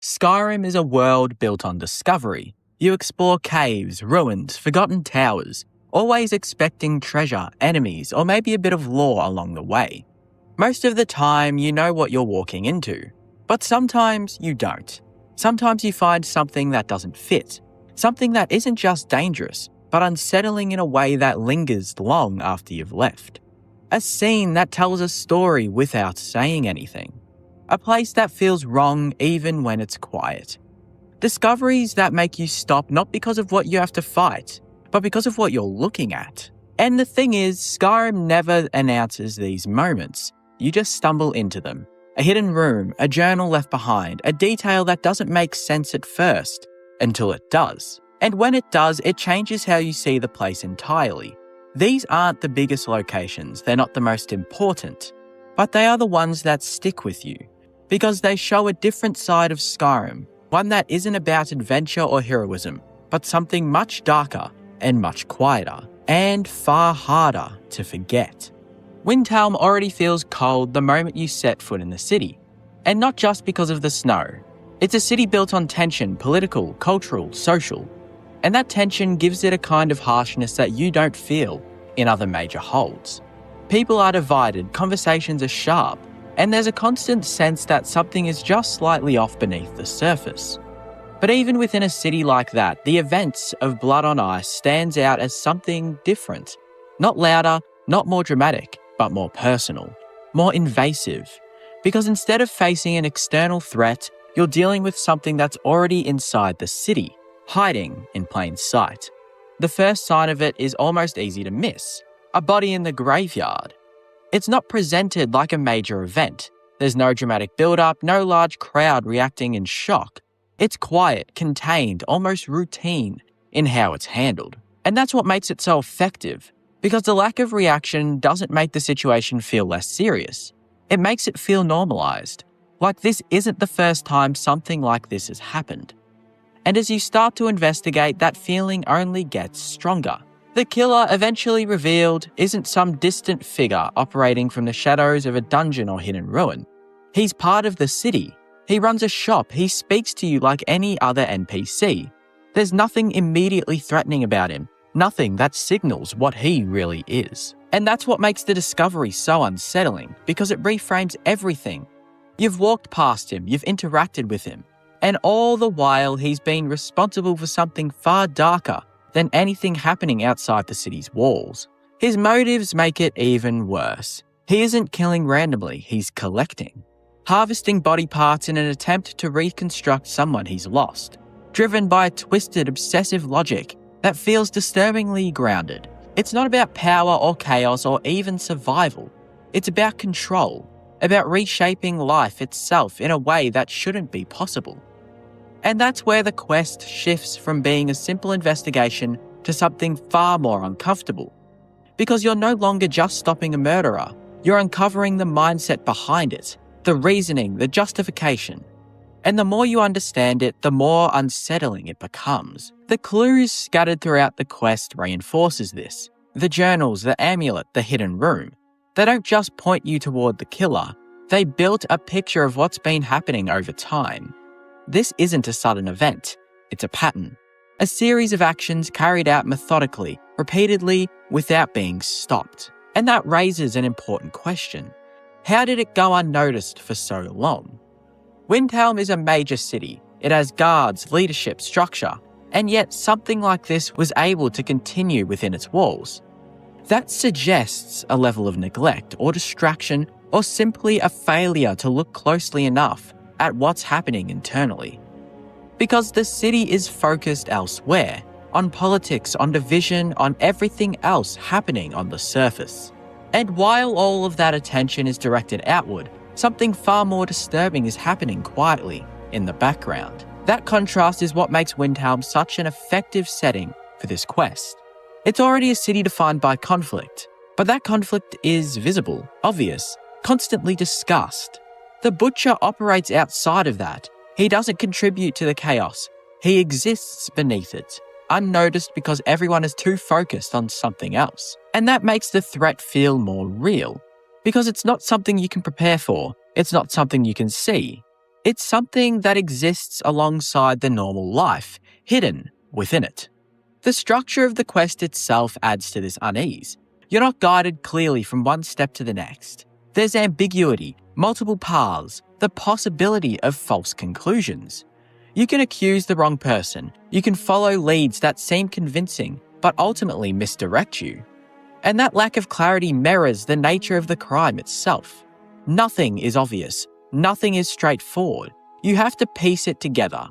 Skyrim is a world built on discovery. You explore caves, ruins, forgotten towers, always expecting treasure, enemies, or maybe a bit of lore along the way. Most of the time, you know what you're walking into, but sometimes you don't. Sometimes you find something that doesn't fit, something that isn't just dangerous, but unsettling in a way that lingers long after you've left. A scene that tells a story without saying anything. A place that feels wrong even when it's quiet. Discoveries that make you stop not because of what you have to fight, but because of what you're looking at. And the thing is, Skyrim never announces these moments. You just stumble into them. A hidden room, a journal left behind, a detail that doesn't make sense at first, until it does. And when it does, it changes how you see the place entirely. These aren't the biggest locations, they're not the most important, but they are the ones that stick with you. Because they show a different side of Skyrim, one that isn't about adventure or heroism, but something much darker and much quieter, and far harder to forget. Windhelm already feels cold the moment you set foot in the city, and not just because of the snow. It's a city built on tension, political, cultural, social, and that tension gives it a kind of harshness that you don't feel in other major holds. People are divided, conversations are sharp, and there's a constant sense that something is just slightly off beneath the surface. But even within a city like that, the events of Blood on Ice stands out as something different. Not louder, not more dramatic, but more personal, more invasive. Because instead of facing an external threat, you're dealing with something that's already inside the city, hiding in plain sight. The first sign of it is almost easy to miss. A body in the graveyard. It's not presented like a major event. There's no dramatic build-up, no large crowd reacting in shock. It's quiet, contained, almost routine in how it's handled. And that's what makes it so effective, because the lack of reaction doesn't make the situation feel less serious. It makes it feel normalized, like this isn't the first time something like this has happened. And as you start to investigate, that feeling only gets stronger. The killer, eventually revealed, isn't some distant figure operating from the shadows of a dungeon or hidden ruin. He's part of the city. He runs a shop. He speaks to you like any other NPC. There's nothing immediately threatening about him, nothing that signals what he really is. And that's what makes the discovery so unsettling, because it reframes everything. You've walked past him, you've interacted with him, and all the while he's been responsible for something far darker than anything happening outside the city's walls. His motives make it even worse. He isn't killing randomly, he's collecting. Harvesting body parts in an attempt to reconstruct someone he's lost. Driven by a twisted, obsessive logic that feels disturbingly grounded. It's not about power or chaos or even survival. It's about control, about reshaping life itself in a way that shouldn't be possible. And that's where the quest shifts from being a simple investigation to something far more uncomfortable. Because you're no longer just stopping a murderer, you're uncovering the mindset behind it, the reasoning, the justification. And the more you understand it, the more unsettling it becomes. The clues scattered throughout the quest reinforces this. The journals, the amulet, the hidden room. They don't just point you toward the killer, they built a picture of what's been happening over time. This isn't a sudden event, it's a pattern. A series of actions carried out methodically, repeatedly, without being stopped. And that raises an important question. How did it go unnoticed for so long? Windhelm is a major city. It has guards, leadership, structure, and yet something like this was able to continue within its walls. That suggests a level of neglect or distraction or simply a failure to look closely enough at what's happening internally. Because the city is focused elsewhere, on politics, on division, on everything else happening on the surface. And while all of that attention is directed outward, something far more disturbing is happening quietly in the background. That contrast is what makes Windhelm such an effective setting for this quest. It's already a city defined by conflict, but that conflict is visible, obvious, constantly discussed. The Butcher operates outside of that. He doesn't contribute to the chaos. He exists beneath it, unnoticed because everyone is too focused on something else. And that makes the threat feel more real, because it's not something you can prepare for. It's not something you can see. It's something that exists alongside the normal life, hidden within it. The structure of the quest itself adds to this unease. You're not guided clearly from one step to the next. There's ambiguity, multiple paths, the possibility of false conclusions. You can accuse the wrong person, you can follow leads that seem convincing but ultimately misdirect you. And that lack of clarity mirrors the nature of the crime itself. Nothing is obvious, nothing is straightforward. You have to piece it together.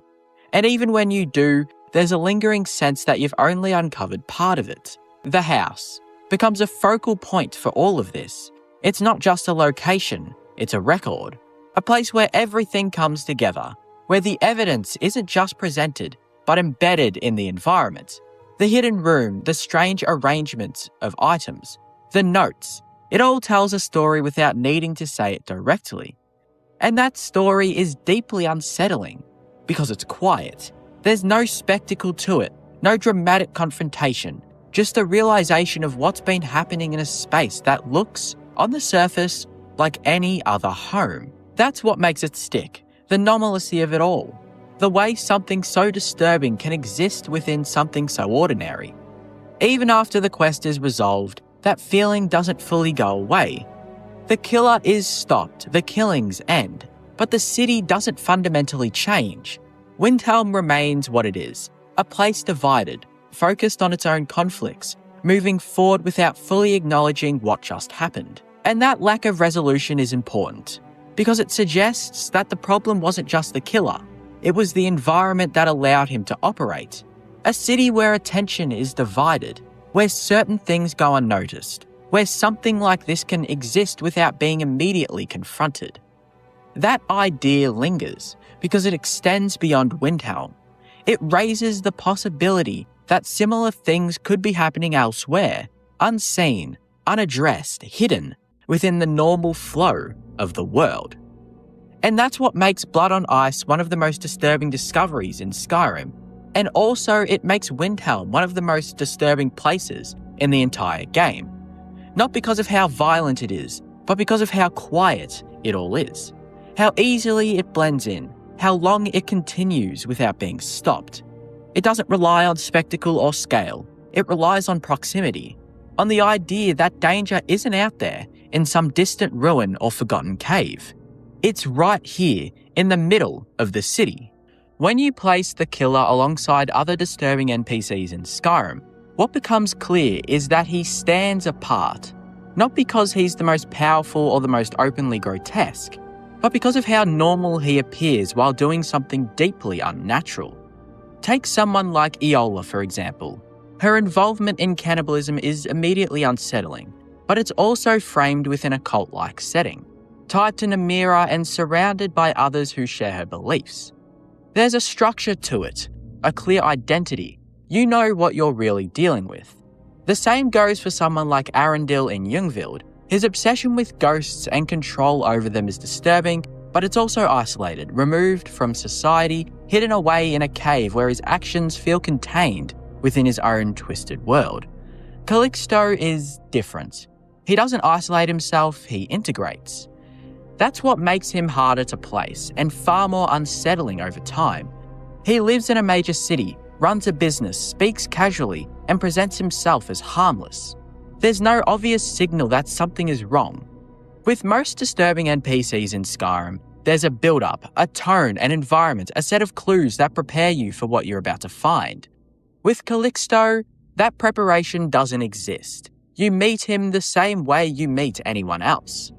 And even when you do, there's a lingering sense that you've only uncovered part of it. The house becomes a focal point for all of this. It's not just a location, it's a record. A place where everything comes together, where the evidence isn't just presented, but embedded in the environment. The hidden room, the strange arrangements of items, the notes, it all tells a story without needing to say it directly. And that story is deeply unsettling, because it's quiet. There's no spectacle to it, no dramatic confrontation, just a realization of what's been happening in a space that looks, on the surface, like any other home. That's what makes it stick, the normalcy of it all. The way something so disturbing can exist within something so ordinary. Even after the quest is resolved, that feeling doesn't fully go away. The killer is stopped, the killings end, but the city doesn't fundamentally change. Windhelm remains what it is, a place divided, focused on its own conflicts, moving forward without fully acknowledging what just happened. And that lack of resolution is important, because it suggests that the problem wasn't just the killer, it was the environment that allowed him to operate. A city where attention is divided, where certain things go unnoticed, where something like this can exist without being immediately confronted. That idea lingers because it extends beyond Windhelm. It raises the possibility that similar things could be happening elsewhere, unseen, unaddressed, hidden within the normal flow of the world. And that's what makes Blood on Ice one of the most disturbing discoveries in Skyrim, and also it makes Windhelm one of the most disturbing places in the entire game. Not because of how violent it is, but because of how quiet it all is. How easily it blends in, how long it continues without being stopped. It doesn't rely on spectacle or scale, it relies on proximity, on the idea that danger isn't out there in some distant ruin or forgotten cave. It's right here, in the middle of the city. When you place the killer alongside other disturbing NPCs in Skyrim, what becomes clear is that he stands apart, not because he's the most powerful or the most openly grotesque, but because of how normal he appears while doing something deeply unnatural. Take someone like Iola, for example. Her involvement in cannibalism is immediately unsettling, but it's also framed within a cult-like setting, tied to Namira and surrounded by others who share her beliefs. There's a structure to it, a clear identity. You know what you're really dealing with. The same goes for someone like Arundel in Ljungvild. His obsession with ghosts and control over them is disturbing, but it's also isolated, removed from society, hidden away in a cave where his actions feel contained within his own twisted world. Calixto is different. He doesn't isolate himself, he integrates. That's what makes him harder to place and far more unsettling over time. He lives in a major city, runs a business, speaks casually, and presents himself as harmless. There's no obvious signal that something is wrong. With most disturbing NPCs in Skyrim, there's a build-up, a tone, an environment, a set of clues that prepare you for what you're about to find. With Calixto, that preparation doesn't exist. You meet him the same way you meet anyone else.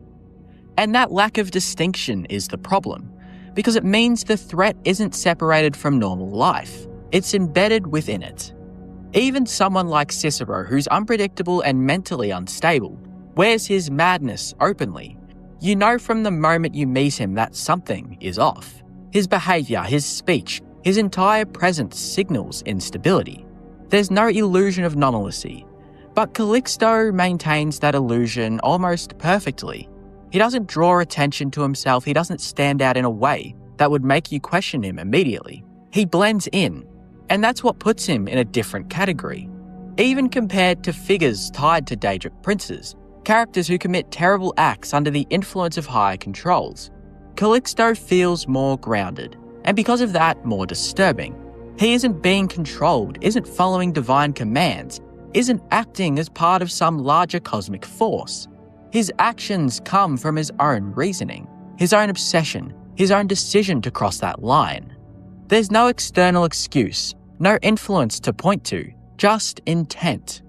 And that lack of distinction is the problem, because it means the threat isn't separated from normal life. It's embedded within it. Even someone like Cicero, who's unpredictable and mentally unstable, wears his madness openly. You know from the moment you meet him that something is off. His behaviour, his speech, his entire presence signals instability. There's no illusion of normalcy, but Calixto maintains that illusion almost perfectly. He doesn't draw attention to himself, he doesn't stand out in a way that would make you question him immediately. He blends in, and that's what puts him in a different category. Even compared to figures tied to Daedric princes, characters who commit terrible acts under the influence of higher controls. Calixto feels more grounded, and because of that, more disturbing. He isn't being controlled, isn't following divine commands, isn't acting as part of some larger cosmic force. His actions come from his own reasoning, his own obsession, his own decision to cross that line. There's no external excuse, no influence to point to, just intent.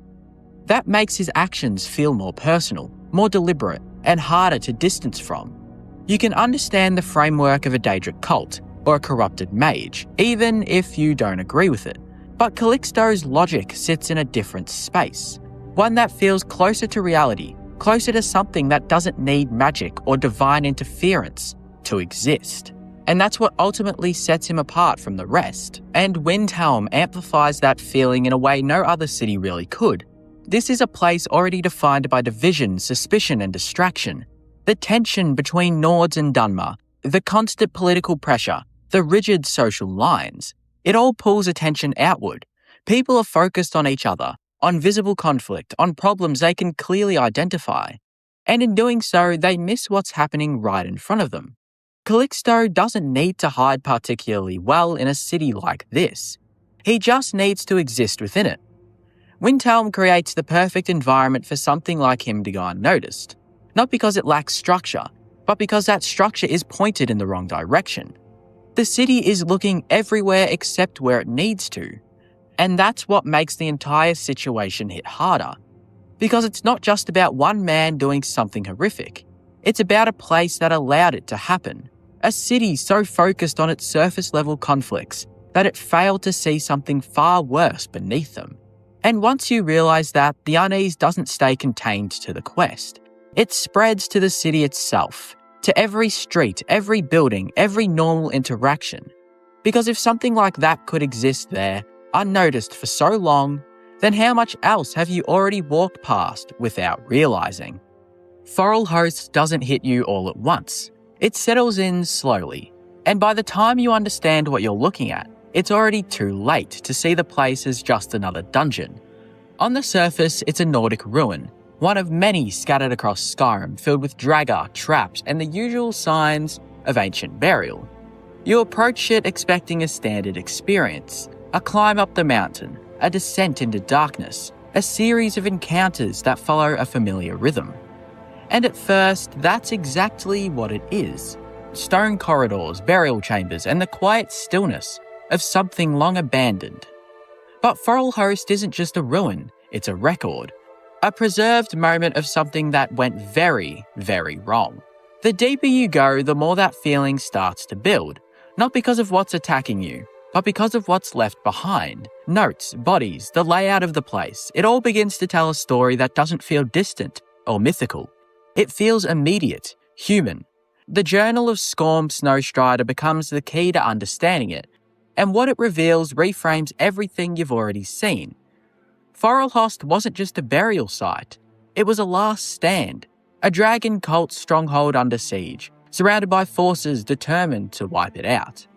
That makes his actions feel more personal, more deliberate, and harder to distance from. You can understand the framework of a Daedric cult or a corrupted mage, even if you don't agree with it. But Calixto's logic sits in a different space, one that feels closer to reality, closer to something that doesn't need magic or divine interference to exist. And that's what ultimately sets him apart from the rest. And Windhelm amplifies that feeling in a way no other city really could. This is a place already defined by division, suspicion, and distraction. The tension between Nords and Dunmer, the constant political pressure, the rigid social lines. It all pulls attention outward. People are focused on each other, on visible conflict, on problems they can clearly identify. And in doing so, they miss what's happening right in front of them. Calixto doesn't need to hide particularly well in a city like this. He just needs to exist within it. Windhelm creates the perfect environment for something like him to go unnoticed. Not because it lacks structure, but because that structure is pointed in the wrong direction. The city is looking everywhere except where it needs to. And that's what makes the entire situation hit harder. Because it's not just about one man doing something horrific. It's about a place that allowed it to happen. A city so focused on its surface level conflicts that it failed to see something far worse beneath them. And once you realise that, the unease doesn't stay contained to the quest. It spreads to the city itself, to every street, every building, every normal interaction. Because if something like that could exist there, unnoticed for so long, then how much else have you already walked past without realising? Forelhost doesn't hit you all at once. It settles in slowly, and by the time you understand what you're looking at, it's already too late to see the place as just another dungeon. On the surface, it's a Nordic ruin, one of many scattered across Skyrim, filled with dragar, traps, and the usual signs of ancient burial. You approach it expecting a standard experience, a climb up the mountain, a descent into darkness, a series of encounters that follow a familiar rhythm. And at first, that's exactly what it is. Stone corridors, burial chambers, and the quiet stillness of something long abandoned. But Forelhost isn't just a ruin, it's a record. A preserved moment of something that went very, very wrong. The deeper you go, the more that feeling starts to build, not because of what's attacking you, but because of what's left behind. Notes, bodies, the layout of the place. It all begins to tell a story that doesn't feel distant or mythical. It feels immediate, human. The Journal of Scorm Snowstrider becomes the key to understanding it, and what it reveals reframes everything you've already seen. Forelhost wasn't just a burial site. It was a last stand, a dragon cult stronghold under siege, surrounded by forces determined to wipe it out.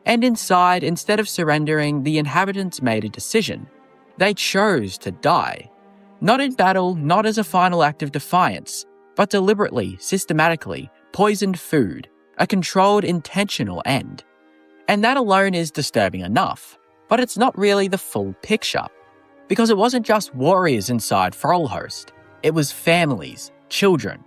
And inside, instead of surrendering, the inhabitants made a decision. They chose to die. Not in battle, not as a final act of defiance, but deliberately, systematically, poisoned food, a controlled, intentional end. And that alone is disturbing enough, but it's not really the full picture. Because it wasn't just warriors inside Forelhost, it was families, children.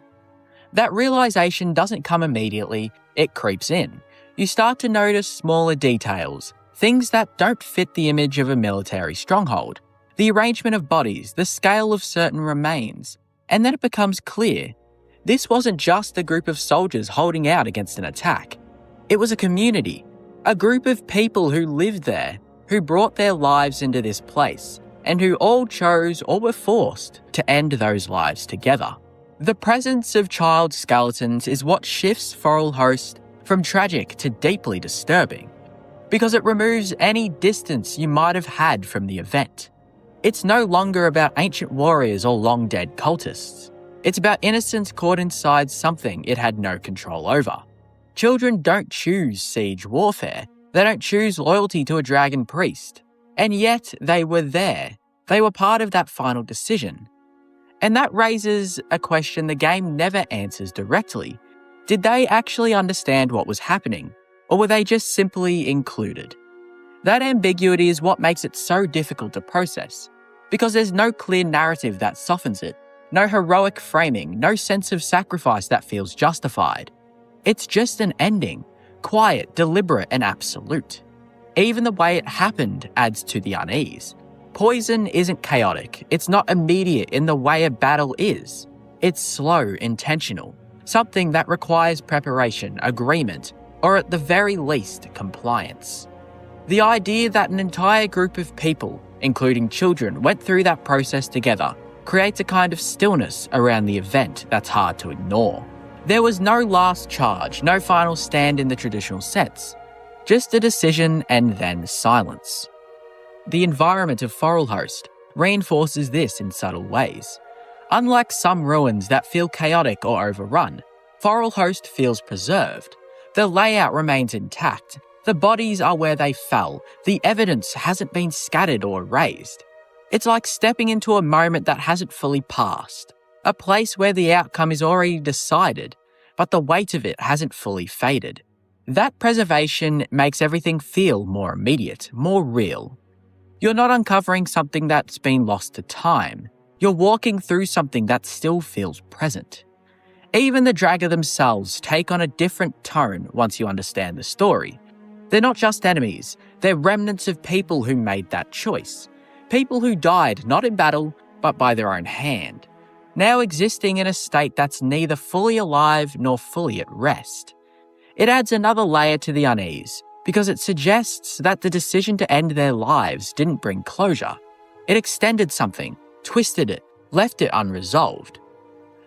That realization doesn't come immediately, it creeps in. You start to notice smaller details, things that don't fit the image of a military stronghold, the arrangement of bodies, the scale of certain remains, and then it becomes clear. This wasn't just a group of soldiers holding out against an attack. It was a community, a group of people who lived there, who brought their lives into this place, and who all chose or were forced to end those lives together. The presence of child skeletons is what shifts Forelhost from tragic to deeply disturbing, because it removes any distance you might have had from the event. It's no longer about ancient warriors or long-dead cultists. It's about innocence caught inside something it had no control over. Children don't choose siege warfare. They don't choose loyalty to a dragon priest. And yet, they were there. They were part of that final decision. And that raises a question the game never answers directly. Did they actually understand what was happening, or were they just simply included? That ambiguity is what makes it so difficult to process, because there's no clear narrative that softens it, no heroic framing, no sense of sacrifice that feels justified. It's just an ending, quiet, deliberate, and absolute. Even the way it happened adds to the unease. Poison isn't chaotic, it's not immediate in the way a battle is. It's slow, intentional, something that requires preparation, agreement, or at the very least, compliance. The idea that an entire group of people, including children, went through that process together creates a kind of stillness around the event that's hard to ignore. There was no last charge, no final stand in the traditional sense, just a decision and then silence. The environment of Forelhost reinforces this in subtle ways. Unlike some ruins that feel chaotic or overrun, Forelhost feels preserved. The layout remains intact. The bodies are where they fell. The evidence hasn't been scattered or erased. It's like stepping into a moment that hasn't fully passed. A place where the outcome is already decided, but the weight of it hasn't fully faded. That preservation makes everything feel more immediate, more real. You're not uncovering something that's been lost to time. You're walking through something that still feels present. Even the Draga themselves take on a different tone once you understand the story. They're not just enemies, they're remnants of people who made that choice. People who died not in battle, but by their own hand. Now existing in a state that's neither fully alive nor fully at rest. It adds another layer to the unease, because it suggests that the decision to end their lives didn't bring closure. It extended something, twisted it, left it unresolved.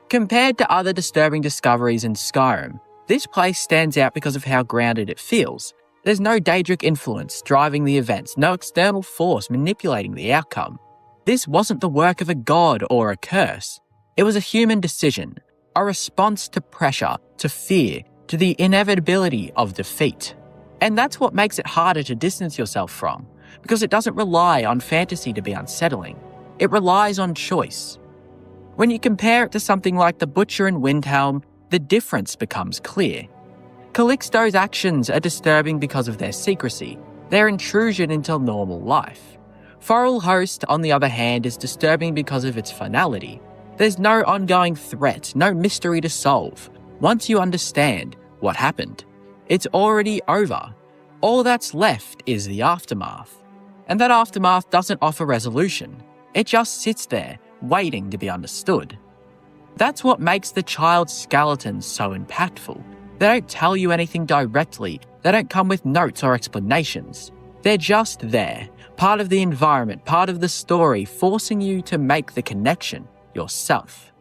Compared to other disturbing discoveries in Skyrim, this place stands out because of how grounded it feels. There's no Daedric influence driving the events, no external force manipulating the outcome. This wasn't the work of a god or a curse. It was a human decision, a response to pressure, to fear, to the inevitability of defeat. And that's what makes it harder to distance yourself from, because it doesn't rely on fantasy to be unsettling. It relies on choice. When you compare it to something like the Butcher and Windhelm, the difference becomes clear. Calixto's actions are disturbing because of their secrecy, their intrusion into normal life. Forelhost, on the other hand, is disturbing because of its finality. There's no ongoing threat, no mystery to solve. Once you understand what happened, it's already over. All that's left is the aftermath. And that aftermath doesn't offer resolution. It just sits there, waiting to be understood. That's what makes the child's skeletons so impactful. They don't tell you anything directly. They don't come with notes or explanations. They're just there, part of the environment, part of the story, forcing you to make the connection yourself.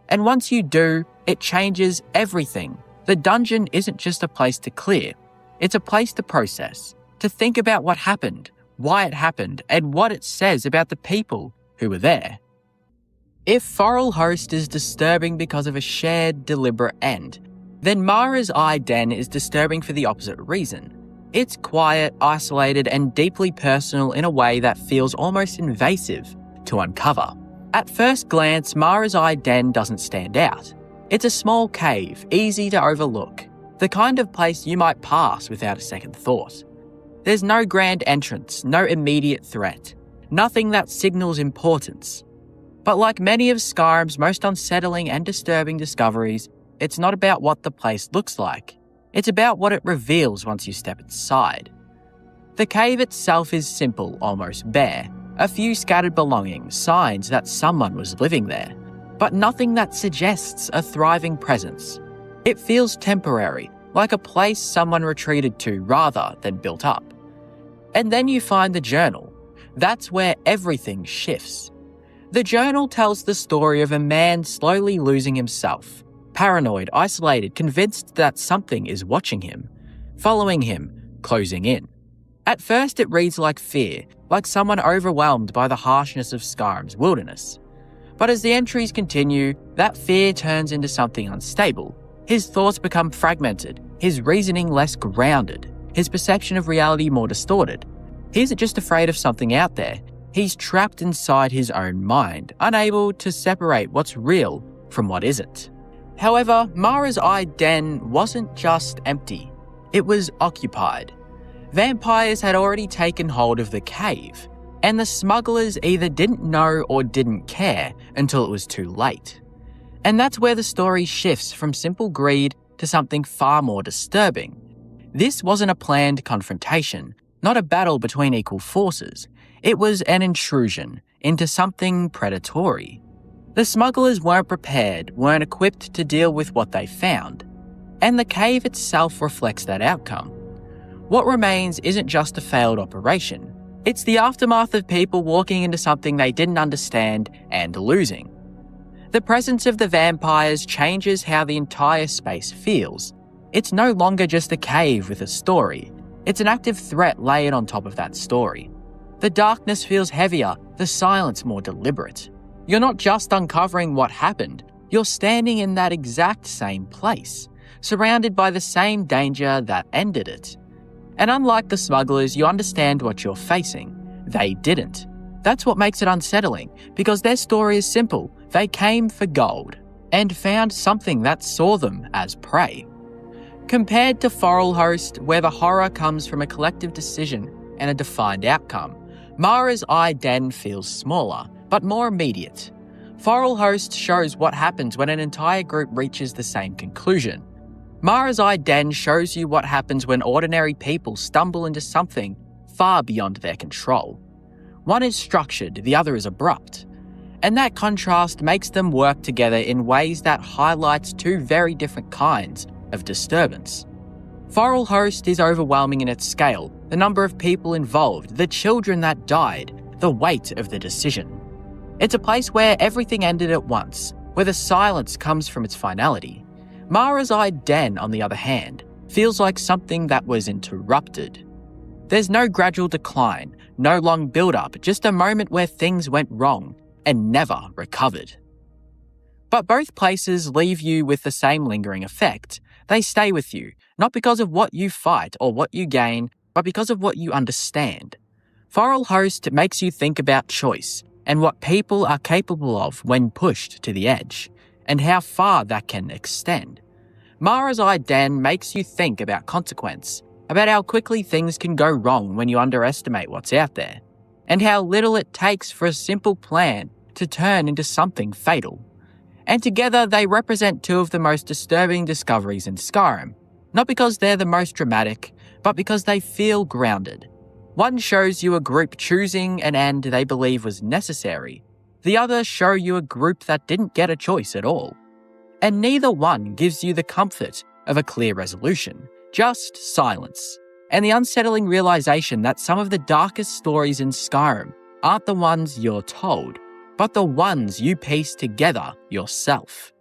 And once you do, it changes everything. The dungeon isn't just a place to clear. It's a place to process, to think about what happened, why it happened, and what it says about the people who were there. If Forelhost is disturbing because of a shared, deliberate end, then Mara's Eye Den is disturbing for the opposite reason. It's quiet, isolated, and deeply personal in a way that feels almost invasive to uncover. At first glance, Mara's Eye Den doesn't stand out. It's a small cave, easy to overlook, the kind of place you might pass without a second thought. There's no grand entrance, no immediate threat, nothing that signals importance. But like many of Skyrim's most unsettling and disturbing discoveries, it's not about what the place looks like. It's about what it reveals once you step inside. The cave itself is simple, almost bare. A few scattered belongings, signs that someone was living there, but nothing that suggests a thriving presence. It feels temporary, like a place someone retreated to rather than built up. And then you find the journal. That's where everything shifts. The journal tells the story of a man slowly losing himself. Paranoid, isolated, convinced that something is watching him, following him, closing in. At first it reads like fear, like someone overwhelmed by the harshness of Skyrim's wilderness. But as the entries continue, that fear turns into something unstable. His thoughts become fragmented, his reasoning less grounded, his perception of reality more distorted. He isn't just afraid of something out there, he's trapped inside his own mind, unable to separate what's real from what isn't. However, Mara's Eye Den wasn't just empty, it was occupied. Vampires had already taken hold of the cave, and the smugglers either didn't know or didn't care until it was too late. And that's where the story shifts from simple greed to something far more disturbing. This wasn't a planned confrontation, not a battle between equal forces. It was an intrusion into something predatory. The smugglers weren't prepared, weren't equipped to deal with what they found, and the cave itself reflects that outcome. What remains isn't just a failed operation, it's the aftermath of people walking into something they didn't understand and losing. The presence of the vampires changes how the entire space feels. It's no longer just a cave with a story, it's an active threat layered on top of that story. The darkness feels heavier, the silence more deliberate. You're not just uncovering what happened, you're standing in that exact same place, surrounded by the same danger that ended it. And unlike the smugglers, you understand what you're facing. They didn't. That's what makes it unsettling, because their story is simple. They came for gold, and found something that saw them as prey. Compared to Forelhost, where the horror comes from a collective decision and a defined outcome, Mara's Eye Den feels smaller, but more immediate. Forelhost shows what happens when an entire group reaches the same conclusion. Mara's Eye Den shows you what happens when ordinary people stumble into something far beyond their control. One is structured, the other is abrupt. And that contrast makes them work together in ways that highlights two very different kinds of disturbance. Forelhost is overwhelming in its scale, the number of people involved, the children that died, the weight of the decision. It's a place where everything ended at once, where the silence comes from its finality. Mara's Eye Den, on the other hand, feels like something that was interrupted. There's no gradual decline, no long build-up, just a moment where things went wrong and never recovered. But both places leave you with the same lingering effect. They stay with you, not because of what you fight or what you gain, but because of what you understand. Forelhost makes you think about choice and what people are capable of when pushed to the edge, and how far that can extend. Mara's Eye Den makes you think about consequence, about how quickly things can go wrong when you underestimate what's out there, and how little it takes for a simple plan to turn into something fatal. And together they represent two of the most disturbing discoveries in Skyrim, not because they're the most dramatic, but because they feel grounded. One shows you a group choosing an end they believe was necessary. The other show you a group that didn't get a choice at all. And neither one gives you the comfort of a clear resolution, just silence, and the unsettling realization that some of the darkest stories in Skyrim aren't the ones you're told, but the ones you piece together yourself.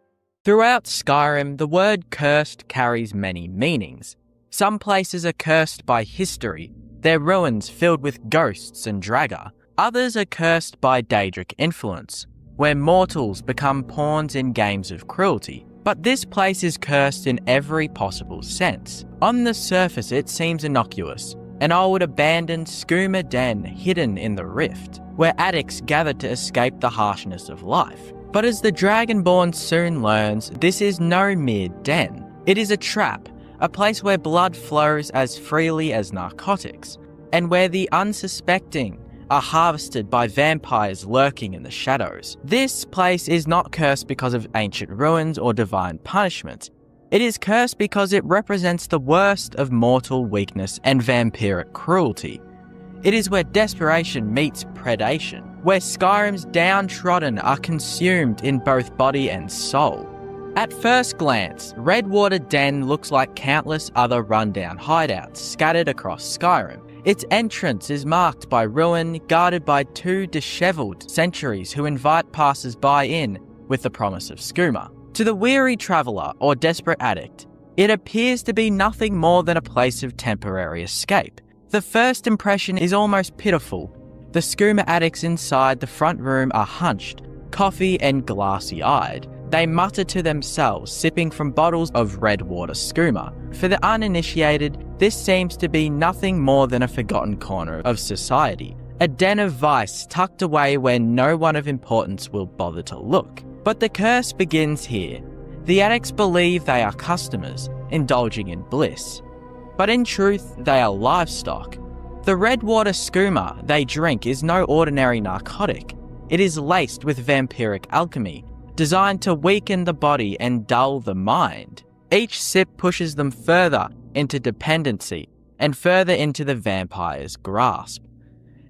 Throughout Skyrim, the word cursed carries many meanings. Some places are cursed by history, their ruins filled with ghosts and draga. Others are cursed by Daedric influence, where mortals become pawns in games of cruelty. But this place is cursed in every possible sense. On the surface, it seems innocuous, an old abandoned skooma den hidden in the rift, where addicts gather to escape the harshness of life. But as the Dragonborn soon learns, this is no mere den. It is a trap, a place where blood flows as freely as narcotics, and where the unsuspecting are harvested by vampires lurking in the shadows. This place is not cursed because of ancient ruins or divine punishment. It is cursed because it represents the worst of mortal weakness and vampiric cruelty. It is where desperation meets predation, where Skyrim's downtrodden are consumed in both body and soul. At first glance, Redwater Den looks like countless other rundown hideouts scattered across Skyrim. Its entrance is marked by ruin, guarded by two dishevelled sentries who invite passers-by in with the promise of skooma. To the weary traveller or desperate addict, it appears to be nothing more than a place of temporary escape. The first impression is almost pitiful. The skooma addicts inside the front room are hunched, coffee and glassy-eyed. They mutter to themselves, sipping from bottles of Redwater skooma. For the uninitiated, this seems to be nothing more than a forgotten corner of society, a den of vice tucked away where no one of importance will bother to look. But the curse begins here. The addicts believe they are customers, indulging in bliss. But in truth, they are livestock. The red water skooma they drink is no ordinary narcotic. It is laced with vampiric alchemy, designed to weaken the body and dull the mind. Each sip pushes them further into dependency and further into the vampire's grasp.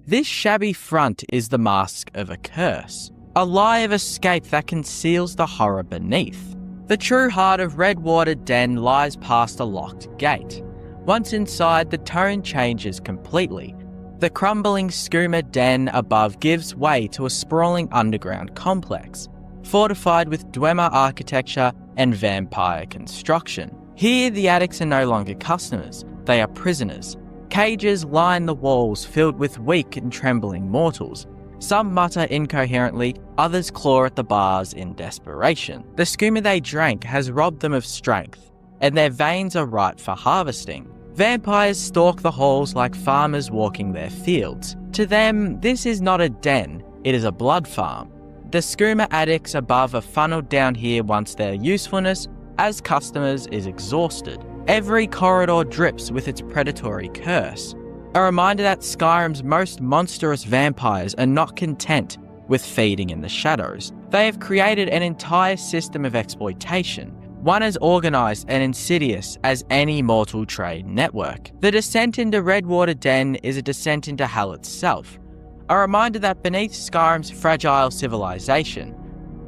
This shabby front is the mask of a curse, a lie of escape that conceals the horror beneath. The true heart of Redwater Den lies past a locked gate. Once inside, the tone changes completely. The crumbling skooma den above gives way to a sprawling underground complex, fortified with Dwemer architecture and vampire construction. Here, the addicts are no longer customers, they are prisoners. Cages line the walls filled with weak and trembling mortals. Some mutter incoherently, others claw at the bars in desperation. The skooma they drank has robbed them of strength, and their veins are ripe for harvesting. Vampires stalk the halls like farmers walking their fields. To them, this is not a den, it is a blood farm. The skooma addicts above are funneled down here once their usefulness as customers is exhausted. Every corridor drips with its predatory curse. A reminder that Skyrim's most monstrous vampires are not content with feeding in the shadows. They have created an entire system of exploitation, one as organised and insidious as any mortal trade network. The descent into Redwater Den is a descent into hell itself, a reminder that beneath Skyrim's fragile civilization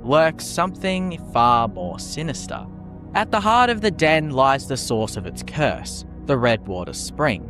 lurks something far more sinister. At the heart of the den lies the source of its curse, the Redwater Spring.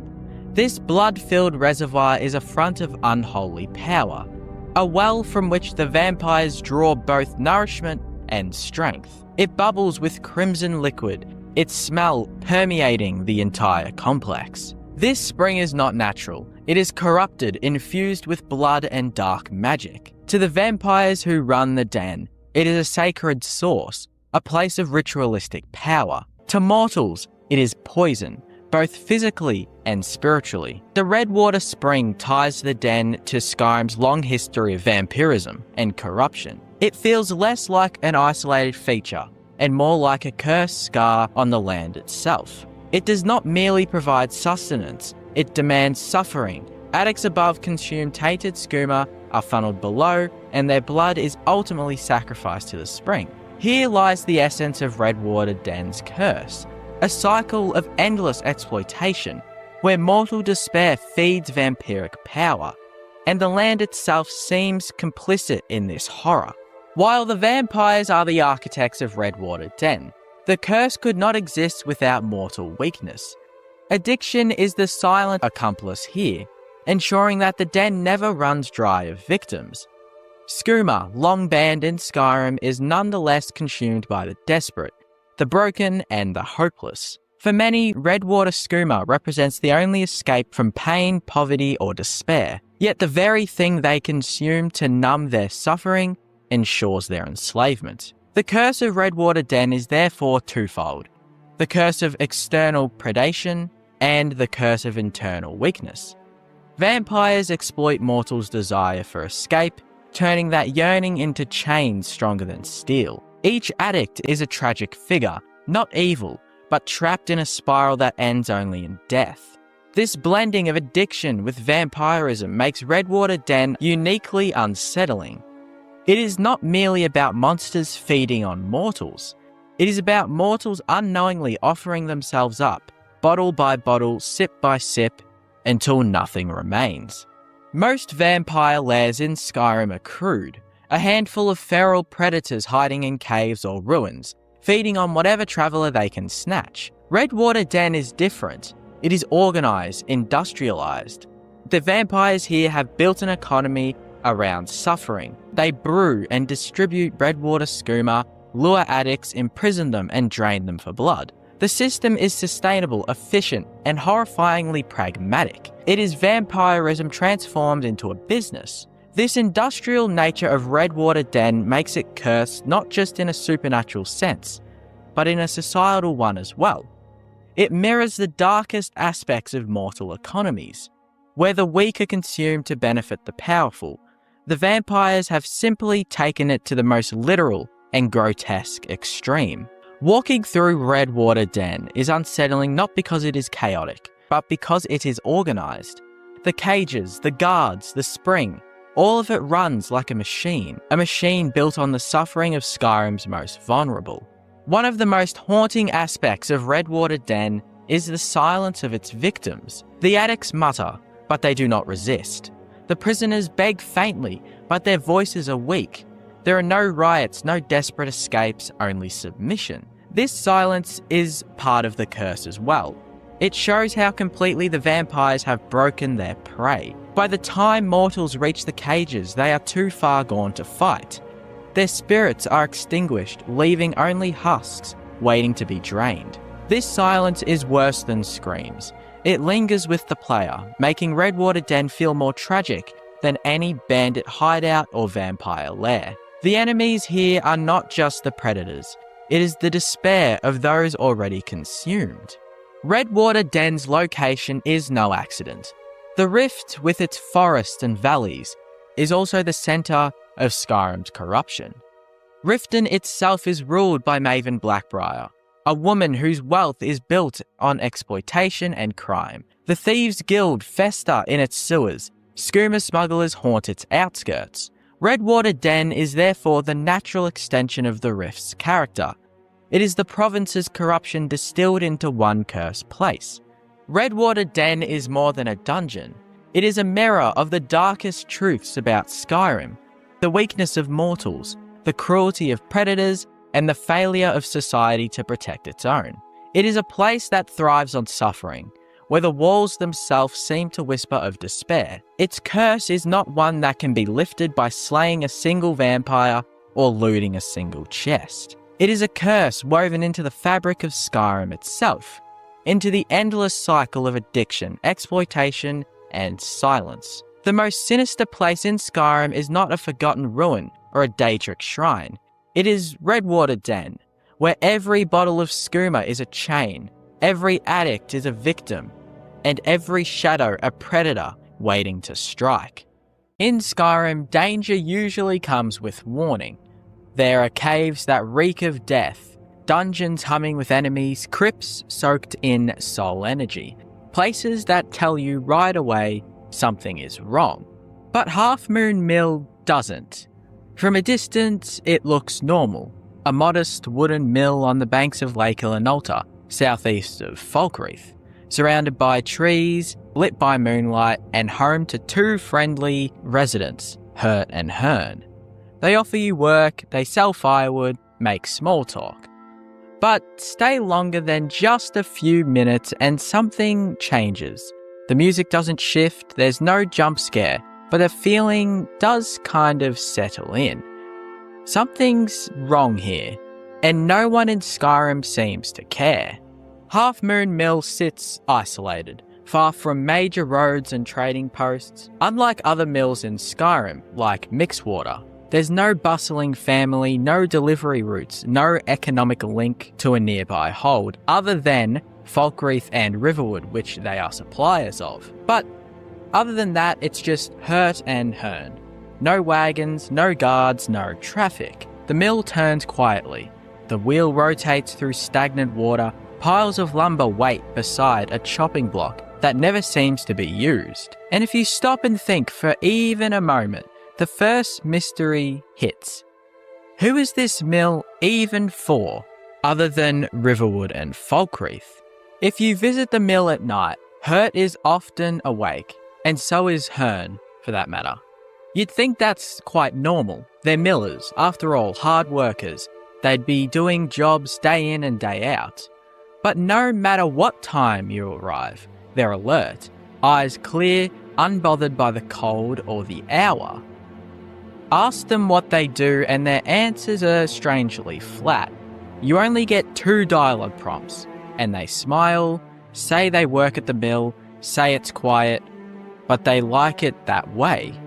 This blood-filled reservoir is a font of unholy power, a well from which the vampires draw both nourishment and strength. It bubbles with crimson liquid, its smell permeating the entire complex. This spring is not natural. It is corrupted, infused with blood and dark magic. To the vampires who run the den, it is a sacred source, a place of ritualistic power. To mortals, it is poison, both physically and spiritually. The Redwater Spring ties the den to Skyrim's long history of vampirism and corruption. It feels less like an isolated feature and more like a cursed scar on the land itself. It does not merely provide sustenance, it demands suffering. Addicts above consume tainted skooma, are funneled below, and their blood is ultimately sacrificed to the spring. Here lies the essence of Redwater Den's curse, a cycle of endless exploitation, where mortal despair feeds vampiric power, and the land itself seems complicit in this horror. While the vampires are the architects of Redwater Den, the curse could not exist without mortal weakness. Addiction is the silent accomplice here, ensuring that the den never runs dry of victims. Skooma, long banned in Skyrim, is nonetheless consumed by the desperate, the broken and the hopeless. For many, Redwater skooma represents the only escape from pain, poverty or despair, yet the very thing they consume to numb their suffering ensures their enslavement. The curse of Redwater Den is therefore twofold: the curse of external predation and the curse of internal weakness. Vampires exploit mortals' desire for escape, turning that yearning into chains stronger than steel. Each addict is a tragic figure, not evil, but trapped in a spiral that ends only in death. This blending of addiction with vampirism makes Redwater Den uniquely unsettling. It is not merely about monsters feeding on mortals. It is about mortals unknowingly offering themselves up, bottle by bottle, sip by sip, until nothing remains. Most vampire lairs in Skyrim are crude, a handful of feral predators hiding in caves or ruins, feeding on whatever traveller they can snatch. Redwater Den is different. It is organised, industrialised. The vampires here have built an economy around suffering. They brew and distribute Redwater skooma, lure addicts, imprison them and drain them for blood. The system is sustainable, efficient, and horrifyingly pragmatic. It is vampirism transformed into a business. This industrial nature of Redwater Den makes it cursed not just in a supernatural sense, but in a societal one as well. It mirrors the darkest aspects of mortal economies, where the weak are consumed to benefit the powerful. The vampires have simply taken it to the most literal and grotesque extreme. Walking through Redwater Den is unsettling not because it is chaotic, but because it is organised. The cages, the guards, the spring, all of it runs like a machine built on the suffering of Skyrim's most vulnerable. One of the most haunting aspects of Redwater Den is the silence of its victims. The addicts mutter, but they do not resist. The prisoners beg faintly, but their voices are weak. There are no riots, no desperate escapes, only submission. This silence is part of the curse as well. It shows how completely the vampires have broken their prey. By the time mortals reach the cages, they are too far gone to fight. Their spirits are extinguished, leaving only husks, waiting to be drained. This silence is worse than screams. It lingers with the player, making Redwater Den feel more tragic than any bandit hideout or vampire lair. The enemies here are not just the predators. It is the despair of those already consumed. Redwater Den's location is no accident. The Rift, with its forests and valleys, is also the centre of Skyrim's corruption. Riften itself is ruled by Maven Blackbriar, a woman whose wealth is built on exploitation and crime. The Thieves' Guild fester in its sewers. Skooma smugglers haunt its outskirts. Redwater Den is therefore the natural extension of the Rift's character. It is the province's corruption distilled into one cursed place. Redwater Den is more than a dungeon. It is a mirror of the darkest truths about Skyrim, the weakness of mortals, the cruelty of predators, and the failure of society to protect its own. It is a place that thrives on suffering, where the walls themselves seem to whisper of despair. Its curse is not one that can be lifted by slaying a single vampire or looting a single chest. It is a curse woven into the fabric of Skyrim itself, into the endless cycle of addiction, exploitation, and silence. The most sinister place in Skyrim is not a forgotten ruin or a Daedric shrine. It is Redwater Den, where every bottle of skooma is a chain, every addict is a victim, and every shadow a predator waiting to strike. In Skyrim, danger usually comes with warning. There are caves that reek of death, dungeons humming with enemies, crypts soaked in soul energy, places that tell you right away something is wrong. But Half Moon Mill doesn't. From a distance, it looks normal. A modest wooden mill on the banks of Lake Ilinalta, southeast of Falkreath, surrounded by trees, lit by moonlight, and home to two friendly residents, Hurt and Hearn. They offer you work, they sell firewood, make small talk. But stay longer than just a few minutes and something changes. The music doesn't shift, there's no jump scare, but the feeling does kind of settle in. Something's wrong here, and no one in Skyrim seems to care. Half Moon Mill sits isolated, far from major roads and trading posts. Unlike other mills in Skyrim, like Mixwater, there's no bustling family, no delivery routes, no economic link to a nearby hold, other than Falkreath and Riverwood, which they are suppliers of. But other than that, it's just Hurt and Hearn. No wagons, no guards, no traffic. The mill turns quietly. The wheel rotates through stagnant water. Piles of lumber wait beside a chopping block that never seems to be used. And if you stop and think for even a moment, the first mystery hits. Who is this mill even for, other than Riverwood and Falkreath? If you visit the mill at night, Hurt is often awake, and so is Hearn, for that matter. You'd think that's quite normal. They're millers, after all, hard workers. They'd be doing jobs day in and day out. But no matter what time you arrive, they're alert, eyes clear, unbothered by the cold or the hour. Ask them what they do and their answers are strangely flat. You only get 2 dialogue prompts, and they smile, say they work at the mill, say it's quiet, but they like it that way.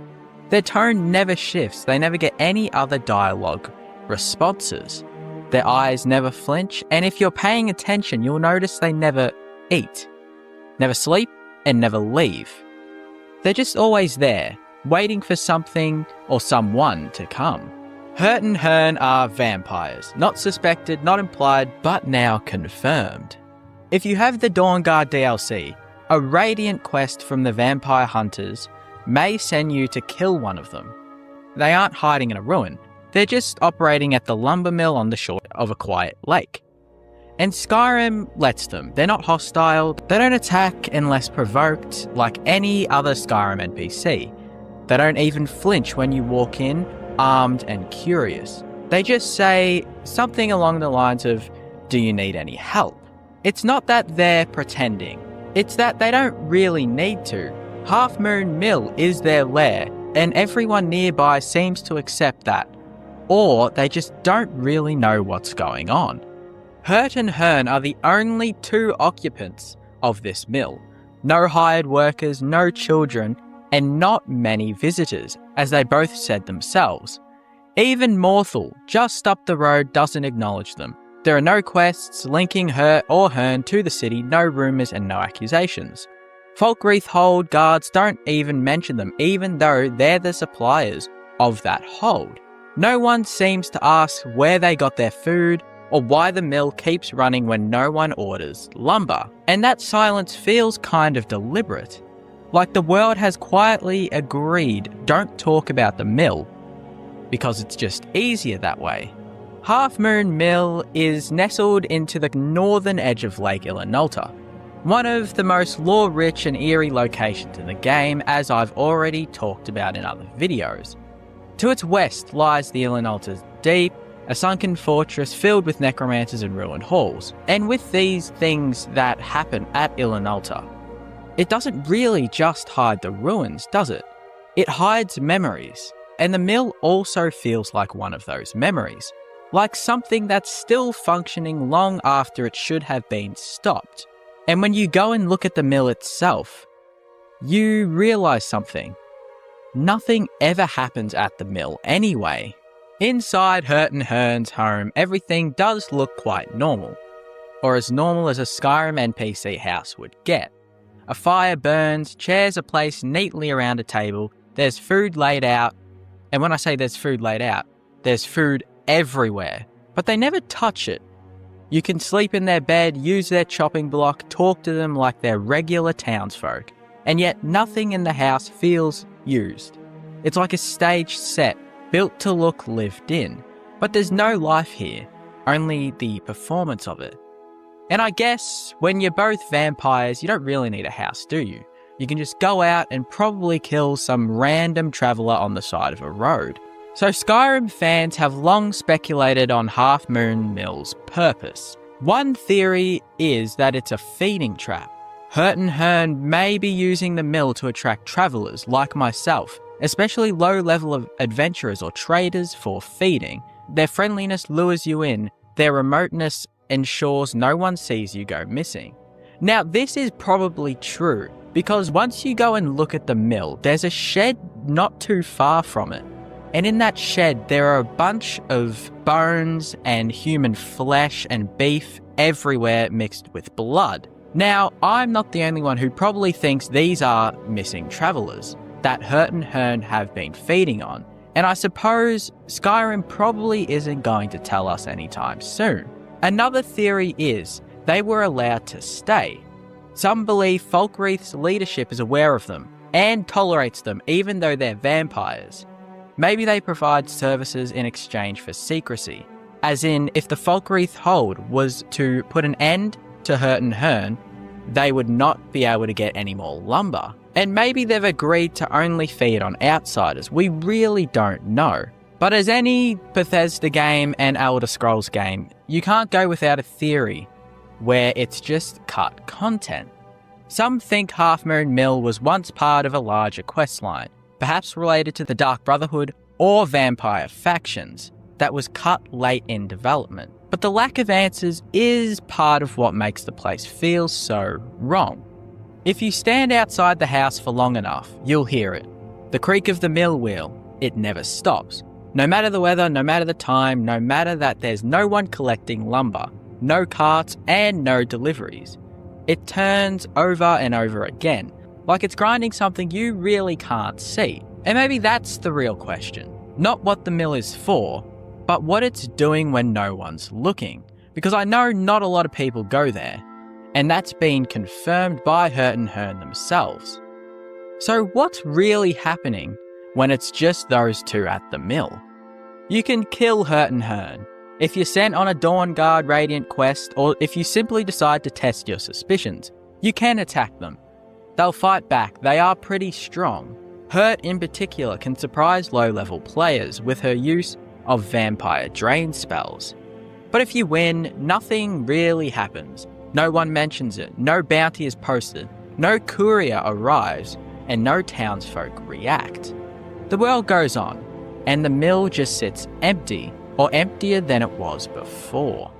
Their tone never shifts, they never get any other dialogue responses. Their eyes never flinch, and if you're paying attention, you'll notice they never eat, never sleep, and never leave. They're just always there, waiting for something or someone to come. Hurt and Hearn are vampires, not suspected, not implied, but now confirmed. If you have the Dawnguard DLC, a Radiant quest from the vampire hunters may send you to kill one of them. They aren't hiding in a ruin, they're just operating at the lumber mill on the shore of a quiet lake. And Skyrim lets them. They're not hostile, they don't attack unless provoked like any other Skyrim NPC. They don't even flinch when you walk in, armed and curious. They just say something along the lines of, "Do you need any help?" It's not that they're pretending, it's that they don't really need to. Half Moon Mill is their lair, and everyone nearby seems to accept that. Or they just don't really know what's going on. Hurt and Hearn are the only two occupants of this mill. No hired workers, no children, and not many visitors, as they both said themselves. Even Morthal, just up the road, doesn't acknowledge them. There are no quests linking Hurt or Hearn to the city, no rumours and no accusations. Falkreath Hold guards don't even mention them, even though they're the suppliers of that hold. No one seems to ask where they got their food, or why the mill keeps running when no one orders lumber. And that silence feels kind of deliberate. Like the world has quietly agreed, don't talk about the mill, because it's just easier that way. Half Moon Mill is nestled into the northern edge of Lake Illinolta, one of the most lore-rich and eerie locations in the game, as I've already talked about in other videos. To its west lies the Illinolta's Deep, a sunken fortress filled with necromancers and ruined halls. And with these things that happen at Illinolta, it doesn't really just hide the ruins, does it? It hides memories. And the mill also feels like one of those memories. Like something that's still functioning long after it should have been stopped. And when you go and look at the mill itself, you realise something. Nothing ever happens at the mill anyway. Inside Hurt and Hearn's home, everything does look quite normal. Or as normal as a Skyrim NPC house would get. A fire burns, chairs are placed neatly around a table, there's food laid out. And when I say there's food laid out, there's food everywhere. But they never touch it. You can sleep in their bed, use their chopping block, talk to them like they're regular townsfolk. And yet nothing in the house feels used. It's like a stage set, built to look lived in. But there's no life here, only the performance of it. And I guess when you're both vampires, you don't really need a house, do you? You can just go out and probably kill some random traveller on the side of a road. So Skyrim fans have long speculated on Half Moon Mill's purpose. One theory is that it's a feeding trap. Hurt and Hearn may be using the mill to attract travellers like myself, especially low-level adventurers or traders, for feeding. Their friendliness lures you in, their remoteness ensures no one sees you go missing. Now this is probably true, because once you go and look at the mill, there's a shed not too far from it. And in that shed, there are a bunch of bones and human flesh and beef everywhere mixed with blood. Now, I'm not the only one who probably thinks these are missing travellers that Hurt and Hearn have been feeding on. And I suppose Skyrim probably isn't going to tell us anytime soon. Another theory is they were allowed to stay. Some believe Falkreath's leadership is aware of them and tolerates them even though they're vampires. Maybe they provide services in exchange for secrecy. As in, if the Falkreath Hold was to put an end to Hurt and Hearn, they would not be able to get any more lumber. And maybe they've agreed to only feed on outsiders. We really don't know. But as any Bethesda game and Elder Scrolls game, you can't go without a theory where it's just cut content. Some think Half Moon Mill was once part of a larger questline, perhaps related to the Dark Brotherhood or vampire factions, that was cut late in development. But the lack of answers is part of what makes the place feel so wrong. If you stand outside the house for long enough, you'll hear it. The creak of the mill wheel, it never stops. No matter the weather, no matter the time, no matter that there's no one collecting lumber, no carts and no deliveries. It turns over and over again, like it's grinding something you really can't see. And maybe that's the real question. Not what the mill is for, but what it's doing when no one's looking. Because I know not a lot of people go there, and that's been confirmed by Hurt and Hearn themselves. So what's really happening when it's just those two at the mill? You can kill Hurt and Hearn if you're sent on a Dawn Guard Radiant quest, or if you simply decide to test your suspicions. You can attack them. They'll fight back, they are pretty strong. Hurt in particular can surprise low-level players with her use of vampire drain spells. But if you win, nothing really happens. No one mentions it, no bounty is posted, no courier arrives, and no townsfolk react. The world goes on, and the mill just sits empty, or emptier than it was before.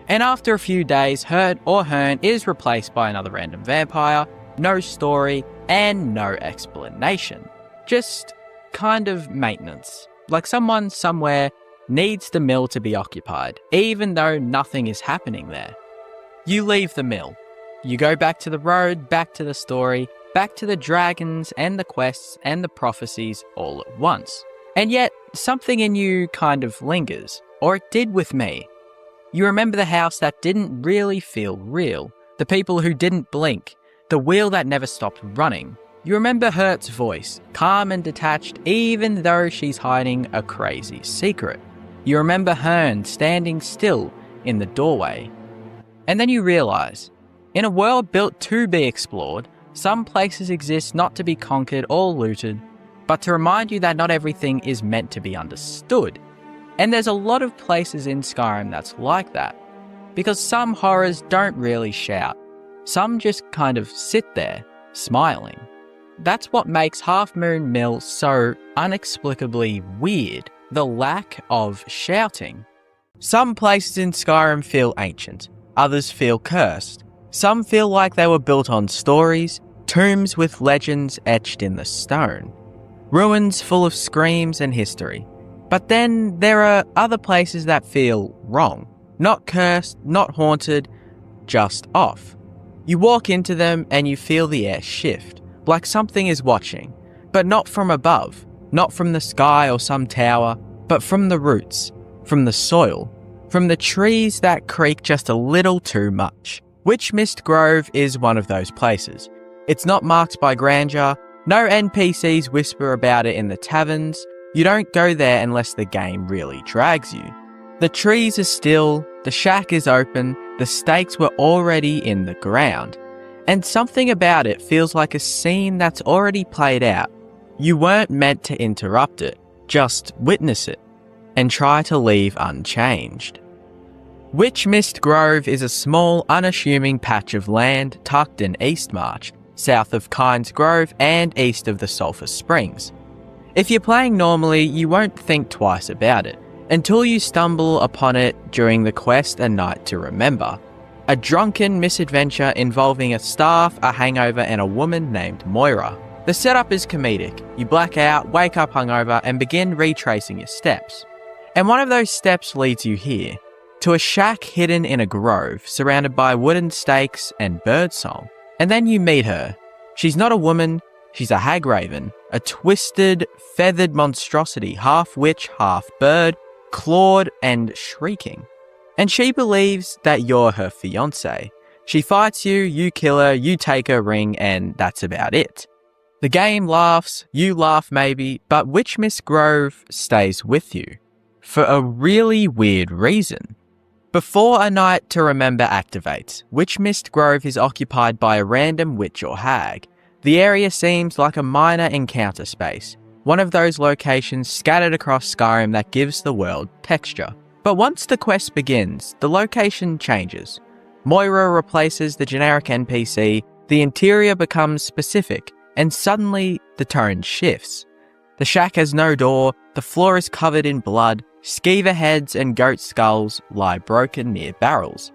And after a few days, Hurt or Hearn is replaced by another random vampire, no story, and no explanation. Just kind of maintenance. Like someone somewhere needs the mill to be occupied, even though nothing is happening there. You leave the mill. You go back to the road, back to the story, back to the dragons and the quests and the prophecies all at once. And yet, something in you kind of lingers, or it did with me. You remember the house that didn't really feel real, the people who didn't blink, the wheel that never stopped running. You remember Hurt's voice, calm and detached even though she's hiding a crazy secret. You remember Hearn standing still in the doorway. And then you realise, in a world built to be explored, some places exist not to be conquered or looted, but to remind you that not everything is meant to be understood. And there's a lot of places in Skyrim that's like that, because some horrors don't really shout. Some just kind of sit there, smiling. That's what makes Half Moon Mill so inexplicably weird, the lack of shouting. Some places in Skyrim feel ancient, others feel cursed. Some feel like they were built on stories, tombs with legends etched in the stone, ruins full of screams and history. But then there are other places that feel wrong, not cursed, not haunted, just off. You walk into them and you feel the air shift, like something is watching, but not from above, not from the sky or some tower, but from the roots, from the soil, from the trees that creak just a little too much. Witchmist Grove is one of those places. It's not marked by grandeur, no NPCs whisper about it in the taverns, you don't go there unless the game really drags you. The trees are still, the shack is open, the stakes were already in the ground. And something about it feels like a scene that's already played out. You weren't meant to interrupt it, just witness it, and try to leave unchanged. Witchmist Grove is a small, unassuming patch of land tucked in Eastmarch, south of Kynes Grove and east of the Sulphur Springs. If you're playing normally, you won't think twice about it, until you stumble upon it during the quest A Night to Remember. A drunken misadventure involving a staff, a hangover, and a woman named Moira. The setup is comedic. You black out, wake up hungover, and begin retracing your steps. And one of those steps leads you here, to a shack hidden in a grove, surrounded by wooden stakes and birdsong. And then you meet her. She's not a woman, she's a hag raven, a twisted, feathered monstrosity, half witch, half bird, clawed and shrieking. And she believes that you're her fiancé. She fights you, you kill her, you take her ring, and that's about it. The game laughs, you laugh maybe, but Witchmist Grove stays with you. For a really weird reason. Before A Night to Remember activates, Witchmist Grove is occupied by a random witch or hag. The area seems like a minor encounter space, one of those locations scattered across Skyrim that gives the world texture. But once the quest begins, the location changes. Moira replaces the generic NPC, the interior becomes specific, and suddenly the tone shifts. The shack has no door, the floor is covered in blood, skeever heads and goat skulls lie broken near barrels.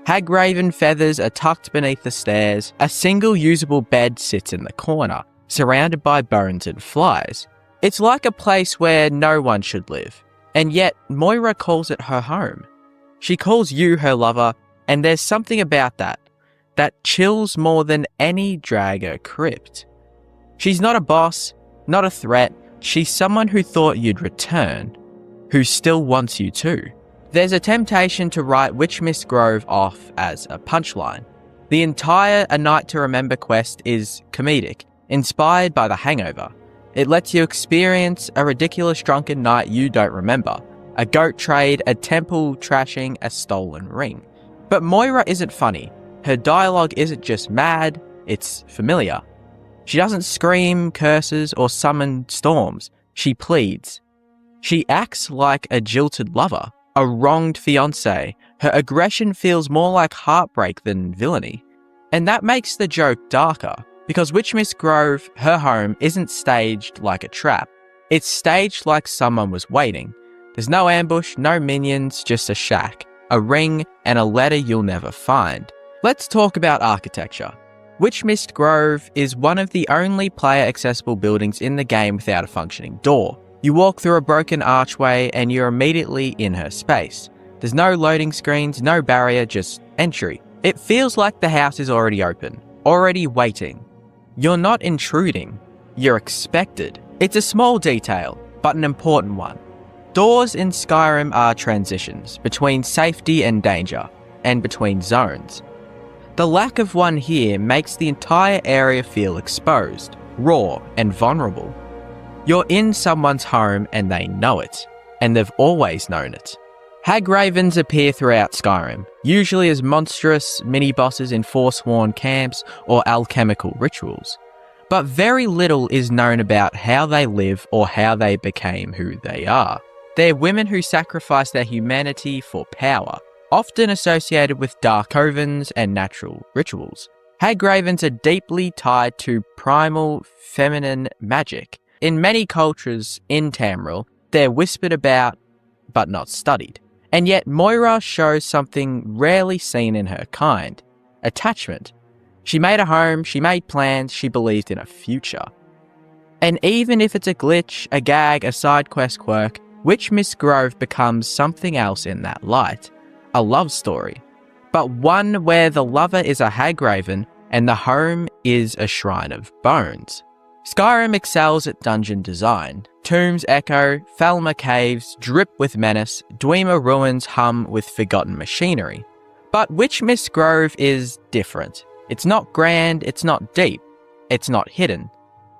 Hag raven feathers are tucked beneath the stairs, a single usable bed sits in the corner, surrounded by bones and flies. It's like a place where no one should live, and yet Moira calls it her home. She calls you her lover, and there's something about that chills more than any drag or crypt. She's not a boss, not a threat, she's someone who thought you'd return, who still wants you too. There's a temptation to write Witch Miss Grove off as a punchline. The entire A Night to Remember quest is comedic, inspired by The Hangover. It lets you experience a ridiculous drunken night you don't remember, a goat trade, a temple trashing, a stolen ring. But Moira isn't funny. Her dialogue isn't just mad, it's familiar. She doesn't scream, curses, or summon storms. She pleads. She acts like a jilted lover, a wronged fiancé. Her aggression feels more like heartbreak than villainy. And that makes the joke darker, because Witch Miss Grove, her home, isn't staged like a trap. It's staged like someone was waiting. There's no ambush, no minions, just a shack, a ring, and a letter you'll never find. Let's talk about architecture. Witch Miss Grove is one of the only player-accessible buildings in the game without a functioning door. You walk through a broken archway and you're immediately in her space. There's no loading screens, no barrier, just entry. It feels like the house is already open, already waiting. You're not intruding, you're expected. It's a small detail, but an important one. Doors in Skyrim are transitions between safety and danger, and between zones. The lack of one here makes the entire area feel exposed, raw, and vulnerable. You're in someone's home and they know it, and they've always known it. Hag Ravens appear throughout Skyrim, usually as monstrous mini-bosses in Forsworn camps or alchemical rituals. But very little is known about how they live or how they became who they are. They're women who sacrifice their humanity for power, often associated with dark covens and natural rituals. Hag Ravens are deeply tied to primal feminine magic. In many cultures in Tamriel, they're whispered about, but not studied. And yet Moira shows something rarely seen in her kind: attachment. She made a home, she made plans, she believed in a future. And even if it's a glitch, a gag, a side quest quirk, Witch Miss Grove becomes something else in that light. A love story. But one where the lover is a hag raven and the home is a shrine of bones. Skyrim excels at dungeon design. Tombs echo, Falmer caves drip with menace, Dwemer ruins hum with forgotten machinery. But Witch Miss Grove is different. It's not grand, it's not deep, it's not hidden.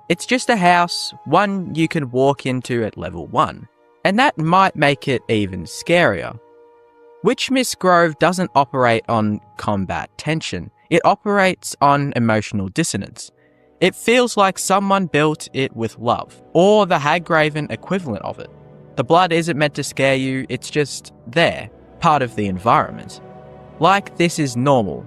It's just a house, one you can walk into at level 1. And that might make it even scarier. Witch Miss Grove doesn't operate on combat tension. It operates on emotional dissonance. It feels like someone built it with love, or the Hagraven equivalent of it. The blood isn't meant to scare you, it's just there, part of the environment. Like this is normal.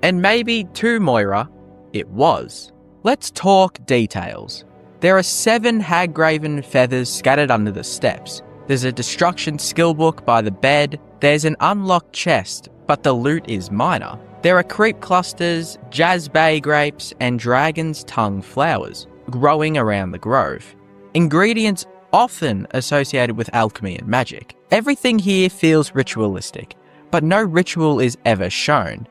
And maybe to Moira, it was. Let's talk details. There are 7 Hagraven feathers scattered under the steps. There's a destruction skill book by the bed. There's an unlocked chest, but the loot is minor. There are creep clusters, jazzbay grapes, and dragon's tongue flowers growing around the grove. Ingredients often associated with alchemy and magic. Everything here feels ritualistic, but no ritual is ever shown.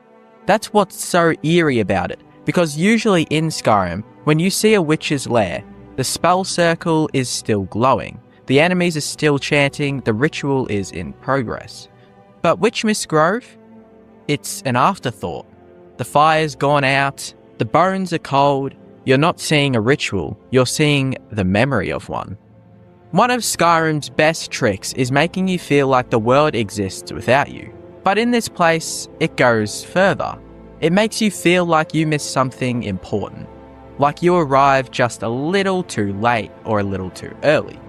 That's what's so eerie about it, because usually in Skyrim, when you see a witch's lair, the spell circle is still glowing, the enemies are still chanting, the ritual is in progress. But Witch Miss Grove? It's an afterthought. The fire's gone out, the bones are cold, you're not seeing a ritual, you're seeing the memory of one. One of Skyrim's best tricks is making you feel like the world exists without you. But in this place, it goes further. It makes you feel like you missed something important, like you arrived just a little too late or a little too early.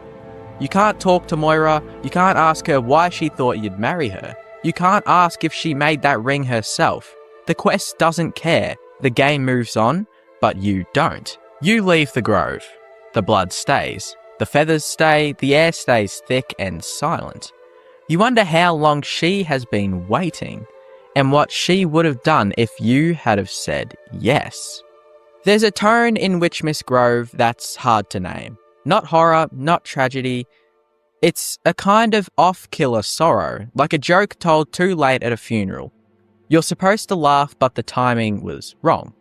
You can't talk to Moira, you can't ask her why she thought you'd marry her. You can't ask if she made that ring herself. The quest doesn't care. The game moves on, but you don't. You leave the grove. The blood stays. The feathers stay. The air stays thick and silent. You wonder how long she has been waiting, and what she would have done if you had have said yes. There's a tone in Witch Miss Grove that's hard to name. Not horror, not tragedy. It's a kind of off-killer sorrow, like a joke told too late at a funeral. You're supposed to laugh, but the timing was wrong.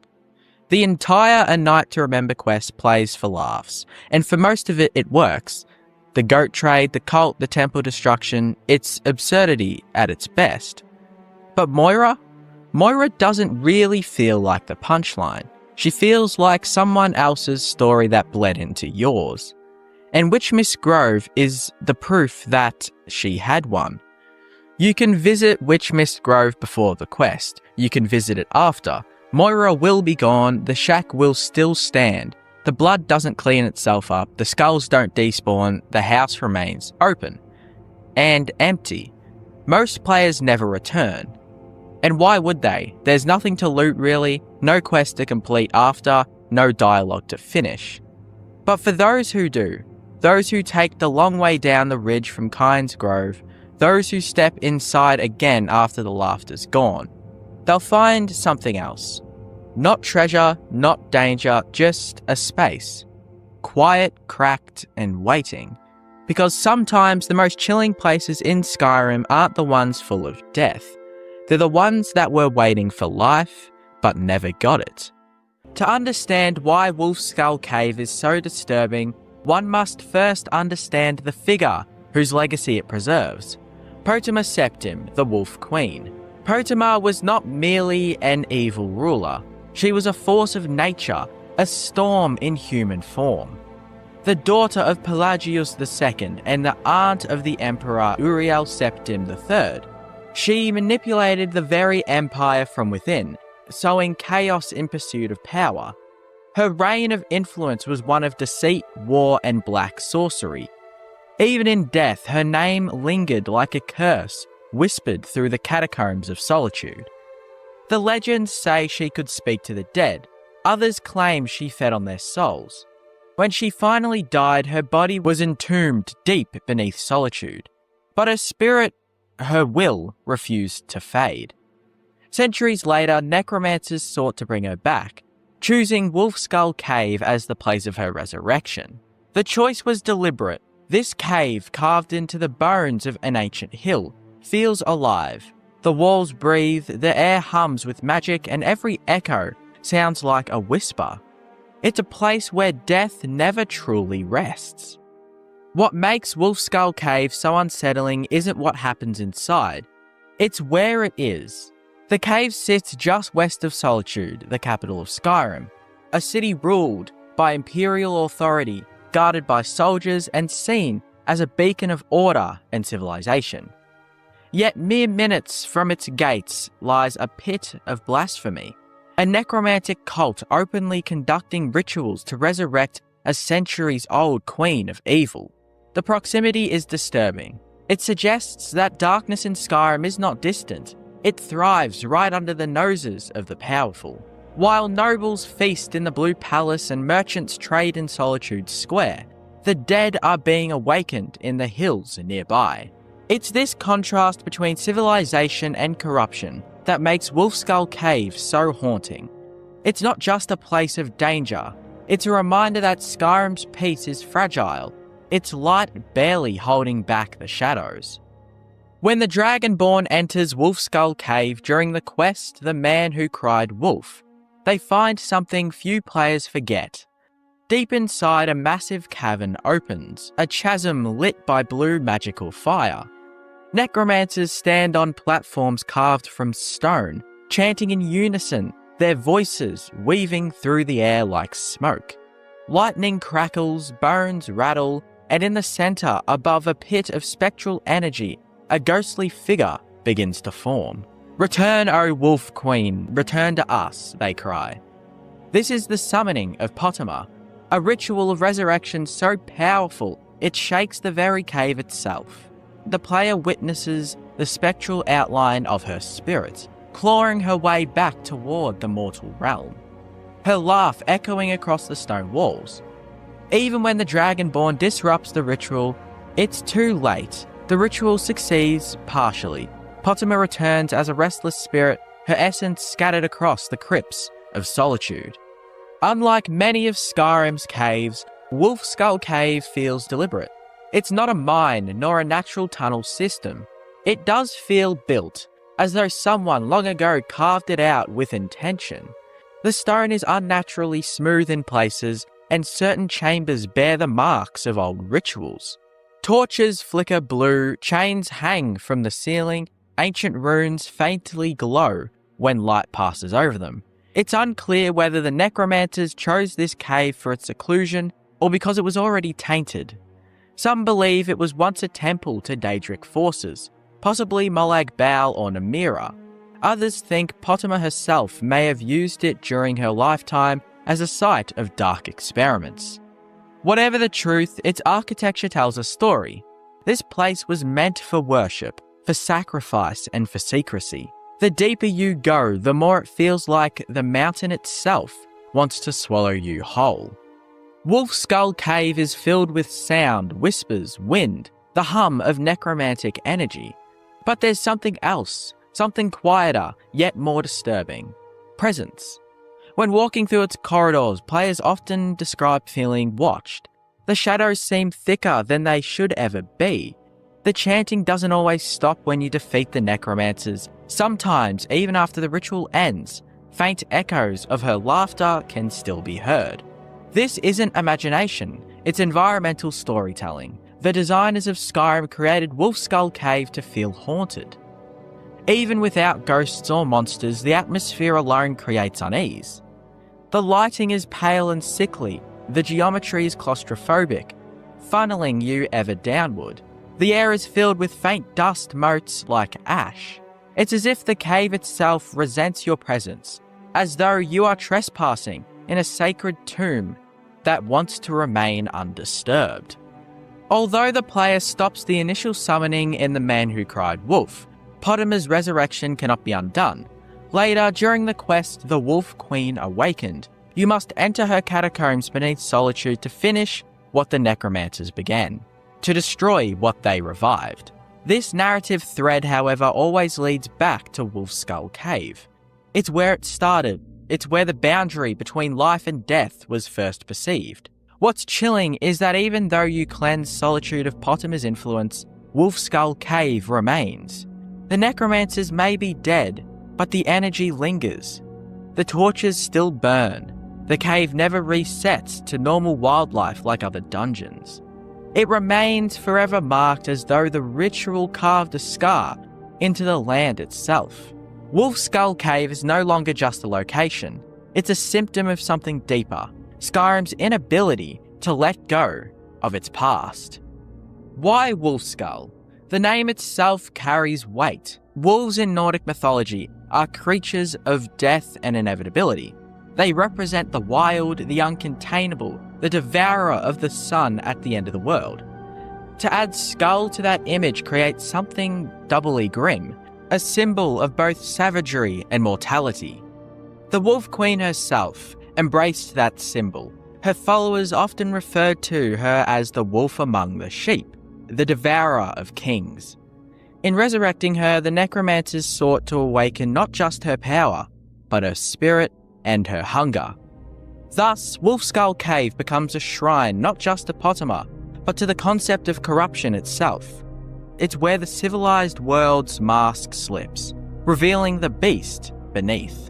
The entire A Night to Remember quest plays for laughs, and for most of it, it works. The goat trade, the cult, the temple destruction, it's absurdity at its best. But Moira doesn't really feel like the punchline. She feels like someone else's story that bled into yours. And Witchmist Grove is the proof that she had one. You can visit Witchmist Grove before the quest. You can visit it after. Moira will be gone, the shack will still stand. The blood doesn't clean itself up, the skulls don't despawn, the house remains open. And empty. Most players never return. And why would they? There's nothing to loot really, no quest to complete after, no dialogue to finish. But for those who do, those who take the long way down the ridge from Kynes Grove, those who step inside again after the laughter's gone, they'll find something else. Not treasure, not danger, just a space. Quiet, cracked, and waiting. Because sometimes the most chilling places in Skyrim aren't the ones full of death. They're the ones that were waiting for life, but never got it. To understand why Wolf Skull Cave is so disturbing, one must first understand the figure whose legacy it preserves. Protima Septim, the Wolf Queen. Protima was not merely an evil ruler. She was a force of nature, a storm in human form. The daughter of Pelagius II and the aunt of the Emperor Uriel Septim III. She manipulated the very empire from within, sowing chaos in pursuit of power. Her reign of influence was one of deceit, war, and black sorcery. Even in death, her name lingered like a curse, whispered through the catacombs of solitude. The legends say she could speak to the dead. Others claim she fed on their souls. When she finally died, her body was entombed deep beneath solitude. But her spirit, her will, refused to fade. Centuries later, necromancers sought to bring her back, choosing Wolf Skull Cave as the place of her resurrection. The choice was deliberate. This cave, carved into the bones of an ancient hill, feels alive. The walls breathe, the air hums with magic, and every echo sounds like a whisper. It's a place where death never truly rests. What makes Wolf Skull Cave so unsettling isn't what happens inside, it's where it is. The cave sits just west of Solitude, the capital of Skyrim, a city ruled by imperial authority, guarded by soldiers and seen as a beacon of order and civilization. Yet mere minutes from its gates lies a pit of blasphemy, a necromantic cult openly conducting rituals to resurrect a centuries-old queen of evil. The proximity is disturbing. It suggests that darkness in Skyrim is not distant. It thrives right under the noses of the powerful. While nobles feast in the Blue Palace and merchants trade in Solitude Square, the dead are being awakened in the hills nearby. It's this contrast between civilization and corruption that makes Wolf Skull Cave so haunting. It's not just a place of danger, it's a reminder that Skyrim's peace is fragile, its light barely holding back the shadows. When the Dragonborn enters Wolf Skull Cave during the quest The Man Who Cried Wolf, they find something few players forget. Deep inside, a massive cavern opens, a chasm lit by blue magical fire. Necromancers stand on platforms carved from stone, chanting in unison, their voices weaving through the air like smoke. Lightning crackles, bones rattle, and in the center, above a pit of spectral energy, a ghostly figure begins to form. "Return, O Wolf Queen, return to us," they cry. This is the summoning of Protima, a ritual of resurrection so powerful it shakes the very cave itself. The player witnesses the spectral outline of her spirit, clawing her way back toward the mortal realm. Her laugh echoing across the stone walls. Even when the Dragonborn disrupts the ritual, it's too late. The ritual succeeds partially. Protima returns as a restless spirit, her essence scattered across the crypts of Solitude. Unlike many of Skyrim's caves, Wolf Skull Cave feels deliberate. It's not a mine nor a natural tunnel system. It does feel built, as though someone long ago carved it out with intention. The stone is unnaturally smooth in places, and certain chambers bear the marks of old rituals. Torches flicker blue, chains hang from the ceiling, ancient runes faintly glow when light passes over them. It's unclear whether the necromancers chose this cave for its seclusion or because it was already tainted. Some believe it was once a temple to Daedric forces, possibly Molag Bal or Namira. Others think Potama herself may have used it during her lifetime as a site of dark experiments. Whatever the truth, its architecture tells a story. This place was meant for worship, for sacrifice, and for secrecy. The deeper you go, the more it feels like the mountain itself wants to swallow you whole. Wolf Skull Cave is filled with sound, whispers, wind, the hum of necromantic energy. But there's something else, something quieter, yet more disturbing. Presence. When walking through its corridors, players often describe feeling watched. The shadows seem thicker than they should ever be. The chanting doesn't always stop when you defeat the necromancers. Sometimes, even after the ritual ends, faint echoes of her laughter can still be heard. This isn't imagination, it's environmental storytelling. The designers of Skyrim created Wolf Skull Cave to feel haunted. Even without ghosts or monsters, the atmosphere alone creates unease. The lighting is pale and sickly, the geometry is claustrophobic, funneling you ever downward. The air is filled with faint dust motes like ash. It's as if the cave itself resents your presence, as though you are trespassing in a sacred tomb that wants to remain undisturbed. Although the player stops the initial summoning in The Man Who Cried Wolf, Potama's resurrection cannot be undone. Later, during the quest, the Wolf Queen awakened. You must enter her catacombs beneath Solitude to finish what the necromancers began, to destroy what they revived. This narrative thread, however, always leads back to Wolf Skull Cave. It's where it started. It's where the boundary between life and death was first perceived. What's chilling is that even though you cleanse Solitude of Potama's influence, Wolf Skull Cave remains. The necromancers may be dead, but the energy lingers. The torches still burn. The cave never resets to normal wildlife like other dungeons. It remains forever marked as though the ritual carved a scar into the land itself. Wolf Skull Cave is no longer just a location. It's a symptom of something deeper, Skyrim's inability to let go of its past. Why Wolf Skull? The name itself carries weight. Wolves in Nordic mythology are creatures of death and inevitability. They represent the wild, the uncontainable, the devourer of the sun at the end of the world. To add skull to that image creates something doubly grim, a symbol of both savagery and mortality. The Wolf Queen herself embraced that symbol. Her followers often referred to her as the wolf among the sheep, the devourer of kings. In resurrecting her, the necromancers sought to awaken not just her power, but her spirit and her hunger. Thus, Wolf Skull Cave becomes a shrine not just to Potama, but to the concept of corruption itself. It's where the civilized world's mask slips, revealing the beast beneath.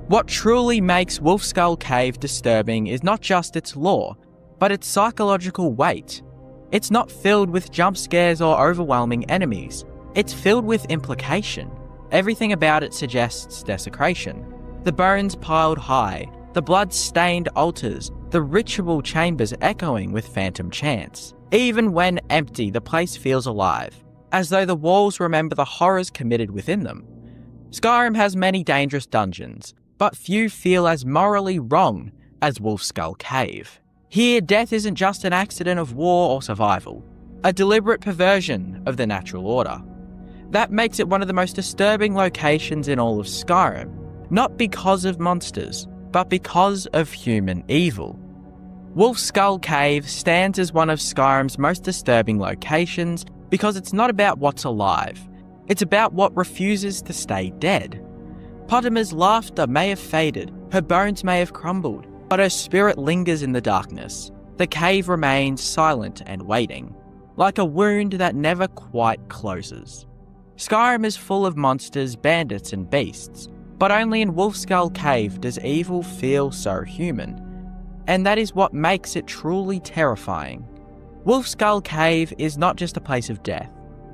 What truly makes Wolf Skull Cave disturbing is not just its lore, but its psychological weight. It's not filled with jump scares or overwhelming enemies. It's filled with implication. Everything about it suggests desecration. The bones piled high, the blood-stained altars, the ritual chambers echoing with phantom chants. Even when empty, the place feels alive, as though the walls remember the horrors committed within them. Skyrim has many dangerous dungeons, but few feel as morally wrong as Wolf Skull Cave. Here, death isn't just an accident of war or survival, a deliberate perversion of the natural order. That makes it one of the most disturbing locations in all of Skyrim, not because of monsters, but because of human evil. Wolf Skull Cave stands as one of Skyrim's most disturbing locations because it's not about what's alive, it's about what refuses to stay dead. Potama's laughter may have faded, her bones may have crumbled, but her spirit lingers in the darkness. The cave remains silent and waiting, like a wound that never quite closes. Skyrim is full of monsters, bandits, and beasts, But only in Wolfskull Cave does evil feel so human. And that is what makes it truly terrifying. Wolfskull Cave is not just a place of death.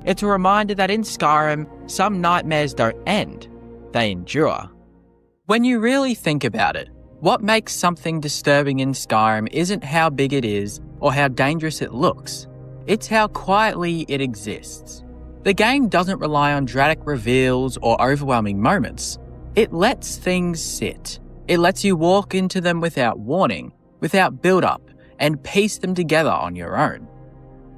It's a reminder that in Skyrim, some nightmares don't end, they endure. When you really think about it, what makes something disturbing in Skyrim isn't how big it is or how dangerous it looks. It's how quietly it exists. The game doesn't rely on dramatic reveals or overwhelming moments. It lets things sit. It lets you walk into them without warning, without build-up, and piece them together on your own.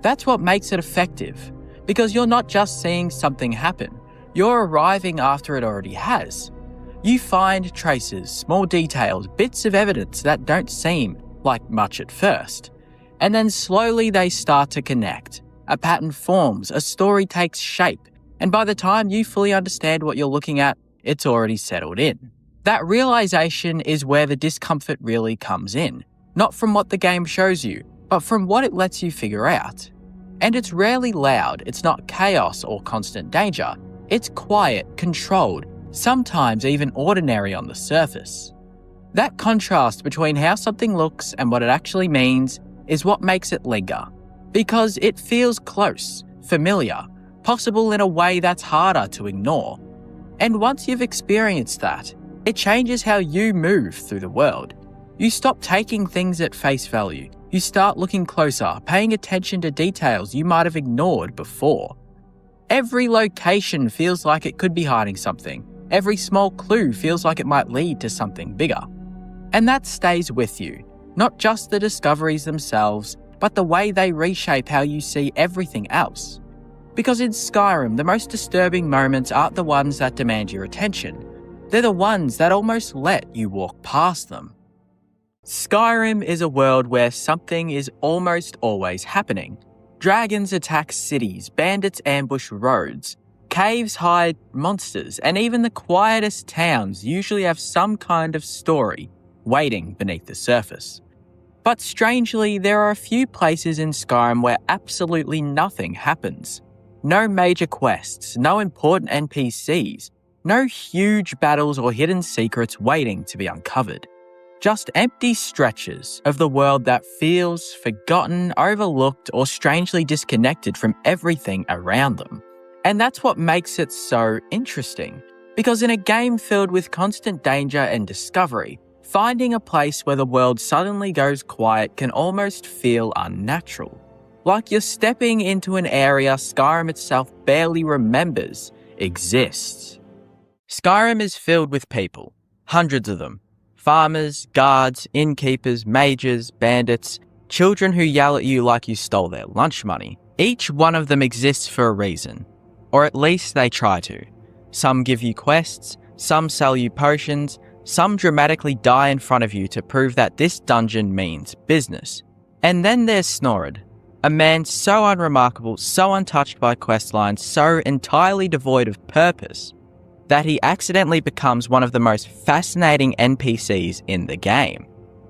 That's what makes it effective, because you're not just seeing something happen, you're arriving after it already has. You find traces, small details, bits of evidence that don't seem like much at first. And then slowly they start to connect. A pattern forms, a story takes shape, and by the time you fully understand what you're looking at, it's already settled in. That realization is where the discomfort really comes in. Not from what the game shows you, but from what it lets you figure out. And it's rarely loud, it's not chaos or constant danger. It's quiet, controlled, sometimes even ordinary on the surface. That contrast between how something looks and what it actually means is what makes it linger. Because it feels close, familiar, possible in a way that's harder to ignore. And once you've experienced that, it changes how you move through the world. You stop taking things at face value. You start looking closer, paying attention to details you might have ignored before. Every location feels like it could be hiding something. Every small clue feels like it might lead to something bigger. And that stays with you, not just the discoveries themselves, but the way they reshape how you see everything else. Because in Skyrim, the most disturbing moments aren't the ones that demand your attention. They're the ones that almost let you walk past them. Skyrim is a world where something is almost always happening. Dragons attack cities, bandits ambush roads, caves hide monsters, and even the quietest towns usually have some kind of story waiting beneath the surface. But strangely, there are a few places in Skyrim where absolutely nothing happens. No major quests, no important NPCs, no huge battles or hidden secrets waiting to be uncovered. Just empty stretches of the world that feels forgotten, overlooked, or strangely disconnected from everything around them. And that's what makes it so interesting, because in a game filled with constant danger and discovery, finding a place where the world suddenly goes quiet can almost feel unnatural. Like you're stepping into an area Skyrim itself barely remembers exists. Skyrim is filled with people, hundreds of them. Farmers, guards, innkeepers, mages, bandits, children who yell at you like you stole their lunch money. Each one of them exists for a reason, or at least they try to. Some give you quests, some sell you potions, some dramatically die in front of you to prove that this dungeon means business. And then there's Snorid, a man so unremarkable, so untouched by questlines, so entirely devoid of purpose, that he accidentally becomes one of the most fascinating NPCs in the game.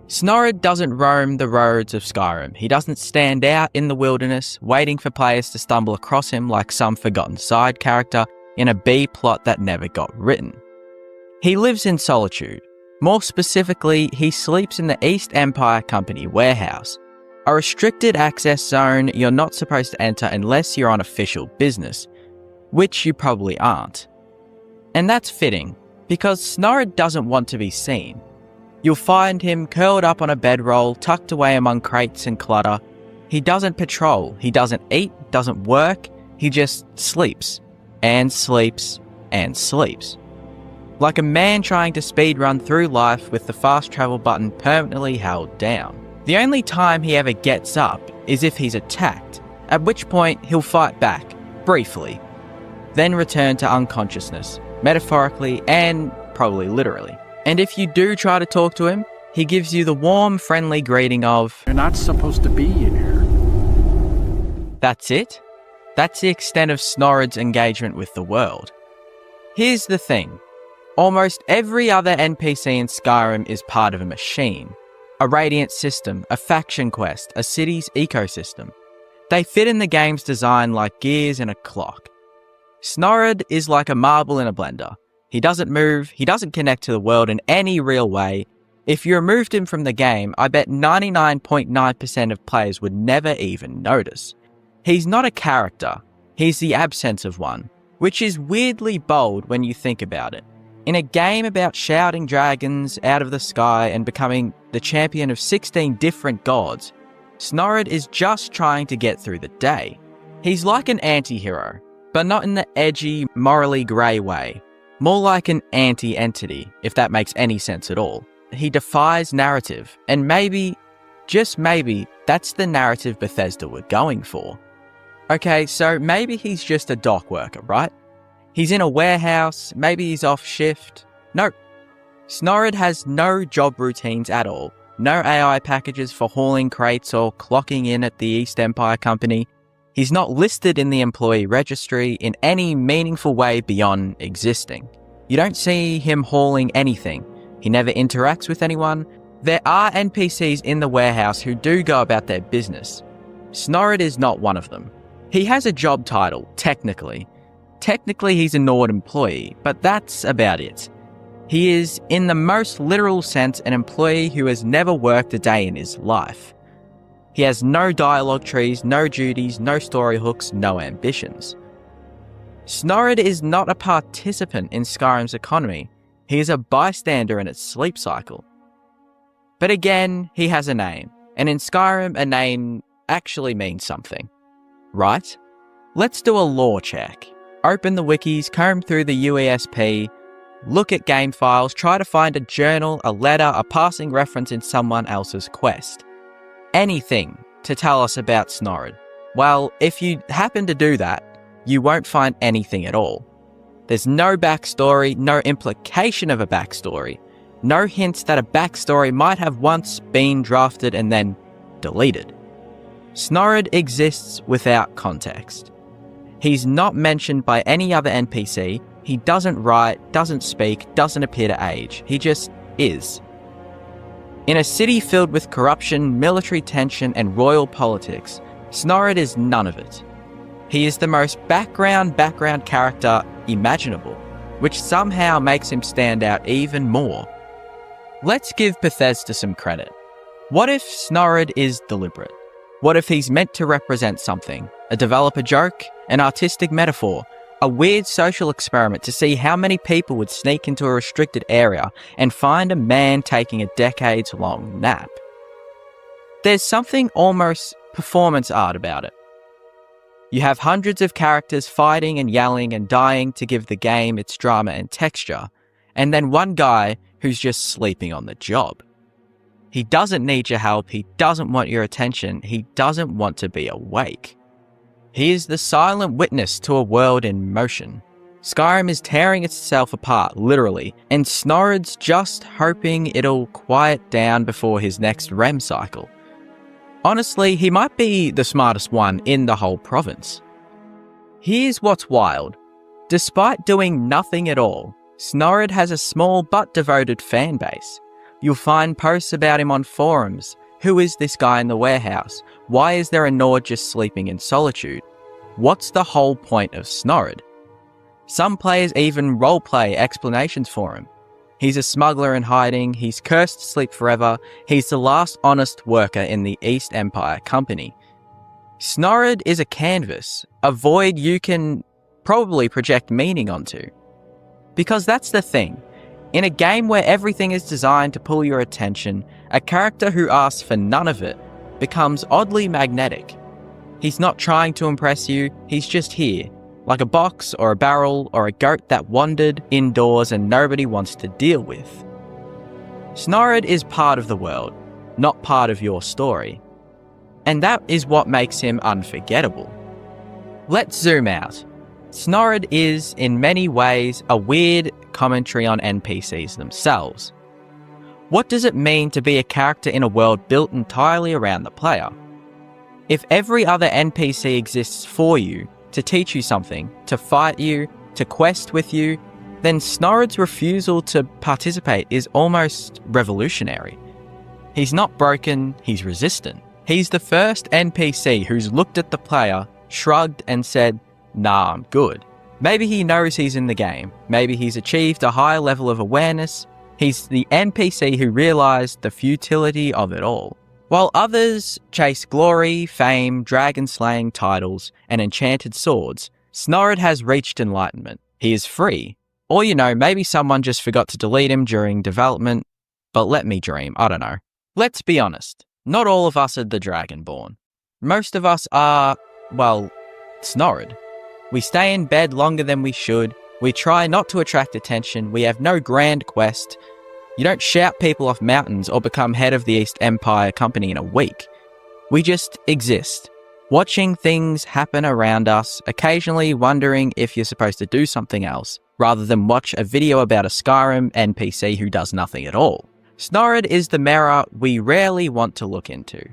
Snorid doesn't roam the roads of Skyrim. He doesn't stand out in the wilderness, waiting for players to stumble across him like some forgotten side character in a B plot that never got written. He lives in solitude. More specifically, he sleeps in the East Empire Company warehouse, a restricted access zone you're not supposed to enter unless you're on official business, which you probably aren't. And that's fitting, because Snorid doesn't want to be seen. You'll find him curled up on a bedroll, tucked away among crates and clutter. He doesn't patrol, he doesn't eat, doesn't work, he just sleeps, and sleeps, and sleeps. Like a man trying to speedrun through life with the fast travel button permanently held down. The only time he ever gets up is if he's attacked, at which point he'll fight back, briefly, then return to unconsciousness, metaphorically and probably literally. And if you do try to talk to him, he gives you the warm, friendly greeting of, "You're not supposed to be in here." That's it? That's the extent of Snorid's engagement with the world. Here's the thing. Almost every other NPC in Skyrim is part of a machine. A radiant system, a faction quest, a city's ecosystem. They fit in the game's design like gears in a clock. Snorid is like a marble in a blender. He doesn't move, he doesn't connect to the world in any real way. If you removed him from the game, I bet 99.9% of players would never even notice. He's not a character, he's the absence of one, which is weirdly bold when you think about it. In a game about shouting dragons out of the sky and becoming the champion of 16 different gods, Snorid is just trying to get through the day. He's like an anti-hero, but not in the edgy, morally grey way. More like an anti-entity, if that makes any sense at all. He defies narrative, and maybe, just maybe, that's the narrative Bethesda were going for. Okay, so maybe he's just a dock worker, right? He's in a warehouse, maybe he's off shift. Nope. Snorid has no job routines at all. No AI packages for hauling crates or clocking in at the East Empire Company. He's not listed in the employee registry in any meaningful way beyond existing. You don't see him hauling anything. He never interacts with anyone. There are NPCs in the warehouse who do go about their business. Snorid is not one of them. He has a job title, technically. Technically he's a Nord employee, but that's about it. He is, in the most literal sense, an employee who has never worked a day in his life. He has no dialogue trees, no duties, no story hooks, no ambitions. Snorid is not a participant in Skyrim's economy. He is a bystander in its sleep cycle. But again, he has a name, and in Skyrim, a name actually means something. Right? Let's do a lore check. Open the wikis, comb through the UESP, look at game files, try to find a journal, a letter, a passing reference in someone else's quest. Anything to tell us about Snorid. Well, if you happen to do that, you won't find anything at all. There's no backstory, no implication of a backstory, no hints that a backstory might have once been drafted and then deleted. Snorid exists without context. He's not mentioned by any other NPC, he doesn't write, doesn't speak, doesn't appear to age, he just is. In a city filled with corruption, military tension, and royal politics, Snorid is none of it. He is the most background character imaginable, which somehow makes him stand out even more. Let's give Bethesda some credit. What if Snorid is deliberate? What if he's meant to represent something? A developer joke? An artistic metaphor? A weird social experiment to see how many people would sneak into a restricted area and find a man taking a decades-long nap? There's something almost performance art about it. You have hundreds of characters fighting and yelling and dying to give the game its drama and texture, and then one guy who's just sleeping on the job. He doesn't need your help, he doesn't want your attention, he doesn't want to be awake. He is the silent witness to a world in motion. Skyrim is tearing itself apart, literally, and Snorid's just hoping it'll quiet down before his next REM cycle. Honestly, he might be the smartest one in the whole province. Here's what's wild. Despite doing nothing at all, Snorid has a small but devoted fan base. You'll find posts about him on forums. Who is this guy in the warehouse? Why is there a Nord just sleeping in solitude? What's the whole point of Snorid? Some players even roleplay explanations for him. He's a smuggler in hiding, he's cursed to sleep forever, he's the last honest worker in the East Empire Company. Snorid is a canvas, a void you can probably project meaning onto. Because that's the thing. In a game where everything is designed to pull your attention, a character who asks for none of it becomes oddly magnetic. He's not trying to impress you, he's just here, like a box or a barrel or a goat that wandered indoors and nobody wants to deal with. Snorid is part of the world, not part of your story. And that is what makes him unforgettable. Let's zoom out. Snorid is, in many ways, a weird commentary on NPCs themselves. What does it mean to be a character in a world built entirely around the player? If every other NPC exists for you, to teach you something, to fight you, to quest with you, then Snorid's refusal to participate is almost revolutionary. He's not broken, he's resistant. He's the first NPC who's looked at the player, shrugged and said, "Nah, I'm good." Maybe he knows he's in the game. Maybe he's achieved a higher level of awareness. He's the NPC who realized the futility of it all. While others chase glory, fame, dragon-slaying titles, and enchanted swords, Snorid has reached enlightenment. He is free. Or, maybe someone just forgot to delete him during development. But let me dream, I don't know. Let's be honest. Not all of us are the Dragonborn. Most of us are, Snorid. We stay in bed longer than we should. We try not to attract attention. We have no grand quest. You don't shout people off mountains or become head of the East Empire Company in a week. We just exist, watching things happen around us, occasionally wondering if you're supposed to do something else, rather than watch a video about a Skyrim NPC who does nothing at all. Snorid is the mirror we rarely want to look into.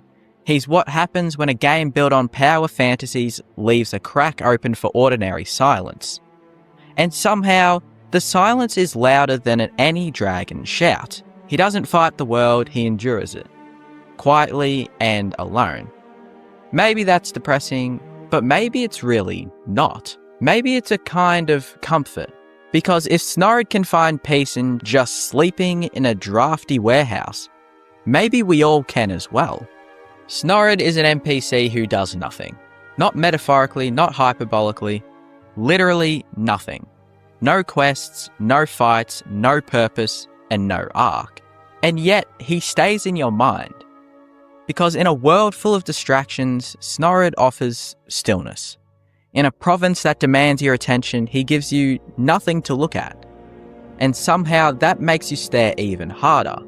He's what happens when a game built on power fantasies leaves a crack open for ordinary silence. And somehow, the silence is louder than any dragon shout. He doesn't fight the world, he endures it. Quietly and alone. Maybe that's depressing, but maybe it's really not. Maybe it's a kind of comfort. Because if Snorid can find peace in just sleeping in a drafty warehouse, maybe we all can as well. Snorid is an NPC who does nothing. Not metaphorically, not hyperbolically, literally nothing. No quests, no fights, no purpose, and no arc. And yet, he stays in your mind. Because in a world full of distractions, Snorid offers stillness. In a province that demands your attention, he gives you nothing to look at. And somehow that makes you stare even harder.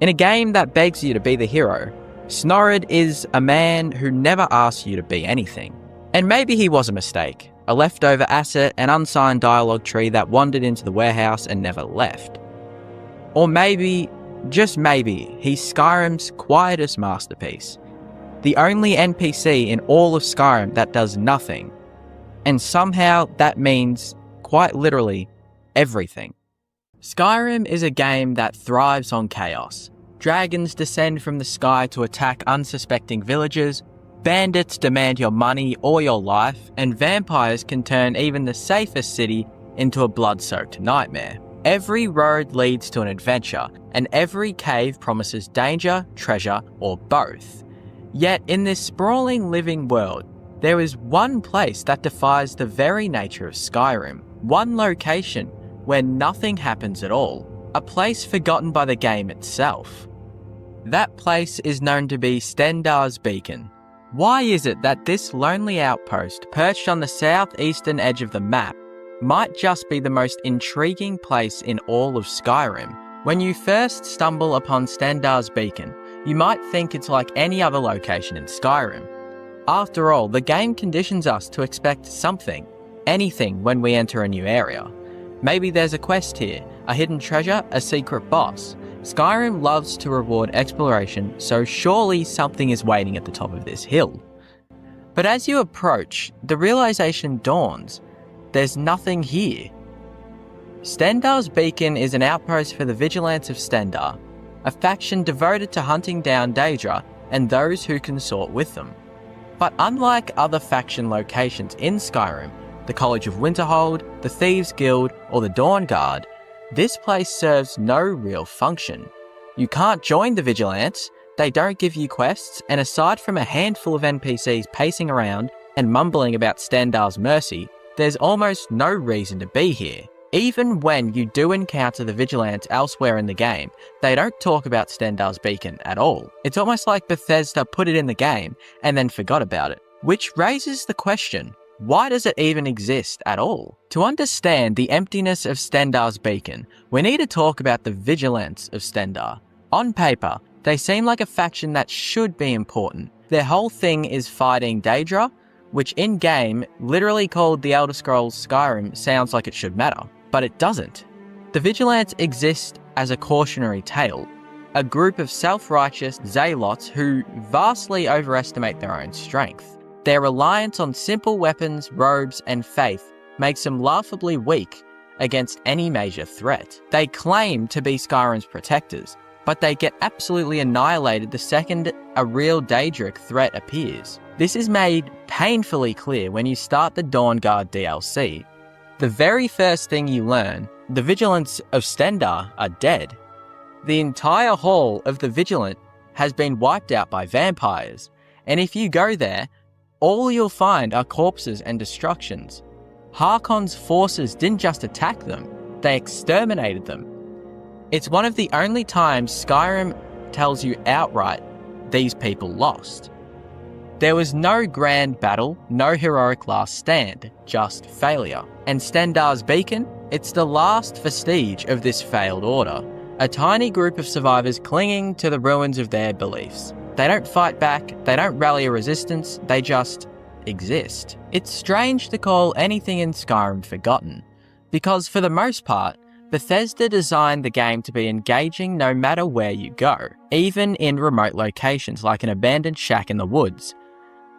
In a game that begs you to be the hero, Snorid is a man who never asks you to be anything. And maybe he was a mistake, a leftover asset, an unsigned dialogue tree that wandered into the warehouse and never left. Or maybe, just maybe, he's Skyrim's quietest masterpiece. The only NPC in all of Skyrim that does nothing. And somehow that means, quite literally, everything. Skyrim is a game that thrives on chaos. Dragons descend from the sky to attack unsuspecting villagers, bandits demand your money or your life, and vampires can turn even the safest city into a blood-soaked nightmare. Every road leads to an adventure, and every cave promises danger, treasure, or both. Yet in this sprawling living world, there is one place that defies the very nature of Skyrim. One location where nothing happens at all. A place forgotten by the game itself. That place is known to be Stendarr's Beacon. Why is it that this lonely outpost, perched on the southeastern edge of the map, might just be the most intriguing place in all of Skyrim? When you first stumble upon Stendarr's Beacon, you might think it's like any other location in Skyrim. After all, the game conditions us to expect something, anything when we enter a new area. Maybe there's a quest here, a hidden treasure, a secret boss. Skyrim loves to reward exploration, so surely something is waiting at the top of this hill. But as you approach, the realization dawns, there's nothing here. Stendarr's Beacon is an outpost for the Vigilants of Stendarr, a faction devoted to hunting down Daedra and those who consort with them. But unlike other faction locations in Skyrim, the College of Winterhold, the Thieves Guild, or the Dawn Guard, this place serves no real function. You can't join the Vigilants, they don't give you quests, and aside from a handful of NPCs pacing around and mumbling about Stendarr's mercy, there's almost no reason to be here. Even when you do encounter the Vigilants elsewhere in the game, they don't talk about Stendarr's Beacon at all. It's almost like Bethesda put it in the game and then forgot about it. Which raises the question, why does it even exist at all? To understand the emptiness of Stendarr's Beacon, we need to talk about the Vigilants of Stendarr. On paper, they seem like a faction that should be important. Their whole thing is fighting Daedra, which in-game, literally called the Elder Scrolls Skyrim, sounds like it should matter. But it doesn't. The Vigilants exist as a cautionary tale, a group of self-righteous zealots who vastly overestimate their own strength. Their reliance on simple weapons, robes, and faith makes them laughably weak against any major threat. They claim to be Skyrim's protectors, but they get absolutely annihilated the second a real Daedric threat appears. This is made painfully clear when you start the Dawn Guard DLC, The very first thing you learn, the Vigilants of Stendar are dead. The entire hall of the Vigilant has been wiped out by vampires, and if you go there, all you'll find are corpses and destructions. Harkon's forces didn't just attack them, they exterminated them. It's one of the only times Skyrim tells you outright these people lost. There was no grand battle, no heroic last stand, just failure. And Stendar's Beacon, it's the last vestige of this failed order. A tiny group of survivors clinging to the ruins of their beliefs. They don't fight back, they don't rally a resistance, they just exist. It's strange to call anything in Skyrim forgotten, because for the most part, Bethesda designed the game to be engaging no matter where you go, even in remote locations like an abandoned shack in the woods.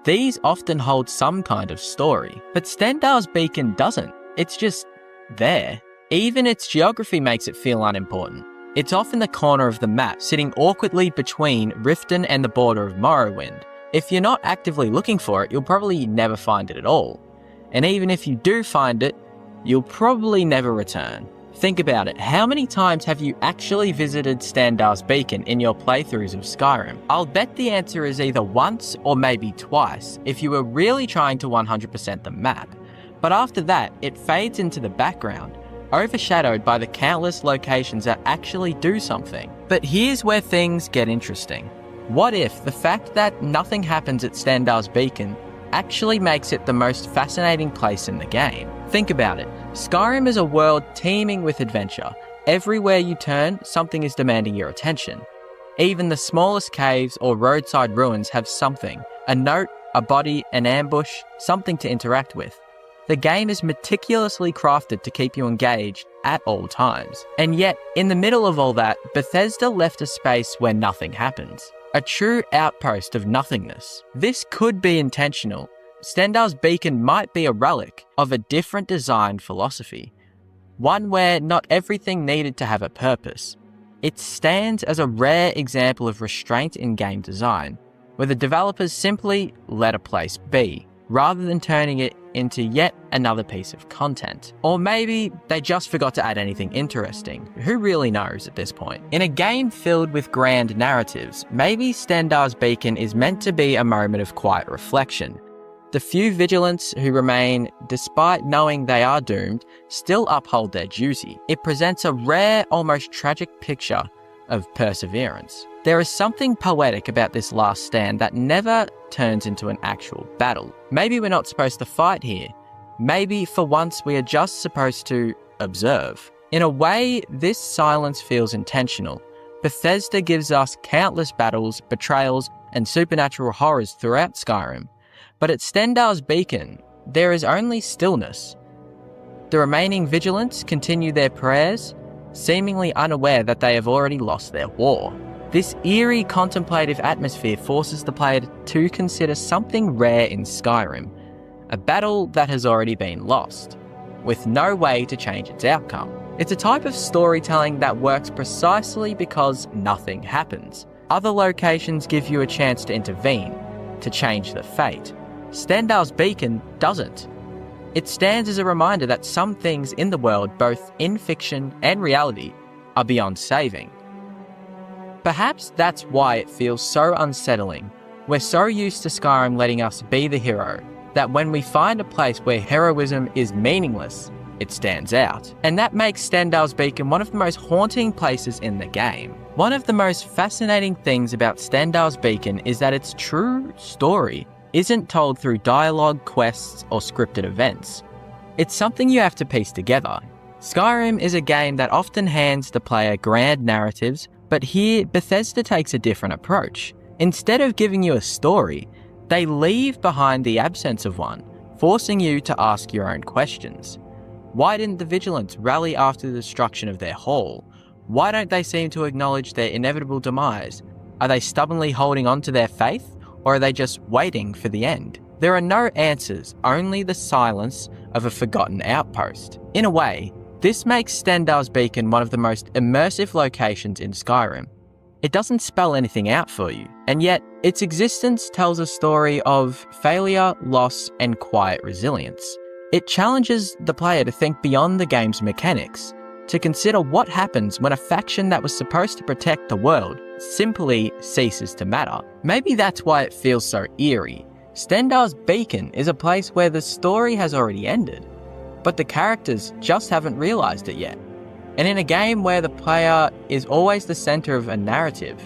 These often hold some kind of story, but Stendar's Beacon doesn't. It's just there. Even its geography makes it feel unimportant. It's off in the corner of the map, sitting awkwardly between Riften and the border of Morrowind. If you're not actively looking for it, you'll probably never find it at all. And even if you do find it, you'll probably never return. Think about it, how many times have you actually visited Stendar's Beacon in your playthroughs of Skyrim? I'll bet the answer is either once or maybe twice, if you were really trying to 100% the map. But after that, it fades into the background, overshadowed by the countless locations that actually do something. But here's where things get interesting. What if the fact that nothing happens at Stendar's Beacon actually makes it the most fascinating place in the game? Think about it. Skyrim is a world teeming with adventure. Everywhere you turn, something is demanding your attention. Even the smallest caves or roadside ruins have something. A note, a body, an ambush, something to interact with. The game is meticulously crafted to keep you engaged at all times. And yet, in the middle of all that, Bethesda left a space where nothing happens. A true outpost of nothingness. This could be intentional. Stendar's Beacon might be a relic of a different design philosophy, one where not everything needed to have a purpose. It stands as a rare example of restraint in game design, where the developers simply let a place be, rather than turning it into yet another piece of content. Or maybe they just forgot to add anything interesting. Who really knows at this point? In a game filled with grand narratives, maybe Stendar's Beacon is meant to be a moment of quiet reflection. The few vigilants who remain, despite knowing they are doomed, still uphold their duty. It presents a rare, almost tragic picture of perseverance. There is something poetic about this last stand that never turns into an actual battle. Maybe we're not supposed to fight here. Maybe for once we are just supposed to observe. In a way, this silence feels intentional. Bethesda gives us countless battles, betrayals, and supernatural horrors throughout Skyrim. But at Stendar's Beacon, there is only stillness. The remaining vigilants continue their prayers, seemingly unaware that they have already lost their war. This eerie, contemplative atmosphere forces the player to consider something rare in Skyrim, a battle that has already been lost, with no way to change its outcome. It's a type of storytelling that works precisely because nothing happens. Other locations give you a chance to intervene, to change the fate. Stendar's Beacon doesn't. It stands as a reminder that some things in the world, both in fiction and reality, are beyond saving. Perhaps that's why it feels so unsettling. We're so used to Skyrim letting us be the hero, that when we find a place where heroism is meaningless, it stands out. And that makes Stendar's Beacon one of the most haunting places in the game. One of the most fascinating things about Stendar's Beacon is that its true story isn't told through dialogue, quests, or scripted events. It's something you have to piece together. Skyrim is a game that often hands the player grand narratives, but here Bethesda takes a different approach. Instead of giving you a story, they leave behind the absence of one, forcing you to ask your own questions. Why didn't the Vigilants rally after the destruction of their hall? Why don't they seem to acknowledge their inevitable demise? Are they stubbornly holding on to their faith? Or are they just waiting for the end? There are no answers, only the silence of a forgotten outpost. In a way, this makes Stendar's Beacon one of the most immersive locations in Skyrim. It doesn't spell anything out for you, and yet its existence tells a story of failure, loss, and quiet resilience. It challenges the player to think beyond the game's mechanics, to consider what happens when a faction that was supposed to protect the world simply ceases to matter. Maybe that's why it feels so eerie. Stendarr's Beacon is a place where the story has already ended, but the characters just haven't realised it yet. And in a game where the player is always the centre of a narrative,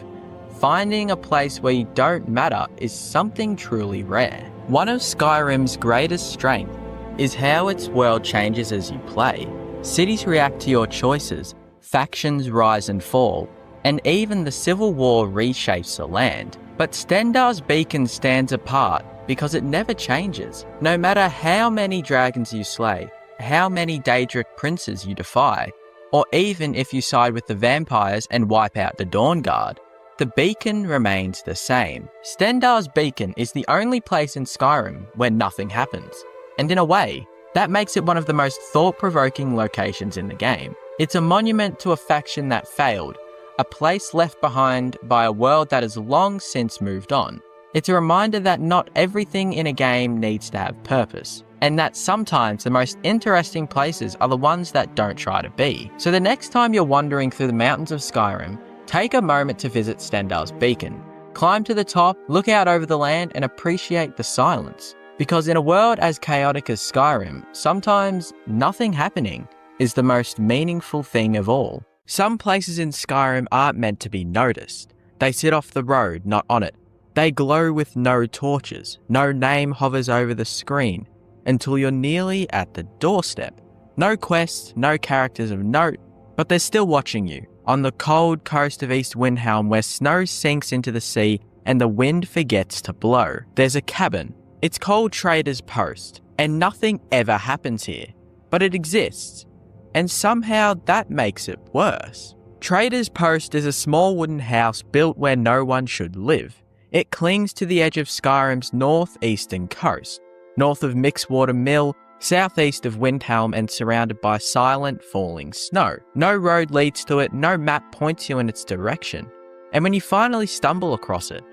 finding a place where you don't matter is something truly rare. One of Skyrim's greatest strengths is how its world changes as you play. Cities react to your choices, factions rise and fall, and even the Civil War reshapes the land. But Stendarr's Beacon stands apart because it never changes. No matter how many dragons you slay, how many Daedric princes you defy, or even if you side with the vampires and wipe out the Dawn Guard, the beacon remains the same. Stendarr's Beacon is the only place in Skyrim where nothing happens. And in a way, that makes it one of the most thought-provoking locations in the game. It's a monument to a faction that failed, a place left behind by a world that has long since moved on. It's a reminder that not everything in a game needs to have purpose, and that sometimes the most interesting places are the ones that don't try to be. So the next time you're wandering through the mountains of Skyrim, take a moment to visit Stendarr's Beacon. Climb to the top, look out over the land, and appreciate the silence. Because in a world as chaotic as Skyrim, sometimes nothing happening is the most meaningful thing of all. Some places in Skyrim aren't meant to be noticed. They sit off the road, not on it. They glow with no torches. No name hovers over the screen until you're nearly at the doorstep. No quests, no characters of note, but they're still watching you. On the cold coast of East Windhelm, where snow sinks into the sea and the wind forgets to blow, there's a cabin. It's called Trader's Post, and nothing ever happens here, but it exists, and somehow that makes it worse. Trader's Post is a small wooden house built where no one should live. It clings to the edge of Skyrim's northeastern coast, north of Mixwater Mill, southeast of Windhelm, and surrounded by silent falling snow. No road leads to it, no map points you in its direction, and when you finally stumble across it,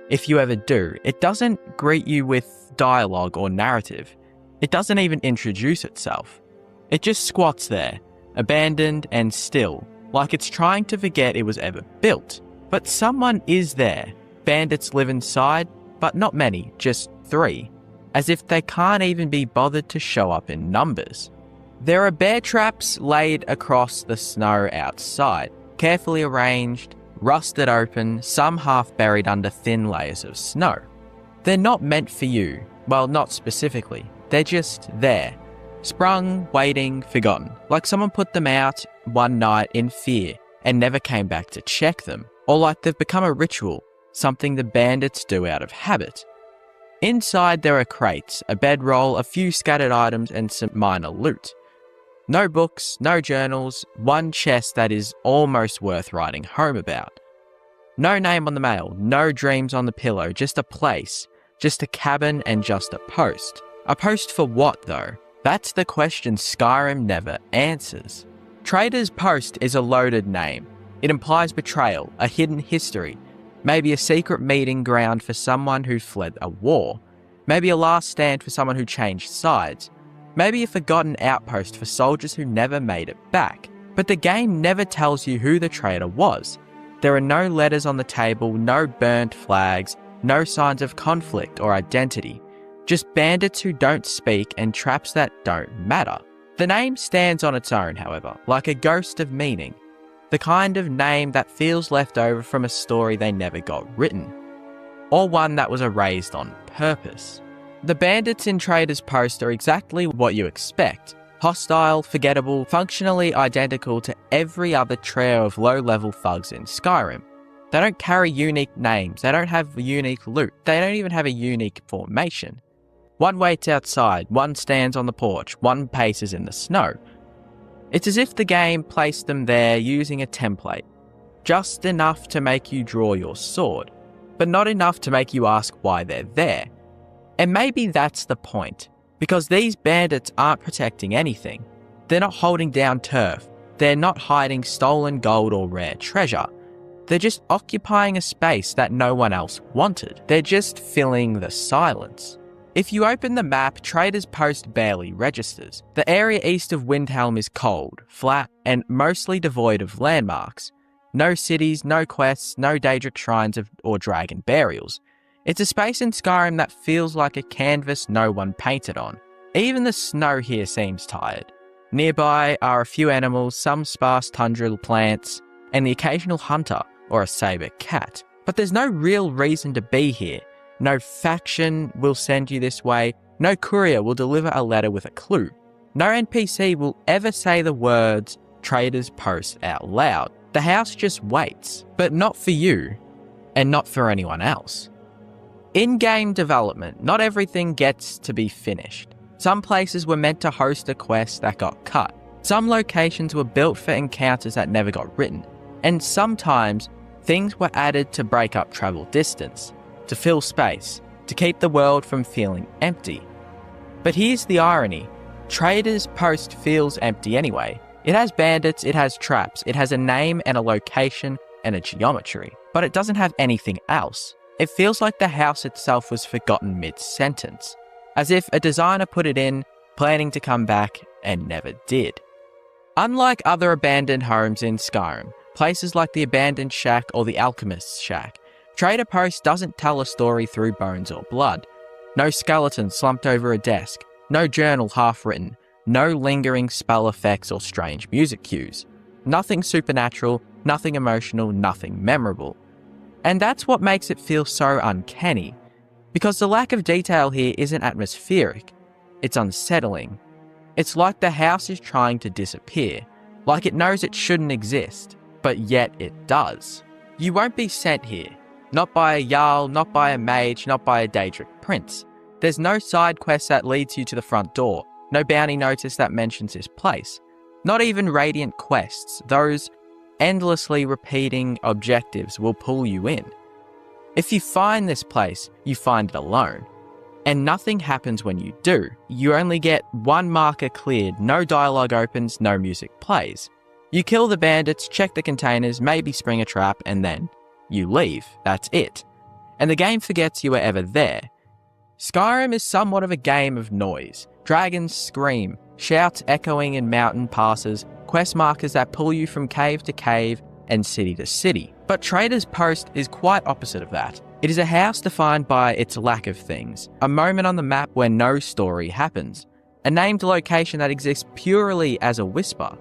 if you ever do, it doesn't greet you with dialogue or narrative. It doesn't even introduce itself. It just squats there, abandoned and still, like it's trying to forget it was ever built. But someone is there. Bandits live inside, but not many, just 3. As if they can't even be bothered to show up in numbers. There are bear traps laid across the snow outside, carefully arranged, rusted open, some half buried under thin layers of snow. They're not meant for you. Well, not specifically. They're just there. Sprung, waiting, forgotten. Like someone put them out one night in fear and never came back to check them. Or like they've become a ritual, something the bandits do out of habit. Inside there are crates, a bedroll, a few scattered items and some minor loot. No books, no journals, one chest that is almost worth writing home about. No name on the mail, no dreams on the pillow, just a place, just a cabin and just a post. A post for what though? That's the question Skyrim never answers. Trader's Post is a loaded name. It implies betrayal, a hidden history, maybe a secret meeting ground for someone who fled a war, maybe a last stand for someone who changed sides, maybe a forgotten outpost for soldiers who never made it back. But the game never tells you who the traitor was. There are no letters on the table, no burnt flags, no signs of conflict or identity. Just bandits who don't speak and traps that don't matter. The name stands on its own, however, like a ghost of meaning. The kind of name that feels left over from a story they never got written. Or one that was erased on purpose. The bandits in Trader's Post are exactly what you expect. Hostile, forgettable, functionally identical to every other trio of low-level thugs in Skyrim. They don't carry unique names, they don't have unique loot, they don't even have a unique formation. One waits outside, one stands on the porch, one paces in the snow. It's as if the game placed them there using a template. Just enough to make you draw your sword, but not enough to make you ask why they're there. And maybe that's the point, because these bandits aren't protecting anything. They're not holding down turf. They're not hiding stolen gold or rare treasure. They're just occupying a space that no one else wanted. They're just filling the silence. If you open the map, Trader's Post barely registers. The area east of Windhelm is cold, flat, and mostly devoid of landmarks. No cities, no quests, no Daedric shrines or dragon burials. It's a space in Skyrim that feels like a canvas no one painted on. Even the snow here seems tired. Nearby are a few animals, some sparse tundral plants, and the occasional hunter or a saber cat. But there's no real reason to be here. No faction will send you this way. No courier will deliver a letter with a clue. No NPC will ever say the words Trader's Post out loud. The house just waits, but not for you, and not for anyone else. In-game development, not everything gets to be finished. Some places were meant to host a quest that got cut. Some locations were built for encounters that never got written. And sometimes, things were added to break up travel distance, to fill space, to keep the world from feeling empty. But here's the irony. Trader's Post feels empty anyway. It has bandits, it has traps, it has a name and a location and a geometry. But it doesn't have anything else. It feels like the house itself was forgotten mid-sentence. As if a designer put it in, planning to come back, and never did. Unlike other abandoned homes in Skyrim, places like the Abandoned Shack or the Alchemist's Shack, Trader Post doesn't tell a story through bones or blood. No skeleton slumped over a desk, no journal half-written, no lingering spell effects or strange music cues. Nothing supernatural, nothing emotional, nothing memorable. And that's what makes it feel so uncanny, because the lack of detail here isn't atmospheric, it's unsettling. It's like the house is trying to disappear, like it knows it shouldn't exist, but yet it does. You won't be sent here, not by a Jarl, not by a mage, not by a Daedric prince. There's no side quest that leads you to the front door, no bounty notice that mentions this place. Not even radiant quests, those endlessly repeating objectives will pull you in. If you find this place, you find it alone. And nothing happens when you do. You only get one marker cleared, no dialogue opens, no music plays. You kill the bandits, check the containers, maybe spring a trap, and then you leave. That's it. And the game forgets you were ever there. Skyrim is somewhat of a game of noise. Dragons scream, shouts echoing in mountain passes, quest markers that pull you from cave to cave and city to city. But Trader's Post is quite opposite of that. It is a house defined by its lack of things, a moment on the map where no story happens, a named location that exists purely as a whisper.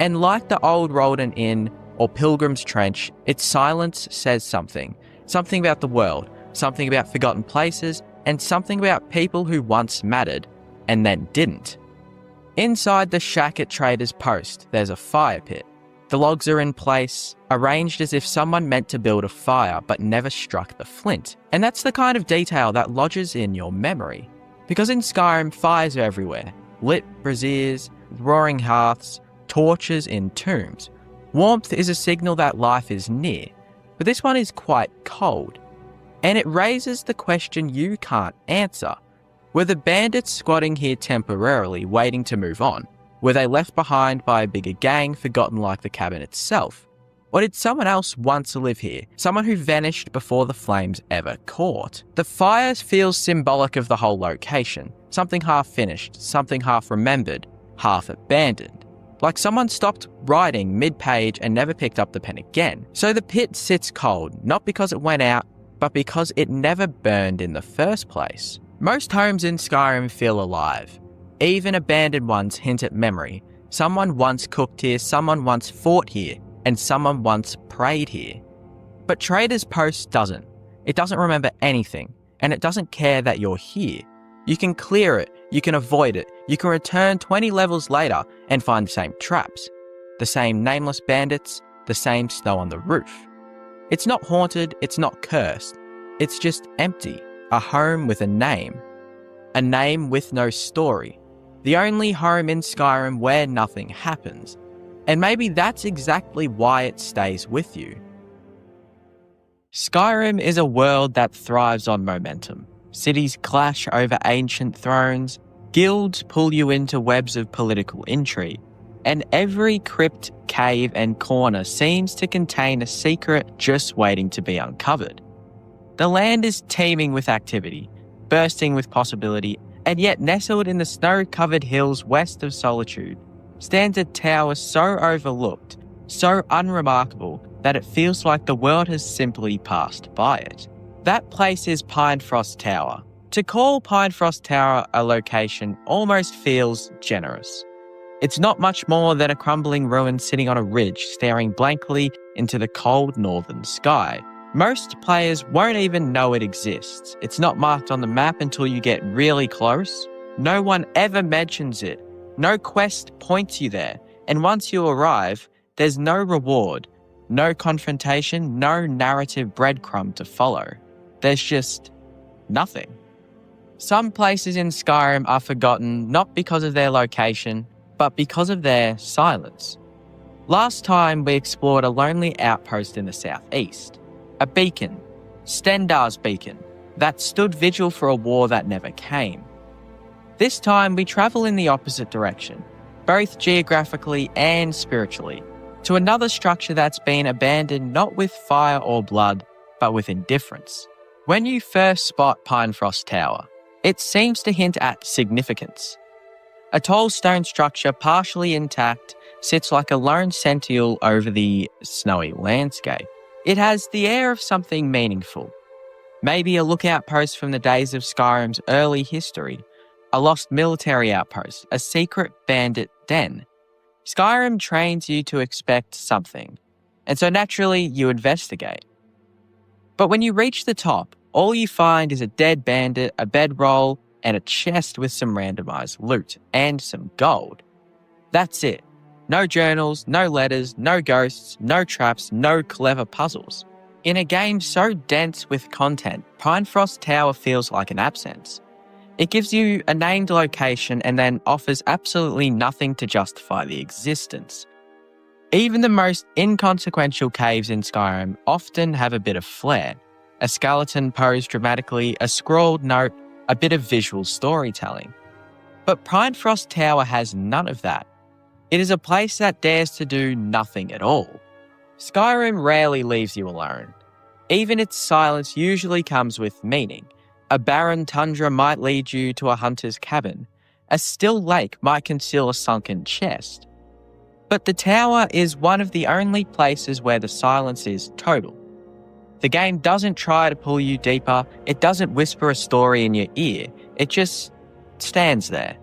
And like the old Roldan Inn or Pilgrim's Trench, its silence says something. Something about the world, something about forgotten places, and something about people who once mattered and then didn't. Inside the shack at Trader's Post, there's a fire pit. The logs are in place, arranged as if someone meant to build a fire but never struck the flint. And that's the kind of detail that lodges in your memory. Because in Skyrim, fires are everywhere. Lit braziers, roaring hearths, torches in tombs. Warmth is a signal that life is near, but this one is quite cold. And it raises the question you can't answer. Were the bandits squatting here temporarily, waiting to move on? Were they left behind by a bigger gang, forgotten like the cabin itself? Or did someone else once live here? Someone who vanished before the flames ever caught? The fire feels symbolic of the whole location. Something half finished, something half remembered, half abandoned. Like someone stopped writing mid-page and never picked up the pen again. So the pit sits cold, not because it went out, but because it never burned in the first place. Most homes in Skyrim feel alive. Even abandoned ones hint at memory. Someone once cooked here, someone once fought here, and someone once prayed here. But Trader's Post doesn't. It doesn't remember anything, and it doesn't care that you're here. You can clear it, you can avoid it, you can return 20 levels later and find the same traps, the same nameless bandits, the same snow on the roof. It's not haunted, it's not cursed. It's just empty. A home with a name. A name with no story. The only home in Skyrim where nothing happens. And maybe that's exactly why it stays with you. Skyrim is a world that thrives on momentum. Cities clash over ancient thrones, guilds pull you into webs of political intrigue, and every crypt, cave, and corner seems to contain a secret just waiting to be uncovered. The land is teeming with activity. bursting with possibility, and yet nestled in the snow-covered hills west of Solitude, stands a tower so overlooked, so unremarkable, that it feels like the world has simply passed by it. That place is Pinefrost Tower. To call Pinefrost Tower a location almost feels generous. It's not much more than a crumbling ruin sitting on a ridge, staring blankly into the cold northern sky. Most players won't even know it exists. It's not marked on the map until you get really close. No one ever mentions it. No quest points you there. And once you arrive, there's no reward, no confrontation, no narrative breadcrumb to follow. There's just nothing. Some places in Skyrim are forgotten not because of their location, but because of their silence. Last time we explored a lonely outpost in the southeast. A beacon, Stendar's beacon, that stood vigil for a war that never came. This time we travel in the opposite direction, both geographically and spiritually, to another structure that's been abandoned not with fire or blood, but with indifference. When you first spot Pinefrost Tower, it seems to hint at significance. A tall stone structure, partially intact, sits like a lone sentinel over the snowy landscape. It has the air of something meaningful. Maybe a lookout post from the days of Skyrim's early history, a lost military outpost, a secret bandit den. Skyrim trains you to expect something, and so naturally you investigate. But when you reach the top, all you find is a dead bandit, a bedroll, and a chest with some randomized loot and some gold. That's it. No journals, no letters, no ghosts, no traps, no clever puzzles. In a game so dense with content, Pinefrost Tower feels like an absence. It gives you a named location and then offers absolutely nothing to justify the existence. Even the most inconsequential caves in Skyrim often have a bit of flair. A skeleton posed dramatically, a scrawled note, a bit of visual storytelling. But Pinefrost Tower has none of that. It is a place that dares to do nothing at all. Skyrim rarely leaves you alone. Even its silence usually comes with meaning. A barren tundra might lead you to a hunter's cabin. A still lake might conceal a sunken chest. But the tower is one of the only places where the silence is total. The game doesn't try to pull you deeper. It doesn't whisper a story in your ear. It just stands there.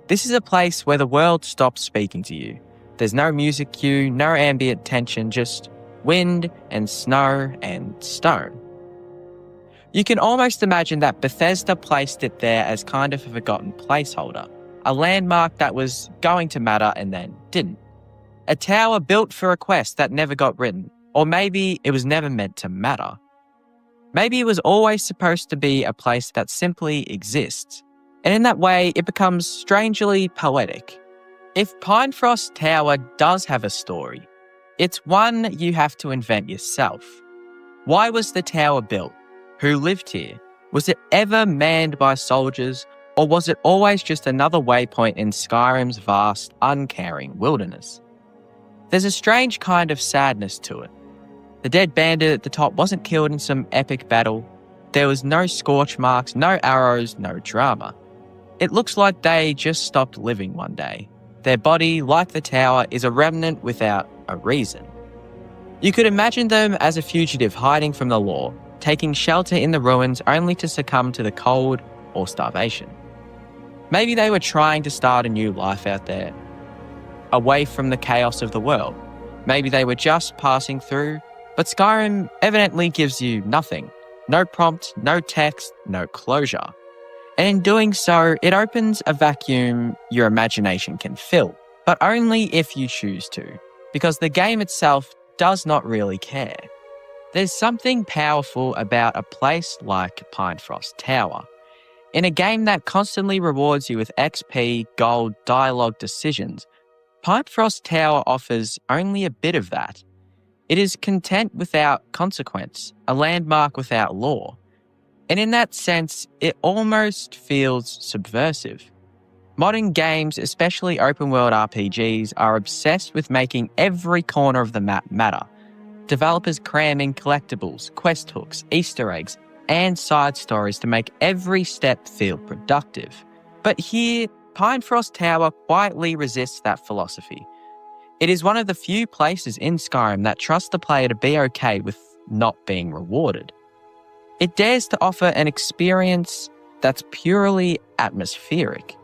This is a place where the world stops speaking to you. There's no music cue, no ambient tension, just wind and snow and stone. You can almost imagine that Bethesda placed it there as kind of a forgotten placeholder, a landmark that was going to matter and then didn't. A tower built for a quest that never got written, or maybe it was never meant to matter. Maybe it was always supposed to be a place that simply exists. And in that way, it becomes strangely poetic. If Pinefrost Tower does have a story, it's one you have to invent yourself. Why was the tower built? Who lived here? Was it ever manned by soldiers, or was it always just another waypoint in Skyrim's vast, uncaring wilderness? There's a strange kind of sadness to it. The dead bandit at the top wasn't killed in some epic battle. There was no scorch marks, no arrows, no drama. It looks like they just stopped living one day. Their body, like the tower, is a remnant without a reason. You could imagine them as a fugitive hiding from the law, taking shelter in the ruins only to succumb to the cold or starvation. Maybe they were trying to start a new life out there, away from the chaos of the world. Maybe they were just passing through, but Skyrim evidently gives you nothing. No prompt, no text, no closure. And in doing so, it opens a vacuum your imagination can fill, but only if you choose to, because the game itself does not really care. There's something powerful about a place like Pinefrost Tower. In a game that constantly rewards you with XP, gold, dialogue decisions, Pinefrost Tower offers only a bit of that. It is content without consequence, a landmark without lore. And in that sense, it almost feels subversive. Modern games, especially open-world RPGs, are obsessed with making every corner of the map matter. Developers cram in collectibles, quest hooks, Easter eggs, and side stories to make every step feel productive. But here, Pinefrost Tower quietly resists that philosophy. It is one of the few places in Skyrim that trusts the player to be okay with not being rewarded. It dares to offer an experience that's purely atmospheric.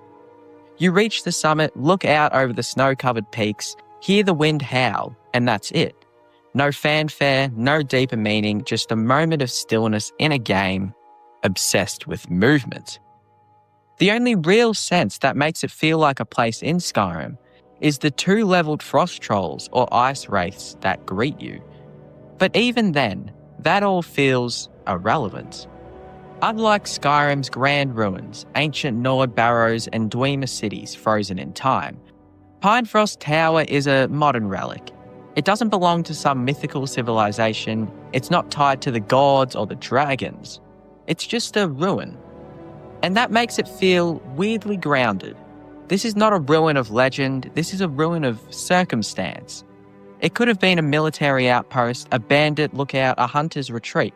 You reach the summit, look out over the snow-covered peaks, hear the wind howl, and that's it. No fanfare, no deeper meaning, just a moment of stillness in a game obsessed with movement. The only real sense that makes it feel like a place in Skyrim is the 2-leveled frost trolls or ice wraiths that greet you. But even then, that all feels irrelevant. Unlike Skyrim's grand ruins, ancient Nord barrows and Dwemer cities frozen in time, Pinefrost Tower is a modern relic. It doesn't belong to some mythical civilization, it's not tied to the gods or the dragons. It's just a ruin. And that makes it feel weirdly grounded. This is not a ruin of legend, this is a ruin of circumstance. It could have been a military outpost, a bandit lookout, a hunter's retreat.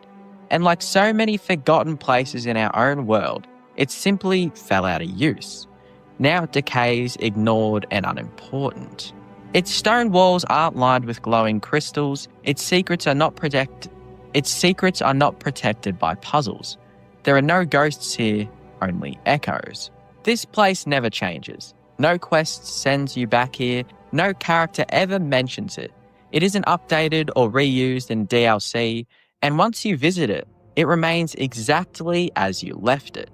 And like so many forgotten places in our own world, it simply fell out of use. Now it decays, ignored, and unimportant. Its stone walls aren't lined with glowing crystals, its secrets are not protected by puzzles. There are no ghosts here, only echoes. This place never changes. No quest sends you back here, no character ever mentions it. It isn't updated or reused in DLC, and once you visit it, it remains exactly as you left it.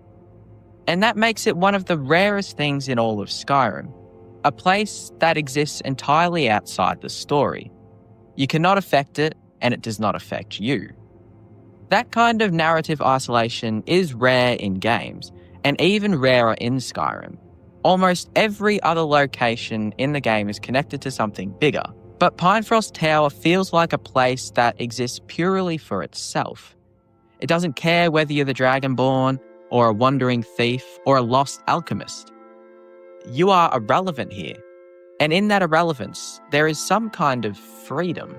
And that makes it one of the rarest things in all of Skyrim, a place that exists entirely outside the story. You cannot affect it, and it does not affect you. That kind of narrative isolation is rare in games, and even rarer in Skyrim. Almost every other location in the game is connected to something bigger, but Pinefrost Tower feels like a place that exists purely for itself. It doesn't care whether you're the Dragonborn, or a wandering thief, or a lost alchemist. You are irrelevant here, and in that irrelevance, there is some kind of freedom.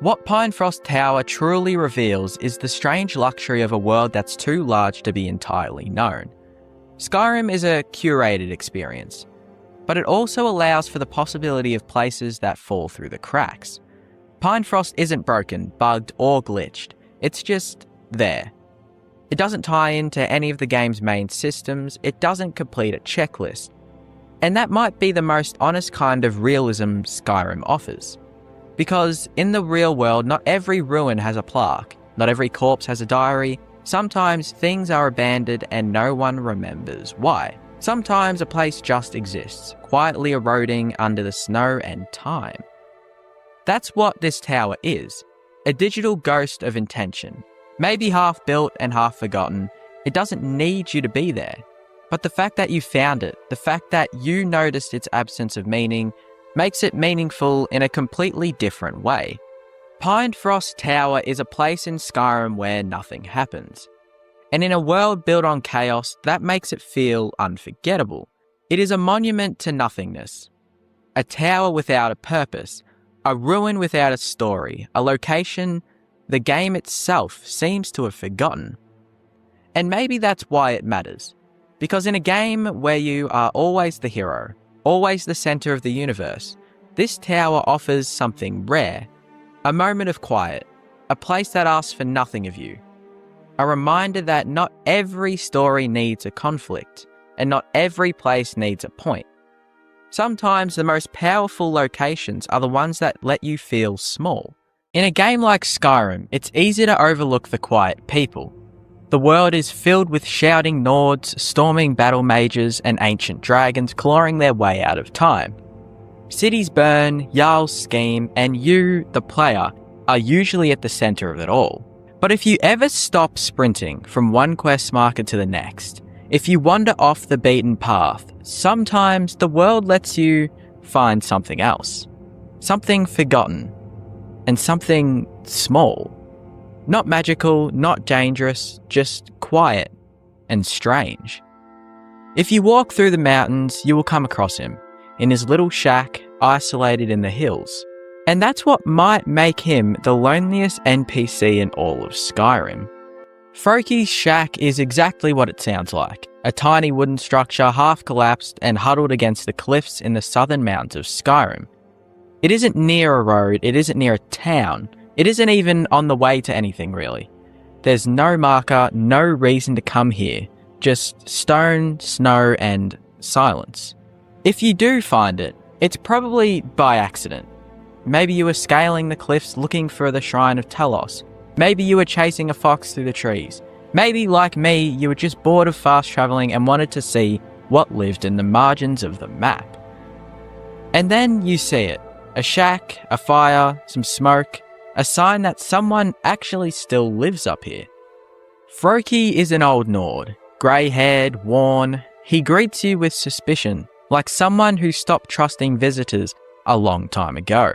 What Pinefrost Tower truly reveals is the strange luxury of a world that's too large to be entirely known. Skyrim is a curated experience, but it also allows for the possibility of places that fall through the cracks. Pinefrost isn't broken, bugged, or glitched. It's just there. It doesn't tie into any of the game's main systems, it doesn't complete a checklist. And that might be the most honest kind of realism Skyrim offers. Because in the real world, not every ruin has a plaque, not every corpse has a diary, sometimes things are abandoned and no one remembers why. Sometimes a place just exists, quietly eroding under the snow and time. That's what this tower is, a digital ghost of intention. Maybe half built and half forgotten, it doesn't need you to be there. But the fact that you found it, the fact that you noticed its absence of meaning, makes it meaningful in a completely different way. Pinefrost Tower is a place in Skyrim where nothing happens. And in a world built on chaos, that makes it feel unforgettable. It is a monument to nothingness. A tower without a purpose, a ruin without a story, a location the game itself seems to have forgotten. And maybe that's why it matters. Because in a game where you are always the hero, always the center of the universe, this tower offers something rare. A moment of quiet, a place that asks for nothing of you. A reminder that not every story needs a conflict, and not every place needs a point. Sometimes the most powerful locations are the ones that let you feel small. In a game like Skyrim, it's easy to overlook the quiet people. The world is filled with shouting Nords, storming battle mages, and ancient dragons clawing their way out of time. Cities burn, Jarls scheme, and you, the player, are usually at the center of it all. But if you ever stop sprinting from one quest marker to the next, if you wander off the beaten path, sometimes the world lets you find something else. Something forgotten. And something small. Not magical, not dangerous, just quiet and strange. If you walk through the mountains, you will come across him, in his little shack, isolated in the hills. And that's what might make him the loneliest NPC in all of Skyrim. Froki's shack is exactly what it sounds like. A tiny wooden structure half collapsed and huddled against the cliffs in the southern mountains of Skyrim. It isn't near a road, it isn't near a town, it isn't even on the way to anything really. There's no marker, no reason to come here, just stone, snow and silence. If you do find it, it's probably by accident. Maybe you were scaling the cliffs looking for the Shrine of Talos. Maybe you were chasing a fox through the trees. Maybe, like me, you were just bored of fast travelling and wanted to see what lived in the margins of the map. And then you see it. A shack, a fire, some smoke, a sign that someone actually still lives up here. Froki is an old Nord, grey-haired, worn. He greets you with suspicion, like someone who stopped trusting visitors a long time ago.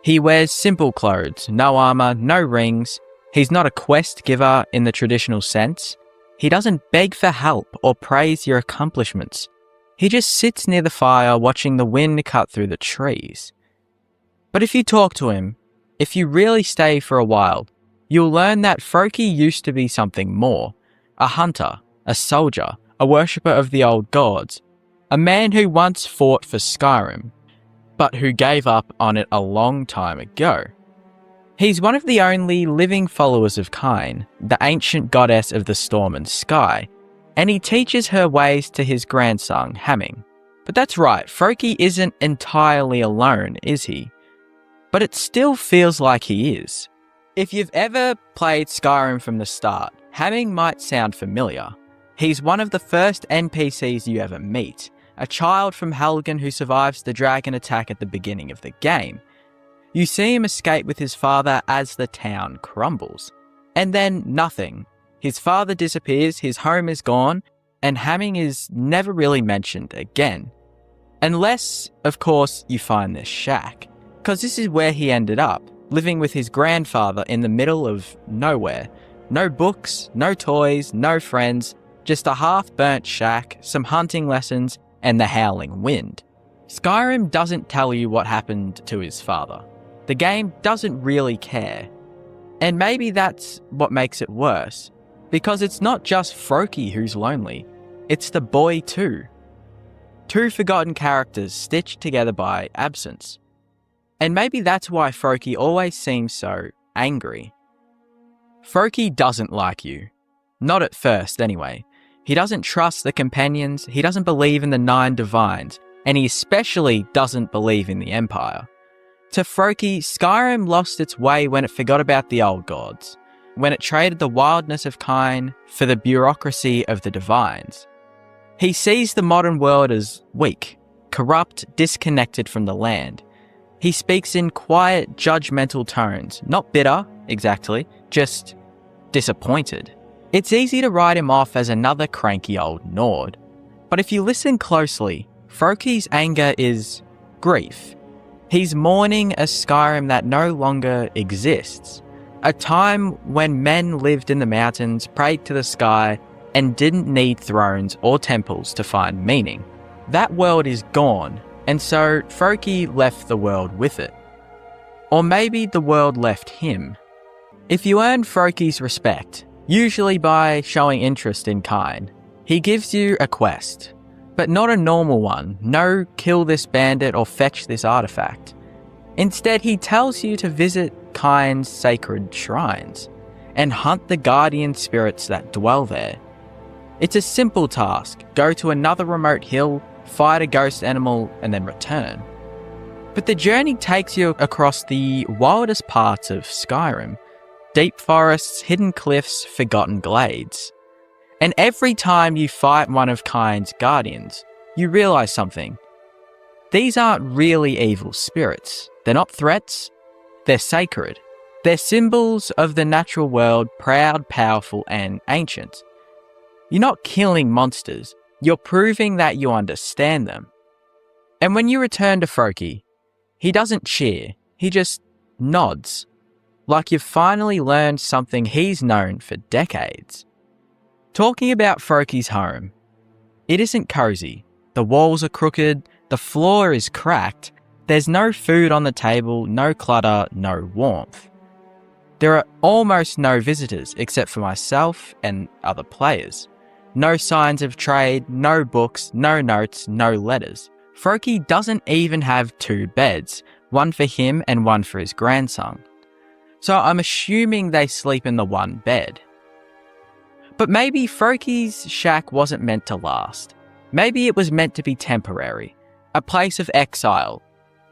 He wears simple clothes, no armour, no rings. He's not a quest giver in the traditional sense. He doesn't beg for help or praise your accomplishments. He just sits near the fire watching the wind cut through the trees. But if you talk to him, if you really stay for a while, you'll learn that Froki used to be something more. A hunter, a soldier, a worshipper of the old gods. A man who once fought for Skyrim, but who gave up on it a long time ago. He's one of the only living followers of Kyne, the ancient goddess of the storm and sky, and he teaches her ways to his grandson, Hamming. But that's right, Froki isn't entirely alone, is he? But it still feels like he is. If you've ever played Skyrim from the start, Hamming might sound familiar. He's one of the first NPCs you ever meet, a child from Helgen who survives the dragon attack at the beginning of the game. You see him escape with his father as the town crumbles. And then nothing. His father disappears, his home is gone, and Hamming is never really mentioned again. Unless, of course, you find this shack. Because this is where he ended up, living with his grandfather in the middle of nowhere. No books, no toys, no friends, just a half-burnt shack, some hunting lessons, and the howling wind. Skyrim doesn't tell you what happened to his father. The game doesn't really care. And maybe that's what makes it worse, because it's not just Froki who's lonely, it's the boy too. Two forgotten characters stitched together by absence. And maybe that's why Froki always seems so angry. Froki doesn't like you. Not at first, anyway. He doesn't trust the companions, he doesn't believe in the 9 divines, and he especially doesn't believe in the Empire. To Froki, Skyrim lost its way when it forgot about the old gods, when it traded the wildness of Kyne for the bureaucracy of the divines. He sees the modern world as weak, corrupt, disconnected from the land. He speaks in quiet, judgmental tones, not bitter, exactly, just disappointed. It's easy to write him off as another cranky old Nord. But if you listen closely, Froki's anger is grief. He's mourning a Skyrim that no longer exists. A time when men lived in the mountains, prayed to the sky, and didn't need thrones or temples to find meaning. That world is gone, and so Froki left the world with it. Or maybe the world left him. If you earn Froki's respect, usually by showing interest in Kyne, he gives you a quest, but not a normal one. No kill this bandit or fetch this artifact. Instead, he tells you to visit Kyne's sacred shrines and hunt the guardian spirits that dwell there. It's a simple task. Go to another remote hill, fight a ghost animal, and then return. But the journey takes you across the wildest parts of Skyrim. Deep forests, hidden cliffs, forgotten glades. And every time you fight one of Kyne's guardians, you realise something. These aren't really evil spirits. They're not threats. They're sacred. They're symbols of the natural world, proud, powerful, and ancient. You're not killing monsters. You're proving that you understand them. And when you return to Froki, he doesn't cheer. He just nods. Like you've finally learned something he's known for decades. Talking about Froki's home, it isn't cozy. The walls are crooked, the floor is cracked, there's no food on the table, no clutter, no warmth. There are almost no visitors except for myself and other players. No signs of trade, no books, no notes, no letters. Froki doesn't even have 2 beds, one for him and one for his grandson. So I'm assuming they sleep in the one bed. But maybe Froki's shack wasn't meant to last. Maybe it was meant to be temporary, a place of exile,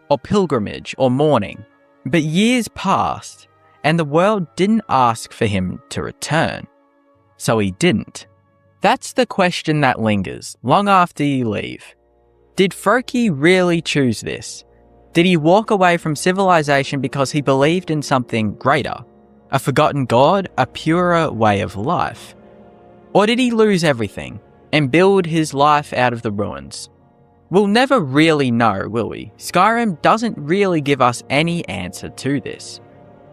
or pilgrimage, or mourning. But years passed, and the world didn't ask for him to return. So he didn't. That's the question that lingers long after you leave. Did Froki really choose this? Did he walk away from civilization because he believed in something greater? A forgotten god? A purer way of life? Or did he lose everything and build his life out of the ruins? We'll never really know, will we? Skyrim doesn't really give us any answer to this.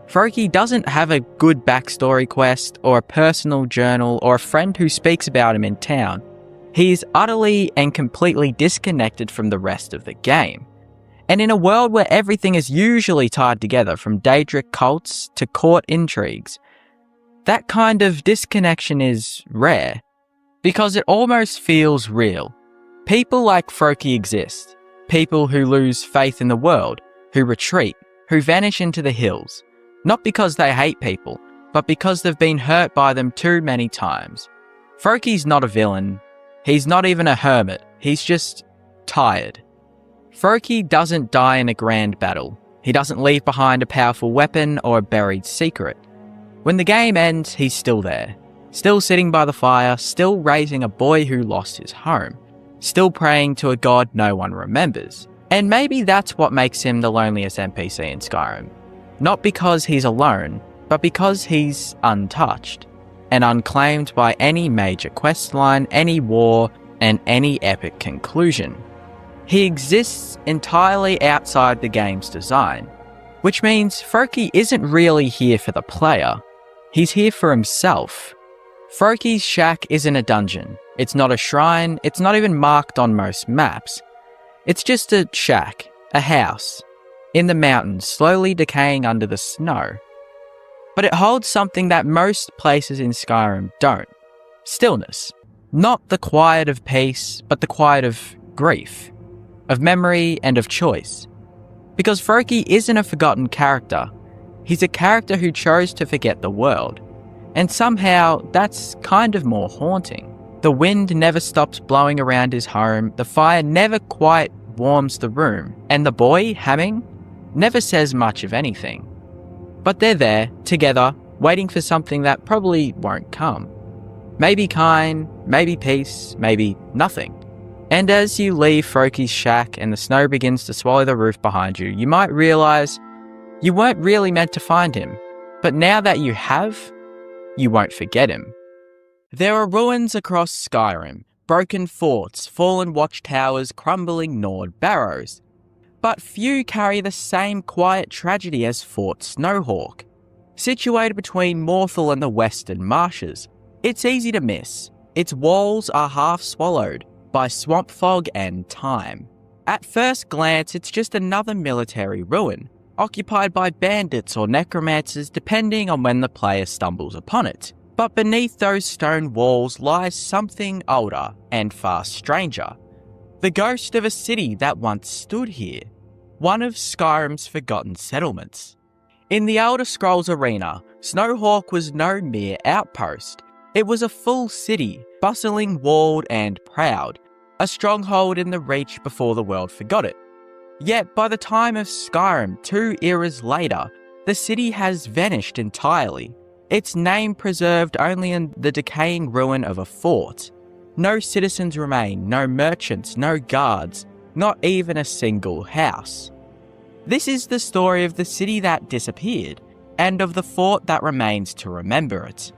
Froki doesn't have a good backstory quest, or a personal journal, or a friend who speaks about him in town. He is utterly and completely disconnected from the rest of the game. And in a world where everything is usually tied together, from Daedric cults to court intrigues, that kind of disconnection is rare, because it almost feels real. People like Froki exist. People who lose faith in the world, who retreat, who vanish into the hills. Not because they hate people, but because they've been hurt by them too many times. Froki's not a villain. He's not even a hermit. He's just tired. Froki doesn't die in a grand battle. He doesn't leave behind a powerful weapon or a buried secret. When the game ends, he's still there. Still sitting by the fire, still raising a boy who lost his home. Still praying to a god no one remembers. And maybe that's what makes him the loneliest NPC in Skyrim. Not because he's alone, but because he's untouched and unclaimed by any major questline, any war, and any epic conclusion. He exists entirely outside the game's design, which means Froki isn't really here for the player. He's here for himself. Froki's shack isn't a dungeon. It's not a shrine. It's not even marked on most maps. It's just a shack, a house, in the mountains, slowly decaying under the snow. But it holds something that most places in Skyrim don't. Stillness. Not the quiet of peace, but the quiet of grief, of memory and of choice. Because Froki isn't a forgotten character. He's a character who chose to forget the world. And somehow, that's kind of more haunting. The wind never stops blowing around his home, the fire never quite warms the room, and the boy, Hamming, never says much of anything. But they're there, together, waiting for something that probably won't come. Maybe kind, maybe peace, maybe nothing. And as you leave Froki's shack and the snow begins to swallow the roof behind you, you might realise you weren't really meant to find him. But now that you have, you won't forget him. There are ruins across Skyrim, broken forts, fallen watchtowers, crumbling gnawed barrows. But few carry the same quiet tragedy as Fort Snowhawk. Situated between Morthal and the western marshes, it's easy to miss. Its walls are half swallowed by swamp fog and time. At first glance, it's just another military ruin, occupied by bandits or necromancers depending on when the player stumbles upon it. But beneath those stone walls lies something older and far stranger. The ghost of a city that once stood here, one of Skyrim's forgotten settlements. In the Elder Scrolls arena, Snowhawk was no mere outpost. It was a full city, bustling, walled and proud, a stronghold in the Reach before the world forgot it. Yet by the time of Skyrim, 2 eras later, the city has vanished entirely, its name preserved only in the decaying ruin of a fort. No citizens remain, no merchants, no guards, not even a single house. This is the story of the city that disappeared, and of the fort that remains to remember it.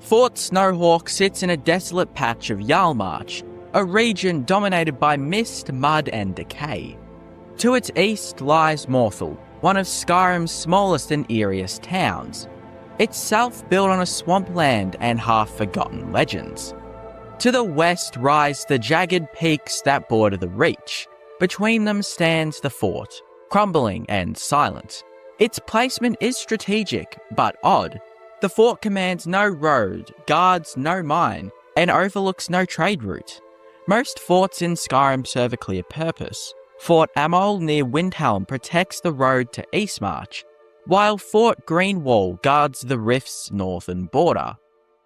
Fort Snowhawk sits in a desolate patch of Yarlmarch, a region dominated by mist, mud and decay. To its east lies Morthal, one of Skyrim's smallest and eeriest towns, itself built on a swampland and half-forgotten legends. To the west rise the jagged peaks that border the Reach. Between them stands the fort, crumbling and silent. Its placement is strategic, but odd. The fort commands no road, guards no mine, and overlooks no trade route. Most forts in Skyrim serve a clear purpose. Fort Amol near Windhelm protects the road to Eastmarch, while Fort Greenwall guards the Rift's northern border.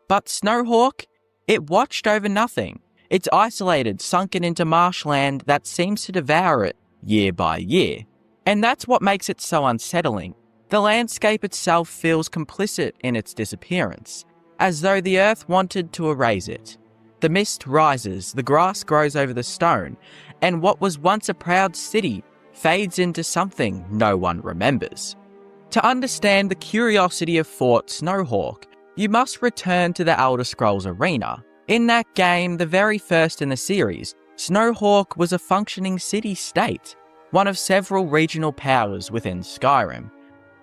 But Snowhawk? It watched over nothing. It's isolated, sunken into marshland that seems to devour it year by year. And that's what makes it so unsettling. The landscape itself feels complicit in its disappearance, as though the earth wanted to erase it. The mist rises, the grass grows over the stone, and what was once a proud city fades into something no one remembers. To understand the curiosity of Fort Snowhawk, you must return to the Elder Scrolls Arena. In that game, the very first in the series, Snowhawk was a functioning city-state, one of several regional powers within Skyrim.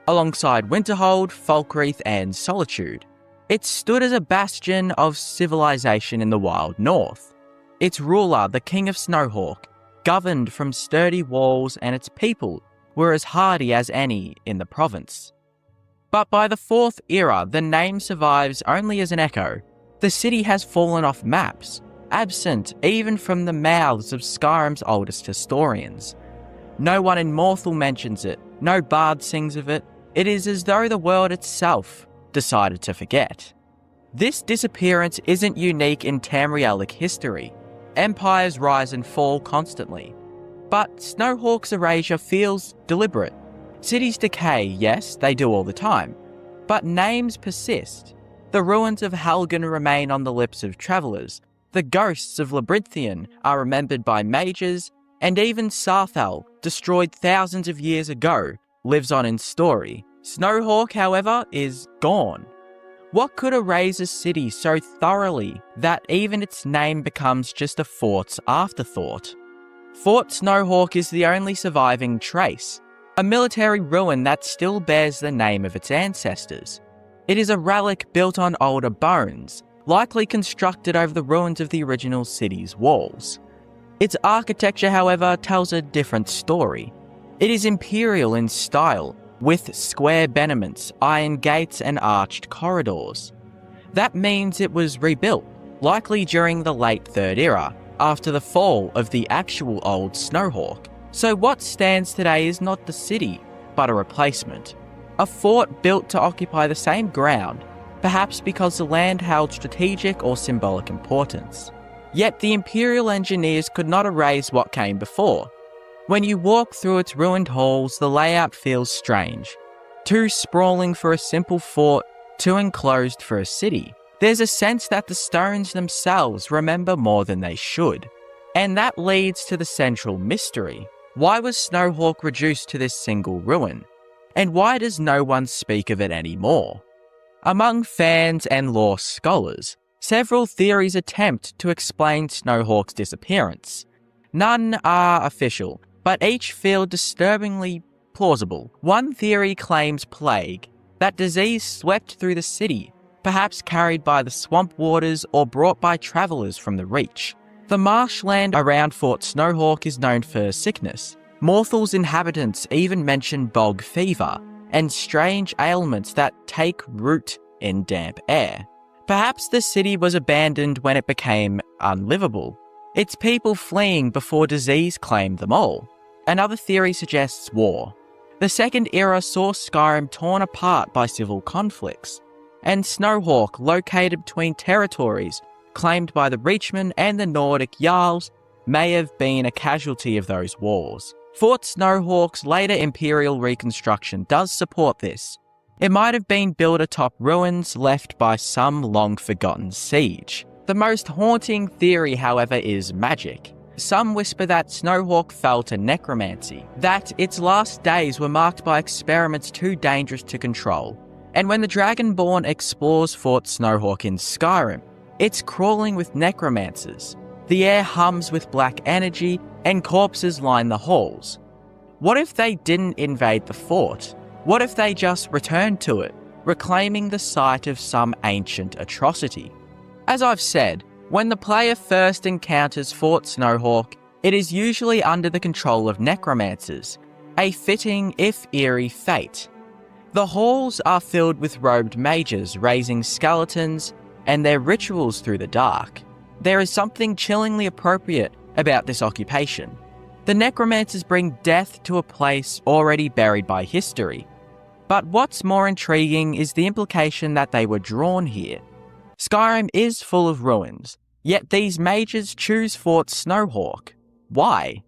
Alongside Winterhold, Falkreath, and Solitude, it stood as a bastion of civilization in the wild north. Its ruler, the King of Snowhawk, governed from sturdy walls, and its people were as hardy as any in the province. But by the Fourth Era, the name survives only as an echo. The city has fallen off maps, absent even from the mouths of Skyrim's oldest historians. No one in Morthal mentions it, no bard sings of it. It is as though the world itself decided to forget. This disappearance isn't unique in Tamrielic history. Empires rise and fall constantly. But Snowhawk's erasure feels deliberate. Cities decay, yes, they do all the time. But names persist. The ruins of Helgen remain on the lips of travellers. The ghosts of Labyrinthian are remembered by mages, and even Sarthal, destroyed thousands of years ago, lives on in story. Snowhawk, however, is gone. What could erase a city so thoroughly that even its name becomes just a fort's afterthought? Fort Snowhawk is the only surviving trace, a military ruin that still bears the name of its ancestors. It is a relic built on older bones, likely constructed over the ruins of the original city's walls. Its architecture, however, tells a different story. It is imperial in style, with square battlements, iron gates, and arched corridors. That means it was rebuilt, likely during the late Third Era, after the fall of the actual old Snowhawk. So what stands today is not the city, but a replacement. A fort built to occupy the same ground, perhaps because the land held strategic or symbolic importance. Yet the Imperial engineers could not erase what came before. When you walk through its ruined halls, the layout feels strange. Too sprawling for a simple fort, too enclosed for a city. There's a sense that the stones themselves remember more than they should. And that leads to the central mystery. Why was Snowhawk reduced to this single ruin? And why does no one speak of it anymore? Among fans and lore scholars, several theories attempt to explain Snowhawk's disappearance. None are official, but each feel disturbingly plausible. One theory claims plague, that disease swept through the city, perhaps carried by the swamp waters or brought by travellers from the Reach. The marshland around Fort Snowhawk is known for sickness. Morthal's inhabitants even mention bog fever and strange ailments that take root in damp air. Perhaps the city was abandoned when it became unlivable, its people fleeing before disease claimed them all. Another theory suggests war. The Second Era saw Skyrim torn apart by civil conflicts, and Snowhawk, located between territories claimed by the Reachmen and the Nordic Jarls, may have been a casualty of those wars. Fort Snowhawk's later Imperial reconstruction does support this. It might have been built atop ruins left by some long-forgotten siege. The most haunting theory, however, is magic. Some whisper that Snowhawk fell to necromancy, that its last days were marked by experiments too dangerous to control. And when the Dragonborn explores Fort Snowhawk in Skyrim, it's crawling with necromancers. The air hums with black energy, and corpses line the halls. What if they didn't invade the fort? What if they just returned to it, reclaiming the site of some ancient atrocity? As I've said, when the player first encounters Fort Snowhawk, it is usually under the control of necromancers, a fitting, if eerie, fate. The halls are filled with robed mages raising skeletons and their rituals through the dark. There is something chillingly appropriate about this occupation. The necromancers bring death to a place already buried by history. But what's more intriguing is the implication that they were drawn here. Skyrim is full of ruins, yet these mages choose Fort Snowhawk. Why?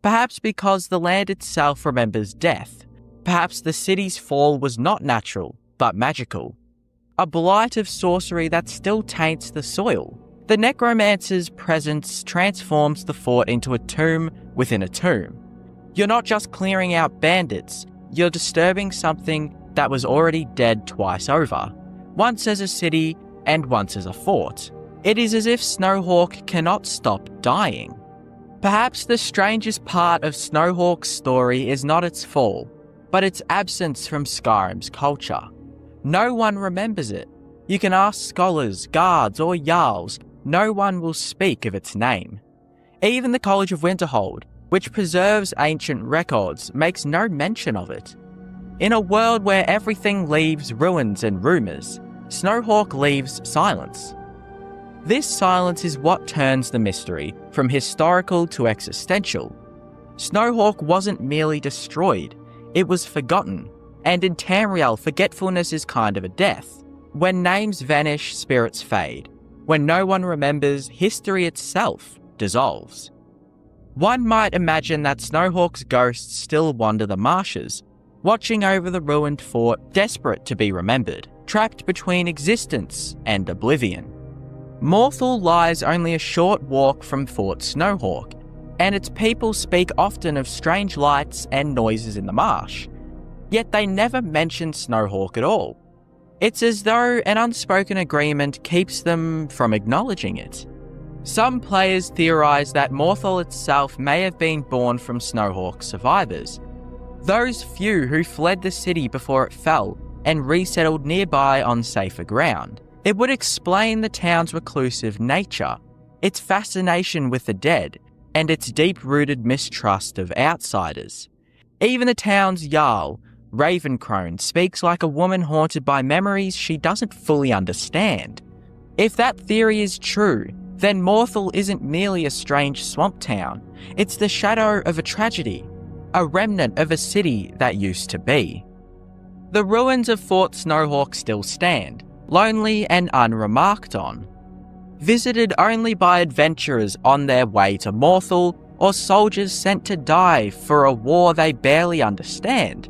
Perhaps because the land itself remembers death. Perhaps the city's fall was not natural, but magical. A blight of sorcery that still taints the soil. The necromancer's presence transforms the fort into a tomb within a tomb. You're not just clearing out bandits, you're disturbing something that was already dead twice over, once as a city and once as a fort. It is as if Snowhawk cannot stop dying. Perhaps the strangest part of Snowhawk's story is not its fall, but its absence from Skyrim's culture. No one remembers it. You can ask scholars, guards, or jarls, no one will speak of its name. Even the College of Winterhold, which preserves ancient records, makes no mention of it. In a world where everything leaves ruins and rumours, Snowhawk leaves silence. This silence is what turns the mystery from historical to existential. Snowhawk wasn't merely destroyed, it was forgotten, and in Tamriel, forgetfulness is kind of a death. When names vanish, spirits fade. When no one remembers, history itself dissolves. One might imagine that Snowhawk's ghosts still wander the marshes, watching over the ruined fort, desperate to be remembered, trapped between existence and oblivion. Morthal lies only a short walk from Fort Snowhawk, and its people speak often of strange lights and noises in the marsh. Yet they never mention Snowhawk at all. It's as though an unspoken agreement keeps them from acknowledging it. Some players theorise that Morthal itself may have been born from Snowhawk's survivors, those few who fled the city before it fell and resettled nearby on safer ground. It would explain the town's reclusive nature, its fascination with the dead, and its deep-rooted mistrust of outsiders. Even the town's Jarl, Ravencrone, speaks like a woman haunted by memories she doesn't fully understand. If that theory is true, then Morthal isn't merely a strange swamp town, it's the shadow of a tragedy, a remnant of a city that used to be. The ruins of Fort Snowhawk still stand, lonely and unremarked on, visited only by adventurers on their way to Morthal or soldiers sent to die for a war they barely understand.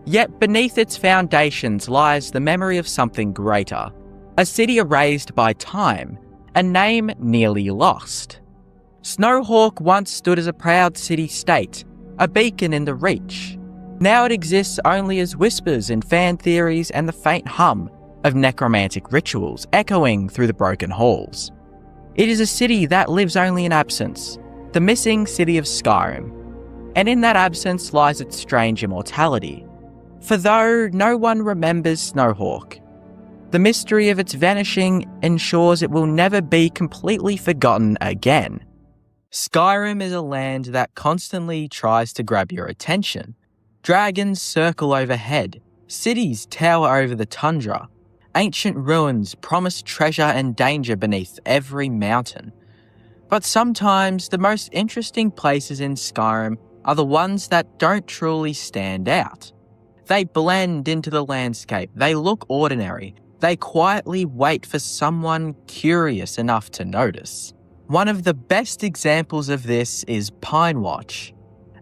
Yet beneath its foundations lies the memory of something greater, a city erased by time, a name nearly lost. Snowhawk once stood as a proud city-state, a beacon in the Reach. Now it exists only as whispers in fan theories and the faint hum of necromantic rituals echoing through the broken halls. It is a city that lives only in absence, the missing city of Skyrim, and in that absence lies its strange immortality. For though no one remembers Snowhawk, the mystery of its vanishing ensures it will never be completely forgotten again. Skyrim is a land that constantly tries to grab your attention. Dragons circle overhead, cities tower over the tundra, ancient ruins promise treasure and danger beneath every mountain. But sometimes the most interesting places in Skyrim are the ones that don't truly stand out. They blend into the landscape, they look ordinary, they quietly wait for someone curious enough to notice. One of the best examples of this is Pinewatch.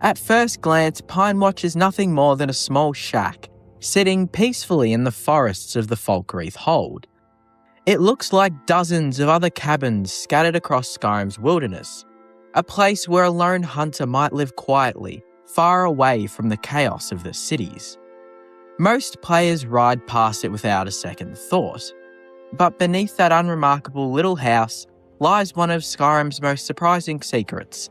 At first glance, Pinewatch is nothing more than a small shack, sitting peacefully in the forests of the Falkreath Hold. It looks like dozens of other cabins scattered across Skyrim's wilderness, a place where a lone hunter might live quietly, far away from the chaos of the cities. Most players ride past it without a second thought, but beneath that unremarkable little house lies one of Skyrim's most surprising secrets,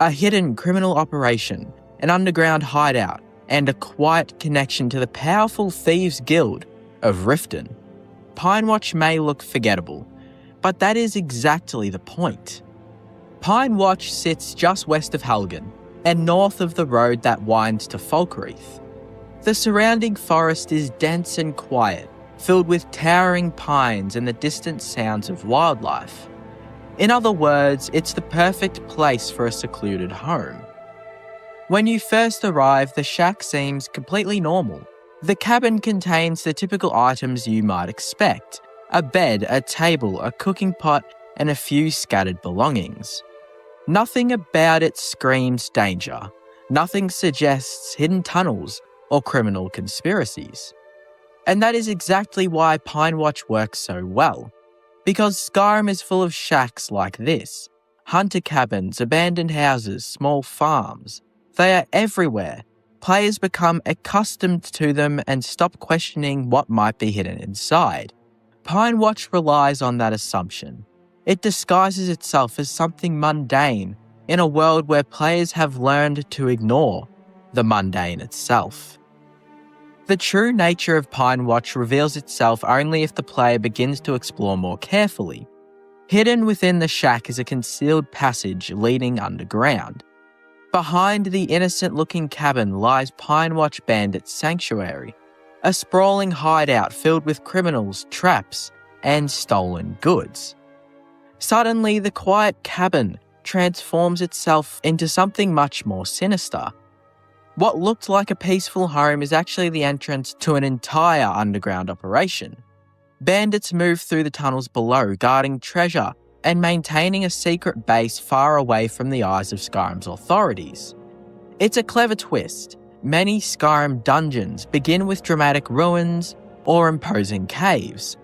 a hidden criminal operation, an underground hideout, and a quiet connection to the powerful Thieves' Guild of Riften. Pinewatch may look forgettable, but that is exactly the point. Pinewatch sits just west of Helgen and north of the road that winds to Falkreath. The surrounding forest is dense and quiet, filled with towering pines and the distant sounds of wildlife. In other words, it's the perfect place for a secluded home. When you first arrive, the shack seems completely normal. The cabin contains the typical items you might expect: a bed, a table, a cooking pot, and a few scattered belongings. Nothing about it screams danger. Nothing suggests hidden tunnels or criminal conspiracies. And that is exactly why Pine Watch works so well. Because Skyrim is full of shacks like this. Hunter cabins, abandoned houses, small farms. They are everywhere. Players become accustomed to them and stop questioning what might be hidden inside. Pine Watch relies on that assumption. It disguises itself as something mundane in a world where players have learned to ignore the mundane itself. The true nature of Pine Watch reveals itself only if the player begins to explore more carefully. Hidden within the shack is a concealed passage leading underground. Behind the innocent-looking cabin lies Pine Watch Bandit Sanctuary, a sprawling hideout filled with criminals, traps, and stolen goods. Suddenly, the quiet cabin transforms itself into something much more sinister. What looked like a peaceful home is actually the entrance to an entire underground operation. Bandits move through the tunnels below, guarding treasure and maintaining a secret base far away from the eyes of Skyrim's authorities. It's a clever twist. Many Skyrim dungeons begin with dramatic ruins or imposing caves.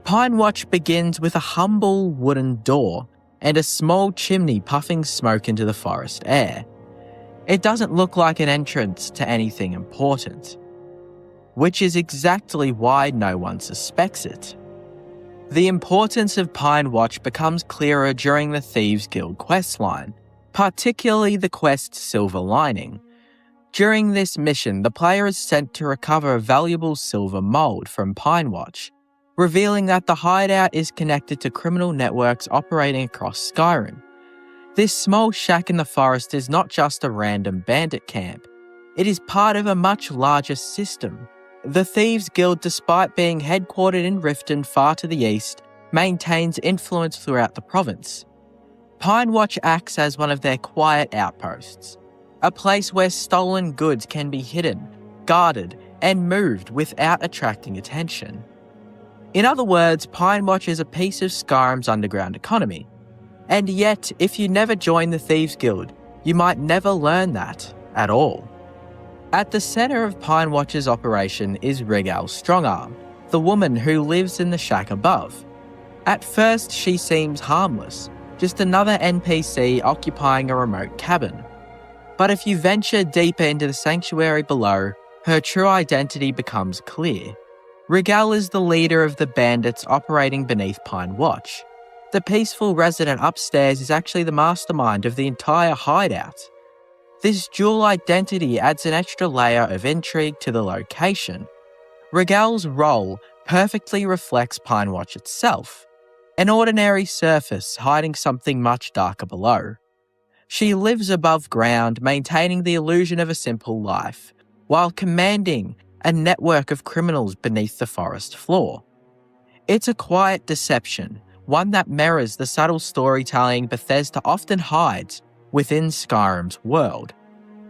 Pine Watch begins with a humble wooden door and a small chimney puffing smoke into the forest air. It doesn't look like an entrance to anything important, which is exactly why no one suspects it. The importance of Pine Watch becomes clearer during the Thieves Guild questline, particularly the quest Silver Lining. During this mission, the player is sent to recover a valuable silver mold from Pine Watch, revealing that the hideout is connected to criminal networks operating across Skyrim. This small shack in the forest is not just a random bandit camp. It is part of a much larger system. The Thieves Guild, despite being headquartered in Riften far to the east, maintains influence throughout the province. Pine Watch acts as one of their quiet outposts, a place where stolen goods can be hidden, guarded, and moved without attracting attention. In other words, Pine Watch is a piece of Skyrim's underground economy. And yet, if you never join the Thieves Guild, you might never learn that at all. At the centre of Pine Watch's operation is Regal Strongarm, the woman who lives in the shack above. At first, she seems harmless, just another NPC occupying a remote cabin. But if you venture deeper into the sanctuary below, her true identity becomes clear. Regal is the leader of the bandits operating beneath Pine Watch. The peaceful resident upstairs is actually the mastermind of the entire hideout. This dual identity adds an extra layer of intrigue to the location. Regal's role perfectly reflects Pine Watch itself, an ordinary surface hiding something much darker below. She lives above ground, maintaining the illusion of a simple life, while commanding a network of criminals beneath the forest floor. It's a quiet deception, one that mirrors the subtle storytelling Bethesda often hides within Skyrim's world.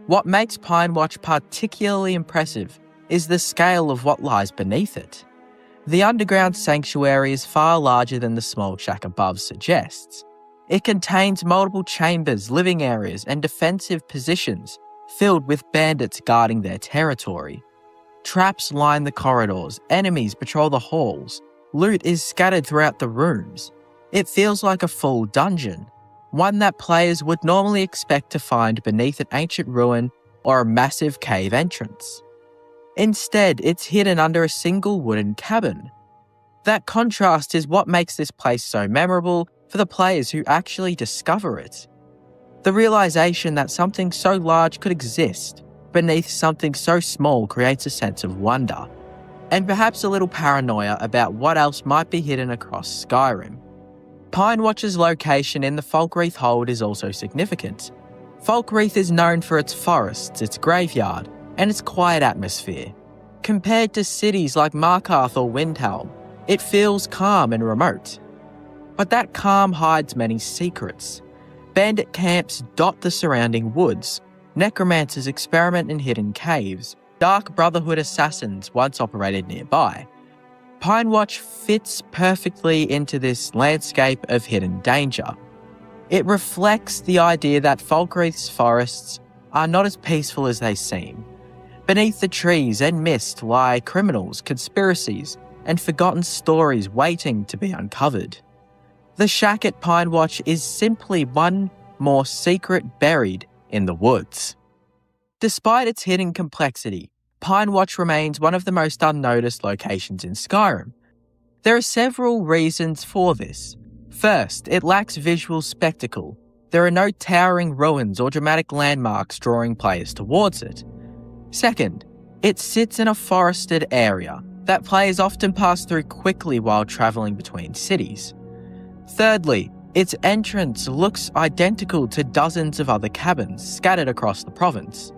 What makes Pine Watch particularly impressive is the scale of what lies beneath it. The underground sanctuary is far larger than the small shack above suggests. It contains multiple chambers, living areas, and defensive positions filled with bandits guarding their territory. Traps line the corridors, enemies patrol the halls, loot is scattered throughout the rooms. It feels like a full dungeon, one that players would normally expect to find beneath an ancient ruin or a massive cave entrance. Instead, it's hidden under a single wooden cabin. That contrast is what makes this place so memorable for the players who actually discover it. The realization that something so large could exist beneath something so small creates a sense of wonder, and perhaps a little paranoia about what else might be hidden across Skyrim. Pine Watch's location in the Falkreath Hold is also significant. Falkreath is known for its forests, its graveyard, and its quiet atmosphere. Compared to cities like Markarth or Windhelm, it feels calm and remote. But that calm hides many secrets. Bandit camps dot the surrounding woods. Necromancers experiment in hidden caves. Dark Brotherhood assassins once operated nearby. Pinewatch fits perfectly into this landscape of hidden danger. It reflects the idea that Falkreath's forests are not as peaceful as they seem. Beneath the trees and mist lie criminals, conspiracies, and forgotten stories waiting to be uncovered. The shack at Pinewatch is simply one more secret buried in the woods. Despite its hidden complexity, Pinewatch remains one of the most unnoticed locations in Skyrim. There are several reasons for this. First, it lacks visual spectacle. There are no towering ruins or dramatic landmarks drawing players towards it. Second, it sits in a forested area that players often pass through quickly while travelling between cities. Thirdly, its entrance looks identical to dozens of other cabins scattered across the province.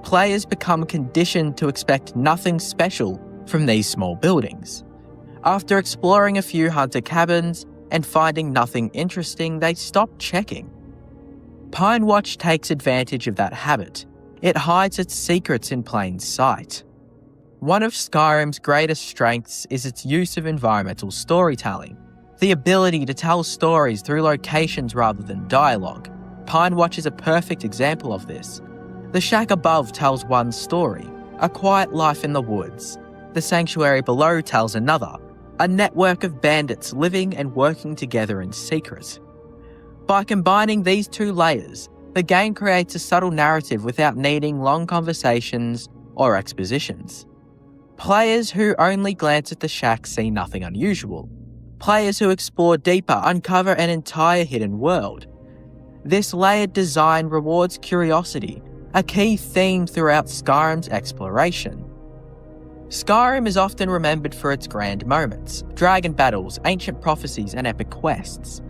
Players become conditioned to expect nothing special from these small buildings. After exploring a few hunter cabins and finding nothing interesting, they stop checking. Pinewatch takes advantage of that habit. It hides its secrets in plain sight. One of Skyrim's greatest strengths is its use of environmental storytelling, the ability to tell stories through locations rather than dialogue. Pinewatch is a perfect example of this. The shack above tells one story, a quiet life in the woods. The sanctuary below tells another, a network of bandits living and working together in secret. By combining these two layers, the game creates a subtle narrative without needing long conversations or expositions. Players who only glance at the shack see nothing unusual. Players who explore deeper uncover an entire hidden world. This layered design rewards curiosity, a key theme throughout Skyrim's exploration. Skyrim is often remembered for its grand moments, dragon battles, ancient prophecies, and epic quests.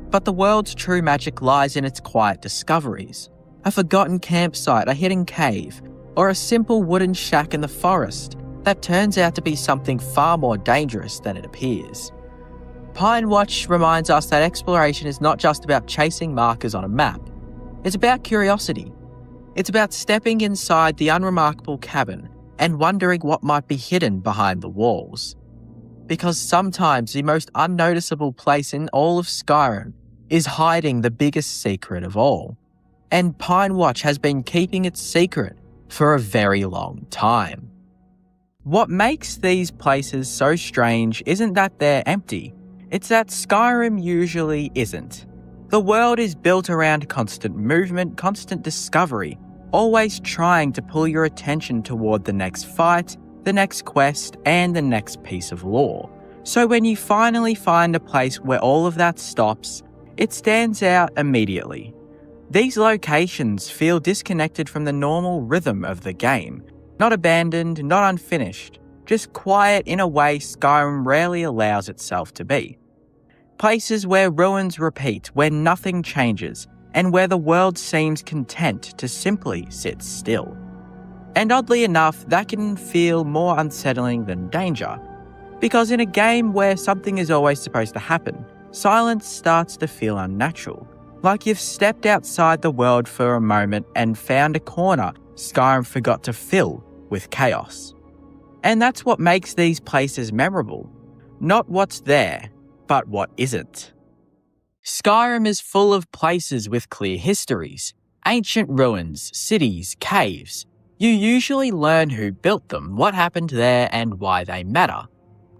But the world's true magic lies in its quiet discoveries. A forgotten campsite, a hidden cave, or a simple wooden shack in the forest that turns out to be something far more dangerous than it appears. Pinewatch reminds us that exploration is not just about chasing markers on a map. It's about curiosity. It's about stepping inside the unremarkable cabin and wondering what might be hidden behind the walls. Because sometimes the most unnoticeable place in all of Skyrim is hiding the biggest secret of all. And Pinewatch has been keeping its secret for a very long time. What makes these places so strange isn't that they're empty, it's that Skyrim usually isn't. The world is built around constant movement, constant discovery, always trying to pull your attention toward the next fight, the next quest, and the next piece of lore. So when you finally find a place where all of that stops, it stands out immediately. These locations feel disconnected from the normal rhythm of the game, not abandoned, not unfinished, just quiet in a way Skyrim rarely allows itself to be. Places where ruins repeat, where nothing changes, and where the world seems content to simply sit still. And oddly enough, that can feel more unsettling than danger. Because in a game where something is always supposed to happen, silence starts to feel unnatural. Like you've stepped outside the world for a moment and found a corner Skyrim forgot to fill with chaos. And that's what makes these places memorable. Not what's there, but what isn't. Skyrim is full of places with clear histories, ancient ruins, cities, caves. You usually learn who built them, what happened there, and why they matter.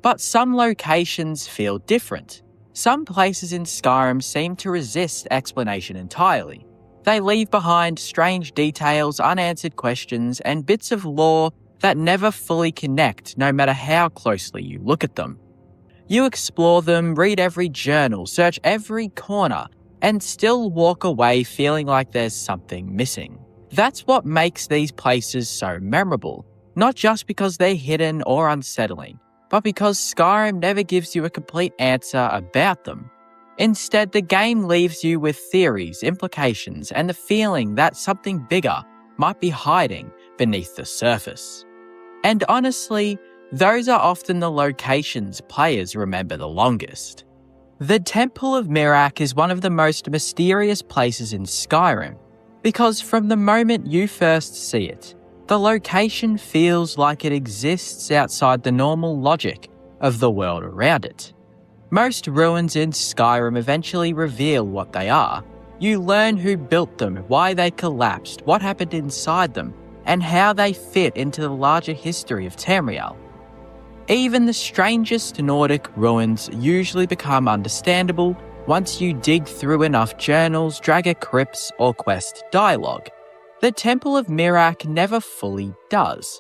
But some locations feel different. Some places in Skyrim seem to resist explanation entirely. They leave behind strange details, unanswered questions, and bits of lore that never fully connect no matter how closely you look at them. You explore them, read every journal, search every corner, and still walk away feeling like there's something missing. That's what makes these places so memorable, not just because they're hidden or unsettling, but because Skyrim never gives you a complete answer about them. Instead, the game leaves you with theories, implications, and the feeling that something bigger might be hiding beneath the surface. And honestly, those are often the locations players remember the longest. The Temple of Miraak is one of the most mysterious places in Skyrim, because from the moment you first see it, the location feels like it exists outside the normal logic of the world around it. Most ruins in Skyrim eventually reveal what they are. You learn who built them, why they collapsed, what happened inside them, and how they fit into the larger history of Tamriel. Even the strangest Nordic ruins usually become understandable once you dig through enough journals, Draga crypts, or quest dialogue. The Temple of Miraak never fully does.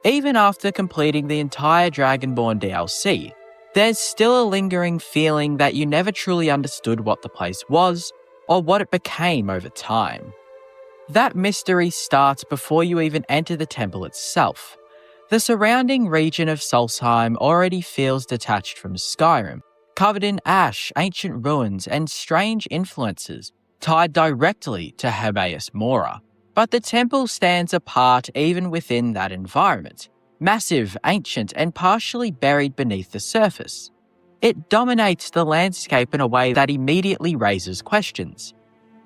Even after completing the entire Dragonborn DLC, there's still a lingering feeling that you never truly understood what the place was or what it became over time. That mystery starts before you even enter the temple itself. The surrounding region of Solstheim already feels detached from Skyrim, covered in ash, ancient ruins, and strange influences tied directly to Hermaeus Mora. But the temple stands apart even within that environment, massive, ancient, and partially buried beneath the surface. It dominates the landscape in a way that immediately raises questions.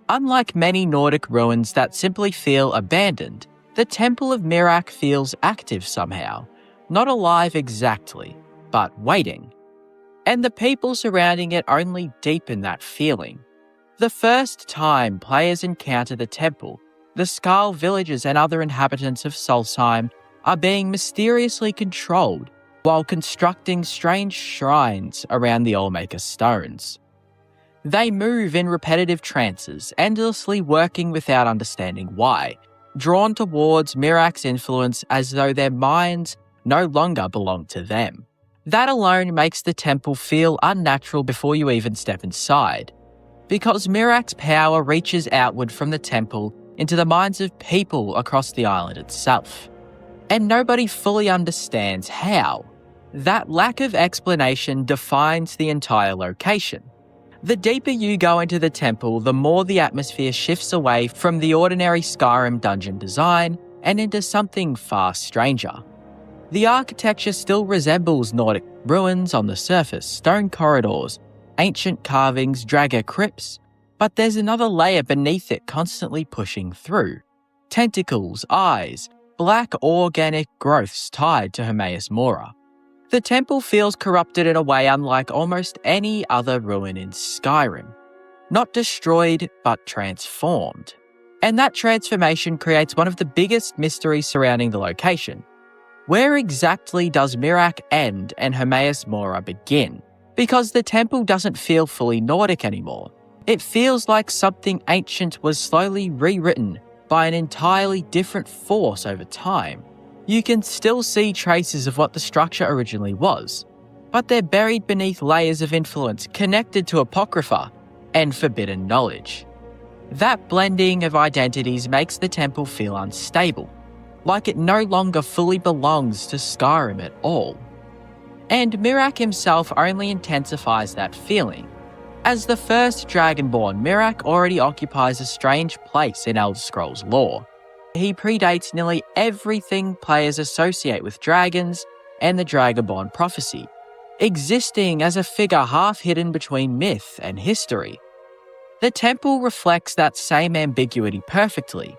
Unlike many Nordic ruins that simply feel abandoned, the Temple of Miraak feels active somehow, not alive exactly, but waiting. And the people surrounding it only deepen that feeling. The first time players encounter the temple, the Skarl villagers and other inhabitants of Solstheim are being mysteriously controlled while constructing strange shrines around the Allmaker stones. They move in repetitive trances, endlessly working without understanding why, drawn towards Miraak's influence as though their minds no longer belong to them. That alone makes the temple feel unnatural before you even step inside, because Miraak's power reaches outward from the temple into the minds of people across the island itself. And nobody fully understands how. That lack of explanation defines the entire location. The deeper you go into the temple, the more the atmosphere shifts away from the ordinary Skyrim dungeon design and into something far stranger. The architecture still resembles Nordic ruins on the surface, stone corridors, ancient carvings, Draga crypts, but there's another layer beneath it constantly pushing through. Tentacles, eyes, black organic growths tied to Hermaeus Mora. The temple feels corrupted in a way unlike almost any other ruin in Skyrim. Not destroyed, but transformed. And that transformation creates one of the biggest mysteries surrounding the location. Where exactly does Miraak end and Hermaeus Mora begin? Because the temple doesn't feel fully Nordic anymore. It feels like something ancient was slowly rewritten by an entirely different force over time. You can still see traces of what the structure originally was, but they're buried beneath layers of influence connected to Apocrypha and forbidden knowledge. That blending of identities makes the temple feel unstable, like it no longer fully belongs to Skyrim at all. And Miraak himself only intensifies that feeling. As the first Dragonborn, Miraak already occupies a strange place in Elder Scrolls lore. He predates nearly everything players associate with dragons and the Dragonborn prophecy, existing as a figure half hidden between myth and history. The temple reflects that same ambiguity perfectly.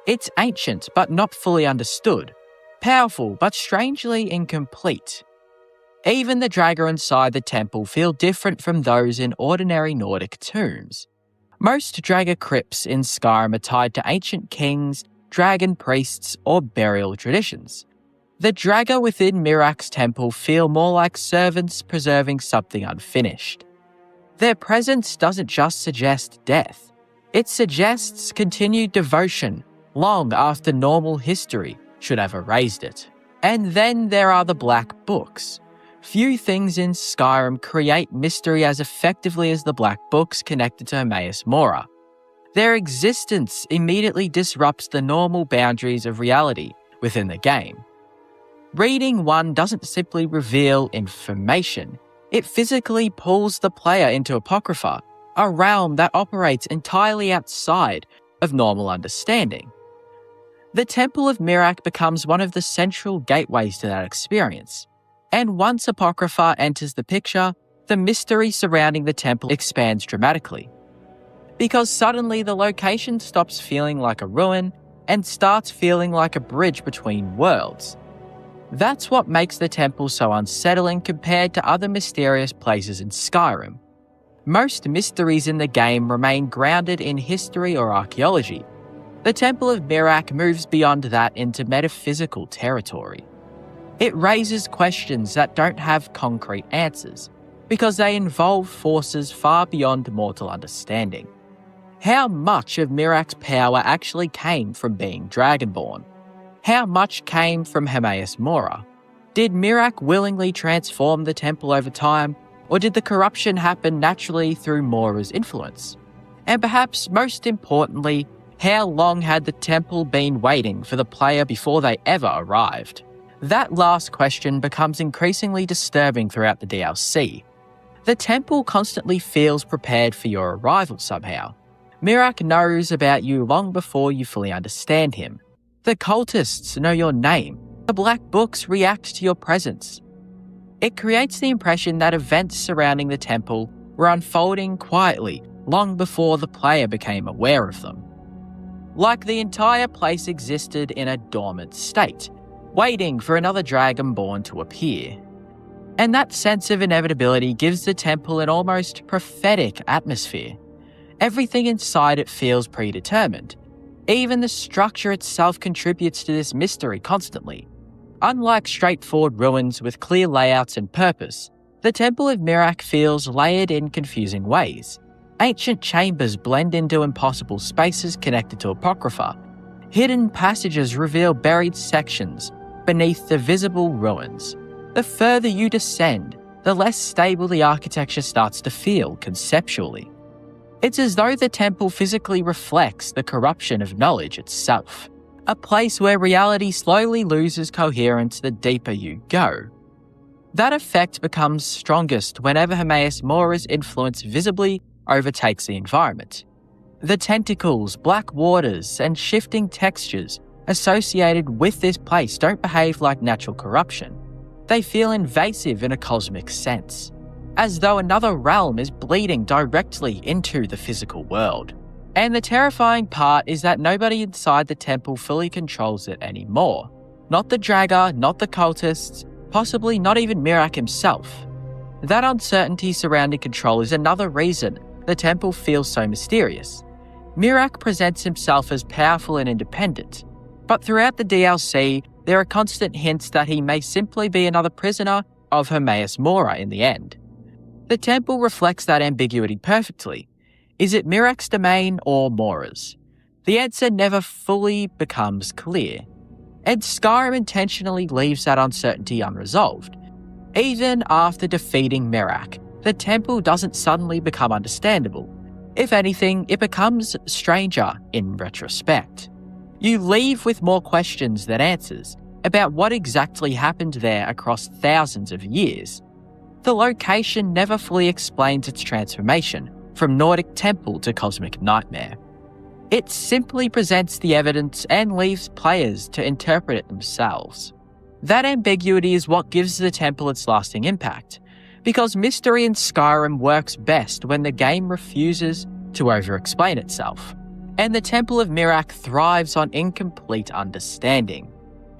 It's ancient but not fully understood, powerful but strangely incomplete. Even the Draga inside the temple feel different from those in ordinary Nordic tombs. Most Draga crypts in Skyrim are tied to ancient kings, dragon priests, or burial traditions. The Draga within Miraak's temple feel more like servants preserving something unfinished. Their presence doesn't just suggest death, it suggests continued devotion long after normal history should have erased it. And then there are the Black Books. Few things in Skyrim create mystery as effectively as the Black Books connected to Hermaeus Mora. Their existence immediately disrupts the normal boundaries of reality within the game. Reading one doesn't simply reveal information, it physically pulls the player into Apocrypha, a realm that operates entirely outside of normal understanding. The Temple of Miraak becomes one of the central gateways to that experience, and once Apocrypha enters the picture, the mystery surrounding the temple expands dramatically. Because suddenly the location stops feeling like a ruin and starts feeling like a bridge between worlds. That's what makes the temple so unsettling compared to other mysterious places in Skyrim. Most mysteries in the game remain grounded in history or archaeology. The Temple of Miraak moves beyond that into metaphysical territory. It raises questions that don't have concrete answers, because they involve forces far beyond mortal understanding. How much of Miraak's power actually came from being Dragonborn? How much came from Hermaeus Mora? Did Miraak willingly transform the temple over time, or did the corruption happen naturally through Mora's influence? And perhaps most importantly, how long had the temple been waiting for the player before they ever arrived? That last question becomes increasingly disturbing throughout the DLC. The temple constantly feels prepared for your arrival somehow. Miraak knows about you long before you fully understand him. The cultists know your name. The black books react to your presence. It creates the impression that events surrounding the temple were unfolding quietly long before the player became aware of them. Like the entire place existed in a dormant state, waiting for another Dragonborn to appear. And that sense of inevitability gives the temple an almost prophetic atmosphere. Everything inside it feels predetermined. Even the structure itself contributes to this mystery constantly. Unlike straightforward ruins with clear layouts and purpose, the Temple of Miraak feels layered in confusing ways. Ancient chambers blend into impossible spaces connected to Apocrypha. Hidden passages reveal buried sections beneath the visible ruins. The further you descend, the less stable the architecture starts to feel conceptually. It's as though the temple physically reflects the corruption of knowledge itself, a place where reality slowly loses coherence the deeper you go. That effect becomes strongest whenever Hermaeus Mora's influence visibly overtakes the environment. The tentacles, black waters, and shifting textures associated with this place don't behave like natural corruption. They feel invasive in a cosmic sense, as though another realm is bleeding directly into the physical world. And the terrifying part is that nobody inside the temple fully controls it anymore. Not the Dragger, not the cultists, possibly not even Miraak himself. That uncertainty surrounding control is another reason the temple feels so mysterious. Miraak presents himself as powerful and independent, but throughout the DLC, there are constant hints that he may simply be another prisoner of Hermaeus Mora in the end. The temple reflects that ambiguity perfectly. Is it Miraak's domain or Mora's? The answer never fully becomes clear, and Skyrim intentionally leaves that uncertainty unresolved. Even after defeating Miraak, the temple doesn't suddenly become understandable. If anything, it becomes stranger in retrospect. You leave with more questions than answers about what exactly happened there across thousands of years. The location never fully explains its transformation from Nordic temple to cosmic nightmare. It simply presents the evidence and leaves players to interpret it themselves. That ambiguity is what gives the temple its lasting impact, because mystery in Skyrim works best when the game refuses to over-explain itself, and the Temple of Miraak thrives on incomplete understanding.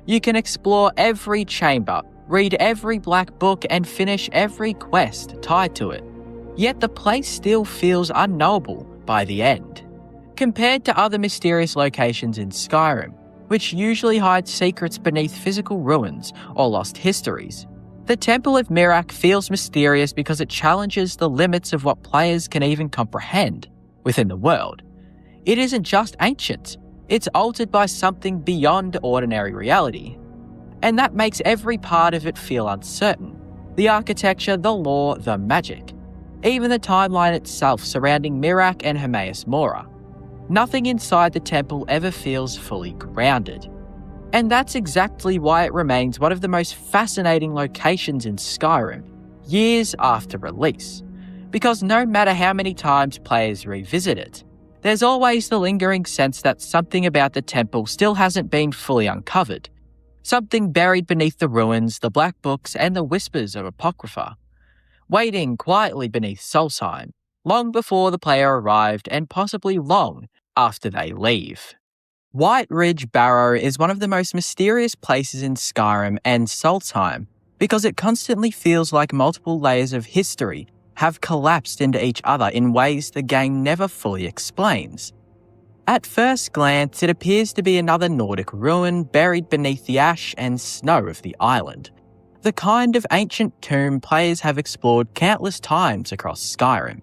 You can explore every chamber, read every black book, and finish every quest tied to it, yet the place still feels unknowable by the end. Compared to other mysterious locations in Skyrim, which usually hide secrets beneath physical ruins or lost histories, the Temple of Miraak feels mysterious because it challenges the limits of what players can even comprehend within the world. It isn't just ancient, it's altered by something beyond ordinary reality. And that makes every part of it feel uncertain. The architecture, the lore, the magic. Even the timeline itself surrounding Miraak and Hermaeus Mora. Nothing inside the temple ever feels fully grounded. And that's exactly why it remains one of the most fascinating locations in Skyrim, years after release. Because no matter how many times players revisit it, there's always the lingering sense that something about the temple still hasn't been fully uncovered. Something buried beneath the ruins, the black books, and the whispers of Apocrypha. Waiting quietly beneath Solstheim, long before the player arrived and possibly long after they leave. White Ridge Barrow is one of the most mysterious places in Skyrim and Solstheim because it constantly feels like multiple layers of history have collapsed into each other in ways the game never fully explains. At first glance, it appears to be another Nordic ruin buried beneath the ash and snow of the island, the kind of ancient tomb players have explored countless times across Skyrim.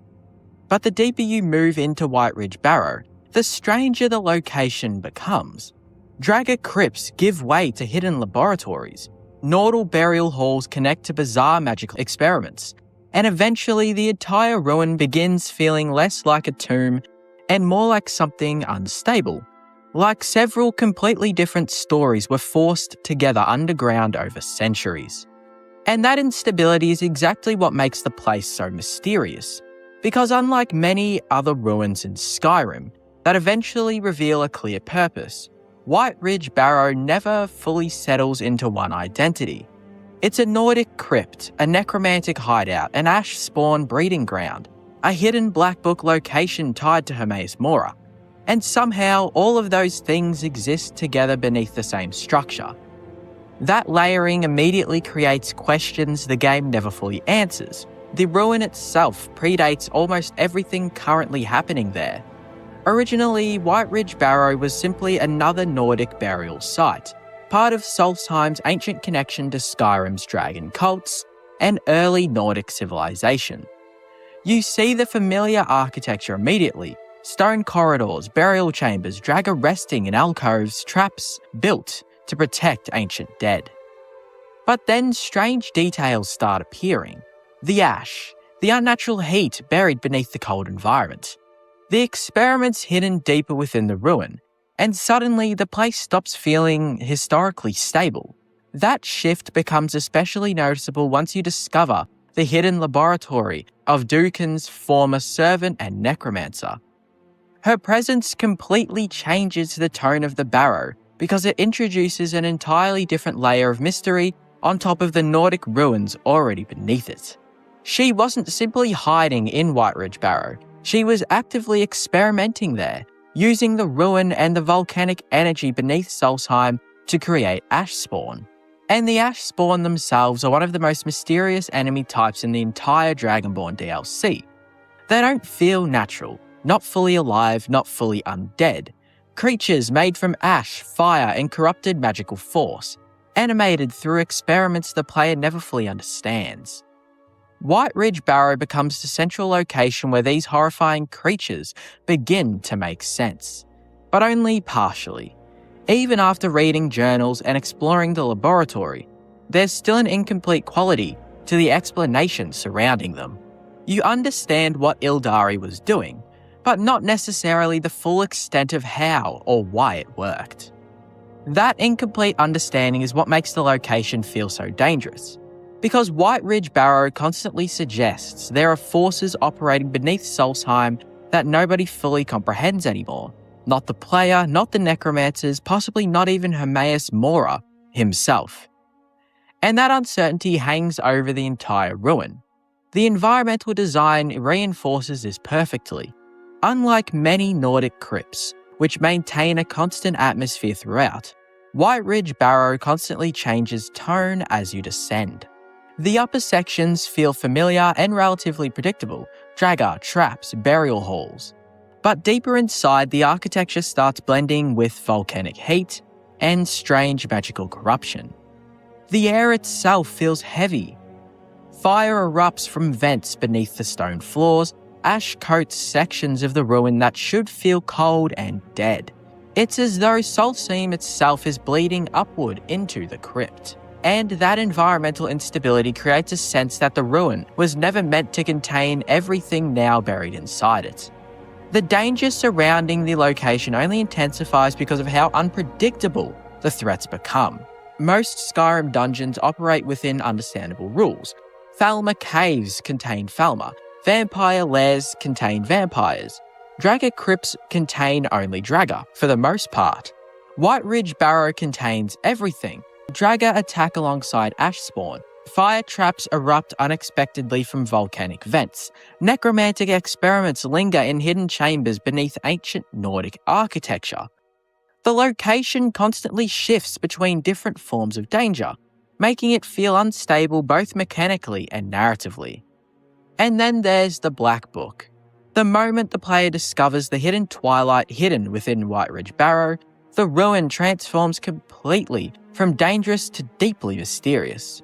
But the deeper you move into White Ridge Barrow, the stranger the location becomes. Dragger crypts give way to hidden laboratories, Nordal burial halls connect to bizarre magical experiments, and eventually the entire ruin begins feeling less like a tomb and more like something unstable, like several completely different stories were forced together underground over centuries. And that instability is exactly what makes the place so mysterious, because unlike many other ruins in Skyrim that eventually reveal a clear purpose, White Ridge Barrow never fully settles into one identity. It's a Nordic crypt, a necromantic hideout, an ash spawn breeding ground, a hidden black book location tied to Hermaeus Mora, and somehow all of those things exist together beneath the same structure. That layering immediately creates questions the game never fully answers. The ruin itself predates almost everything currently happening there. Originally, White Ridge Barrow was simply another Nordic burial site, part of Solstheim's ancient connection to Skyrim's dragon cults and early Nordic civilization. You see the familiar architecture immediately: stone corridors, burial chambers, dragger resting in alcoves, traps built to protect ancient dead. But then strange details start appearing. The ash, the unnatural heat buried beneath the cold environment, the experiments hidden deeper within the ruin, and suddenly the place stops feeling historically stable. That shift becomes especially noticeable once you discover the hidden laboratory of Dukin's former servant and necromancer. Her presence completely changes the tone of the barrow because it introduces an entirely different layer of mystery on top of the Nordic ruins already beneath it. She wasn't simply hiding in White Ridge Barrow, she was actively experimenting there, using the ruin and the volcanic energy beneath Solstheim to create ash spawn. And the ash spawn themselves are one of the most mysterious enemy types in the entire Dragonborn DLC. They don't feel natural, not fully alive, not fully undead. Creatures made from ash, fire, and corrupted magical force, animated through experiments the player never fully understands. White Ridge Barrow becomes the central location where these horrifying creatures begin to make sense, but only partially. Even after reading journals and exploring the laboratory, there's still an incomplete quality to the explanation surrounding them. You understand what Ildari was doing, but not necessarily the full extent of how or why it worked. That incomplete understanding is what makes the location feel so dangerous, because White Ridge Barrow constantly suggests there are forces operating beneath Solstheim that nobody fully comprehends anymore. Not the player, not the necromancers, possibly not even Hermaeus Mora himself. And that uncertainty hangs over the entire ruin. The environmental design reinforces this perfectly. Unlike many Nordic crypts, which maintain a constant atmosphere throughout, White Ridge Barrow constantly changes tone as you descend. The upper sections feel familiar and relatively predictable: dragger, traps, burial halls. But deeper inside, the architecture starts blending with volcanic heat and strange magical corruption. The air itself feels heavy. Fire erupts from vents beneath the stone floors, ash coats sections of the ruin that should feel cold and dead. It's as though Solstheim itself is bleeding upward into the crypt. And that environmental instability creates a sense that the ruin was never meant to contain everything now buried inside it. The danger surrounding the location only intensifies because of how unpredictable the threats become. Most Skyrim dungeons operate within understandable rules. Falmer caves contain Falmer, vampire lairs contain vampires. Draga crypts contain only Draga, for the most part. White Ridge Barrow contains everything. Draga attack alongside ash spawn. Fire traps erupt unexpectedly from volcanic vents. Necromantic experiments linger in hidden chambers beneath ancient Nordic architecture. The location constantly shifts between different forms of danger, making it feel unstable both mechanically and narratively. And then there's the Black Book. The moment the player discovers the hidden twilight hidden within White Ridge Barrow, the ruin transforms completely from dangerous to deeply mysterious.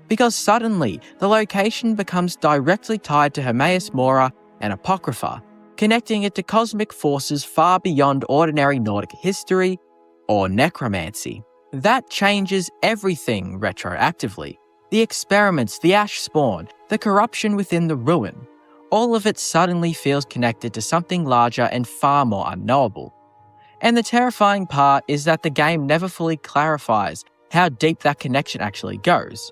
Because suddenly, the location becomes directly tied to Hermaeus Mora and Apocrypha, connecting it to cosmic forces far beyond ordinary Nordic history or necromancy. That changes everything retroactively. The experiments, the ash spawn, the corruption within the ruin. All of it suddenly feels connected to something larger and far more unknowable. And the terrifying part is that the game never fully clarifies how deep that connection actually goes.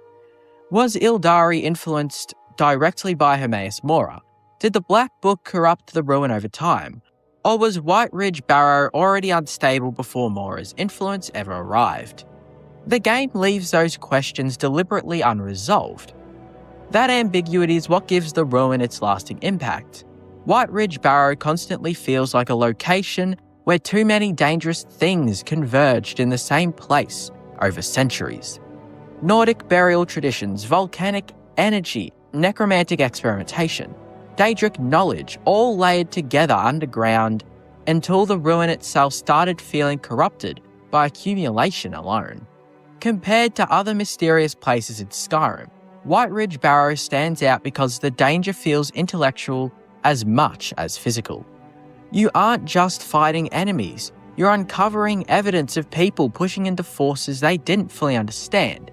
Was Ildari influenced directly by Hermaeus Mora? Did the Black Book corrupt the ruin over time? Or was White Ridge Barrow already unstable before Mora's influence ever arrived? The game leaves those questions deliberately unresolved. That ambiguity is what gives the ruin its lasting impact. White Ridge Barrow constantly feels like a location where too many dangerous things converged in the same place over centuries. Nordic burial traditions, volcanic energy, necromantic experimentation, Daedric knowledge, all layered together underground until the ruin itself started feeling corrupted by accumulation alone. Compared to other mysterious places in Skyrim, White Ridge Barrow stands out because the danger feels intellectual as much as physical. You aren't just fighting enemies, you're uncovering evidence of people pushing into forces they didn't fully understand.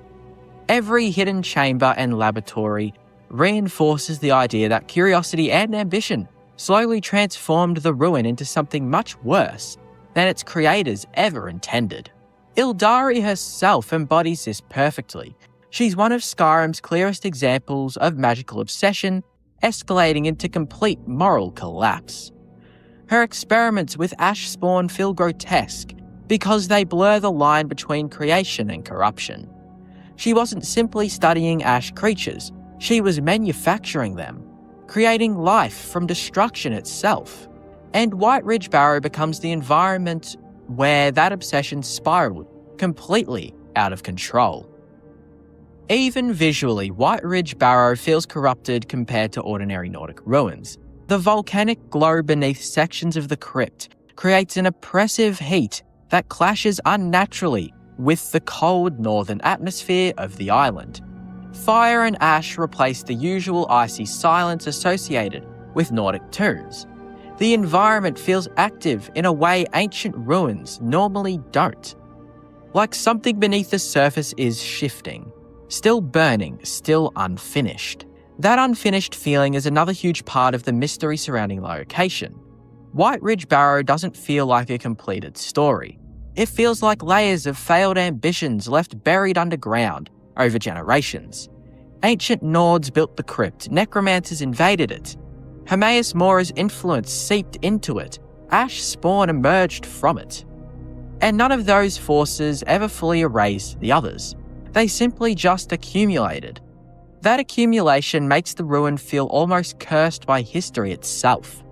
Every hidden chamber and laboratory reinforces the idea that curiosity and ambition slowly transformed the ruin into something much worse than its creators ever intended. Ildari herself embodies this perfectly. She's one of Skyrim's clearest examples of magical obsession escalating into complete moral collapse. Her experiments with ash spawn feel grotesque because they blur the line between creation and corruption. She wasn't simply studying ash creatures, she was manufacturing them, creating life from destruction itself. And White Ridge Barrow becomes the environment where that obsession spiraled completely out of control. Even visually, White Ridge Barrow feels corrupted compared to ordinary Nordic ruins. The volcanic glow beneath sections of the crypt creates an oppressive heat that clashes unnaturally with the cold northern atmosphere of the island. Fire and ash replace the usual icy silence associated with Nordic tombs. The environment feels active in a way ancient ruins normally don't. Like something beneath the surface is shifting, still burning, still unfinished. That unfinished feeling is another huge part of the mystery surrounding the location. White Ridge Barrow doesn't feel like a completed story. It feels like layers of failed ambitions left buried underground over generations. Ancient Nords built the crypt, necromancers invaded it. Hermaeus Mora's influence seeped into it, ash spawn emerged from it. And none of those forces ever fully erased the others. They simply just accumulated. That accumulation makes the ruin feel almost cursed by history itself.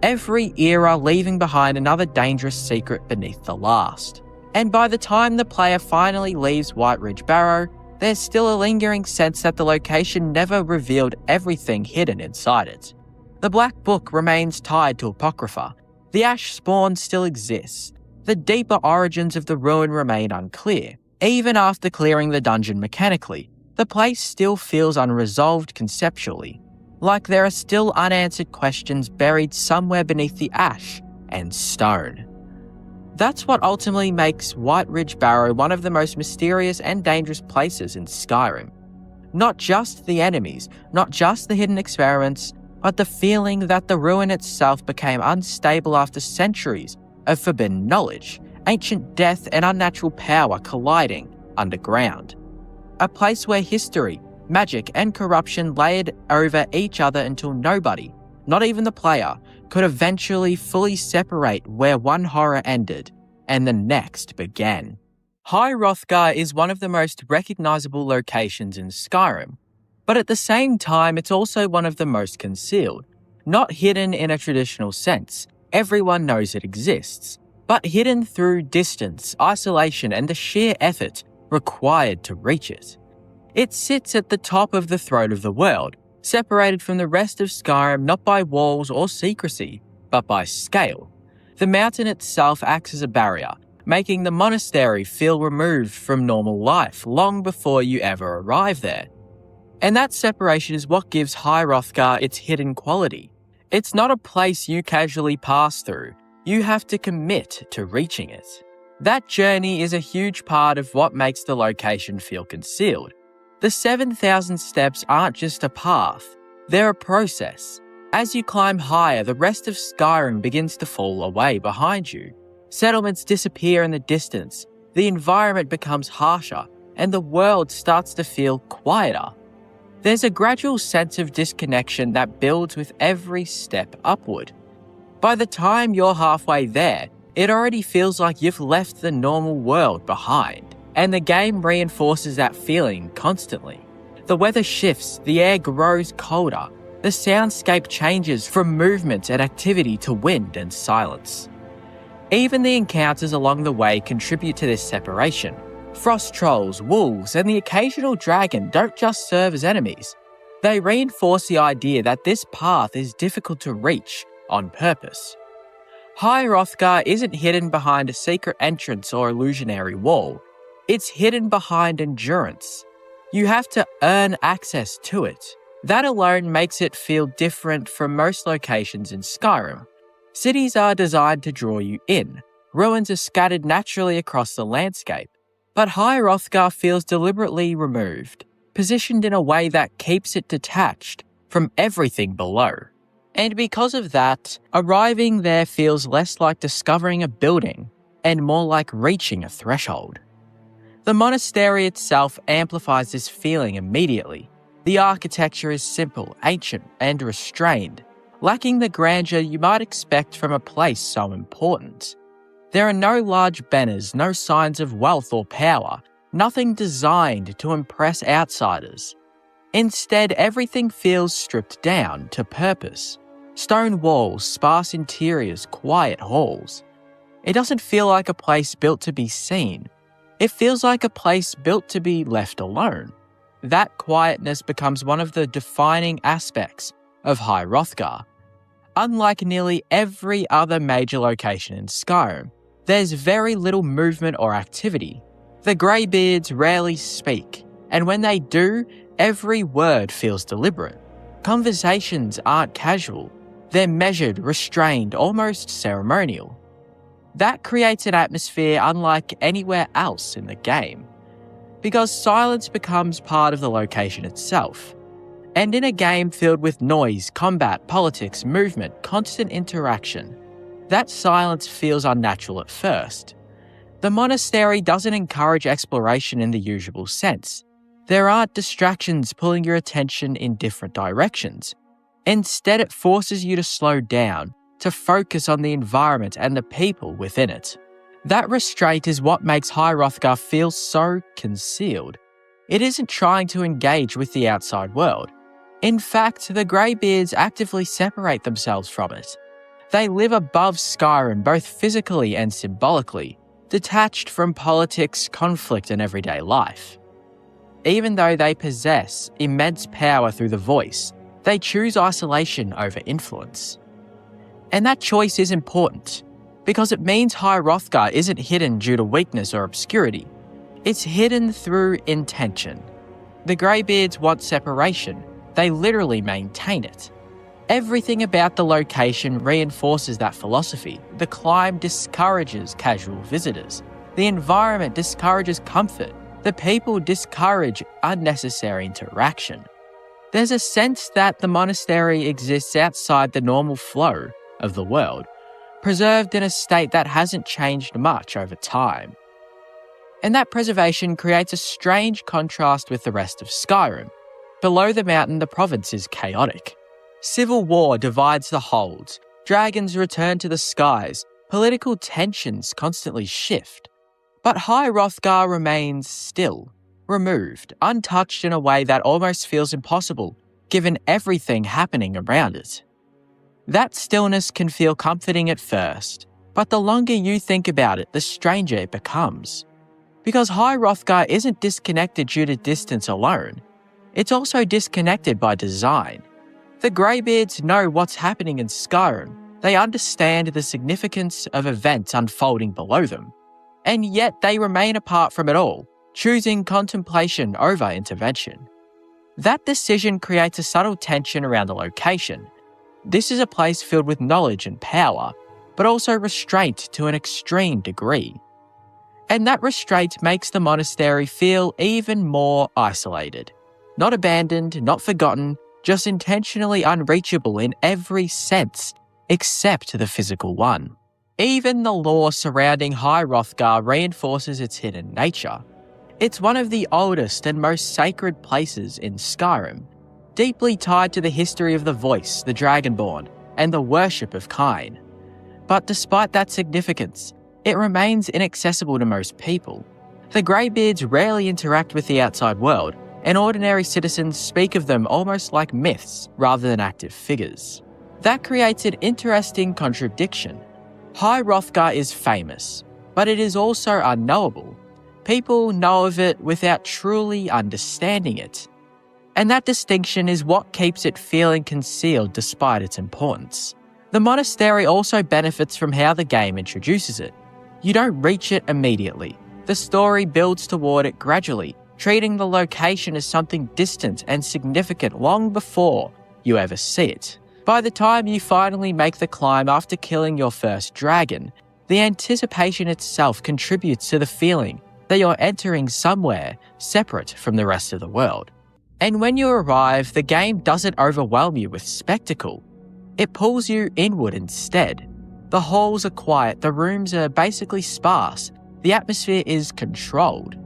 Every era leaving behind another dangerous secret beneath the last. And by the time the player finally leaves White Ridge Barrow, there's still a lingering sense that the location never revealed everything hidden inside it. The Black Book remains tied to Apocrypha. The ash spawn still exists. The deeper origins of the ruin remain unclear. Even after clearing the dungeon mechanically, the place still feels unresolved conceptually, like there are still unanswered questions buried somewhere beneath the ash and stone. That's what ultimately makes White Ridge Barrow one of the most mysterious and dangerous places in Skyrim. Not just the enemies, not just the hidden experiments, but the feeling that the ruin itself became unstable after centuries of forbidden knowledge, ancient death and unnatural power colliding underground. A place where history, magic and corruption layered over each other until nobody, not even the player, could eventually fully separate where one horror ended and the next began. High Hrothgar is one of the most recognisable locations in Skyrim, but at the same time it's also one of the most concealed. Not hidden in a traditional sense, everyone knows it exists, but hidden through distance, isolation and the sheer effort required to reach it. It sits at the top of the throat of the world, separated from the rest of Skyrim not by walls or secrecy, but by scale. The mountain itself acts as a barrier, making the monastery feel removed from normal life long before you ever arrive there. And that separation is what gives High Hrothgar its hidden quality. It's not a place you casually pass through, you have to commit to reaching it. That journey is a huge part of what makes the location feel concealed. The 7,000 steps aren't just a path, they're a process. As you climb higher, the rest of Skyrim begins to fall away behind you. Settlements disappear in the distance, the environment becomes harsher, and the world starts to feel quieter. There's a gradual sense of disconnection that builds with every step upward. By the time you're halfway there, it already feels like you've left the normal world behind, and the game reinforces that feeling constantly. The weather shifts, the air grows colder, the soundscape changes from movement and activity to wind and silence. Even the encounters along the way contribute to this separation. Frost trolls, wolves, and the occasional dragon don't just serve as enemies. They reinforce the idea that this path is difficult to reach on purpose. High Hrothgar isn't hidden behind a secret entrance or illusionary wall. It's hidden behind endurance. You have to earn access to it. That alone makes it feel different from most locations in Skyrim. Cities are designed to draw you in. Ruins are scattered naturally across the landscape. But High Hrothgar feels deliberately removed, positioned in a way that keeps it detached from everything below. And because of that, arriving there feels less like discovering a building and more like reaching a threshold. The monastery itself amplifies this feeling immediately. The architecture is simple, ancient, and restrained, lacking the grandeur you might expect from a place so important. There are no large banners, no signs of wealth or power, nothing designed to impress outsiders. Instead, everything feels stripped down to purpose. Stone walls, sparse interiors, quiet halls. It doesn't feel like a place built to be seen. It feels like a place built to be left alone. That quietness becomes one of the defining aspects of High Hrothgar. Unlike nearly every other major location in Skyrim, there's very little movement or activity. The Greybeards rarely speak, and when they do, every word feels deliberate. Conversations aren't casual. They're measured, restrained, almost ceremonial. That creates an atmosphere unlike anywhere else in the game, because silence becomes part of the location itself. And in a game filled with noise, combat, politics, movement, constant interaction, that silence feels unnatural at first. The monastery doesn't encourage exploration in the usual sense. There aren't distractions pulling your attention in different directions. Instead, it forces you to slow down, to focus on the environment and the people within it. That restraint is what makes High Hrothgar feel so concealed. It isn't trying to engage with the outside world. In fact, the Greybeards actively separate themselves from it. They live above Skyrim both physically and symbolically, detached from politics, conflict, and everyday life. Even though they possess immense power through the voice, they choose isolation over influence. And that choice is important, because it means High Hrothgar isn't hidden due to weakness or obscurity. It's hidden through intention. The Greybeards want separation. They literally maintain it. Everything about the location reinforces that philosophy. The climb discourages casual visitors. The environment discourages comfort. The people discourage unnecessary interaction. There's a sense that the monastery exists outside the normal flow of the world, preserved in a state that hasn't changed much over time. And that preservation creates a strange contrast with the rest of Skyrim. Below the mountain, the province is chaotic. Civil war divides the holds, dragons return to the skies, political tensions constantly shift. But High Hrothgar remains still, removed, untouched in a way that almost feels impossible, given everything happening around it. That stillness can feel comforting at first, but the longer you think about it, the stranger it becomes. Because High Hrothgar isn't disconnected due to distance alone, it's also disconnected by design. The Greybeards know what's happening in Skyrim, they understand the significance of events unfolding below them, and yet they remain apart from it all, choosing contemplation over intervention. That decision creates a subtle tension around the location. This is a place filled with knowledge and power, but also restraint to an extreme degree. And that restraint makes the monastery feel even more isolated. Not abandoned, not forgotten, just intentionally unreachable in every sense, except the physical one. Even the lore surrounding High Hrothgar reinforces its hidden nature. It's one of the oldest and most sacred places in Skyrim, deeply tied to the history of the Voice, the Dragonborn, and the worship of Kine. But despite that significance, it remains inaccessible to most people. The Greybeards rarely interact with the outside world, and ordinary citizens speak of them almost like myths rather than active figures. That creates an interesting contradiction. High Hrothgar is famous, but it is also unknowable. People know of it without truly understanding it. And that distinction is what keeps it feeling concealed despite its importance. The monastery also benefits from how the game introduces it. You don't reach it immediately. The story builds toward it gradually, treating the location as something distant and significant long before you ever see it. By the time you finally make the climb after killing your first dragon, the anticipation itself contributes to the feeling that you're entering somewhere separate from the rest of the world. And when you arrive, the game doesn't overwhelm you with spectacle. It pulls you inward instead. The halls are quiet, the rooms are basically sparse, the atmosphere is controlled.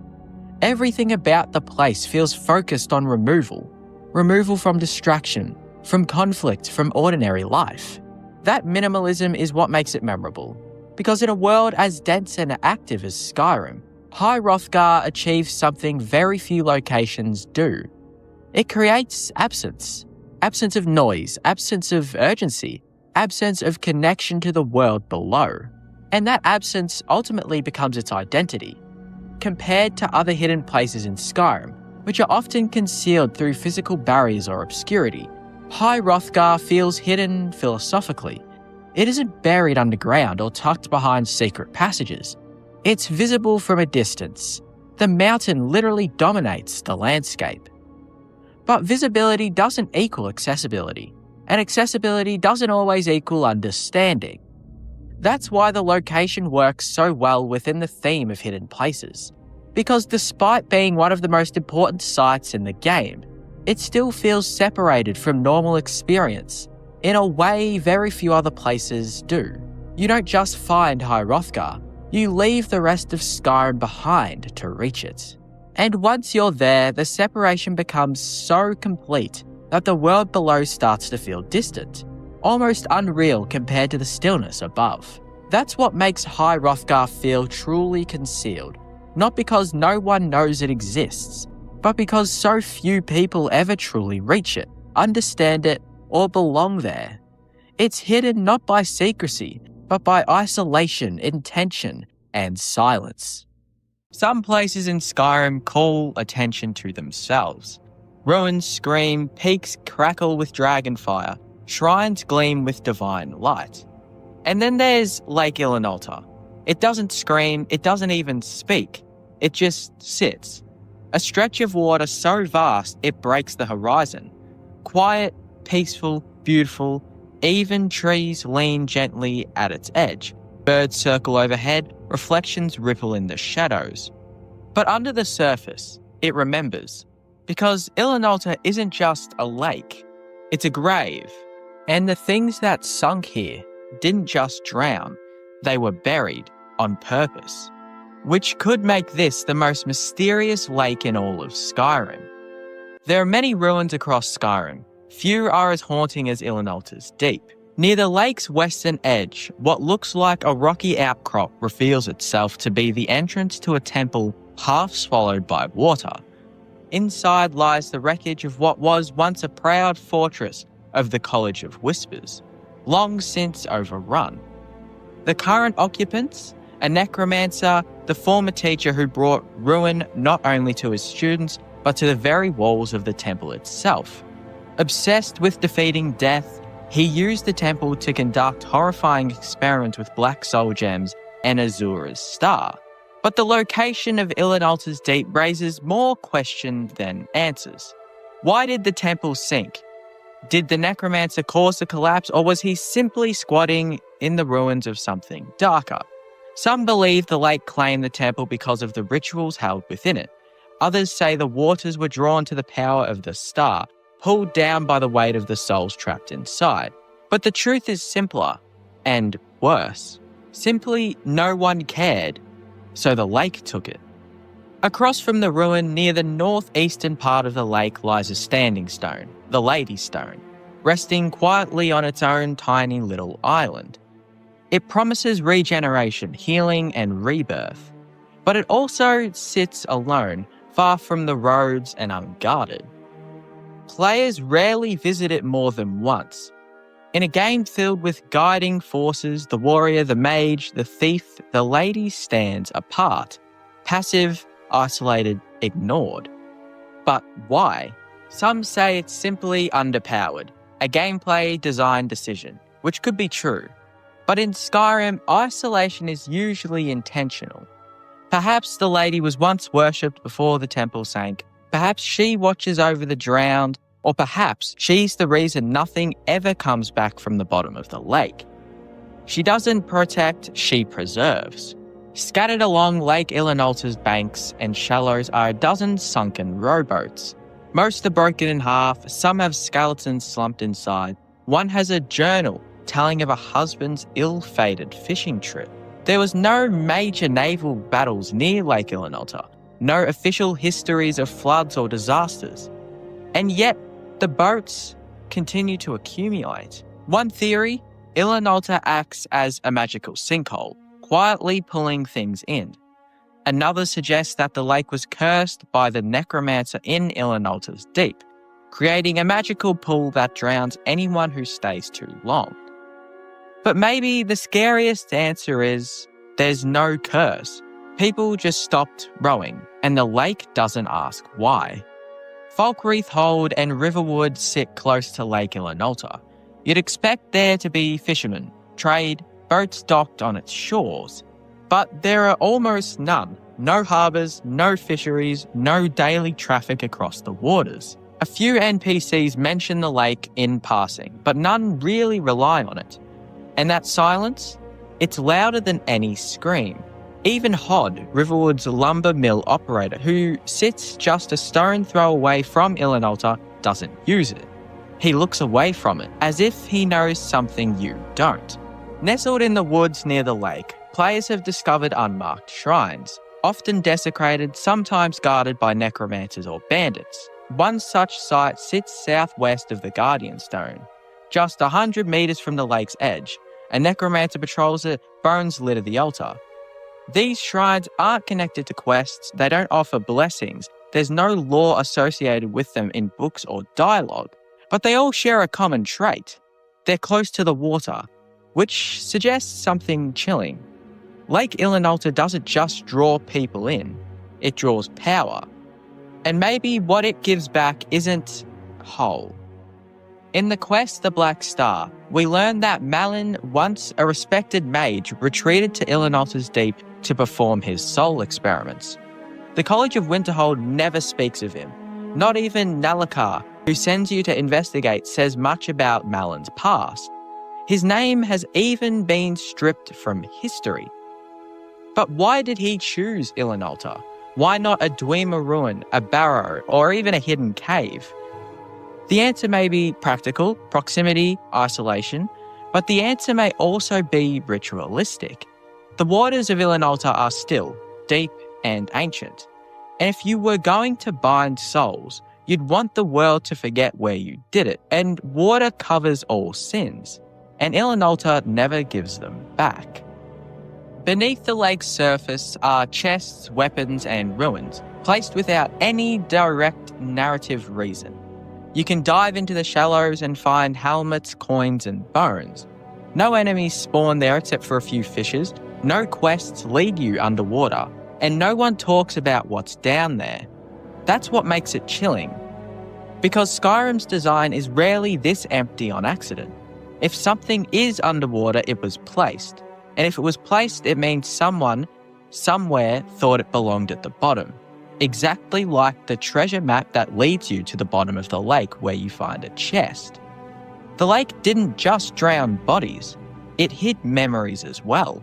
Everything about the place feels focused on removal from distraction, from conflict, from ordinary life. That minimalism is what makes it memorable, because in a world as dense and active as Skyrim, High Hrothgar achieves something very few locations do. It creates absence of noise, absence of urgency, absence of connection to the world below. And that absence ultimately becomes its identity. Compared to other hidden places in Skyrim, which are often concealed through physical barriers or obscurity, High Hrothgar feels hidden philosophically. It isn't buried underground or tucked behind secret passages. It's visible from a distance. The mountain literally dominates the landscape. But visibility doesn't equal accessibility, and accessibility doesn't always equal understanding. That's why the location works so well within the theme of hidden places, because despite being one of the most important sites in the game, it still feels separated from normal experience in a way very few other places do. You don't just find High Hrothgar, you leave the rest of Skyrim behind to reach it. And once you're there, the separation becomes so complete that the world below starts to feel distant, almost unreal compared to the stillness above. That's what makes High Hrothgar feel truly concealed, not because no one knows it exists, but because so few people ever truly reach it, understand it, or belong there. It's hidden not by secrecy, but by isolation, intention, and silence. Some places in Skyrim call attention to themselves. Ruins scream, peaks crackle with dragonfire, shrines gleam with divine light. And then there's Lake Illinalta. It doesn't scream, it doesn't even speak, it just sits. A stretch of water so vast it breaks the horizon. Quiet, peaceful, beautiful, even trees lean gently at its edge. Birds circle overhead, reflections ripple in the shadows. But under the surface, it remembers. Because Illinalta isn't just a lake, it's a grave. And the things that sunk here didn't just drown, they were buried on purpose. Which could make this the most mysterious lake in all of Skyrim. There are many ruins across Skyrim, few are as haunting as Ilinalta's Deep. Near the lake's western edge, what looks like a rocky outcrop reveals itself to be the entrance to a temple half swallowed by water. Inside lies the wreckage of what was once a proud fortress of the College of Whispers, long since overrun. The current occupants, a necromancer, the former teacher who brought ruin not only to his students, but to the very walls of the temple itself. Obsessed with defeating death, he used the temple to conduct horrifying experiments with black soul gems and Azura's star. But the location of Ilinalta's Deep raises more questions than answers. Why did the temple sink? Did the necromancer cause the collapse, or was he simply squatting in the ruins of something darker? Some believe the lake claimed the temple because of the rituals held within it. Others say the waters were drawn to the power of the star, pulled down by the weight of the souls trapped inside. But the truth is simpler and worse. Simply, no one cared, so the lake took it. Across from the ruin, near the northeastern part of the lake, lies a standing stone, the Lady Stone, resting quietly on its own tiny little island. It promises regeneration, healing, and rebirth, but it also sits alone, far from the roads and unguarded. Players rarely visit it more than once. In a game filled with guiding forces, the warrior, the mage, the thief, the lady stands apart, passive, isolated, ignored. But why? Some say it's simply underpowered, a gameplay design decision, which could be true. But in Skyrim, isolation is usually intentional. Perhaps the lady was once worshipped before the temple sank. Perhaps she watches over the drowned, or perhaps she's the reason nothing ever comes back from the bottom of the lake. She doesn't protect, she preserves. Scattered along Lake Ilinalta's banks and shallows are a dozen sunken rowboats. Most are broken in half, some have skeletons slumped inside. One has a journal telling of a husband's ill-fated fishing trip. There was no major naval battles near Lake Ilinalta, no official histories of floods or disasters. And yet, the boats continue to accumulate. One theory, Ilinalta acts as a magical sinkhole, quietly pulling things in. Another suggests that the lake was cursed by the necromancer in Ilinalta's Deep, creating a magical pool that drowns anyone who stays too long. But maybe the scariest answer is there's no curse. People just stopped rowing, and the lake doesn't ask why. Falkreath Hold and Riverwood sit close to Lake Ilinalta. You'd expect there to be fishermen, trade, boats docked on its shores. But there are almost none. No harbours, no fisheries, no daily traffic across the waters. A few NPCs mention the lake in passing, but none really rely on it. And that silence? It's louder than any scream. Even Hod, Riverwood's lumber mill operator, who sits just a stone throw away from Ilinalta, doesn't use it. He looks away from it, as if he knows something you don't. Nestled in the woods near the lake, players have discovered unmarked shrines, often desecrated, sometimes guarded by necromancers or bandits. One such site sits southwest of the Guardian Stone. Just 100 metres from the lake's edge, a necromancer patrols it, bones litter the altar. These shrines aren't connected to quests, they don't offer blessings, there's no lore associated with them in books or dialogue. But they all share a common trait. They're close to the water, which suggests something chilling. Lake Ilinalta doesn't just draw people in, it draws power. And maybe what it gives back isn't whole. In the quest The Black Star, we learn that Malin, once a respected mage, retreated to Ilinalta's Deep to perform his soul experiments. The College of Winterhold never speaks of him. Not even Nalakar, who sends you to investigate, says much about Malin's past. His name has even been stripped from history. But why did he choose Ilinalta? Why not a Dwemer ruin, a barrow, or even a hidden cave? The answer may be practical, proximity, isolation, but the answer may also be ritualistic. The waters of Ilinalta are still, deep, and ancient. And if you were going to bind souls, You'd want the world to forget where you did it, and water covers all sins, and Ilinalta never gives them back. Beneath the lake's surface are chests, weapons, and ruins, placed without any direct narrative reason. You can dive into the shallows and find helmets, coins, and bones. No enemies spawn there except for a few fishes, no quests lead you underwater, and no one talks about what's down there. That's what makes it chilling. Because Skyrim's design is rarely this empty on accident. If something is underwater, it was placed. And if it was placed, it means someone, somewhere, thought it belonged at the bottom. Exactly like the treasure map that leads you to the bottom of the lake where you find a chest. The lake didn't just drown bodies, it hid memories as well.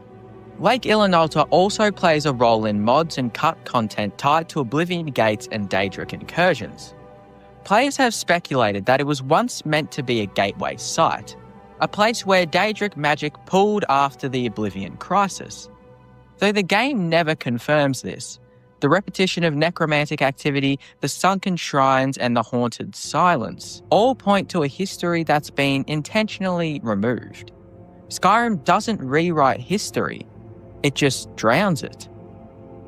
Lake Ilinalta also plays a role in mods and cut content tied to Oblivion Gates and Daedric incursions. Players have speculated that it was once meant to be a gateway site, a place where Daedric magic pulled after the Oblivion Crisis. Though the game never confirms this, the repetition of necromantic activity, the sunken shrines, and the haunted silence all point to a history that's been intentionally removed. Skyrim doesn't rewrite history, it just drowns it.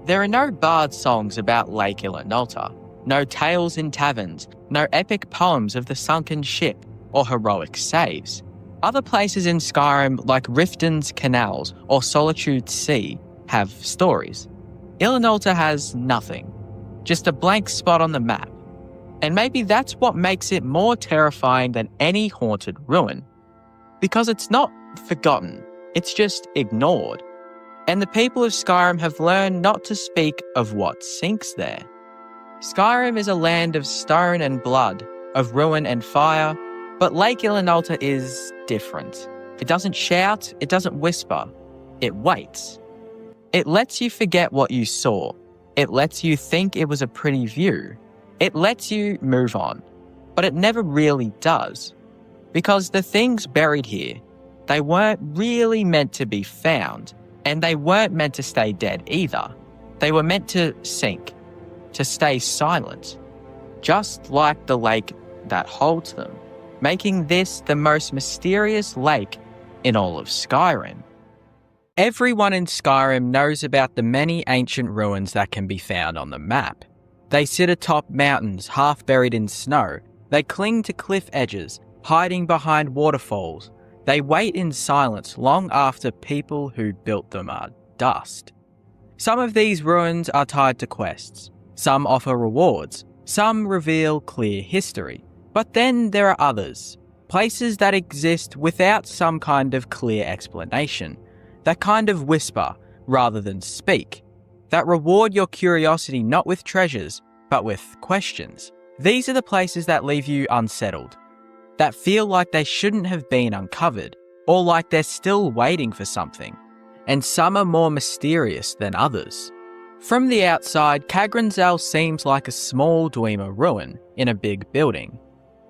There are no bard songs about Lake Ilinalta, no tales in taverns, no epic poems of the sunken ship or heroic saves. Other places in Skyrim, like Riften's Canals or Solitude's Sea, have stories. Ilinalta has nothing, just a blank spot on the map. And maybe that's what makes it more terrifying than any haunted ruin. Because it's not forgotten, it's just ignored. And the people of Skyrim have learned not to speak of what sinks there. Skyrim is a land of stone and blood, of ruin and fire, but Lake Ilinalta is different. It doesn't shout, it doesn't whisper, it waits. It lets you forget what you saw. It lets you think it was a pretty view. It lets you move on. But it never really does. Because the things buried here, they weren't really meant to be found. And they weren't meant to stay dead either. They were meant to sink, to stay silent. Just like the lake that holds them, making this the most mysterious lake in all of Skyrim. Everyone in Skyrim knows about the many ancient ruins that can be found on the map. They sit atop mountains half buried in snow. They cling to cliff edges, hiding behind waterfalls. They wait in silence long after people who built them are dust. Some of these ruins are tied to quests. Some offer rewards. Some reveal clear history. But then there are others. Places that exist without some kind of clear explanation. That kind of whisper rather than speak. That reward your curiosity not with treasures, but with questions. These are the places that leave you unsettled. That feel like they shouldn't have been uncovered, or like they're still waiting for something. And some are more mysterious than others. From the outside, Kagranzel seems like a small Dwemer ruin in a big building.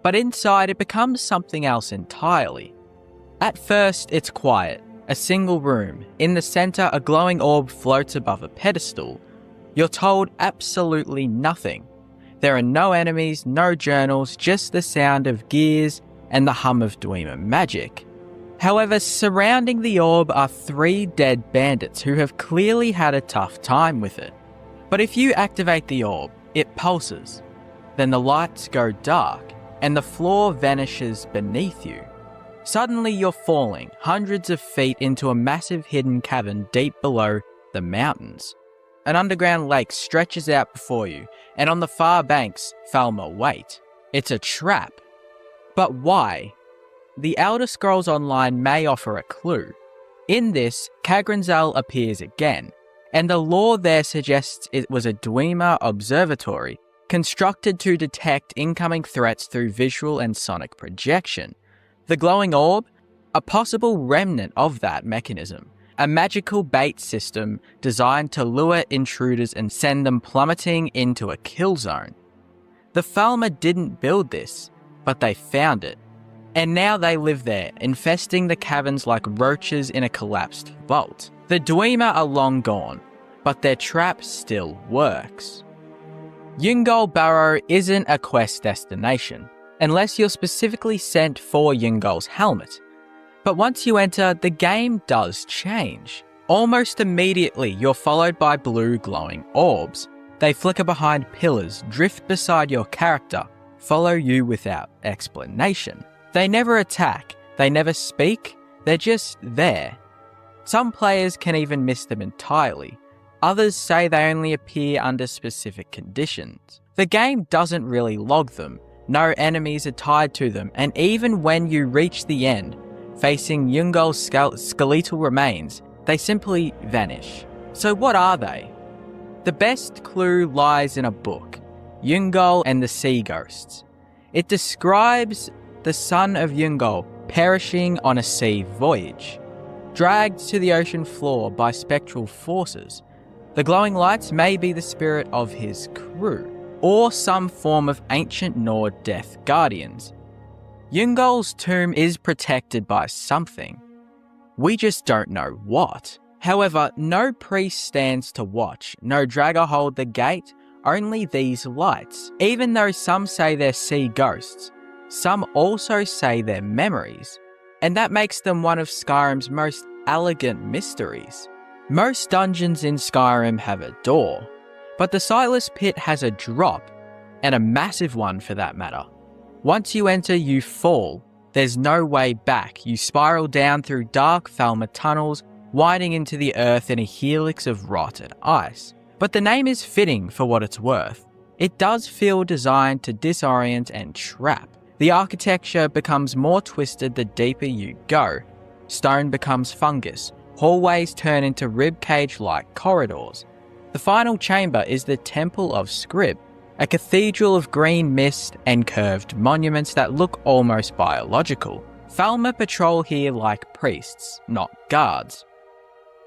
But inside it becomes something else entirely. At first, it's quiet. A single room. In the centre, a glowing orb floats above a pedestal. You're told absolutely nothing. There are no enemies, no journals, just the sound of gears and the hum of Dwemer magic. However, surrounding the orb are 3 dead bandits who have clearly had a tough time with it. But if you activate the orb, it pulses. Then the lights go dark, and the floor vanishes beneath you. Suddenly you're falling hundreds of feet into a massive hidden cavern deep below the mountains. An underground lake stretches out before you, and on the far banks, Falmer wait. It's a trap. But why? The Elder Scrolls Online may offer a clue. In this, Kagranzel appears again, and the lore there suggests it was a Dwemer observatory constructed to detect incoming threats through visual and sonic projection. The glowing orb? A possible remnant of that mechanism. A magical bait system designed to lure intruders and send them plummeting into a kill zone. The Falmer didn't build this, but they found it. And now they live there, infesting the caverns like roaches in a collapsed vault. The Dwemer are long gone, but their trap still works. Yungol Barrow isn't a quest destination, unless you're specifically sent for Yungol's helmet. But once you enter, the game does change. Almost immediately, you're followed by blue glowing orbs. They flicker behind pillars, drift beside your character, follow you without explanation. They never attack, they never speak, they're just there. Some players can even miss them entirely. Others say they only appear under specific conditions. The game doesn't really log them, no enemies are tied to them, and even when you reach the end, facing Yungol's skeletal remains, they simply vanish. So what are they? The best clue lies in a book, Yungol and the Sea Ghosts. It describes the son of Yungol perishing on a sea voyage, dragged to the ocean floor by spectral forces. The glowing lights may be the spirit of his crew, or some form of ancient Nord death guardians. Yungol's tomb is protected by something. We just don't know what. However, no priest stands to watch, no dragger hold the gate, only these lights. Even though some say they're sea ghosts, some also say they're memories, and that makes them one of Skyrim's most elegant mysteries. Most dungeons in Skyrim have a door, but the Sightless Pit has a drop, and a massive one for that matter. Once you enter, you fall. There's no way back. You spiral down through dark Falmer tunnels, winding into the earth in a helix of rot and ice. But the name is fitting for what it's worth. It does feel designed to disorient and trap. The architecture becomes more twisted the deeper you go. Stone becomes fungus. Hallways turn into ribcage-like corridors. The final chamber is the Temple of Scrib, a cathedral of green mist and curved monuments that look almost biological. Falmer patrol here like priests, not guards.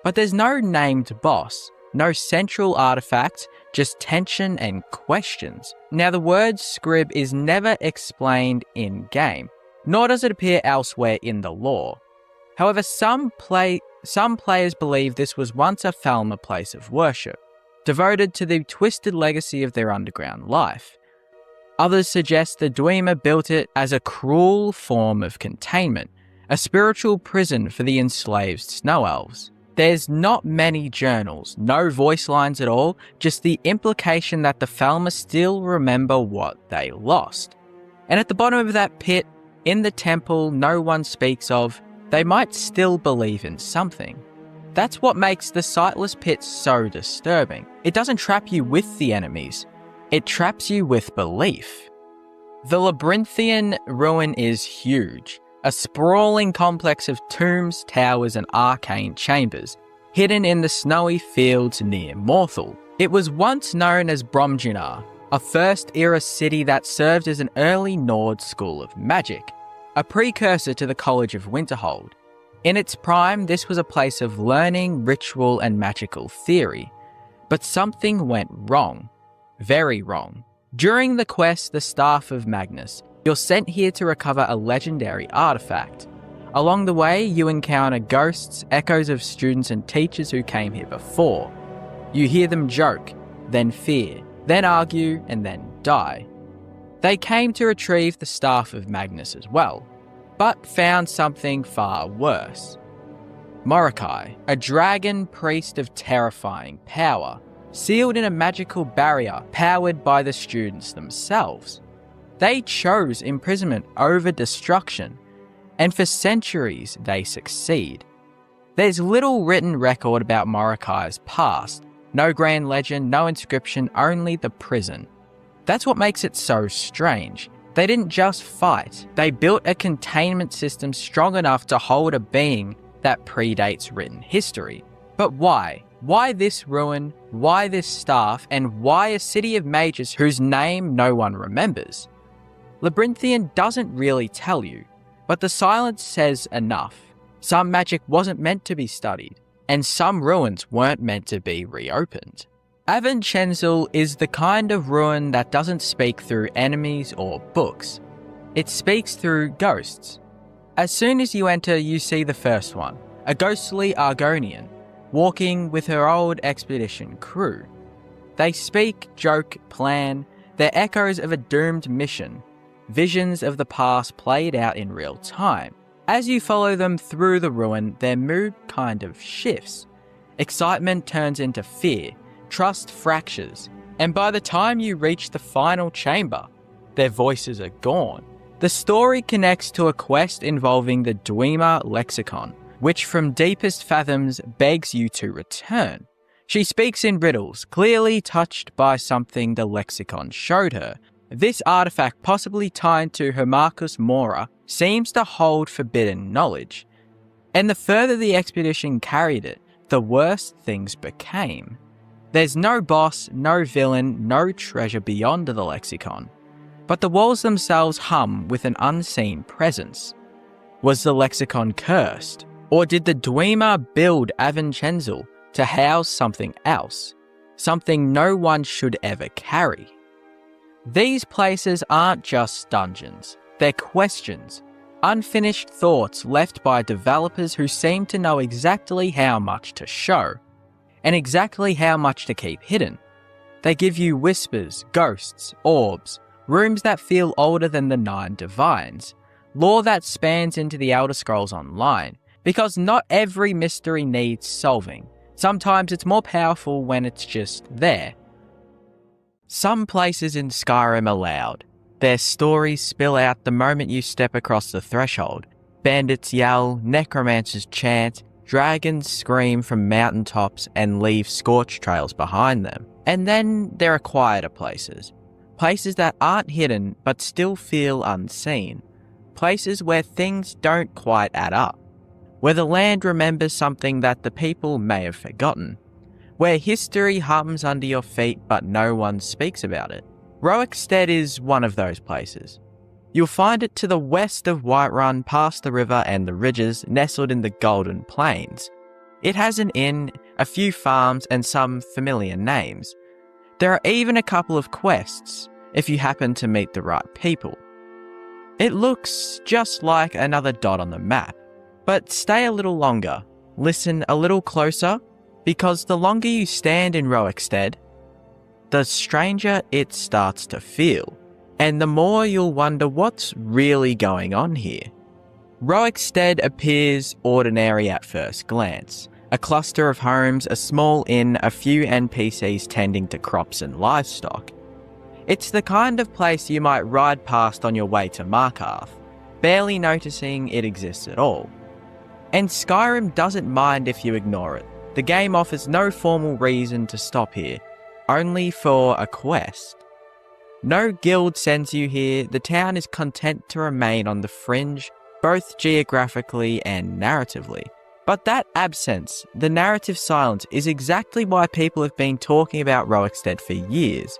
But there's no named boss, no central artifact, just tension and questions. Now the word scrib is never explained in-game, nor does it appear elsewhere in the lore. However, some players believe this was once a Falmer place of worship, devoted to the twisted legacy of their underground life. Others suggest the Dwemer built it as a cruel form of containment, a spiritual prison for the enslaved snow elves. There's not many journals, no voice lines at all, just the implication that the Falmer still remember what they lost. And at the bottom of that pit, in the temple no one speaks of, they might still believe in something. That's what makes the Sightless Pit so disturbing. It doesn't trap you with the enemies, it traps you with belief. The Labyrinthian ruin is huge, a sprawling complex of tombs, towers and arcane chambers, hidden in the snowy fields near Morthal. It was once known as Bromjunar, a first-era city that served as an early Nord school of magic, a precursor to the College of Winterhold. In its prime, this was a place of learning, ritual and magical theory. But something went wrong. Very wrong. During the quest, the Staff of Magnus, you're sent here to recover a legendary artifact. Along the way, you encounter ghosts, echoes of students and teachers who came here before. You hear them joke, then fear, then argue, and then die. They came to retrieve the Staff of Magnus as well, but found something far worse. Morokai, a dragon priest of terrifying power, sealed in a magical barrier powered by the students themselves. They chose imprisonment over destruction, and for centuries they succeed. There's little written record about Morokai's past, no grand legend, no inscription, only the prison. That's what makes it so strange. They didn't just fight, they built a containment system strong enough to hold a being that predates written history. But why? Why this ruin? Why this staff? And why a city of mages whose name no one remembers? Labyrinthian doesn't really tell you, but the silence says enough. Some magic wasn't meant to be studied, and some ruins weren't meant to be reopened. Avanchenzil is the kind of ruin that doesn't speak through enemies or books. It speaks through ghosts. As soon as you enter, you see the first one, a ghostly Argonian, walking with her old expedition crew. They speak, joke, plan. They're echoes of a doomed mission, visions of the past played out in real time. As you follow them through the ruin, their mood kind of shifts. Excitement turns into fear, trust fractures, and by the time you reach the final chamber, their voices are gone. The story connects to a quest involving the Dwemer lexicon, which from deepest fathoms begs you to return. She speaks in riddles, clearly touched by something the lexicon showed her. This artifact, possibly tied to Hermarchus Mora, seems to hold forbidden knowledge. And the further the expedition carried it, the worse things became. There's no boss, no villain, no treasure beyond the lexicon. But the walls themselves hum with an unseen presence. Was the lexicon cursed? Or did the Dwemer build Avincenzo to house something else? Something no one should ever carry? These places aren't just dungeons. They're questions. Unfinished thoughts left by developers who seem to know exactly how much to show. And exactly how much to keep hidden. They give you whispers, ghosts, orbs, rooms that feel older than the 9 Divines, lore that spans into the Elder Scrolls Online, because not every mystery needs solving. Sometimes it's more powerful when it's just there. Some places in Skyrim are loud. Their stories spill out the moment you step across the threshold. Bandits yell, necromancers chant, dragons scream from mountaintops and leave scorch trails behind them. And then there are quieter places. Places that aren't hidden but still feel unseen. Places where things don't quite add up. Where the land remembers something that the people may have forgotten. Where history hums under your feet but no one speaks about it. Roekstead is one of those places. You'll find it to the west of Whiterun, past the river and the ridges, nestled in the Golden Plains. It has an inn, a few farms and some familiar names. There are even a couple of quests, if you happen to meet the right people. It looks just like another dot on the map. But stay a little longer, listen a little closer, because the longer you stand in Roekstead, the stranger it starts to feel, and the more you'll wonder what's really going on here. Roekstead appears ordinary at first glance. A cluster of homes, a small inn, a few NPCs tending to crops and livestock. It's the kind of place you might ride past on your way to Markarth, barely noticing it exists at all. And Skyrim doesn't mind if you ignore it. The game offers no formal reason to stop here, only for a quest. No guild sends you here, the town is content to remain on the fringe, both geographically and narratively. But that absence, the narrative silence, is exactly why people have been talking about Roekstead for years.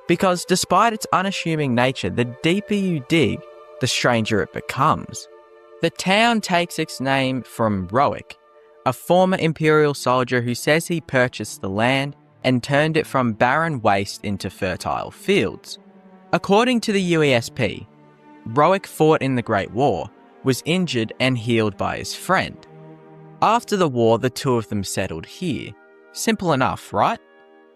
Because despite its unassuming nature, the deeper you dig, the stranger it becomes. The town takes its name from Roek, a former Imperial soldier who says he purchased the land and turned it from barren waste into fertile fields. According to the UESP, Roek fought in the Great War, was injured and healed by his friend. After the war, the two of them settled here. Simple enough, right?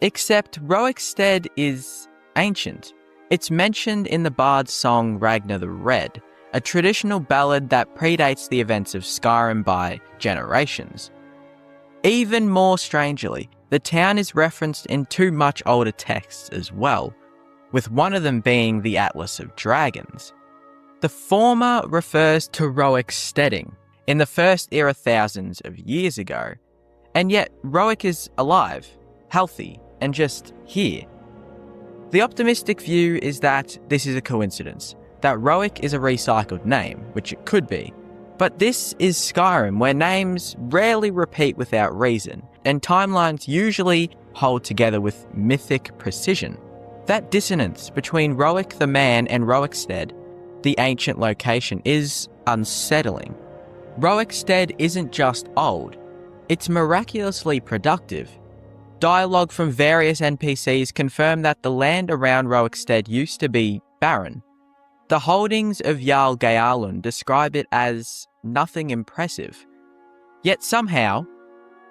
Except Roekstead is ancient. It's mentioned in the bard's song Ragnar the Red, a traditional ballad that predates the events of Skyrim by generations. Even more strangely, the town is referenced in 2 much older texts as well, with one of them being the Atlas of Dragons. The former refers to Roeksteading in the first era thousands of years ago, and yet Roek is alive, healthy, and just here. The optimistic view is that this is a coincidence, that Roek is a recycled name, which it could be. But this is Skyrim, where names rarely repeat without reason, and timelines usually hold together with mythic precision. That dissonance between Roek the man and Roekstead, the ancient location, is unsettling. Roekstead isn't just old, it's miraculously productive. Dialogue from various NPCs confirm that the land around Roekstead used to be barren. The holdings of Jarl Geirlund describe it as nothing impressive. Yet somehow,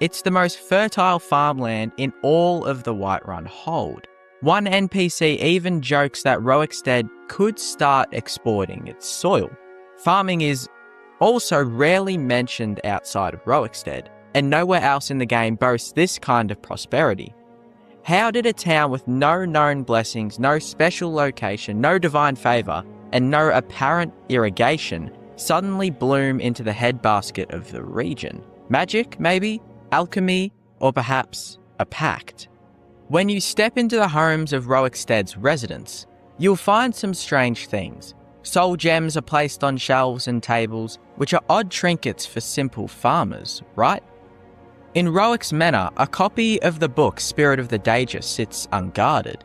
It's the most fertile farmland in all of the Whiterun Hold. One NPC even jokes that Roekstead could start exporting its soil. Farming is also rarely mentioned outside of Roekstead, and nowhere else in the game boasts this kind of prosperity. How did a town with no known blessings, no special location, no divine favour, and no apparent irrigation suddenly bloom into the headbasket of the region? Magic, maybe? Alchemy? Or perhaps a pact? When you step into the homes of Roekstead's residents, you'll find some strange things. Soul gems are placed on shelves and tables, which are odd trinkets for simple farmers, right? In Roek's Manor, a copy of the book Spirit of the Daedra sits unguarded.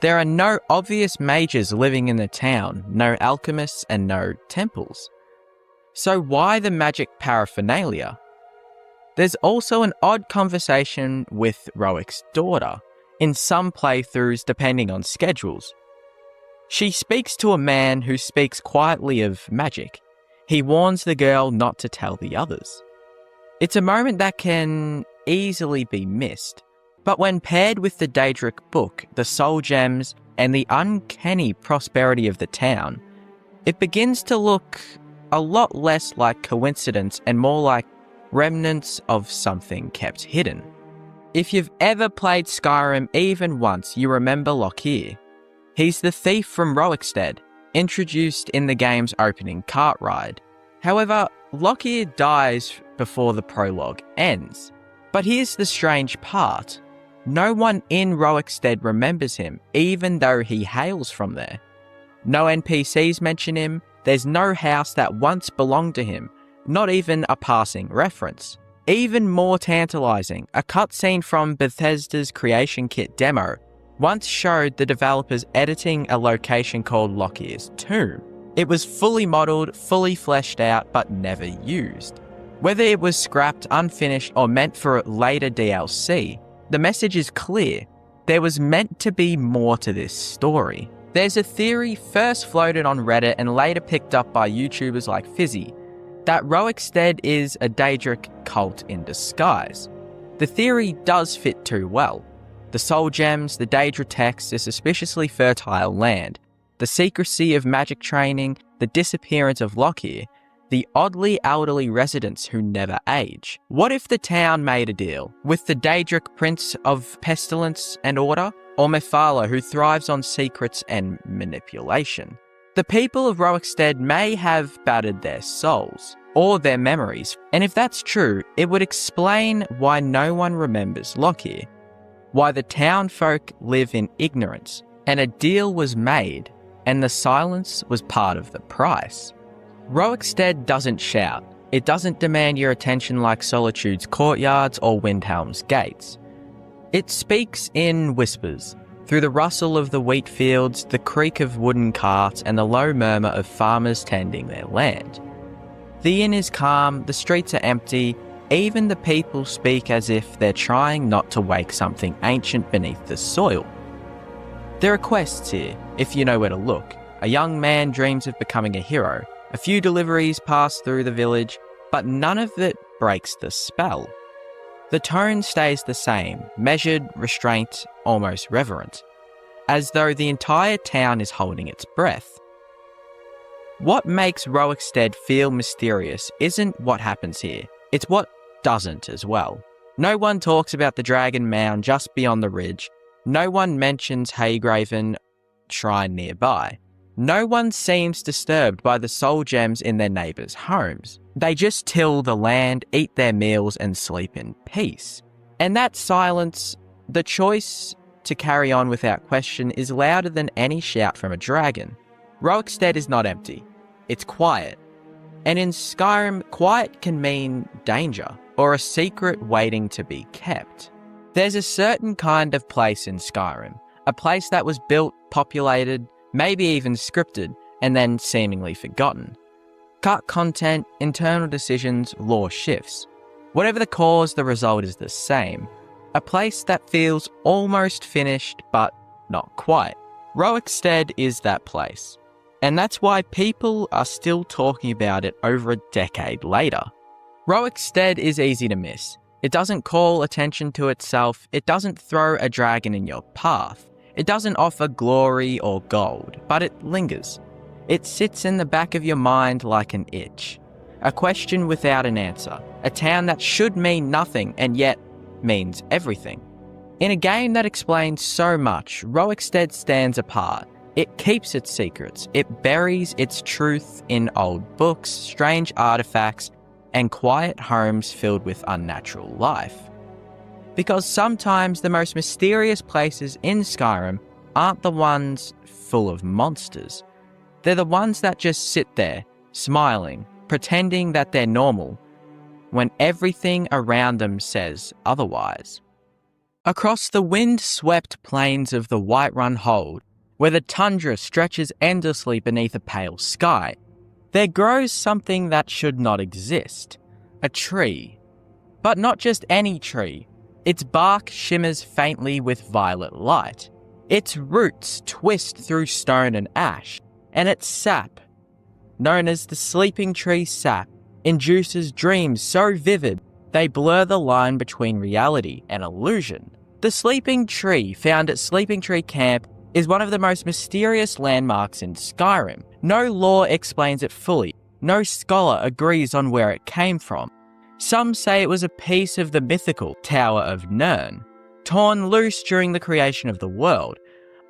There are no obvious mages living in the town, no alchemists and no temples. So why the magic paraphernalia? There's also an odd conversation with Roek's daughter, in some playthroughs depending on schedules. She speaks to a man who speaks quietly of magic. He warns the girl not to tell the others. It's a moment that can easily be missed, but when paired with the Daedric book, the soul gems, and the uncanny prosperity of the town, it begins to look a lot less like coincidence and more like remnants of something kept hidden. If you've ever played Skyrim even once, you remember Lockyer. He's the thief from Roekstead, introduced in the game's opening cart ride. However, Lockyer dies before the prologue ends. But here's the strange part. No one in Roekstead remembers him, even though he hails from there. No NPCs mention him, there's no house that once belonged to him, not even a passing reference. Even more tantalizing, a cutscene from Bethesda's Creation Kit demo once showed the developers editing a location called Lockyer's Tomb. It was fully modelled, fully fleshed out, but never used. Whether it was scrapped, unfinished, or meant for later DLC, the message is clear. There was meant to be more to this story. There's a theory first floated on Reddit and later picked up by YouTubers like Fizzy, that Roekstead is a Daedric cult in disguise. The theory does fit too well. The soul gems, the Daedra text, the suspiciously fertile land, the secrecy of magic training, the disappearance of Lockyer, the oddly elderly residents who never age. What if the town made a deal with the Daedric Prince of Pestilence and Order, or Mephala, who thrives on secrets and manipulation? The people of Roekstead may have battered their souls, or their memories, and if that's true, it would explain why no one remembers Lockyer, why the town folk live in ignorance, and a deal was made, and the silence was part of the price. Roekstead doesn't shout. It doesn't demand your attention like Solitude's courtyards or Windhelm's gates. It speaks in whispers, through the rustle of the wheat fields, the creak of wooden carts, and the low murmur of farmers tending their land. The inn is calm, the streets are empty, even the people speak as if they're trying not to wake something ancient beneath the soil. There are quests here, if you know where to look. A young man dreams of becoming a hero. A few deliveries pass through the village, but none of it breaks the spell. The tone stays the same, measured, restraint, almost reverent, as though the entire town is holding its breath. What makes Roekstead feel mysterious isn't what happens here, it's what doesn't as well. No one talks about the Dragon Mound just beyond the ridge, no one mentions Haygraven Shrine nearby. No one seems disturbed by the soul gems in their neighbours' homes. They just till the land, eat their meals, and sleep in peace. And that silence, the choice to carry on without question, is louder than any shout from a dragon. Roekstead is not empty. It's quiet. And in Skyrim, quiet can mean danger, or a secret waiting to be kept. There's a certain kind of place in Skyrim, a place that was built, populated, maybe even scripted, and then seemingly forgotten. Cut content, internal decisions, lore shifts. Whatever the cause, the result is the same. A place that feels almost finished, but not quite. Roekstead is that place. And that's why people are still talking about it over a decade later. Roekstead is easy to miss. It doesn't call attention to itself, it doesn't throw a dragon in your path, it doesn't offer glory or gold, but it lingers. It sits in the back of your mind like an itch. A question without an answer. A town that should mean nothing and yet means everything. In a game that explains so much, Roekstead stands apart. It keeps its secrets. It buries its truth in old books, strange artifacts, and quiet homes filled with unnatural life. Because sometimes the most mysterious places in Skyrim aren't the ones full of monsters. They're the ones that just sit there, smiling, pretending that they're normal, when everything around them says otherwise. Across the wind-swept plains of the Whiterun Hold, where the tundra stretches endlessly beneath a pale sky, there grows something that should not exist. A tree. But not just any tree. Its bark shimmers faintly with violet light. Its roots twist through stone and ash, and its sap, known as the sleeping tree sap, induces dreams so vivid they blur the line between reality and illusion. The sleeping tree, found at Sleeping Tree Camp, is one of the most mysterious landmarks in Skyrim. No lore explains it fully. No scholar agrees on where it came from. Some say it was a piece of the mythical Tower of Nirn, torn loose during the creation of the world.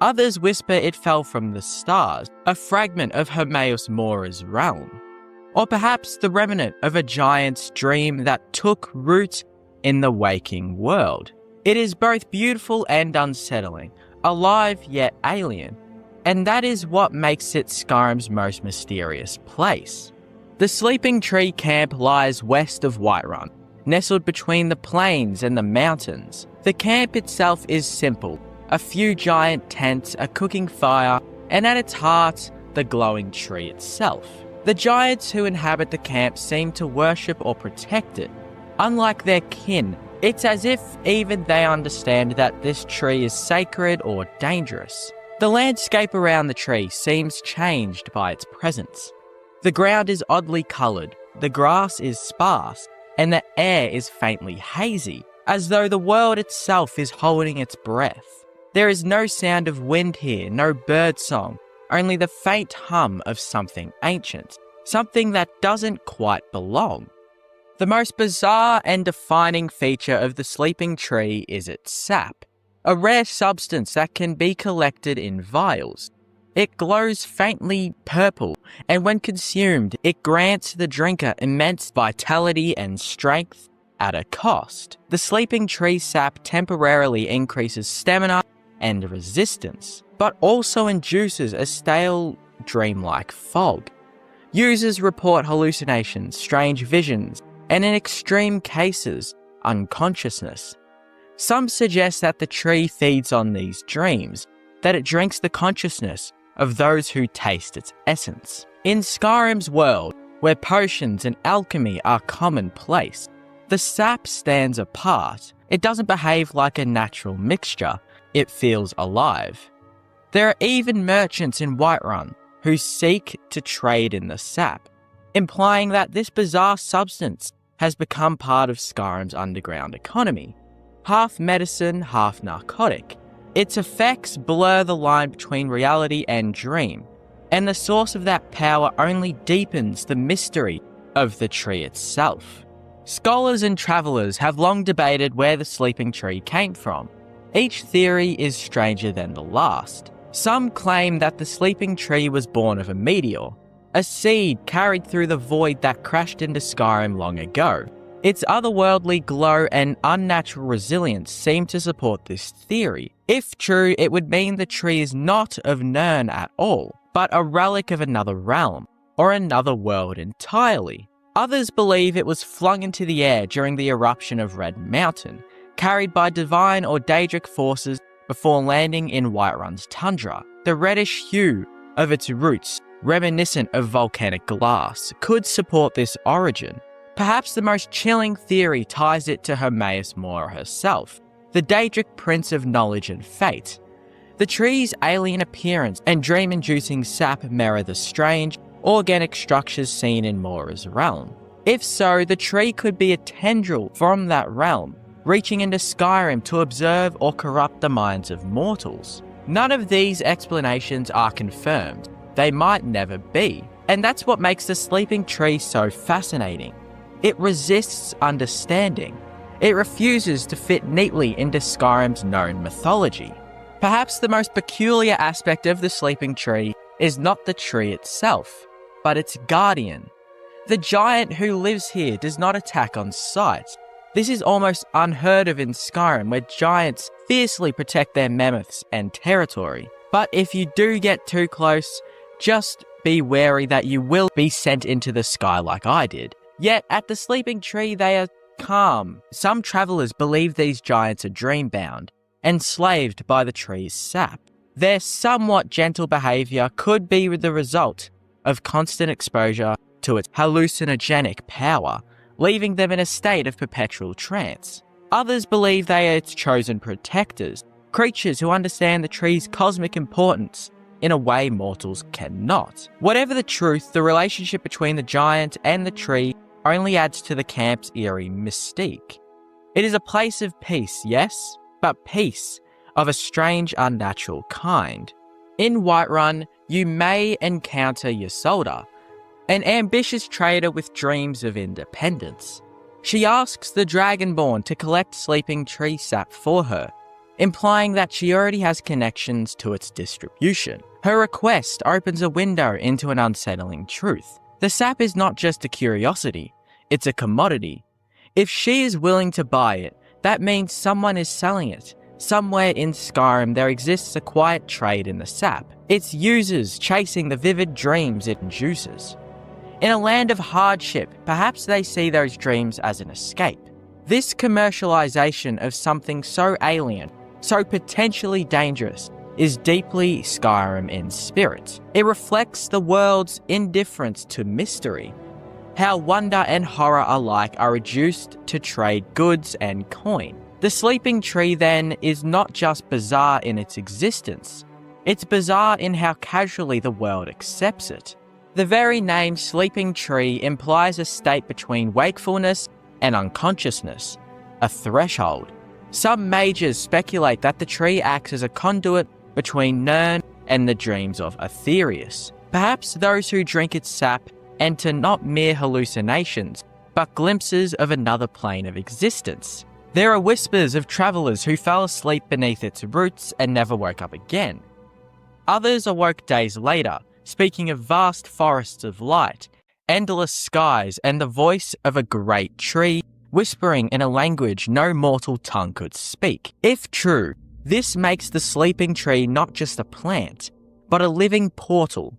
Others whisper it fell from the stars, a fragment of Hermaeus Mora's realm. Or perhaps the remnant of a giant's dream that took root in the waking world. It is both beautiful and unsettling, alive yet alien, and that is what makes it Skyrim's most mysterious place. The Sleeping Tree Camp lies west of Whiterun, nestled between the plains and the mountains. The camp itself is simple, a few giant tents, a cooking fire, and at its heart, the glowing tree itself. The giants who inhabit the camp seem to worship or protect it. Unlike their kin, it's as if even they understand that this tree is sacred or dangerous. The landscape around the tree seems changed by its presence. The ground is oddly coloured, the grass is sparse, and the air is faintly hazy, as though the world itself is holding its breath. There is no sound of wind here, no bird song, only the faint hum of something ancient, something that doesn't quite belong. The most bizarre and defining feature of the sleeping tree is its sap, a rare substance that can be collected in vials. It glows faintly purple, and when consumed, it grants the drinker immense vitality and strength at a cost. The sleeping tree sap temporarily increases stamina and resistance, but also induces a stale, dreamlike fog. Users report hallucinations, strange visions, and in extreme cases, unconsciousness. Some suggest that the tree feeds on these dreams, that it drinks the consciousness of those who taste its essence. In Skyrim's world, where potions and alchemy are commonplace, the sap stands apart. It doesn't behave like a natural mixture, it feels alive. There are even merchants in Whiterun who seek to trade in the sap, implying that this bizarre substance has become part of Skyrim's underground economy. Half medicine, half narcotic. Its effects blur the line between reality and dream, and the source of that power only deepens the mystery of the tree itself. Scholars and travellers have long debated where the sleeping tree came from. Each theory is stranger than the last. Some claim that the sleeping tree was born of a meteor, a seed carried through the void that crashed into Skyrim long ago. Its otherworldly glow and unnatural resilience seem to support this theory. If true, it would mean the tree is not of Nirn at all, but a relic of another realm, or another world entirely. Others believe it was flung into the air during the eruption of Red Mountain, carried by divine or Daedric forces before landing in Whiterun's tundra. The reddish hue of its roots, reminiscent of volcanic glass, could support this origin. Perhaps the most chilling theory ties it to Hermaeus Mora herself, the Daedric prince of knowledge and fate. The tree's alien appearance and dream-inducing sap mirror the strange, organic structures seen in Mora's realm. If so, the tree could be a tendril from that realm, reaching into Skyrim to observe or corrupt the minds of mortals. None of these explanations are confirmed. They might never be. And that's what makes the sleeping tree so fascinating. It resists understanding. It refuses to fit neatly into Skyrim's known mythology. Perhaps the most peculiar aspect of the sleeping tree is not the tree itself, but its guardian. The giant who lives here does not attack on sight. This is almost unheard of in Skyrim, where giants fiercely protect their mammoths and territory. But if you do get too close, just be wary that you will be sent into the sky like I did. Yet at the sleeping tree they are calm. Some travellers believe these giants are dream-bound, enslaved by the tree's sap. Their somewhat gentle behaviour could be the result of constant exposure to its hallucinogenic power, leaving them in a state of perpetual trance. Others believe they are its chosen protectors, creatures who understand the tree's cosmic importance in a way mortals cannot. Whatever the truth, the relationship between the giant and the tree only adds to the camp's eerie mystique. It is a place of peace, yes, but peace of a strange, unnatural kind. In Whiterun, you may encounter Ysolda, an ambitious trader with dreams of independence. She asks the Dragonborn to collect sleeping tree sap for her, implying that she already has connections to its distribution. Her request opens a window into an unsettling truth. The sap is not just a curiosity, it's a commodity. If she is willing to buy it, that means someone is selling it. Somewhere in Skyrim there exists a quiet trade in the sap, its users chasing the vivid dreams it induces. In a land of hardship, perhaps they see those dreams as an escape. This commercialization of something so alien, so potentially dangerous, is deeply Skyrim in spirit. It reflects the world's indifference to mystery, how wonder and horror alike are reduced to trade goods and coin. The sleeping tree then is not just bizarre in its existence, it's bizarre in how casually the world accepts it. The very name sleeping tree implies a state between wakefulness and unconsciousness, a threshold. Some mages speculate that the tree acts as a conduit between Nirn and the dreams of Aetherius. Perhaps those who drink its sap enter not mere hallucinations, but glimpses of another plane of existence. There are whispers of travellers who fell asleep beneath its roots and never woke up again. Others awoke days later, speaking of vast forests of light, endless skies, and the voice of a great tree, whispering in a language no mortal tongue could speak. If true, this makes the sleeping tree not just a plant, but a living portal,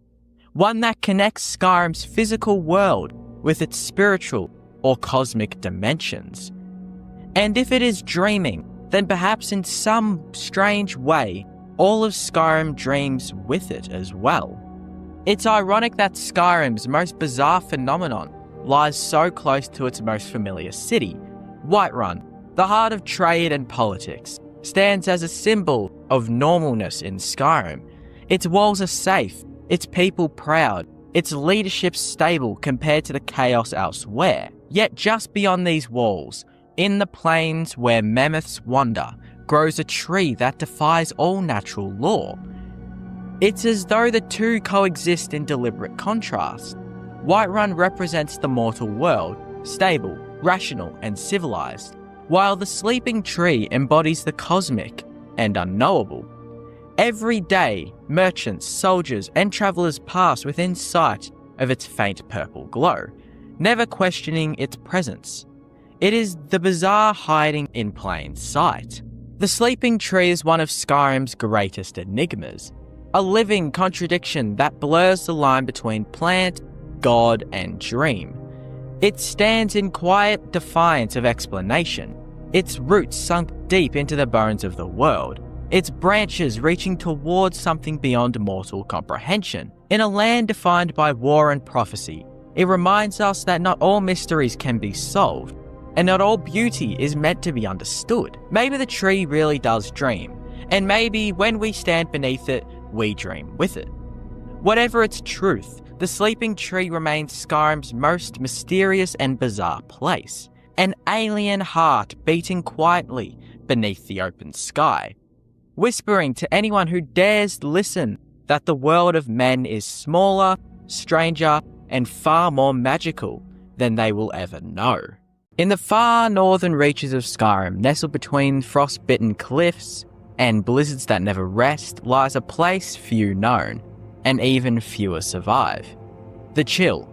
one that connects Skyrim's physical world with its spiritual or cosmic dimensions. And if it is dreaming, then perhaps in some strange way, all of Skyrim dreams with it as well. It's ironic that Skyrim's most bizarre phenomenon lies so close to its most familiar city. Whiterun, the heart of trade and politics, stands as a symbol of normalness in Skyrim. Its walls are safe, its people proud, its leadership stable compared to the chaos elsewhere. Yet just beyond these walls, in the plains where mammoths wander, grows a tree that defies all natural law. It's as though the two coexist in deliberate contrast. Whiterun represents the mortal world, stable, rational, and civilized, while the sleeping tree embodies the cosmic and unknowable. Every day, merchants, soldiers, and travellers pass within sight of its faint purple glow, never questioning its presence. It is the bizarre hiding in plain sight. The sleeping tree is one of Skyrim's greatest enigmas, a living contradiction that blurs the line between plant, god, and dream. It stands in quiet defiance of explanation, its roots sunk deep into the bones of the world, its branches reaching towards something beyond mortal comprehension. In a land defined by war and prophecy, it reminds us that not all mysteries can be solved, and not all beauty is meant to be understood. Maybe the tree really does dream, and maybe when we stand beneath it, we dream with it. Whatever its truth, The Sleeping Tree remains Skyrim's most mysterious and bizarre place, an alien heart beating quietly beneath the open sky, whispering to anyone who dares listen that the world of men is smaller, stranger, and far more magical than they will ever know. In the far northern reaches of Skyrim, nestled between frost-bitten cliffs and blizzards that never rest, lies a place few known, and even fewer survive. The Chill.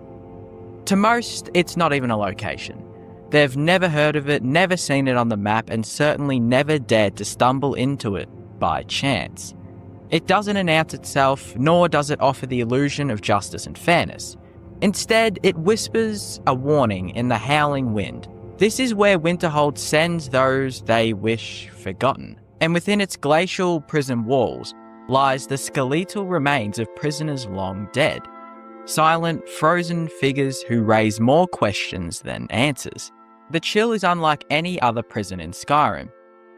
To most, it's not even a location. They've never heard of it, never seen it on the map, and certainly never dared to stumble into it by chance. It doesn't announce itself, nor does it offer the illusion of justice and fairness. Instead, it whispers a warning in the howling wind. This is where Winterhold sends those they wish forgotten, and within its glacial prison walls lies the skeletal remains of prisoners long dead. Silent, frozen figures who raise more questions than answers. The Chill is unlike any other prison in Skyrim.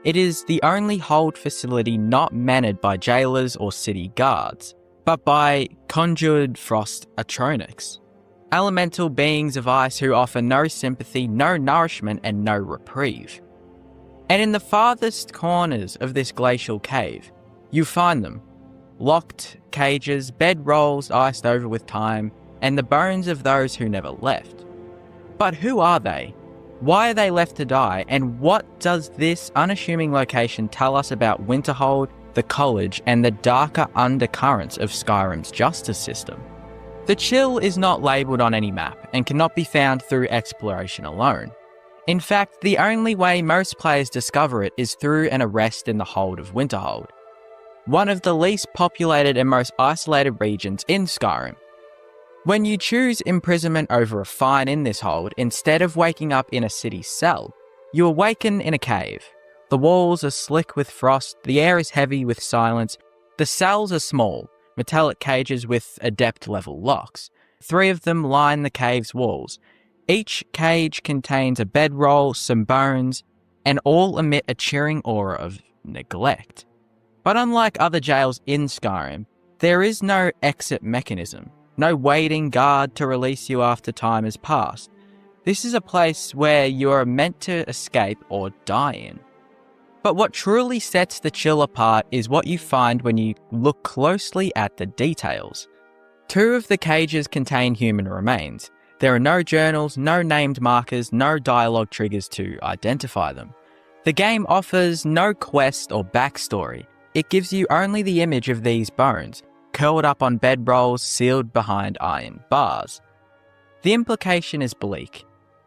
It is the only hold facility not managed by jailers or city guards, but by conjured frost atronics. Elemental beings of ice who offer no sympathy, no nourishment, and no reprieve. And in the farthest corners of this glacial cave, you find them. Locked cages, bedrolls iced over with time, and the bones of those who never left. But who are they? Why are they left to die? And what does this unassuming location tell us about Winterhold, the college, and the darker undercurrents of Skyrim's justice system? The Chill is not labelled on any map and cannot be found through exploration alone. In fact, the only way most players discover it is through an arrest in the hold of Winterhold, one of the least populated and most isolated regions in Skyrim. When you choose imprisonment over a fine in this hold, instead of waking up in a city cell, you awaken in a cave. The walls are slick with frost, the air is heavy with silence, the cells are small, metallic cages with adept-level locks. 3 of them line the cave's walls. Each cage contains a bedroll, some bones, and all emit a cheering aura of neglect. But unlike other jails in Skyrim, there is no exit mechanism, no waiting guard to release you after time has passed. This is a place where you are meant to escape or die in. But what truly sets the Chill apart is what you find when you look closely at the details. 2 of the cages contain human remains. There are no journals, no named markers, no dialogue triggers to identify them. The game offers no quest or backstory. It gives you only the image of these bones, curled up on bedrolls, sealed behind iron bars. The implication is bleak.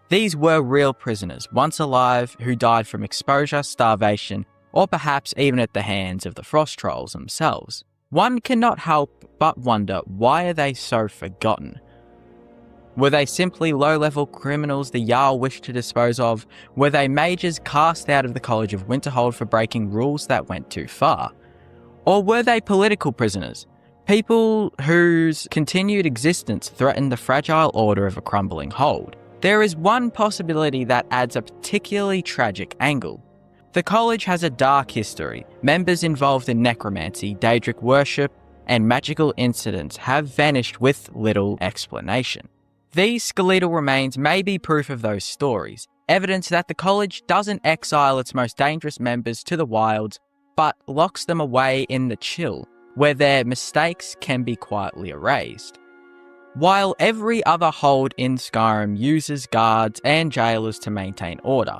These were real prisoners, once alive, who died from exposure, starvation, or perhaps even at the hands of the frost trolls themselves. One cannot help but wonder, why are they so forgotten? Were they simply low-level criminals the Jarl wished to dispose of? Were they mages cast out of the College of Winterhold for breaking rules that went too far? Or were they political prisoners? People whose continued existence threatened the fragile order of a crumbling hold? There is one possibility that adds a particularly tragic angle. The college has a dark history. Members involved in necromancy, Daedric worship, and magical incidents have vanished with little explanation. These skeletal remains may be proof of those stories, evidence that the college doesn't exile its most dangerous members to the wilds, but locks them away in the Chill, where their mistakes can be quietly erased. While every other hold in Skyrim uses guards and jailers to maintain order,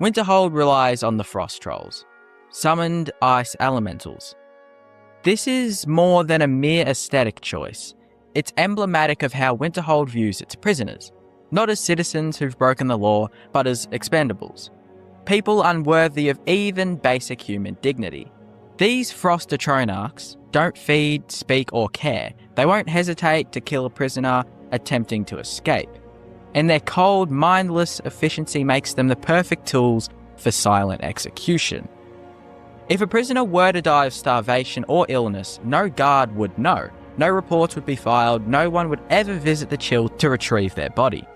Winterhold relies on the frost trolls, summoned ice elementals. This is more than a mere aesthetic choice. It's emblematic of how Winterhold views its prisoners, not as citizens who've broken the law, but as expendables. People unworthy of even basic human dignity. These frost atronarchs don't feed, speak, or care. They won't hesitate to kill a prisoner attempting to escape. And their cold, mindless efficiency makes them the perfect tools for silent execution. If a prisoner were to die of starvation or illness, no guard would know. No reports would be filed, no one would ever visit the Chill to retrieve their body.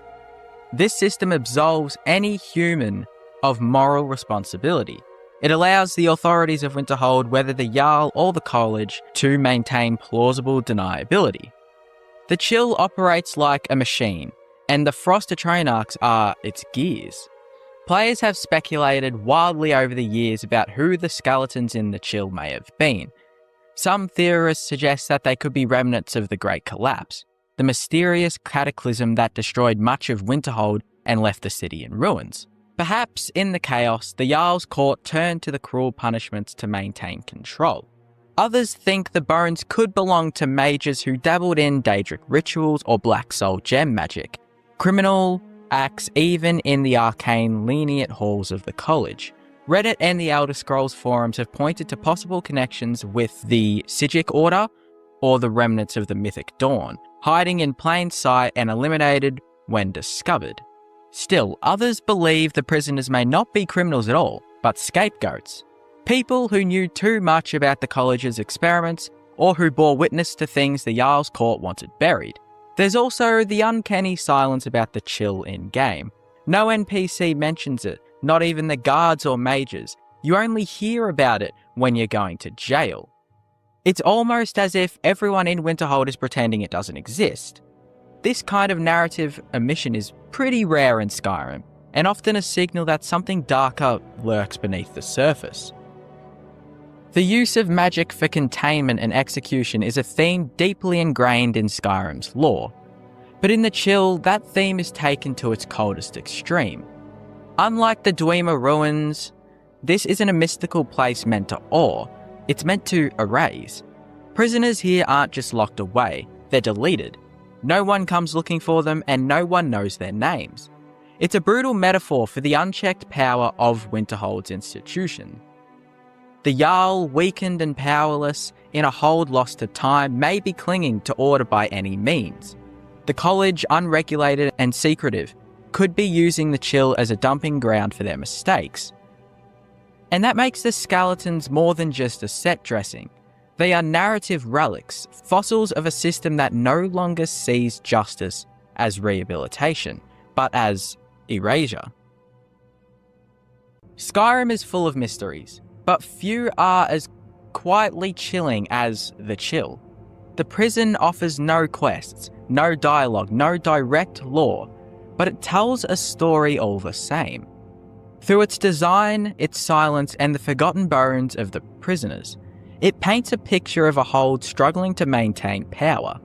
This system absolves any human of moral responsibility. It allows the authorities of Winterhold, whether the Jarl or the college, to maintain plausible deniability. The chill operates like a machine, and the frost Atronachs are its gears. Players have speculated wildly over the years about who the skeletons in the chill may have been. Some theorists suggest that they could be remnants of the Great Collapse, the mysterious cataclysm that destroyed much of Winterhold and left the city in ruins. Perhaps in the chaos, the Jarl's court turned to the cruel punishments to maintain control. Others think the bones could belong to mages who dabbled in Daedric rituals or Black Soul gem magic, criminal acts even in the arcane lenient halls of the college. Reddit and the Elder Scrolls forums have pointed to possible connections with the Sigic Order or the remnants of the Mythic Dawn, hiding in plain sight and eliminated when discovered. Still, others believe the prisoners may not be criminals at all, but scapegoats. People who knew too much about the college's experiments, or who bore witness to things the Jarl's court wanted buried. There's also the uncanny silence about the chill in-game. No NPC mentions it, not even the guards or mages. You only hear about it when you're going to jail. It's almost as if everyone in Winterhold is pretending it doesn't exist. This kind of narrative omission is pretty rare in Skyrim, and often a signal that something darker lurks beneath the surface. The use of magic for containment and execution is a theme deeply ingrained in Skyrim's lore, but in the chill, that theme is taken to its coldest extreme. Unlike the Dwemer ruins, this isn't a mystical place meant to awe, it's meant to erase. Prisoners here aren't just locked away, they're deleted. No one comes looking for them and no one knows their names. It's a brutal metaphor for the unchecked power of Winterhold's institution. The Jarl, weakened and powerless, in a hold lost to time, may be clinging to order by any means. The college, unregulated and secretive, could be using the chill as a dumping ground for their mistakes. And that makes the skeletons more than just a set dressing. They are narrative relics, fossils of a system that no longer sees justice as rehabilitation, but as erasure. Skyrim is full of mysteries, but few are as quietly chilling as the chill. The prison offers no quests, no dialogue, no direct lore, but it tells a story all the same. Through its design, its silence, and the forgotten bones of the prisoners, it paints a picture of a hold struggling to maintain power,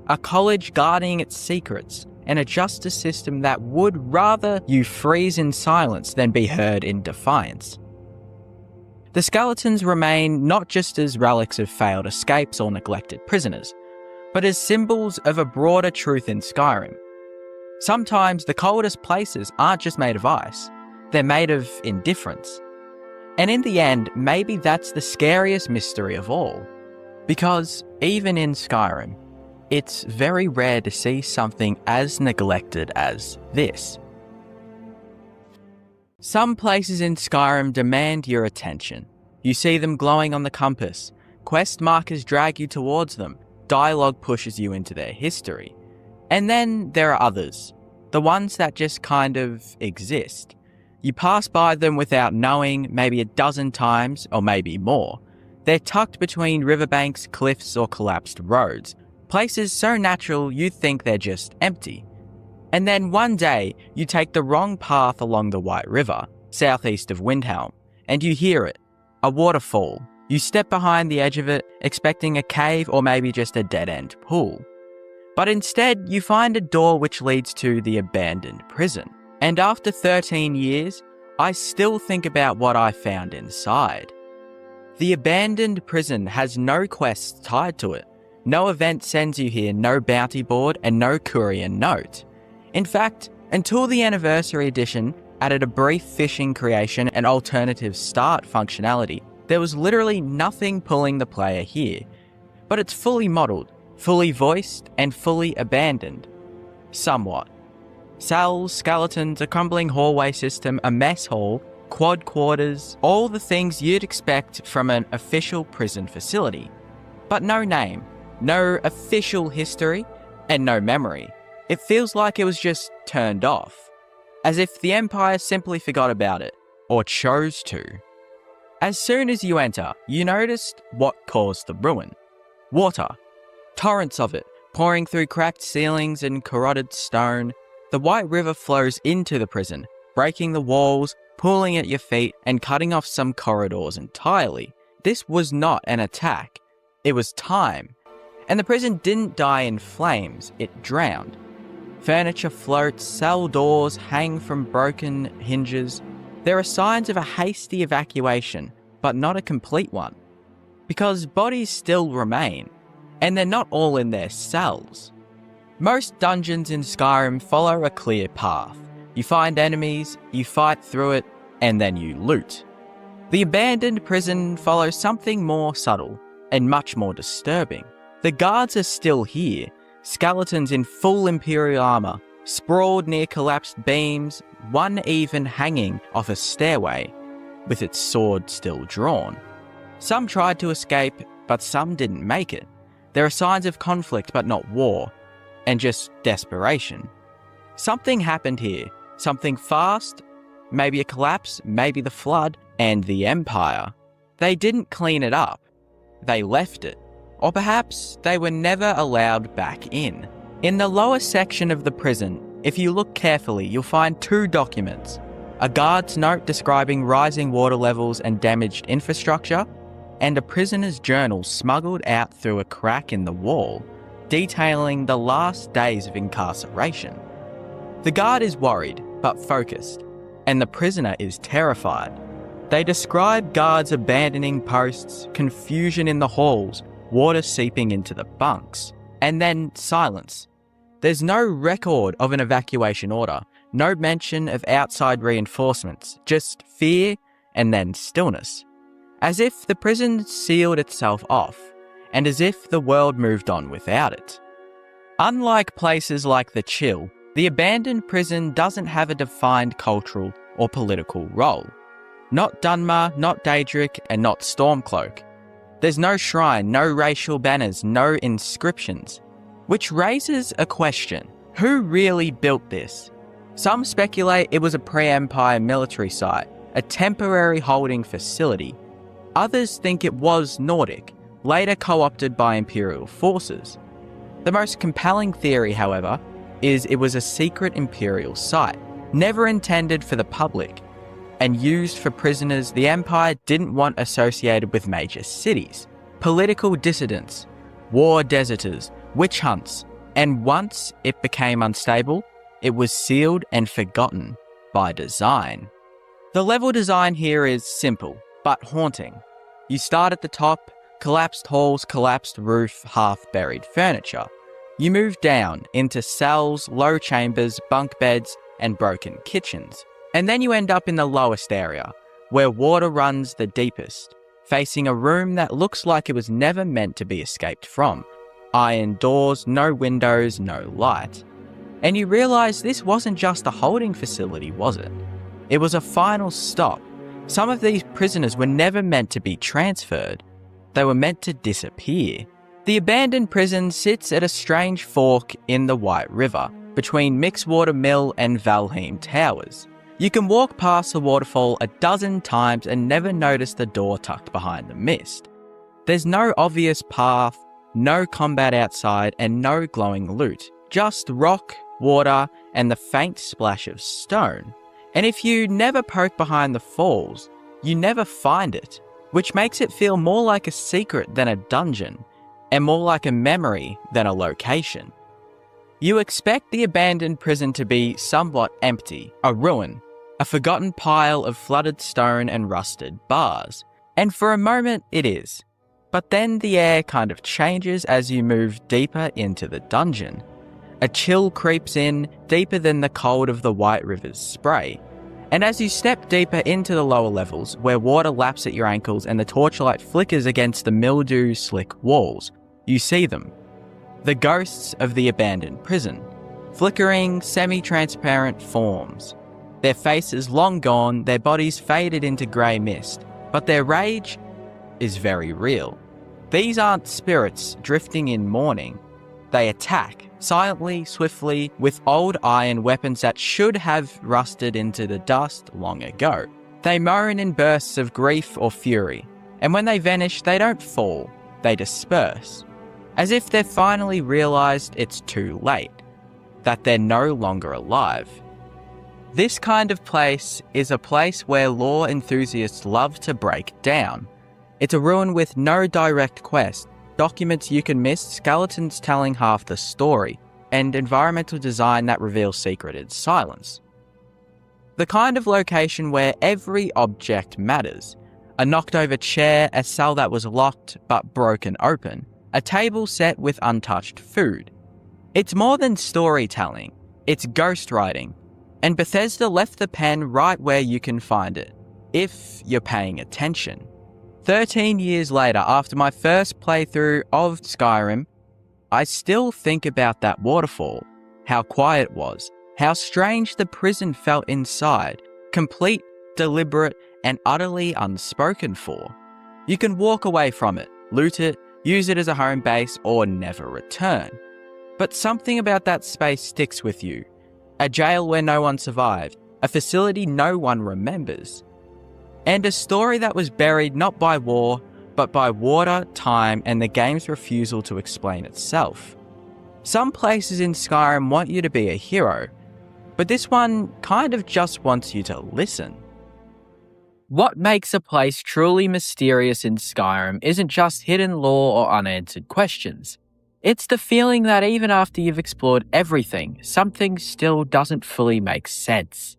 a college guarding its secrets, and a justice system that would rather you freeze in silence than be heard in defiance. The skeletons remain not just as relics of failed escapes or neglected prisoners, but as symbols of a broader truth in Skyrim. Sometimes the coldest places aren't just made of ice, they're made of indifference. And in the end, maybe that's the scariest mystery of all. Because even in Skyrim, it's very rare to see something as neglected as this. Some places in Skyrim demand your attention. You see them glowing on the compass, quest markers drag you towards them, dialogue pushes you into their history. And then there are others, the ones that just kind of exist. You pass by them without knowing, maybe a dozen times, or maybe more. They're tucked between riverbanks, cliffs, or collapsed roads, places so natural you'd think they're just empty. And then one day, you take the wrong path along the White River, southeast of Windhelm, and you hear it, a waterfall. You step behind the edge of it, expecting a cave or maybe just a dead-end pool. But instead, you find a door which leads to the abandoned prison. And after 13 years, I still think about what I found inside. The abandoned prison has no quests tied to it. No event sends you here, no bounty board, and no courier note. In fact, until the Anniversary Edition added a brief fishing creation and alternative start functionality, there was literally nothing pulling the player here. But it's fully modelled, fully voiced, and fully abandoned. Somewhat. Cells, skeletons, a crumbling hallway system, a mess hall, quad quarters, all the things you'd expect from an official prison facility. But no name, no official history, and no memory. It feels like it was just turned off, as if the Empire simply forgot about it, or chose to. As soon as you enter, you noticed what caused the ruin. Water. Torrents of it, Pouring through cracked ceilings and corroded stone, the White River flows into the prison, breaking the walls, pulling at your feet, and cutting off some corridors entirely. This was not an attack. It was time. And the prison didn't die in flames, it drowned. Furniture floats, cell doors hang from broken hinges. There are signs of a hasty evacuation, but not a complete one. Because bodies still remain, and they're not all in their cells. Most dungeons in Skyrim follow a clear path. You find enemies, you fight through it, and then you loot. The abandoned prison follows something more subtle and much more disturbing. The guards are still here, skeletons in full Imperial armor, sprawled near collapsed beams, one even hanging off a stairway, with its sword still drawn. Some tried to escape, but some didn't make it. There are signs of conflict, but not war, and just desperation. Something happened here, something fast, maybe a collapse, maybe the flood, and the Empire. They didn't clean it up. They left it. Or perhaps they were never allowed back in. In the lower section of the prison, if you look carefully, you'll find two documents. A guard's note describing rising water levels and damaged infrastructure, and a prisoner's journal smuggled out through a crack in the wall, detailing the last days of incarceration. The guard is worried, but focused, and the prisoner is terrified. They describe guards abandoning posts, confusion in the halls, water seeping into the bunks, and then silence. There's no record of an evacuation order, no mention of outside reinforcements, just fear and then stillness. As if the prison sealed itself off, and as if the world moved on without it. Unlike places like the Chill, the abandoned prison doesn't have a defined cultural or political role. Not Dunmer, not Daedric, and not Stormcloak. There's no shrine, no racial banners, no inscriptions. Which raises a question. Who really built this? Some speculate it was a pre-Empire military site, a temporary holding facility. Others think it was Nordic, later co-opted by Imperial forces. The most compelling theory, however, is it was a secret Imperial site, never intended for the public, and used for prisoners the Empire didn't want associated with major cities, political dissidents, war deserters, witch hunts, and once it became unstable, it was sealed and forgotten by design. The level design here is simple, but haunting. You start at the top, collapsed halls, collapsed roof, half-buried furniture. You move down into cells, low chambers, bunk beds, and broken kitchens. And then you end up in the lowest area, where water runs the deepest, facing a room that looks like it was never meant to be escaped from. Iron doors, no windows, no light. And you realise this wasn't just a holding facility, was it? It was a final stop. Some of these prisoners were never meant to be transferred. They were meant to disappear. The abandoned prison sits at a strange fork in the White River, between Mixwater Mill and Valheim Towers. You can walk past the waterfall a dozen times and never notice the door tucked behind the mist. There's no obvious path, no combat outside, and no glowing loot. Just rock, water, and the faint splash of stone. And if you never poke behind the falls, you never find it, which makes it feel more like a secret than a dungeon, and more like a memory than a location. You expect the abandoned prison to be somewhat empty, a ruin, a forgotten pile of flooded stone and rusted bars. And for a moment it is. But then the air kind of changes as you move deeper into the dungeon. A chill creeps in, deeper than the cold of the White River's spray. And as you step deeper into the lower levels, where water laps at your ankles and the torchlight flickers against the mildew-slick walls, you see them. The ghosts of the abandoned prison. Flickering, semi-transparent forms. Their faces long gone, their bodies faded into grey mist, but their rage is very real. These aren't spirits drifting in mourning. They attack, silently, swiftly, with old iron weapons that should have rusted into the dust long ago. They moan in bursts of grief or fury, and when they vanish, they don't fall, they disperse. as if they've finally realised it's too late, that they're no longer alive. This kind of place is a place where lore enthusiasts love to break down. It's a ruin with no direct quest, documents you can miss, skeletons telling half the story, and environmental design that reveals secret in silence. The kind of location where every object matters. A knocked over chair, a cell that was locked but broken open, a table set with untouched food. It's more than storytelling, it's ghostwriting, and Bethesda left the pen right where you can find it, if you're paying attention. 13 years later, after my first playthrough of Skyrim, I still think about that waterfall, how quiet it was, how strange the prison felt inside, complete, deliberate, and utterly unspoken for. You can walk away from it, loot it, use it as a home base, or never return. But something about that space sticks with you. A jail where no one survived, a facility no one remembers, and a story that was buried not by war, but by water, time, and the game's refusal to explain itself. Some places in Skyrim want you to be a hero, but this one kind of just wants you to listen. What makes a place truly mysterious in Skyrim isn't just hidden lore or unanswered questions. It's the feeling that even after you've explored everything, something still doesn't fully make sense.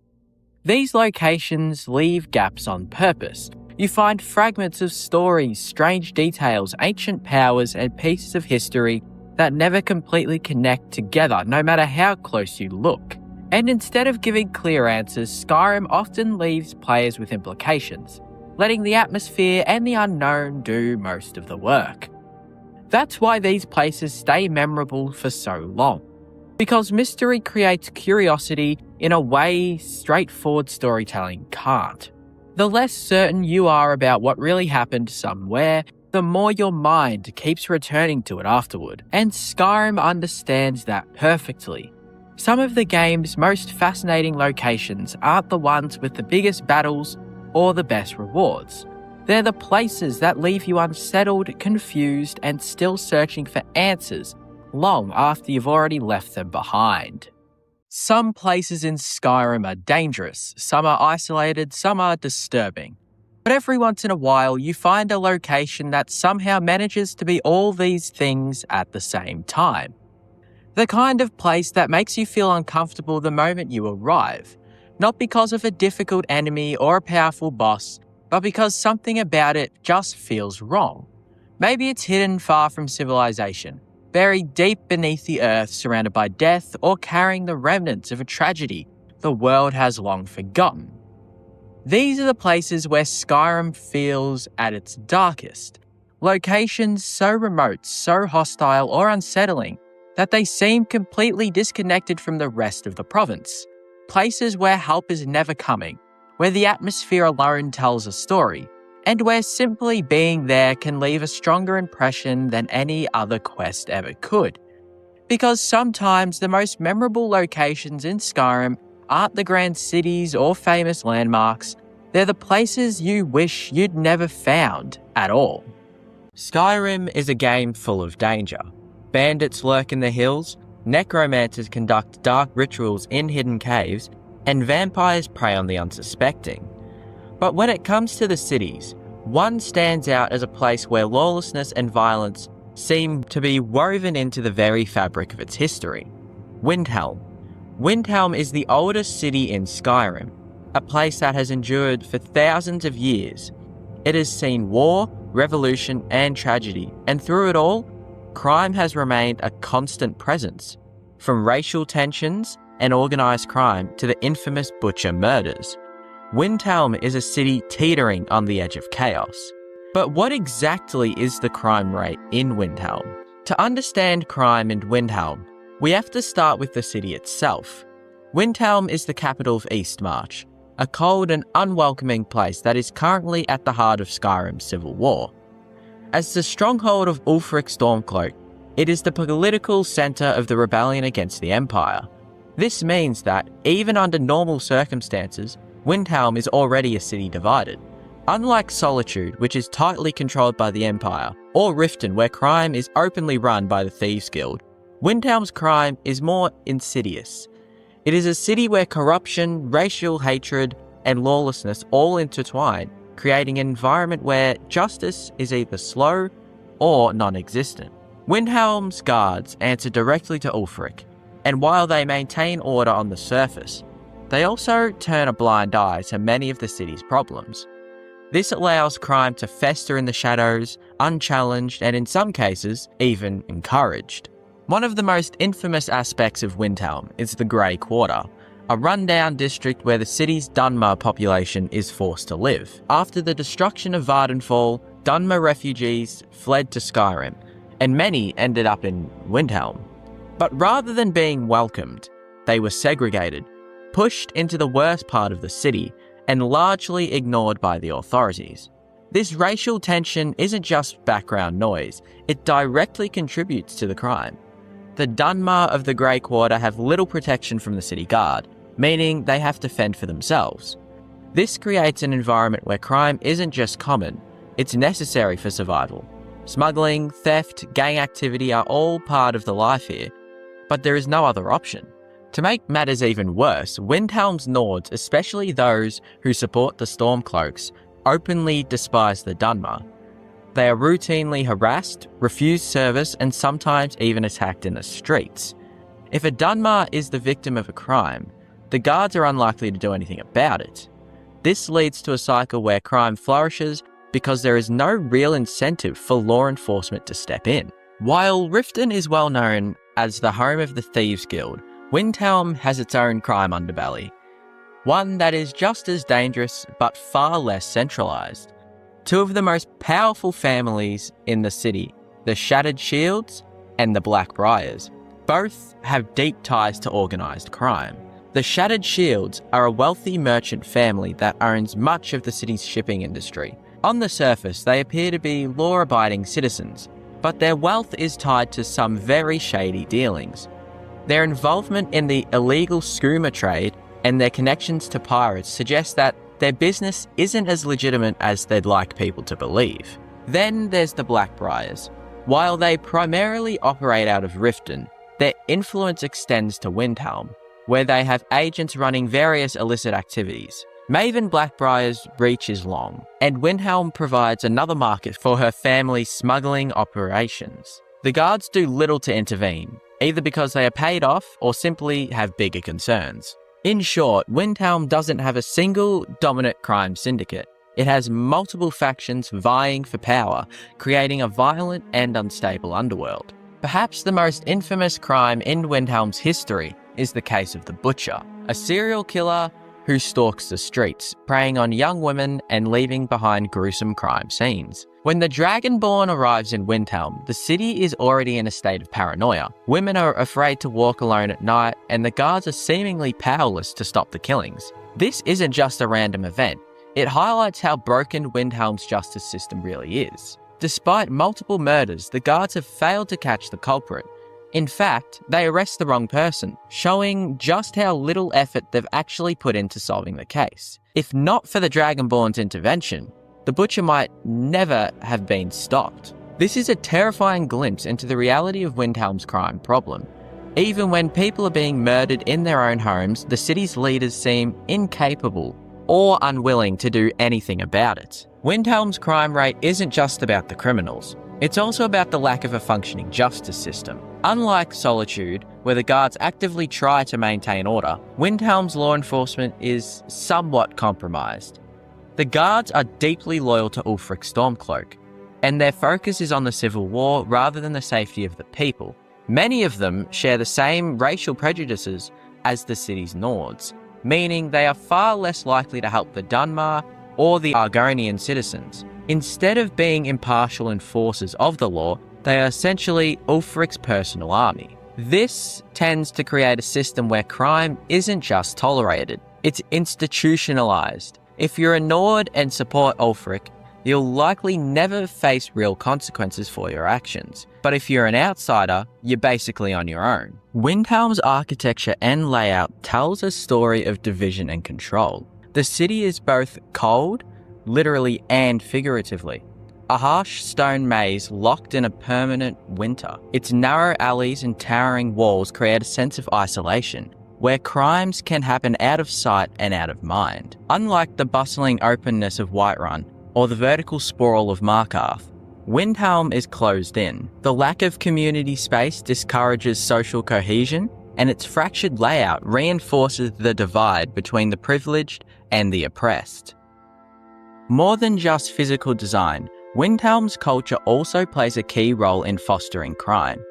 These locations leave gaps on purpose. You find fragments of stories, strange details, ancient powers, and pieces of history that never completely connect together, no matter how close you look. And instead of giving clear answers, Skyrim often leaves players with implications, letting the atmosphere and the unknown do most of the work. That's why these places stay memorable for so long, because mystery creates curiosity in a way straightforward storytelling can't. The less certain you are about what really happened somewhere, the more your mind keeps returning to it afterward, and Skyrim understands that perfectly. Some of the game's most fascinating locations aren't the ones with the biggest battles or the best rewards. They're the places that leave you unsettled, confused, and still searching for answers long after you've already left them behind. Some places in Skyrim are dangerous, some are isolated, some are disturbing. But every once in a while, you find a location that somehow manages to be all these things at the same time. The kind of place that makes you feel uncomfortable the moment you arrive, not because of a difficult enemy or a powerful boss, but because something about it just feels wrong. Maybe it's hidden far from civilization, buried deep beneath the earth, surrounded by death, or carrying the remnants of a tragedy the world has long forgotten. These are the places where Skyrim feels at its darkest. Locations so remote, so hostile or unsettling that they seem completely disconnected from the rest of the province. Places where help is never coming, where the atmosphere alone tells a story, and where simply being there can leave a stronger impression than any other quest ever could. Because sometimes the most memorable locations in Skyrim aren't the grand cities or famous landmarks, they're the places you wish you'd never found at all. Skyrim is a game full of danger. Bandits lurk in the hills, necromancers conduct dark rituals in hidden caves, and vampires prey on the unsuspecting. But when it comes to the cities, one stands out as a place where lawlessness and violence seem to be woven into the very fabric of its history. Windhelm. Windhelm is the oldest city in Skyrim, a place that has endured for thousands of years. It has seen war, revolution, and tragedy, and through it all, crime has remained a constant presence, from racial tensions and organised crime to the infamous Butcher murders. Windhelm is a city teetering on the edge of chaos. But what exactly is the crime rate in Windhelm? To understand crime in Windhelm, we have to start with the city itself. Windhelm is the capital of Eastmarch, a cold and unwelcoming place that is currently at the heart of Skyrim's civil war. As the stronghold of Ulfric Stormcloak, it is the political centre of the rebellion against the Empire. This means that, even under normal circumstances, Windhelm is already a city divided. Unlike Solitude, which is tightly controlled by the Empire, or Riften, where crime is openly run by the Thieves Guild. Windhelm's crime is more insidious. It is a city where corruption, racial hatred, and lawlessness all intertwine, creating an environment where justice is either slow or non-existent. Windhelm's guards answer directly to Ulfric, and while they maintain order on the surface, they also turn a blind eye to many of the city's problems. This allows crime to fester in the shadows, unchallenged, and in some cases, even encouraged. One of the most infamous aspects of Windhelm is the Grey Quarter, a rundown district where the city's Dunmer population is forced to live. After the destruction of Vardenfall, Dunmer refugees fled to Skyrim, and many ended up in Windhelm. But rather than being welcomed, they were segregated, pushed into the worst part of the city, and largely ignored by the authorities. This racial tension isn't just background noise, it directly contributes to the crime. The Dunmer of the Grey Quarter have little protection from the city guard, meaning they have to fend for themselves. This creates an environment where crime isn't just common, it's necessary for survival. Smuggling, theft, gang activity are all part of the life here, but there is no other option. To make matters even worse, Windhelm's Nords, especially those who support the Stormcloaks, openly despise the Dunmer. They are routinely harassed, refused service, and sometimes even attacked in the streets. If a Dunmer is the victim of a crime, the guards are unlikely to do anything about it. This leads to a cycle where crime flourishes because there is no real incentive for law enforcement to step in. While Riften is well known as the home of the Thieves Guild, Windhelm has its own crime underbelly, one that is just as dangerous but far less centralised. Two of the most powerful families in the city, the Shattered Shields and the Blackbriars, both have deep ties to organised crime. The Shattered Shields are a wealthy merchant family that owns much of the city's shipping industry. On the surface, they appear to be law-abiding citizens, but their wealth is tied to some very shady dealings. Their involvement in the illegal skooma trade and their connections to pirates suggest that their business isn't as legitimate as they'd like people to believe. Then there's the Blackbriars. While they primarily operate out of Riften, their influence extends to Windhelm, where they have agents running various illicit activities. Maven Blackbriar's reach is long, and Windhelm provides another market for her family's smuggling operations. The guards do little to intervene, either because they are paid off or simply have bigger concerns. In short, Windhelm doesn't have a single dominant crime syndicate. It has multiple factions vying for power, creating a violent and unstable underworld. Perhaps the most infamous crime in Windhelm's history is the case of the Butcher, a serial killer who stalks the streets, preying on young women and leaving behind gruesome crime scenes. When the Dragonborn arrives in Windhelm, the city is already in a state of paranoia. Women are afraid to walk alone at night, and the guards are seemingly powerless to stop the killings. This isn't just a random event. It highlights how broken Windhelm's justice system really is. Despite multiple murders, the guards have failed to catch the culprit. In fact, they arrest the wrong person, showing just how little effort they've actually put into solving the case. If not for the Dragonborn's intervention, the Butcher might never have been stopped. This is a terrifying glimpse into the reality of Windhelm's crime problem. Even when people are being murdered in their own homes, the city's leaders seem incapable or unwilling to do anything about it. Windhelm's crime rate isn't just about the criminals. It's also about the lack of a functioning justice system. Unlike Solitude, where the guards actively try to maintain order, Windhelm's law enforcement is somewhat compromised. The guards are deeply loyal to Ulfric Stormcloak, and their focus is on the civil war rather than the safety of the people. Many of them share the same racial prejudices as the city's Nords, meaning they are far less likely to help the Dunmer or the Argonian citizens. Instead of being impartial enforcers of the law, they are essentially Ulfric's personal army. This tends to create a system where crime isn't just tolerated, it's institutionalized. If you're a Nord and support Ulfric, you'll likely never face real consequences for your actions. But if you're an outsider, you're basically on your own. Windhelm's architecture and layout tells a story of division and control. The city is both cold, literally and figuratively. a harsh stone maze locked in a permanent winter. Its narrow alleys and towering walls create a sense of isolation, where crimes can happen out of sight and out of mind. Unlike the bustling openness of Whiterun or the vertical sprawl of Markarth, Windhelm is closed in. The lack of community space discourages social cohesion, and its fractured layout reinforces the divide between the privileged and the oppressed. More than just physical design, Windhelm's culture also plays a key role in fostering crime.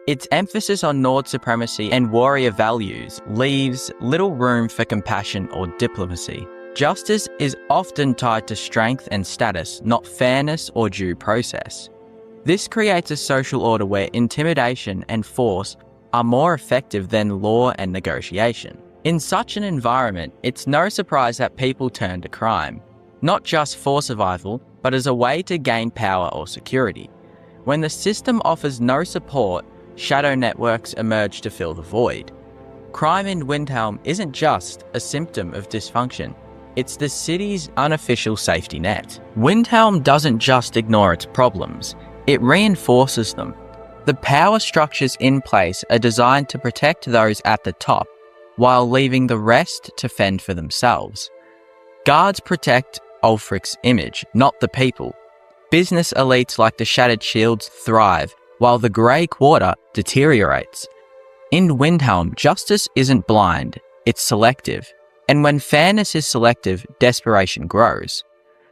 Its emphasis on Nord supremacy and warrior values leaves little room for compassion or diplomacy. Justice is often tied to strength and status, not fairness or due process. This creates a social order where intimidation and force are more effective than law and negotiation. In such an environment, it's no surprise that people turn to crime, not just for survival, but as a way to gain power or security. When the system offers no support, shadow networks emerge to fill the void. Crime in Windhelm isn't just a symptom of dysfunction, it's the city's unofficial safety net. Windhelm doesn't just ignore its problems, it reinforces them. The power structures in place are designed to protect those at the top, while leaving the rest to fend for themselves. Guards protect Ulfric's image, not the people. Business elites like the Shattered Shields thrive, while the Grey Quarter deteriorates. In Windhelm, justice isn't blind, it's selective. And when fairness is selective, desperation grows.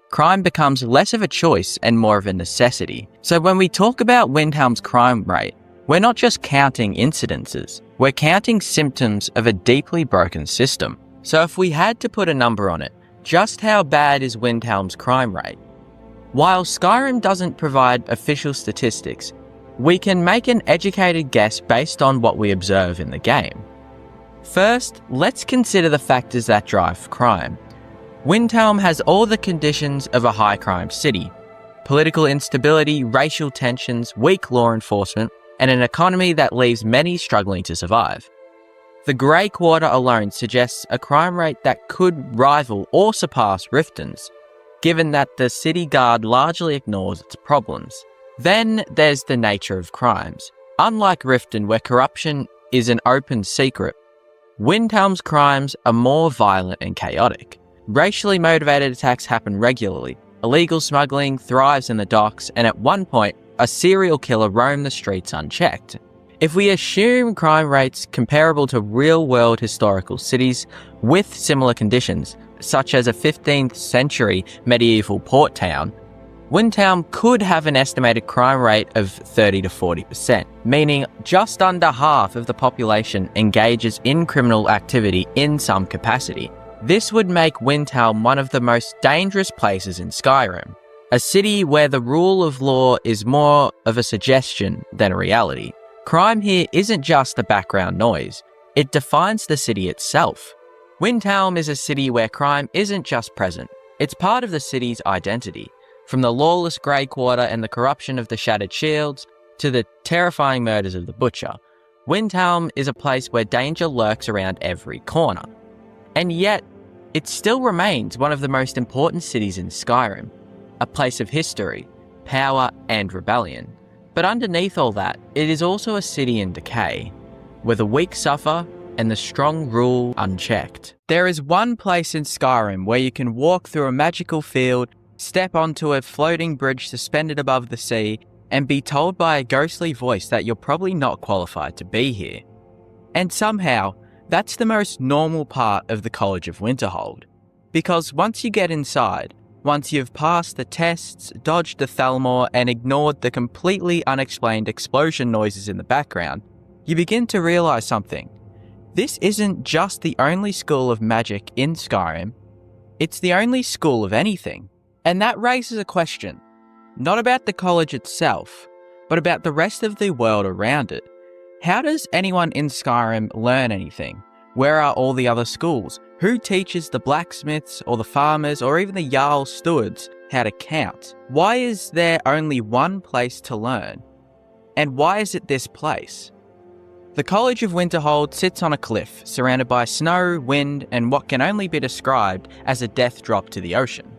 Crime becomes less of a choice and more of a necessity. So when we talk about Windhelm's crime rate, we're not just counting incidences, we're counting symptoms of a deeply broken system. So if we had to put a number on it, just how bad is Windhelm's crime rate? While Skyrim doesn't provide official statistics, we can make an educated guess based on what we observe in the game. First, let's consider the factors that drive crime. Windhelm has all the conditions of a high-crime city: political instability, racial tensions, weak law enforcement, and an economy that leaves many struggling to survive. The Grey Quarter alone suggests a crime rate that could rival or surpass Riften's, given that the city guard largely ignores its problems. Then there's the nature of crimes. Unlike Riften, where corruption is an open secret, Windhelm's crimes are more violent and chaotic. Racially motivated attacks happen regularly. Illegal smuggling thrives in the docks, and at one point, a serial killer roamed the streets unchecked. If we assume crime rates comparable to real-world historical cities with similar conditions, such as a 15th century medieval port town, Windhelm could have an estimated crime rate of 30 to 40%, meaning just under half of the population engages in criminal activity in some capacity. This would make Windhelm one of the most dangerous places in Skyrim, a city where the rule of law is more of a suggestion than a reality. Crime here isn't just a background noise, it defines the city itself. Windhelm is a city where crime isn't just present, it's part of the city's identity. From the lawless Grey Quarter and the corruption of the Shattered Shields to the terrifying murders of the Butcher, Windhelm is a place where danger lurks around every corner. And yet, it still remains one of the most important cities in Skyrim, a place of history, power, and rebellion. But underneath all that, it is also a city in decay, where the weak suffer and the strong rule unchecked. There is one place in Skyrim where you can walk through a magical field, step onto a floating bridge suspended above the sea, and be told by a ghostly voice that you're probably not qualified to be here. And somehow, that's the most normal part of the College of Winterhold. Because once you get inside, once you've passed the tests, dodged the Thalmor, and ignored the completely unexplained explosion noises in the background, you begin to realise something. This isn't just the only school of magic in Skyrim, it's the only school of anything. And that raises a question, not about the college itself, but about the rest of the world around it. How does anyone in Skyrim learn anything? Where are all the other schools? Who teaches the blacksmiths or the farmers or even the Jarl stewards how to count? Why is there only one place to learn? And why is it this place? The College of Winterhold sits on a cliff, surrounded by snow, wind, and what can only be described as a death drop to the ocean.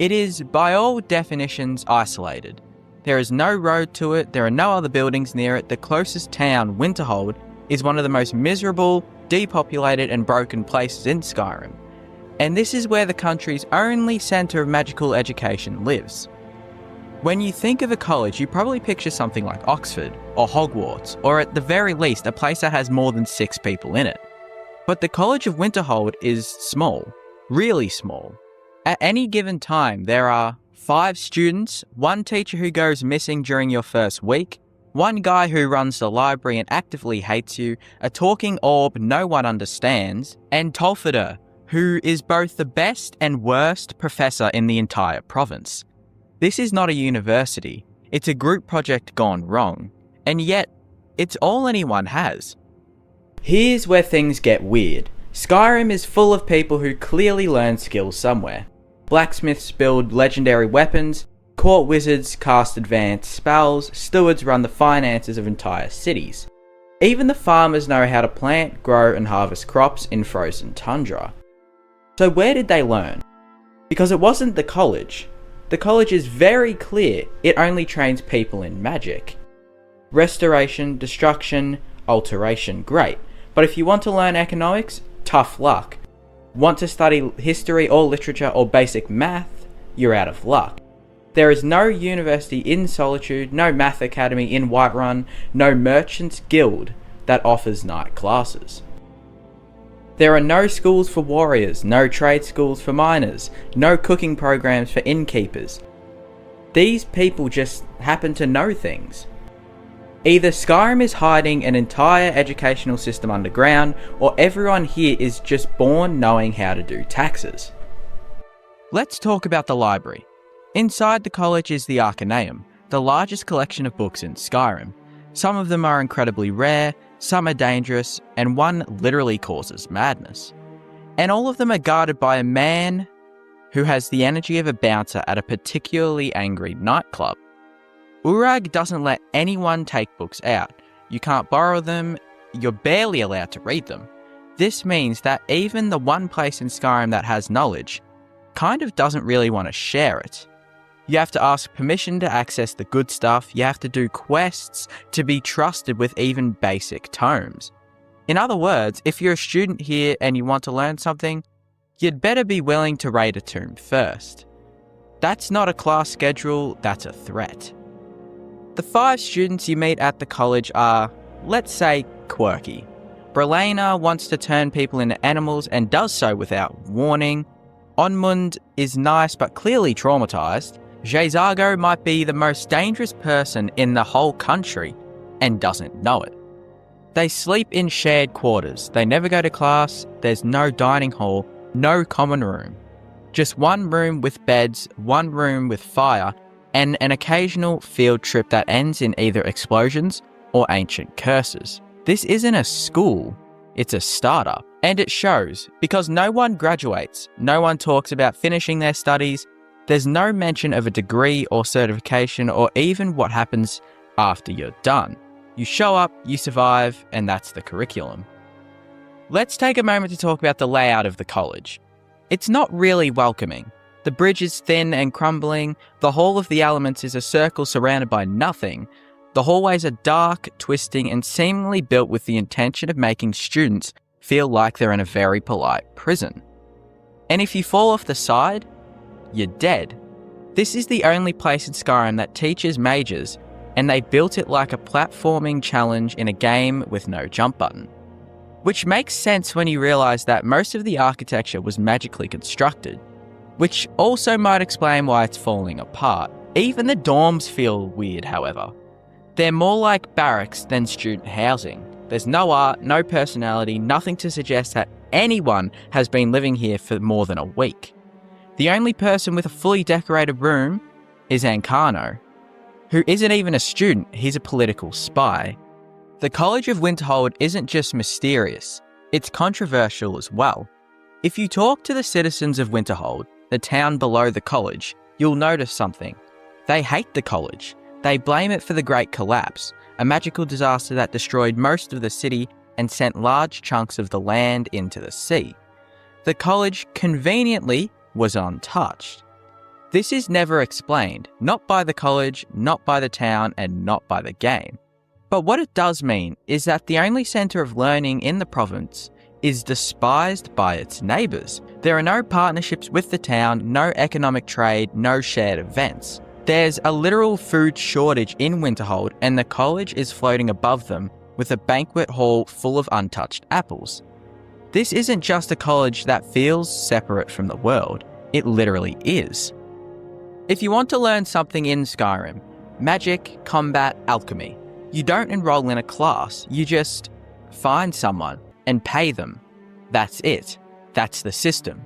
It is, by all definitions, isolated. There is no road to it, there are no other buildings near it. The closest town, Winterhold, is one of the most miserable, depopulated and broken places in Skyrim. And this is where the country's only centre of magical education lives. When you think of a college, you probably picture something like Oxford, or Hogwarts, or at the very least a place that has more than 6 people in it. But the College of Winterhold is small, really small. At any given time, there are 5 students, 1 teacher who goes missing during your first week, 1 guy who runs the library and actively hates you, a talking orb no one understands, and Tolfeder, who is both the best and worst professor in the entire province. This is not a university, it's a group project gone wrong, and yet, it's all anyone has. Here's where things get weird. Skyrim is full of people who clearly learn skills somewhere. Blacksmiths build legendary weapons, court wizards cast advanced spells, stewards run the finances of entire cities. Even the farmers know how to plant, grow and harvest crops in frozen tundra. So where did they learn? Because it wasn't the college. The college is very clear, it only trains people in magic. Restoration, destruction, alteration, great. But if you want to learn economics, tough luck. Want to study history or literature or basic math, you're out of luck. There is no university in Solitude, no math academy in Whiterun, no merchants guild that offers night classes. There are no schools for warriors, no trade schools for miners, no cooking programs for innkeepers. These people just happen to know things. Either Skyrim is hiding an entire educational system underground, or everyone here is just born knowing how to do taxes. Let's talk about the library. Inside the college is the Arcaneum, the largest collection of books in Skyrim. Some of them are incredibly rare, some are dangerous, and one literally causes madness. And all of them are guarded by a man who has the energy of a bouncer at a particularly angry nightclub. Urag doesn't let anyone take books out. You can't borrow them, you're barely allowed to read them. This means that even the one place in Skyrim that has knowledge kind of doesn't really want to share it. You have to ask permission to access the good stuff, you have to do quests to be trusted with even basic tomes. In other words, if you're a student here and you want to learn something, you'd better be willing to raid a tomb first. That's not a class schedule, that's a threat. The 5 students you meet at the college are, let's say, quirky. Brelena wants to turn people into animals and does so without warning. Onmund is nice but clearly traumatized. Jazago might be the most dangerous person in the whole country and doesn't know it. They sleep in shared quarters, they never go to class, there's no dining hall, no common room. Just one room with beds, one room with fire, and an occasional field trip that ends in either explosions or ancient curses. This isn't a school, it's a startup. And it shows, because no one graduates, no one talks about finishing their studies, there's no mention of a degree or certification or even what happens after you're done. You show up, you survive, and that's the curriculum. Let's take a moment to talk about the layout of the college. It's not really welcoming. The bridge is thin and crumbling, the Hall of the Elements is a circle surrounded by nothing, the hallways are dark, twisting, and seemingly built with the intention of making students feel like they're in a very polite prison. And if you fall off the side, you're dead. This is the only place in Skyrim that teaches mages, and they built it like a platforming challenge in a game with no jump button. Which makes sense when you realise that most of the architecture was magically constructed, which also might explain why it's falling apart. Even the dorms feel weird, however. They're more like barracks than student housing. There's no art, no personality, nothing to suggest that anyone has been living here for more than a week. The only person with a fully decorated room is Ancano, who isn't even a student, he's a political spy. The College of Winterhold isn't just mysterious, it's controversial as well. If you talk to the citizens of Winterhold, the town below the college, you'll notice something. They hate the college. They blame it for the Great Collapse, a magical disaster that destroyed most of the city and sent large chunks of the land into the sea. The college, conveniently, was untouched. This is never explained, not by the college, not by the town, and not by the game. But what it does mean is that the only centre of learning in the province is despised by its neighbours. There are no partnerships with the town, no economic trade, no shared events. There's a literal food shortage in Winterhold, and the college is floating above them with a banquet hall full of untouched apples. This isn't just a college that feels separate from the world, it literally is. If you want to learn something in Skyrim, magic, combat, alchemy, you don't enroll in a class, you just find someone and pay them. That's it. That's the system.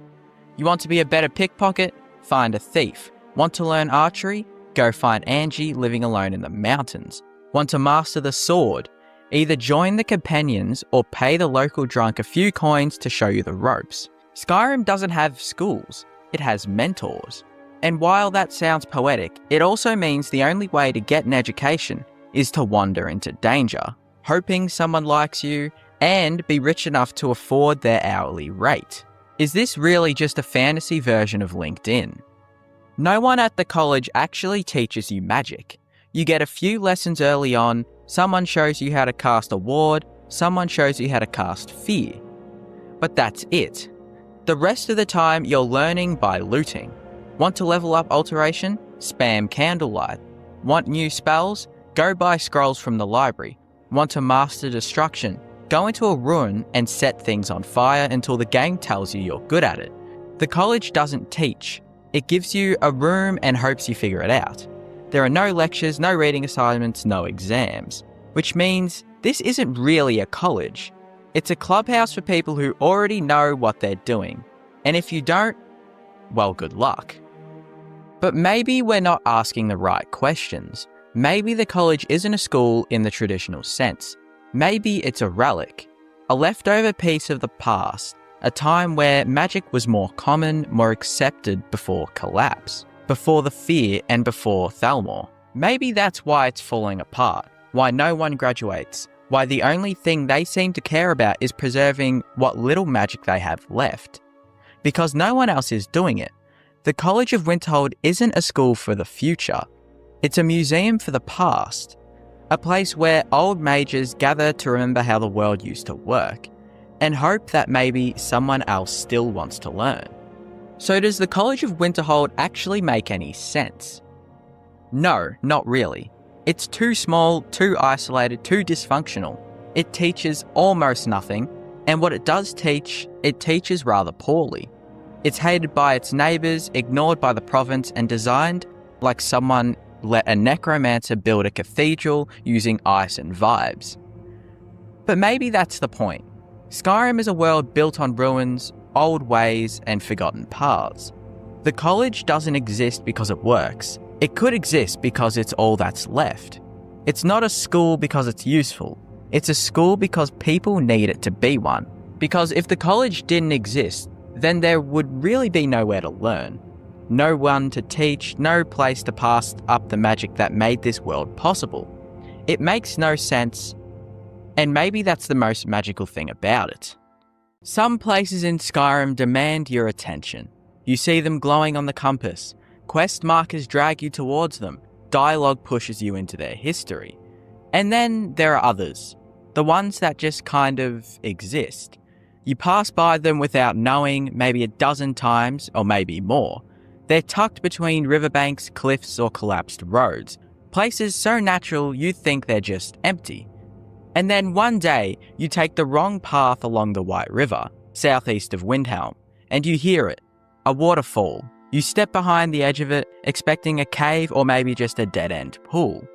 You want to be a better pickpocket? Find a thief. Want to learn archery? Go find Angie living alone in the mountains. Want to master the sword? Either join the companions or pay the local drunk a few coins to show you the ropes. Skyrim doesn't have schools, it has mentors. And while that sounds poetic, it also means the only way to get an education is to wander into danger, hoping someone likes you and be rich enough to afford their hourly rate. Is this really just a fantasy version of LinkedIn? No one at the college actually teaches you magic. You get a few lessons early on, someone shows you how to cast a ward, someone shows you how to cast fear. But that's it. The rest of the time you're learning by looting. Want to level up alteration? Spam candlelight. Want new spells? Go buy scrolls from the library. Want to master destruction? Go into a ruin and set things on fire until the game tells you you're good at it. The college doesn't teach. It gives you a room and hopes you figure it out. There are no lectures, no reading assignments, no exams. Which means this isn't really a college. It's a clubhouse for people who already know what they're doing. And if you don't, well, good luck. But maybe we're not asking the right questions. Maybe the college isn't a school in the traditional sense. Maybe it's a relic, a leftover piece of the past, a time where magic was more common, more accepted before collapse, before the fear and before Thalmor. Maybe that's why it's falling apart, why no one graduates, why the only thing they seem to care about is preserving what little magic they have left. Because no one else is doing it. The College of Winterhold isn't a school for the future. It's a museum for the past. A place where old mages gather to remember how the world used to work, and hope that maybe someone else still wants to learn. So does the College of Winterhold actually make any sense? No, not really. It's too small, too isolated, too dysfunctional. It teaches almost nothing, and what it does teach, it teaches rather poorly. It's hated by its neighbours, ignored by the province, and designed like someone let a necromancer build a cathedral using ice and vibes. But maybe that's the point. Skyrim is a world built on ruins, old ways, and forgotten paths. The college doesn't exist because it works. It could exist because it's all that's left. It's not a school because it's useful. It's a school because people need it to be one. Because if the college didn't exist, then there would really be nowhere to learn. No one to teach, no place to pass up the magic that made this world possible. It makes no sense, and maybe that's the most magical thing about it. Some places in Skyrim demand your attention. You see them glowing on the compass. Quest markers drag you towards them. Dialogue pushes you into their history. And then there are others. The ones that just kind of exist. You pass by them without knowing, maybe a dozen times, or maybe more. They're tucked between riverbanks, cliffs, or collapsed roads. Places so natural you'd think they're just empty. And then one day, you take the wrong path along the White River, southeast of Windhelm, and you hear it. A waterfall. You step behind the edge of it, expecting a cave or maybe just a dead-end pool.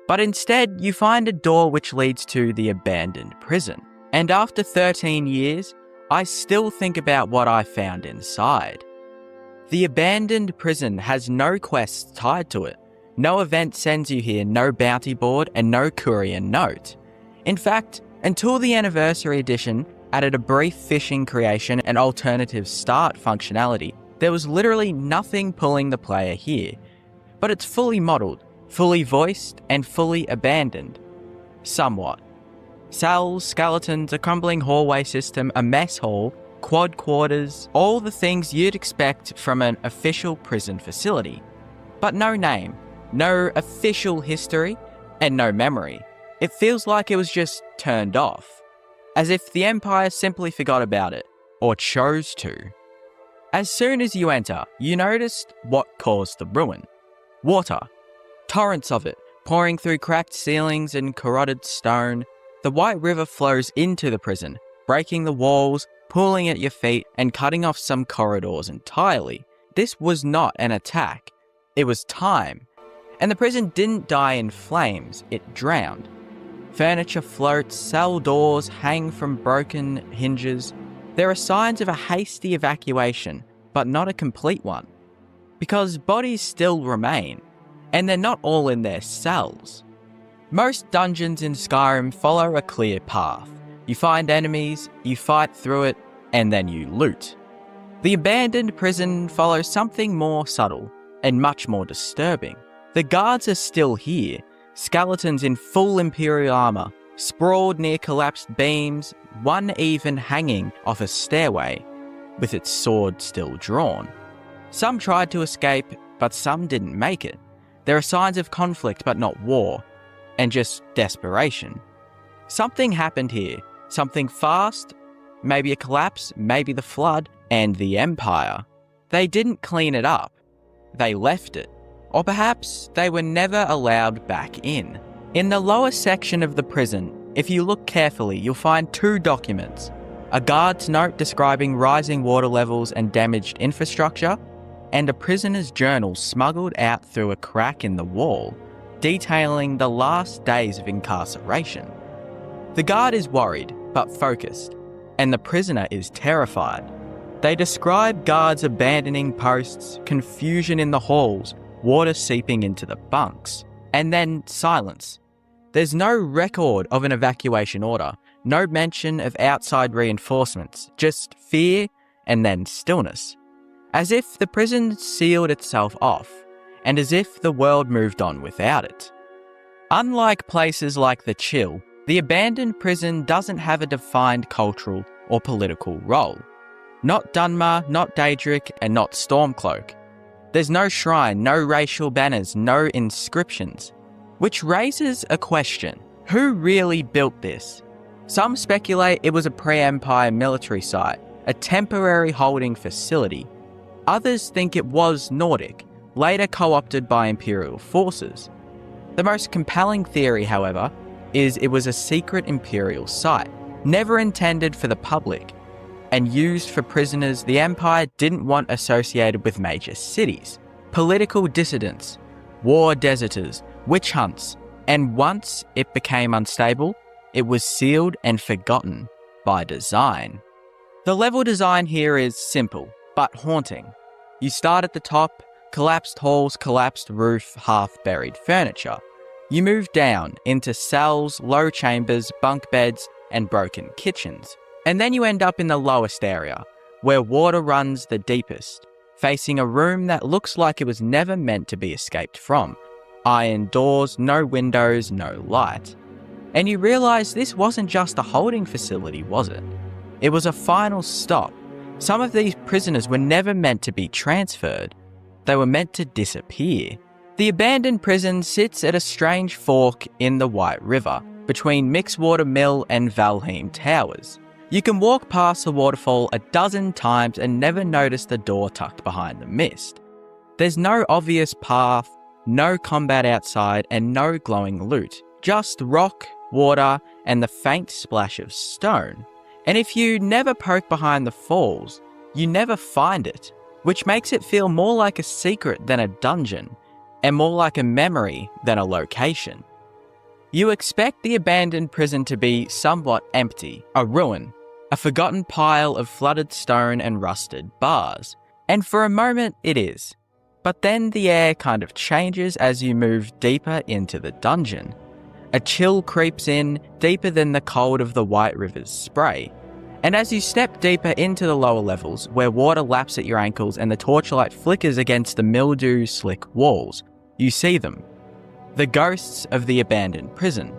But instead, you find a door which leads to the abandoned prison. And after 13 years, I still think about what I found inside. The abandoned prison has no quests tied to it. No event sends you here, no bounty board, and no courier note. In fact, until the Anniversary Edition added a brief fishing creation and alternative start functionality, there was literally nothing pulling the player here. But it's fully modelled, fully voiced, and fully abandoned. Somewhat. Cells, skeletons, a crumbling hallway system, a mess hall, quad quarters, all the things you'd expect from an official prison facility. But no name, no official history, and no memory. It feels like it was just turned off, as if the Empire simply forgot about it, or chose to. As soon as you enter, you noticed what caused the ruin. Water. Torrents of it, pouring through cracked ceilings and corroded stone. The White River flows into the prison, breaking the walls, pulling at your feet, and cutting off some corridors entirely. This was not an attack. It was time. And the prison didn't die in flames, it drowned. Furniture floats, cell doors hang from broken hinges. There are signs of a hasty evacuation, but not a complete one. Because bodies still remain, and they're not all in their cells. Most dungeons in Skyrim follow a clear path. You find enemies, you fight through it, and then you loot. The abandoned prison follows something more subtle, and much more disturbing. The guards are still here, skeletons in full Imperial armor, sprawled near collapsed beams, one even hanging off a stairway, with its sword still drawn. Some tried to escape, but some didn't make it. There are signs of conflict but not war, and just desperation. Something happened here, something fast, maybe a collapse, maybe the flood, and the Empire. They didn't clean it up, they left it. Or perhaps they were never allowed back in. In the lower section of the prison, if you look carefully, you'll find two documents. A guard's note describing rising water levels and damaged infrastructure, and a prisoner's journal smuggled out through a crack in the wall, detailing the last days of incarceration. The guard is worried, but focused, and the prisoner is terrified. They describe guards abandoning posts, confusion in the halls, water seeping into the bunks, and then silence. There's no record of an evacuation order, no mention of outside reinforcements, just fear and then stillness. As if the prison sealed itself off, and as if the world moved on without it. Unlike places like the Chill, the abandoned prison doesn't have a defined cultural or political role. Not Dunmer, not Daedric, and not Stormcloak. There's no shrine, no racial banners, no inscriptions. Which raises a question. Who really built this? Some speculate it was a pre-Empire military site, a temporary holding facility. Others think it was Nordic, later co-opted by Imperial forces. The most compelling theory, however, is it was a secret Imperial site, never intended for the public, and used for prisoners the Empire didn't want associated with major cities, political dissidents, war deserters, witch hunts, and once it became unstable, it was sealed and forgotten by design. The level design here is simple, but haunting. You start at the top, collapsed halls, collapsed roof, half-buried furniture. You move down into cells, low chambers, bunk beds, and broken kitchens. And then you end up in the lowest area, where water runs the deepest, facing a room that looks like it was never meant to be escaped from. Iron doors, no windows, no light. And you realise this wasn't just a holding facility, was it? It was a final stop. Some of these prisoners were never meant to be transferred. They were meant to disappear. The abandoned prison sits at a strange fork in the White River, between Mixwater Mill and Valheim Towers. You can walk past the waterfall a dozen times and never notice the door tucked behind the mist. There's no obvious path, no combat outside, and no glowing loot. Just rock, water, and the faint splash of stone. And if you never poke behind the falls, you never find it, which makes it feel more like a secret than a dungeon, and more like a memory than a location. You expect the abandoned prison to be somewhat empty, a ruin, a forgotten pile of flooded stone and rusted bars. And for a moment it is. But then the air kind of changes as you move deeper into the dungeon. A chill creeps in, deeper than the cold of the White River's spray. And as you step deeper into the lower levels, where water laps at your ankles and the torchlight flickers against the mildew-slick walls, you see them. The ghosts of the abandoned prison.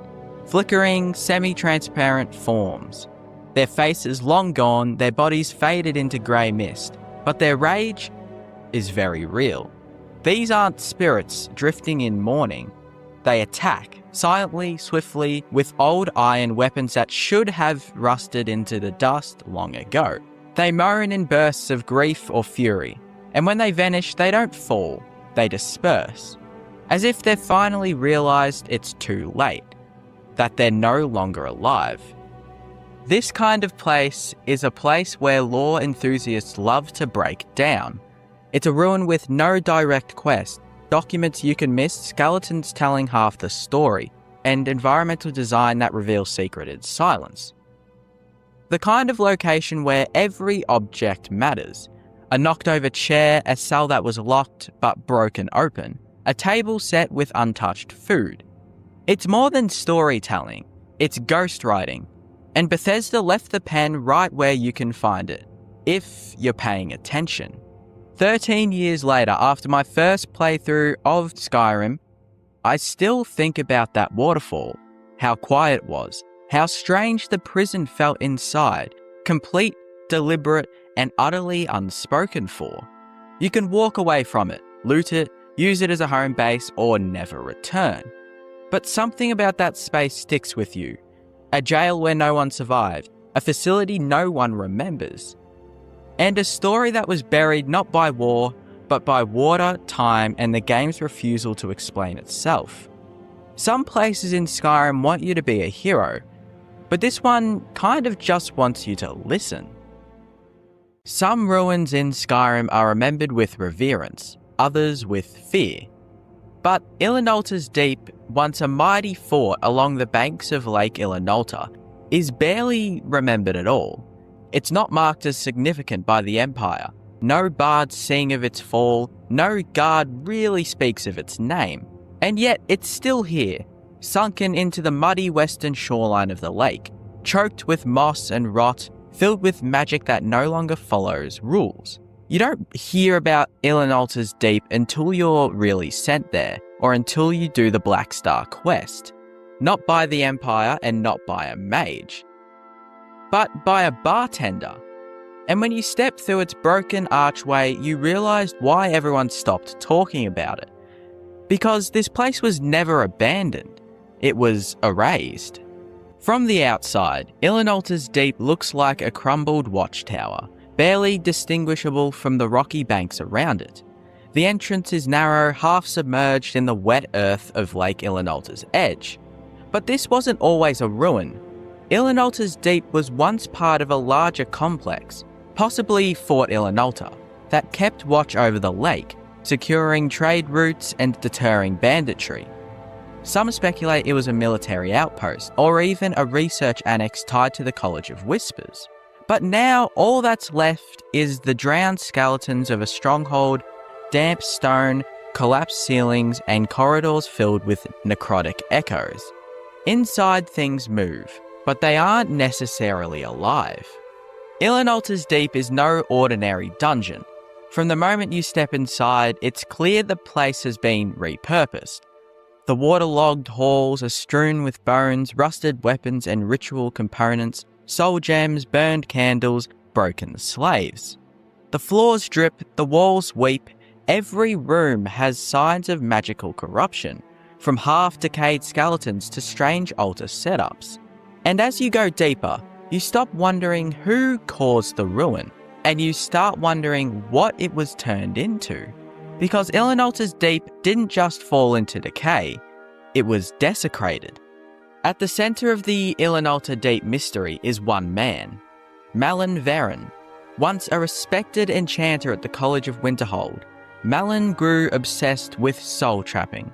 Flickering, semi-transparent forms. Their faces long gone, their bodies faded into grey mist, but their rage is very real. These aren't spirits drifting in mourning. They attack, silently, swiftly, with old iron weapons that should have rusted into the dust long ago. They moan in bursts of grief or fury, and when they vanish, they don't fall, they disperse, as if they've finally realised it's too late, that they're no longer alive. This kind of place is a place where lore enthusiasts love to break down. It's a ruin with no direct quest, documents you can miss, skeletons telling half the story, and environmental design that reveals secreted silence. The kind of location where every object matters. A knocked over chair, a cell that was locked but broken open, a table set with untouched food. It's more than storytelling, it's ghostwriting, and Bethesda left the pen right where you can find it, if you're paying attention. 13 years later, after my first playthrough of Skyrim, I still think about that waterfall, how quiet it was, how strange the prison felt inside, complete, deliberate, and utterly unspoken for. You can walk away from it, loot it, use it as a home base, or never return. But something about that space sticks with you. A jail where no one survived, a facility no one remembers, and a story that was buried not by war, but by water, time, and the game's refusal to explain itself. Some places in Skyrim want you to be a hero, but this one kind of just wants you to listen. Some ruins in Skyrim are remembered with reverence, others with fear. But Ilinalta's Deep, once a mighty fort along the banks of Lake Ilinalta, is barely remembered at all. It's not marked as significant by the Empire. No bards sing of its fall, no guard really speaks of its name. And yet it's still here, sunken into the muddy western shoreline of the lake, choked with moss and rot, filled with magic that no longer follows rules. You don't hear about Ilinalta's Deep until you're really sent there, or until you do the Black Star quest. Not by the Empire and not by a mage, but by a bartender. And when you step through its broken archway, you realised why everyone stopped talking about it. Because this place was never abandoned, it was erased. From the outside, Ilinalta's Deep looks like a crumbled watchtower, barely distinguishable from the rocky banks around it. The entrance is narrow, half submerged in the wet earth of Lake Ilinalta's edge. But this wasn't always a ruin. Ilinalta's Deep was once part of a larger complex, possibly Fort Ilinalta, that kept watch over the lake, securing trade routes and deterring banditry. Some speculate it was a military outpost, or even a research annex tied to the College of Whispers. But now all that's left is the drowned skeletons of a stronghold, damp stone, collapsed ceilings, and corridors filled with necrotic echoes. Inside things move, but they aren't necessarily alive. Ilinalta's Deep is no ordinary dungeon. From the moment you step inside, it's clear the place has been repurposed. The waterlogged halls are strewn with bones, rusted weapons and ritual components, soul gems, burned candles, broken slaves. The floors drip, the walls weep, every room has signs of magical corruption, from half-decayed skeletons to strange altar setups. And as you go deeper, you stop wondering who caused the ruin, and you start wondering what it was turned into. Because Ilinalta's Deep didn't just fall into decay, it was desecrated. At the centre of the Ilinalta Deep mystery is one man, Malyn Varen. Once a respected enchanter at the College of Winterhold, Malyn grew obsessed with soul trapping,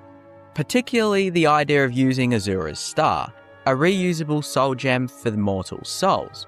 particularly the idea of using Azura's Star, a reusable soul gem for the mortal souls.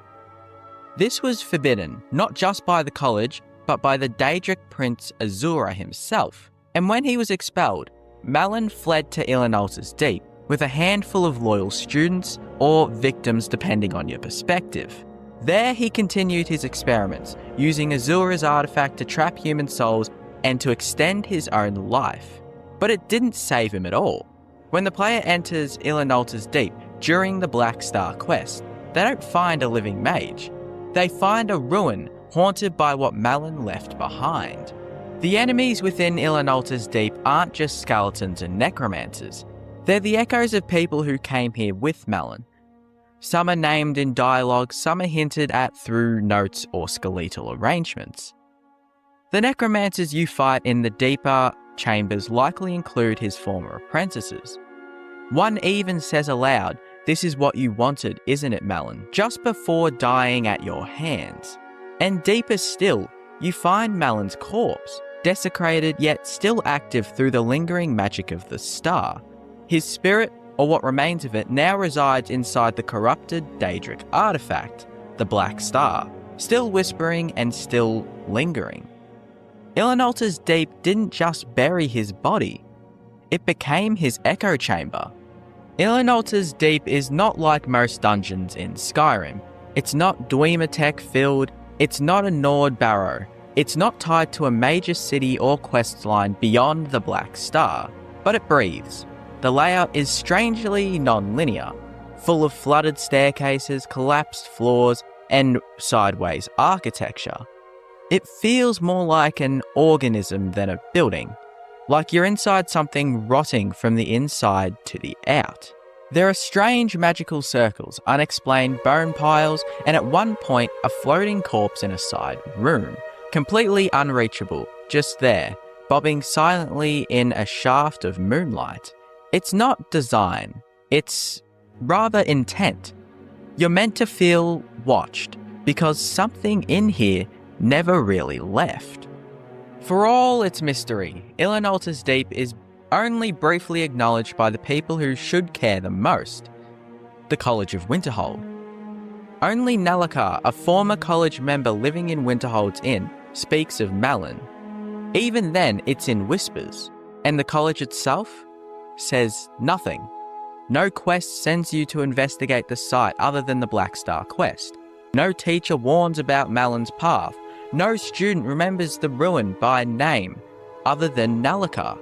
This was forbidden, not just by the college, but by the Daedric prince Azura himself. And when he was expelled, Malyn fled to Ilinalta's Deep with a handful of loyal students or victims depending on your perspective. There he continued his experiments, using Azura's artifact to trap human souls and to extend his own life. But it didn't save him at all. When the player enters Ilinalta's Deep during the Black Star quest, they don't find a living mage. They find a ruin haunted by what Malyn left behind. The enemies within Ilinalta's Deep aren't just skeletons and necromancers. They're the echoes of people who came here with Malyn. Some are named in dialogue, some are hinted at through notes or skeletal arrangements. The necromancers you fight in the deeper chambers likely include his former apprentices. One even says aloud, "This is what you wanted, isn't it, Malyn?" just before dying at your hands. And deeper still, you find Malyn's corpse, desecrated yet still active through the lingering magic of the star. His spirit, or what remains of it, now resides inside the corrupted Daedric artifact, the Black Star, still whispering and still lingering. Ilinalta's Deep didn't just bury his body, it became his echo chamber. Ilinalta's Deep is not like most dungeons in Skyrim. It's not Dweematech filled, it's not a Nord barrow, it's not tied to a major city or questline beyond the Black Star, but it breathes. The layout is strangely non-linear, full of flooded staircases, collapsed floors, and sideways architecture. It feels more like an organism than a building, like you're inside something rotting from the inside to the out. There are strange magical circles, unexplained bone piles, and at one point a floating corpse in a side room, completely unreachable, just there, bobbing silently in a shaft of moonlight. It's not design, it's rather intent. You're meant to feel watched, because something in here never really left. For all its mystery, Ilinalta's Deep is only briefly acknowledged by the people who should care the most, the College of Winterhold. Only Nalakar, a former college member living in Winterhold's Inn, speaks of Malyn. Even then, it's in whispers, and the college itself says nothing. No quest sends you to investigate the site other than the Black Star quest. No teacher warns about Malyn's path. No student remembers the ruin by name other than Nalakar,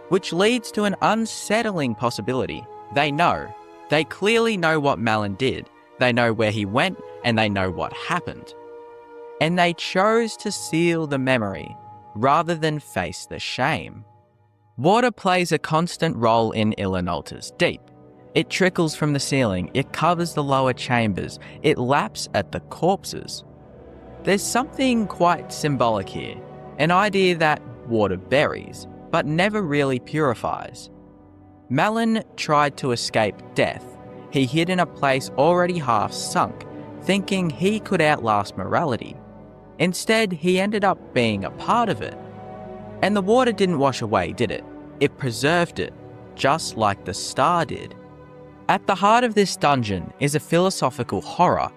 which leads to an unsettling possibility. They know. They clearly know what Malyn did. They know where he went, and they know what happened. And they chose to seal the memory rather than face the shame. Water plays a constant role in Ilinalta's Deep. It trickles from the ceiling, it covers the lower chambers, it laps at the corpses. There's something quite symbolic here, an idea that water buries, but never really purifies. Malyn tried to escape death. He hid in a place already half sunk, thinking he could outlast morality. Instead, he ended up being a part of it. And the water didn't wash away, did it? It preserved it, just like the star did. At the heart of this dungeon is a philosophical horror,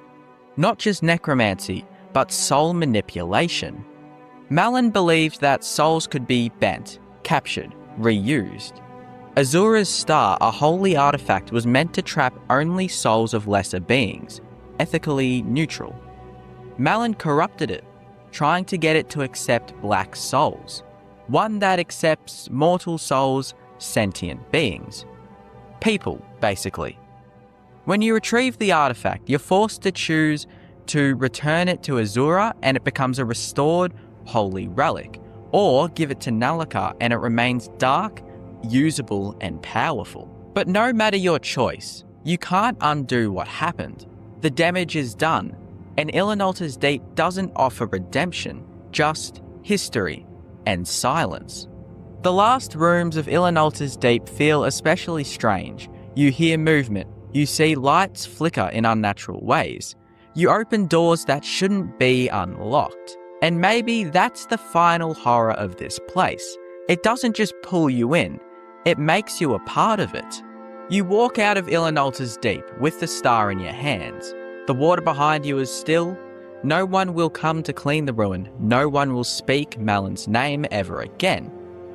not just necromancy, but soul manipulation. Malyn believed that souls could be bent, captured, reused. Azura's star, a holy artifact, was meant to trap only souls of lesser beings, ethically neutral. Malyn corrupted it, trying to get it to accept black souls, one that accepts mortal souls, sentient beings. People, basically. When you retrieve the artifact, you're forced to choose to return it to Azura and it becomes a restored, holy relic, or give it to Nalakar and it remains dark, usable, and powerful. But no matter your choice, you can't undo what happened. The damage is done, and Ilinalta's Deep doesn't offer redemption, just history and silence. The last rooms of Ilinalta's Deep feel especially strange. You hear movement, you see lights flicker in unnatural ways. You open doors that shouldn't be unlocked. And maybe that's the final horror of this place. It doesn't just pull you in, it makes you a part of it. You walk out of Ilinalta's Deep with the star in your hands. The water behind you is still. No one will come to clean the ruin. No one will speak Malyn's name ever again.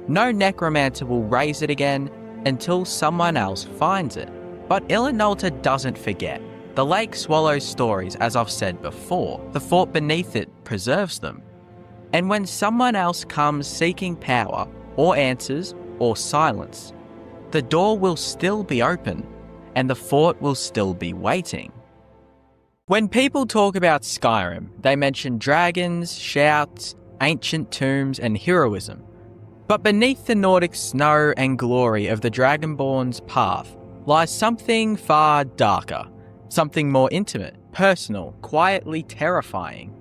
No necromancer will raise it again until someone else finds it. But Ilinalta doesn't forget. The lake swallows stories, as I've said before. The fort beneath it preserves them. And when someone else comes seeking power, or answers, or silence, the door will still be open, and the fort will still be waiting. When people talk about Skyrim, they mention dragons, shouts, ancient tombs, and heroism. But beneath the Nordic snow and glory of the Dragonborn's path lies something far darker, something more intimate, personal, quietly terrifying.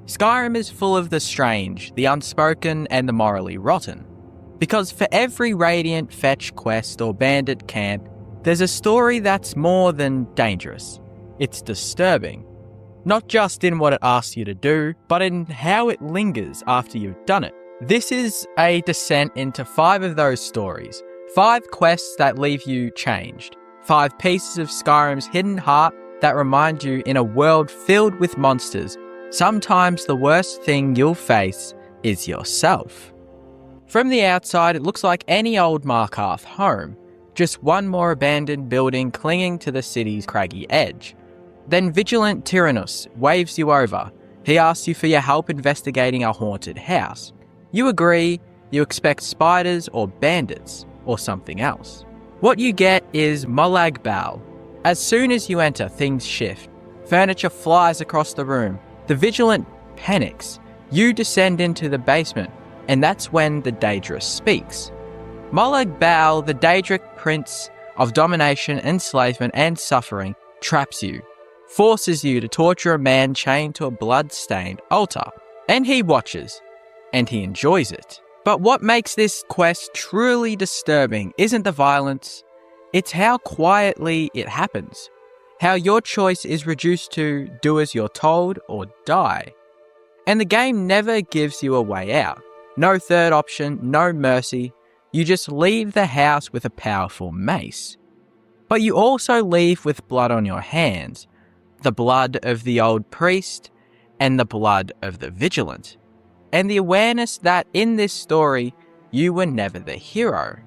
Skyrim is full of the strange, the unspoken, and the morally rotten. Because for every Radiant fetch quest or bandit camp, there's a story that's more than dangerous. It's disturbing. Not just in what it asks you to do, but in how it lingers after you've done it. This is a descent into 5 of those stories. 5 quests that leave you changed. 5 pieces of Skyrim's hidden heart that remind you in a world filled with monsters, sometimes the worst thing you'll face is yourself. From the outside, it looks like any old Markarth home. Just one more abandoned building clinging to the city's craggy edge. Then Vigilant Tyrannus waves you over. He asks you for your help investigating a haunted house. You agree, you expect spiders or bandits, or something else. What you get is Molag Bal. As soon as you enter, things shift. Furniture flies across the room. The Vigilant panics. You descend into the basement, and that's when the Daedra speaks. Molag Bal, the Daedric prince of domination, enslavement, and suffering, traps you, forces you to torture a man chained to a blood-stained altar. And he watches. And he enjoys it. But what makes this quest truly disturbing isn't the violence, it's how quietly it happens. How your choice is reduced to do as you're told or die. And the game never gives you a way out. No third option, no mercy. You just leave the house with a powerful mace. But you also leave with blood on your hands. The blood of the old priest and the blood of the Vigilant. And the awareness that in this story, you were never the hero.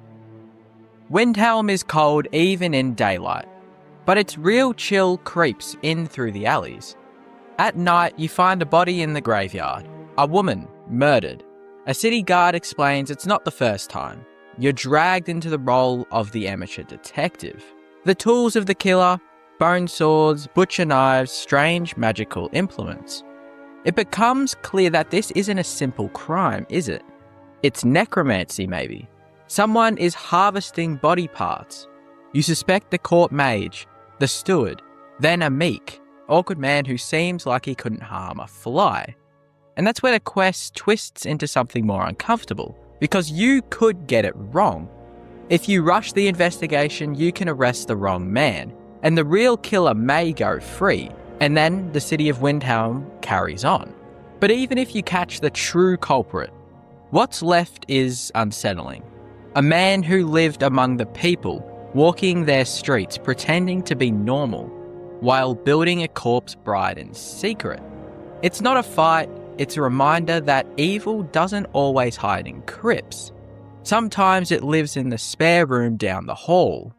Windhelm is cold even in daylight, but its real chill creeps in through the alleys. At night, you find a body in the graveyard, a woman murdered. A city guard explains it's not the first time. You're dragged into the role of the amateur detective. The tools of the killer, bone swords, butcher knives, strange magical implements. It becomes clear that this isn't a simple crime, is it? It's necromancy, maybe. Someone is harvesting body parts. You suspect the court mage, the steward, then a meek, awkward man who seems like he couldn't harm a fly. And that's where the quest twists into something more uncomfortable, because you could get it wrong. If you rush the investigation, you can arrest the wrong man, and the real killer may go free. And then the city of Windhelm carries on. But even if you catch the true culprit, what's left is unsettling. A man who lived among the people, walking their streets pretending to be normal, while building a corpse bride in secret. It's not a fight, it's a reminder that evil doesn't always hide in crypts. Sometimes it lives in the spare room down the hall.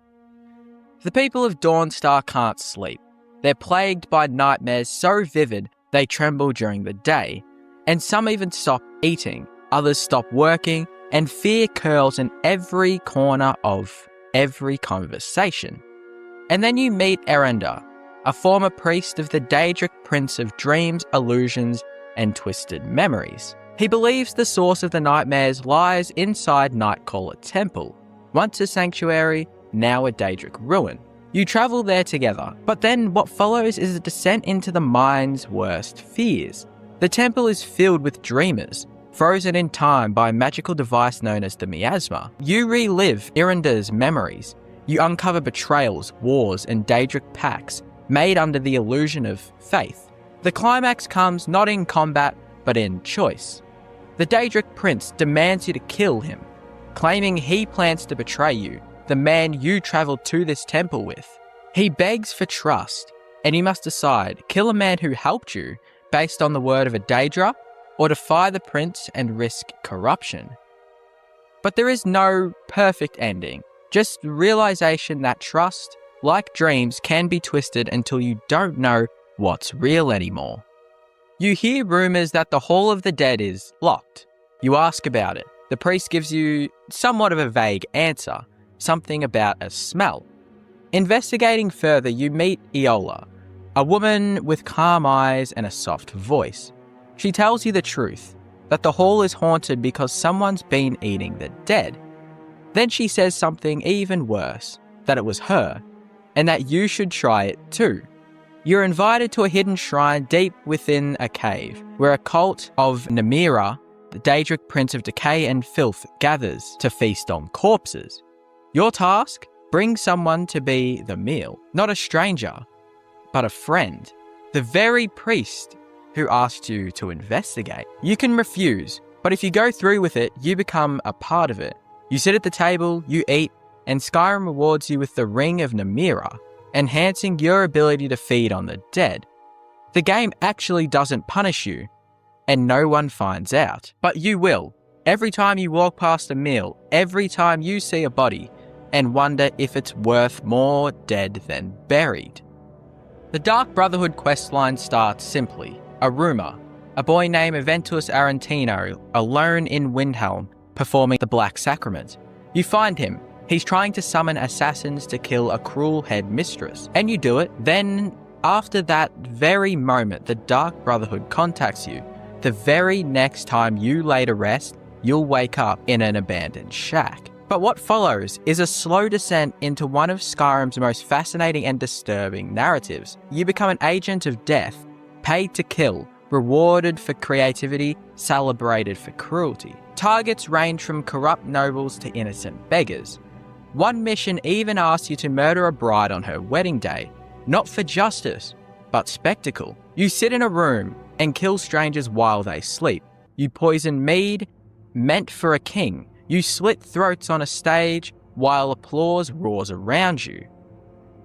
The people of Dawnstar can't sleep. They're plagued by nightmares so vivid they tremble during the day, and some even stop eating, others stop working, and fear curls in every corner of every conversation. And then you meet Erender, a former priest of the Daedric Prince of Dreams, Illusions, and Twisted Memories. He believes the source of the nightmares lies inside Nightcaller Temple, once a sanctuary, now a Daedric ruin. You travel there together, but then what follows is a descent into the mind's worst fears. The temple is filled with dreamers, frozen in time by a magical device known as the miasma. You relive Erender's memories. You uncover betrayals, wars, and Daedric pacts made under the illusion of faith. The climax comes not in combat, but in choice. The Daedric prince demands you to kill him, claiming he plans to betray you, the man you travelled to this temple with. He begs for trust, and you must decide, kill a man who helped you based on the word of a Daedra, or defy the prince and risk corruption. But there is no perfect ending, just realization that trust, like dreams, can be twisted until you don't know what's real anymore. You hear rumours that the Hall of the Dead is locked. You ask about it. The priest gives you somewhat of a vague answer, something about a smell. Investigating further, you meet Iola, A woman with calm eyes and a soft voice. She tells you the truth, that the hall is haunted because someone's been eating the dead. Then she says something even worse, that it was her, and that you should try it too. You're invited to a hidden shrine deep within a cave, where a cult of Namira, the Daedric Prince of Decay and Filth, gathers to feast on corpses. Your task? Bring someone to be the meal, not a stranger, but a friend. The very priest who asked you to investigate. You can refuse, but if you go through with it, you become a part of it. You sit at the table, you eat, and Skyrim rewards you with the Ring of Namira, enhancing your ability to feed on the dead. The game actually doesn't punish you, and no one finds out. But you will, every time you walk past a meal, every time you see a body, and wonder if it's worth more dead than buried. The Dark Brotherhood questline starts simply. A rumour. A boy named Aventus Arantino, alone in Windhelm, performing the Black Sacrament. You find him. He's trying to summon assassins to kill a cruel head mistress. And you do it. Then, after that very moment, the Dark Brotherhood contacts you. The very next time you lay to rest, you'll wake up in an abandoned shack. But what follows is a slow descent into one of Skyrim's most fascinating and disturbing narratives. You become an agent of death, paid to kill, rewarded for creativity, celebrated for cruelty. Targets range from corrupt nobles to innocent beggars. One mission even asks you to murder a bride on her wedding day, not for justice, but spectacle. You sit in a room and kill strangers while they sleep. You poison mead meant for a king. You slit throats on a stage while applause roars around you.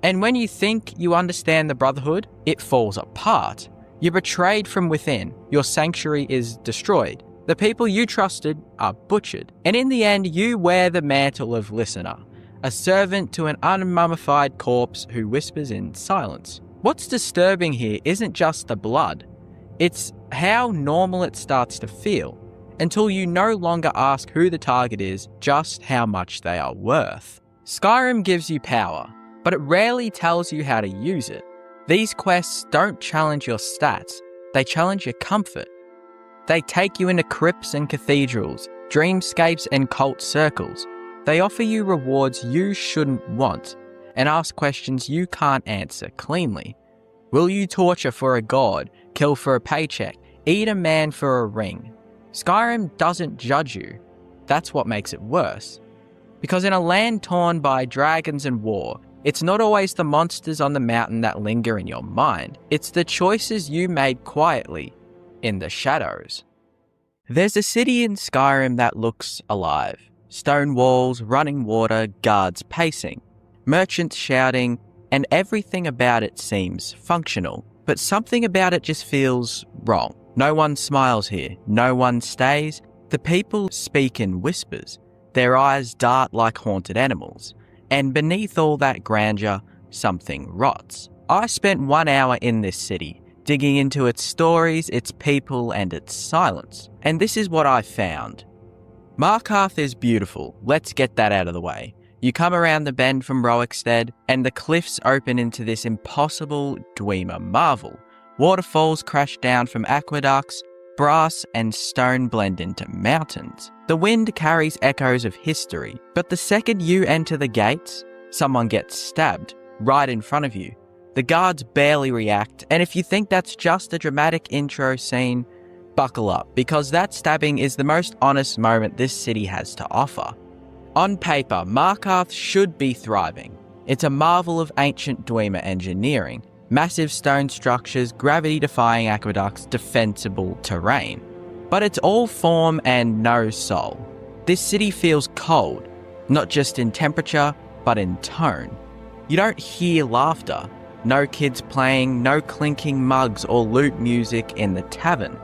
And when you think you understand the Brotherhood, it falls apart. You're betrayed from within. Your sanctuary is destroyed. The people you trusted are butchered. And in the end, you wear the mantle of listener, a servant to an unmummified corpse who whispers in silence. What's disturbing here isn't just the blood. It's how normal it starts to feel, until you no longer ask who the target is, just how much they are worth. Skyrim gives you power, but it rarely tells you how to use it. These quests don't challenge your stats, they challenge your comfort. They take you into crypts and cathedrals, dreamscapes and cult circles. They offer you rewards you shouldn't want, and ask questions you can't answer cleanly. Will you torture for a god, kill for a paycheck, eat a man for a ring? Skyrim doesn't judge you. That's what makes it worse. Because in a land torn by dragons and war, it's not always the monsters on the mountain that linger in your mind. It's the choices you made quietly, in the shadows. There's a city in Skyrim that looks alive. Stone walls, running water, guards pacing, merchants shouting, and everything about it seems functional. But something about it just feels wrong. No one smiles here, no one stays. The people speak in whispers. Their eyes dart like haunted animals. And beneath all that grandeur, something rots. I spent 1 hour in this city, digging into its stories, its people, and its silence. And this is what I found. Markarth is beautiful, let's get that out of the way. You come around the bend from Roekstead, and the cliffs open into this impossible Dwemer marvel. Waterfalls crash down from aqueducts, brass and stone blend into mountains. The wind carries echoes of history, but the second you enter the gates, someone gets stabbed right in front of you. The guards barely react, and if you think that's just a dramatic intro scene, buckle up, because that stabbing is the most honest moment this city has to offer. On paper, Markarth should be thriving. It's a marvel of ancient Dwemer engineering. Massive stone structures, gravity-defying aqueducts, defensible terrain. But it's all form and no soul. This city feels cold, not just in temperature, but in tone. You don't hear laughter. No kids playing, no clinking mugs or lute music in the tavern.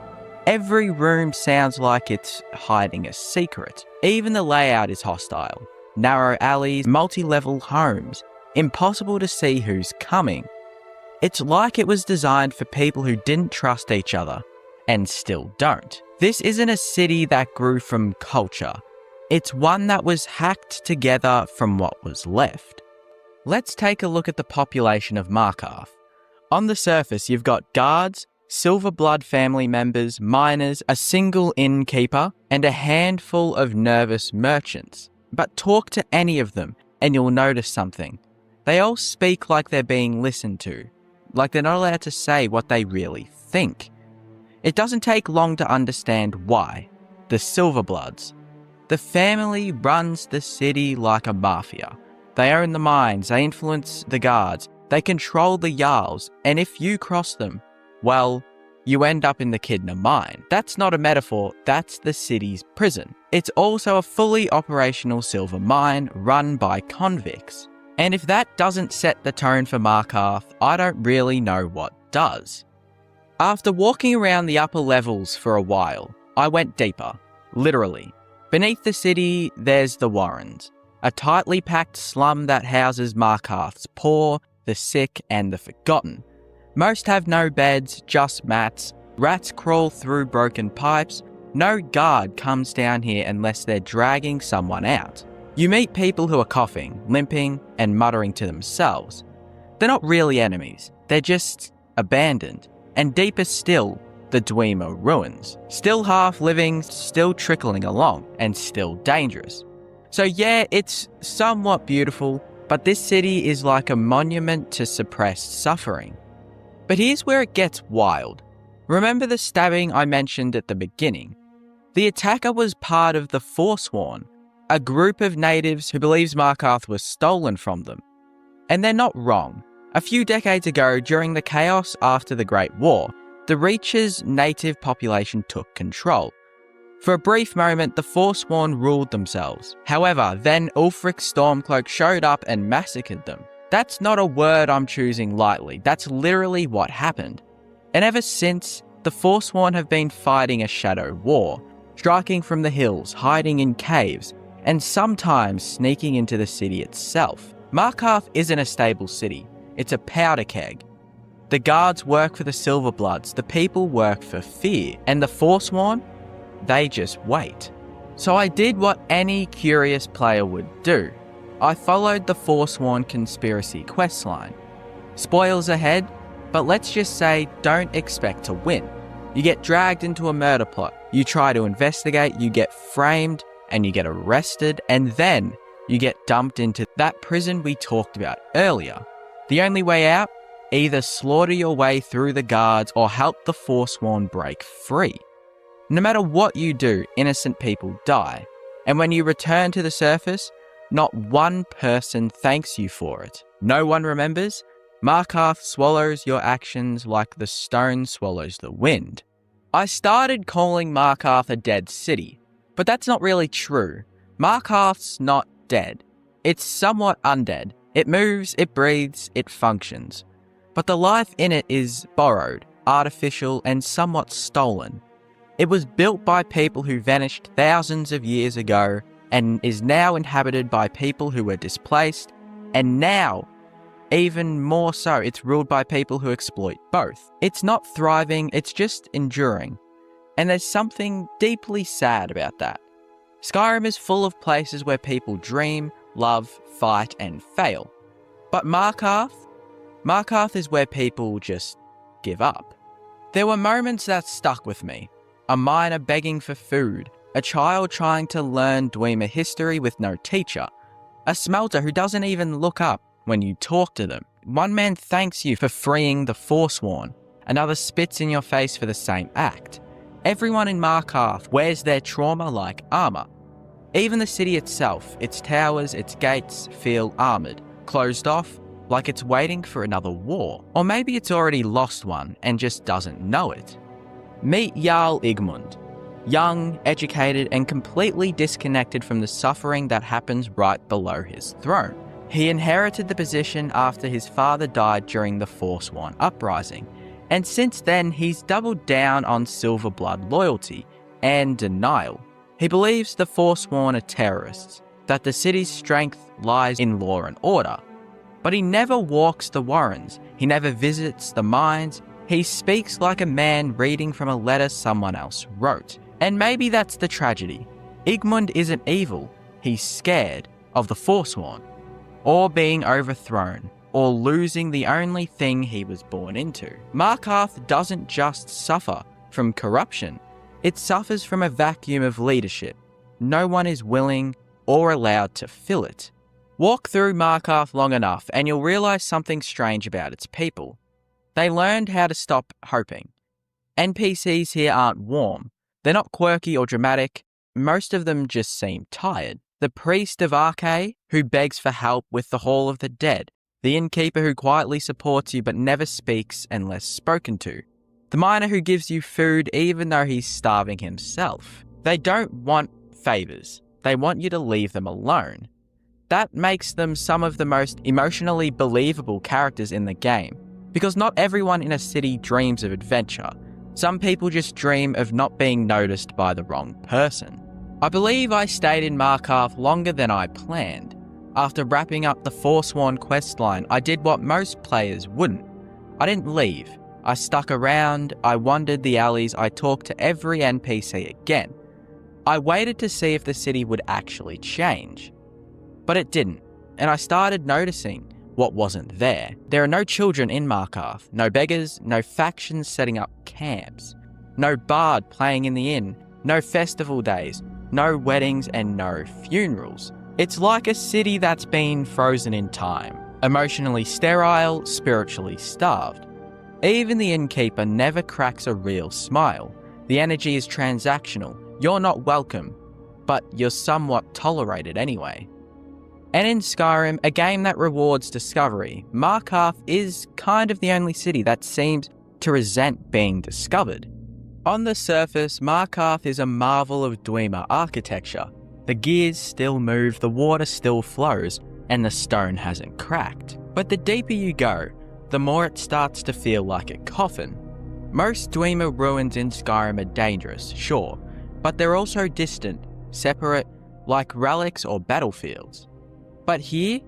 Every room sounds like it's hiding a secret. Even the layout is hostile. Narrow alleys, multi-level homes. Impossible to see who's coming. It's like it was designed for people who didn't trust each other, and still don't. This isn't a city that grew from culture. It's one that was hacked together from what was left. Let's take a look at the population of Markarth. On the surface, you've got guards, Silverblood family members, miners, a single innkeeper, and a handful of nervous merchants. But talk to any of them, and you'll notice something. They all speak like they're being listened to, like they're not allowed to say what they really think. It doesn't take long to understand why. The Silverbloods. The family runs the city like a mafia. They own the mines, they influence the guards, they control the Jarls, and if you cross them, well, you end up in the Kidna mine. That's not a metaphor, that's the city's prison. It's also a fully operational silver mine run by convicts. And if that doesn't set the tone for Markarth, I don't really know what does. After walking around the upper levels for a while, I went deeper, literally. Beneath the city, there's the Warrens, a tightly packed slum that houses Markarth's poor, the sick, and the forgotten. Most have no beds, just mats. Rats crawl through broken pipes. No guard comes down here unless they're dragging someone out. You meet people who are coughing, limping, and muttering to themselves. They're not really enemies. They're just abandoned. And deeper still, the Dwemer ruins. Still half-living, still trickling along, and still dangerous. So yeah, it's somewhat beautiful, but this city is like a monument to suppressed suffering. But here's where it gets wild. Remember the stabbing I mentioned at the beginning? The attacker was part of the Forsworn, a group of natives who believes Markarth was stolen from them. And they're not wrong. A few decades ago, during the chaos after the Great War, the Reach's native population took control. For a brief moment, the Forsworn ruled themselves. However, then Ulfric Stormcloak showed up and massacred them. That's not a word I'm choosing lightly, that's literally what happened. And ever since, the Forsworn have been fighting a shadow war, striking from the hills, hiding in caves, and sometimes sneaking into the city itself. Markarth isn't a stable city, it's a powder keg. The guards work for the Silverbloods, the people work for fear, and the Forsworn, they just wait. So I did what any curious player would do. I followed the Forsworn conspiracy questline. Spoils ahead, but let's just say don't expect to win. You get dragged into a murder plot, you try to investigate, you get framed, and you get arrested, and then you get dumped into that prison we talked about earlier. The only way out? Either slaughter your way through the guards or help the Forsworn break free. No matter what you do, innocent people die. And when you return to the surface, not one person thanks you for it. No one remembers. Markarth swallows your actions like the stone swallows the wind. I started calling Markarth a dead city, but that's not really true. Markarth's not dead. It's somewhat undead. It moves, it breathes, it functions. But the life in it is borrowed, artificial, and somewhat stolen. It was built by people who vanished thousands of years ago and is now inhabited by people who were displaced, and now, even more so, it's ruled by people who exploit both. It's not thriving, it's just enduring. And there's something deeply sad about that. Skyrim is full of places where people dream, love, fight, and fail. But Markarth is where people just give up. There were moments that stuck with me. A miner begging for food, a child trying to learn Dwemer history with no teacher, a smelter who doesn't even look up when you talk to them. One man thanks you for freeing the Forsworn, another spits in your face for the same act. Everyone in Markarth wears their trauma like armor. Even the city itself, its towers, its gates feel armored, closed off, like it's waiting for another war. Or maybe it's already lost one and just doesn't know it. Meet Jarl Igmund. Young, educated, and completely disconnected from the suffering that happens right below his throne. He inherited the position after his father died during the Forsworn uprising, and since then he's doubled down on Silverblood loyalty and denial. He believes the Forsworn are terrorists, that the city's strength lies in law and order. But he never walks the Warrens, he never visits the mines, he speaks like a man reading from a letter someone else wrote. And maybe that's the tragedy. Igmund isn't evil, he's scared of the Forsworn, or being overthrown, or losing the only thing he was born into. Markarth doesn't just suffer from corruption, it suffers from a vacuum of leadership. No one is willing or allowed to fill it. Walk through Markarth long enough and you'll realise something strange about its people. They learned how to stop hoping. NPCs here aren't warm. They're not quirky or dramatic. Most of them just seem tired. The priest of Arche, who begs for help with the Hall of the Dead. The innkeeper who quietly supports you but never speaks unless spoken to. The miner who gives you food even though he's starving himself. They don't want favours. They want you to leave them alone. That makes them some of the most emotionally believable characters in the game, because not everyone in a city dreams of adventure. Some people just dream of not being noticed by the wrong person. I believe I stayed in Markarth longer than I planned. After wrapping up the Forsworn questline, I did what most players wouldn't. I didn't leave. I stuck around, I wandered the alleys, I talked to every NPC again. I waited to see if the city would actually change. But it didn't, and I started noticing what wasn't there. There are no children in Markarth, no beggars, no factions setting up camps, no bard playing in the inn, no festival days, no weddings and no funerals. It's like a city that's been frozen in time, emotionally sterile, spiritually starved. Even the innkeeper never cracks a real smile. The energy is transactional. You're not welcome, but you're somewhat tolerated anyway. And in Skyrim, a game that rewards discovery, Markarth is kind of the only city that seems to resent being discovered. On the surface, Markarth is a marvel of Dwemer architecture. The gears still move, the water still flows, and the stone hasn't cracked. But the deeper you go, the more it starts to feel like a coffin. Most Dwemer ruins in Skyrim are dangerous, sure, but they're also distant, separate, like relics or battlefields. But here,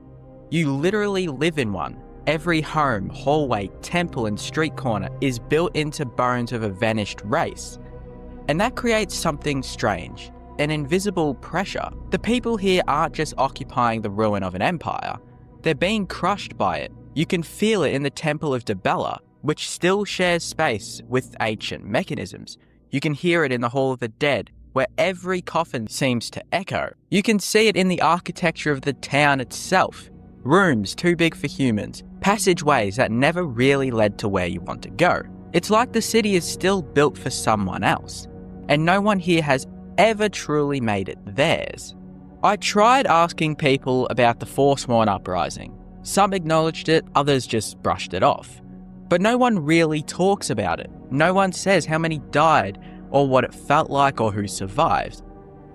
you literally live in one. Every home, hallway, temple and street corner is built into bones of a vanished race. And that creates something strange, an invisible pressure. The people here aren't just occupying the ruin of an empire, they're being crushed by it. You can feel it in the Temple of Dibella, which still shares space with ancient mechanisms. You can hear it in the Hall of the Dead, where every coffin seems to echo. You can see it in the architecture of the town itself. Rooms too big for humans, passageways that never really led to where you want to go. It's like the city is still built for someone else, and no one here has ever truly made it theirs. I tried asking people about the Forsworn uprising. Some acknowledged it, others just brushed it off. But no one really talks about it. No one says how many died, or what it felt like, or who survived.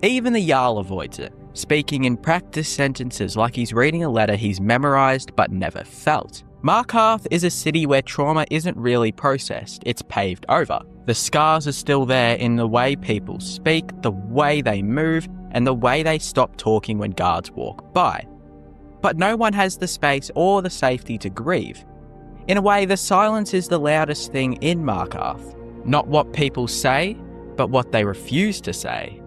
Even the Jarl avoids it, speaking in practiced sentences like he's reading a letter he's memorized but never felt. Markarth is a city where trauma isn't really processed, it's paved over. The scars are still there in the way people speak, the way they move, and the way they stop talking when guards walk by. But no one has the space or the safety to grieve. In a way, the silence is the loudest thing in Markarth. Not what people say, but what they refuse to say.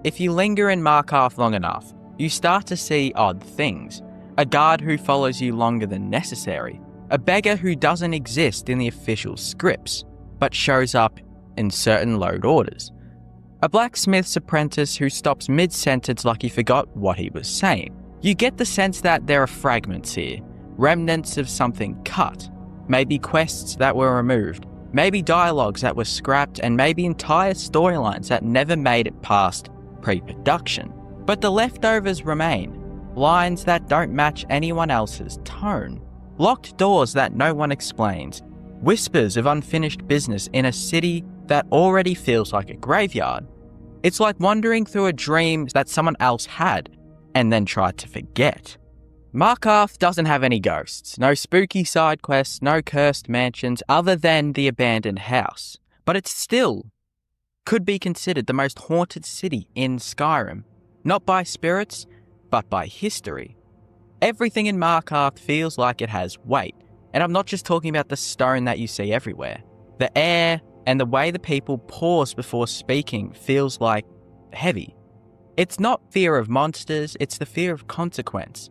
If you linger in Markarth long enough, you start to see odd things. A guard who follows you longer than necessary. A beggar who doesn't exist in the official scripts, but shows up in certain load orders. A blacksmith's apprentice who stops mid-sentence like he forgot what he was saying. You get the sense that there are fragments here, remnants of something cut, maybe quests that were removed, maybe dialogues that were scrapped, and maybe entire storylines that never made it past pre-production. But the leftovers remain, lines that don't match anyone else's tone, locked doors that no one explains, whispers of unfinished business in a city that already feels like a graveyard. It's like wandering through a dream that someone else had and then tried to forget. Markarth doesn't have any ghosts, no spooky side quests, no cursed mansions other than the abandoned house. But it still could be considered the most haunted city in Skyrim. Not by spirits, but by history. Everything in Markarth feels like it has weight. And I'm not just talking about the stone that you see everywhere. The air and the way the people pause before speaking feels like heavy. It's not fear of monsters, it's the fear of consequence.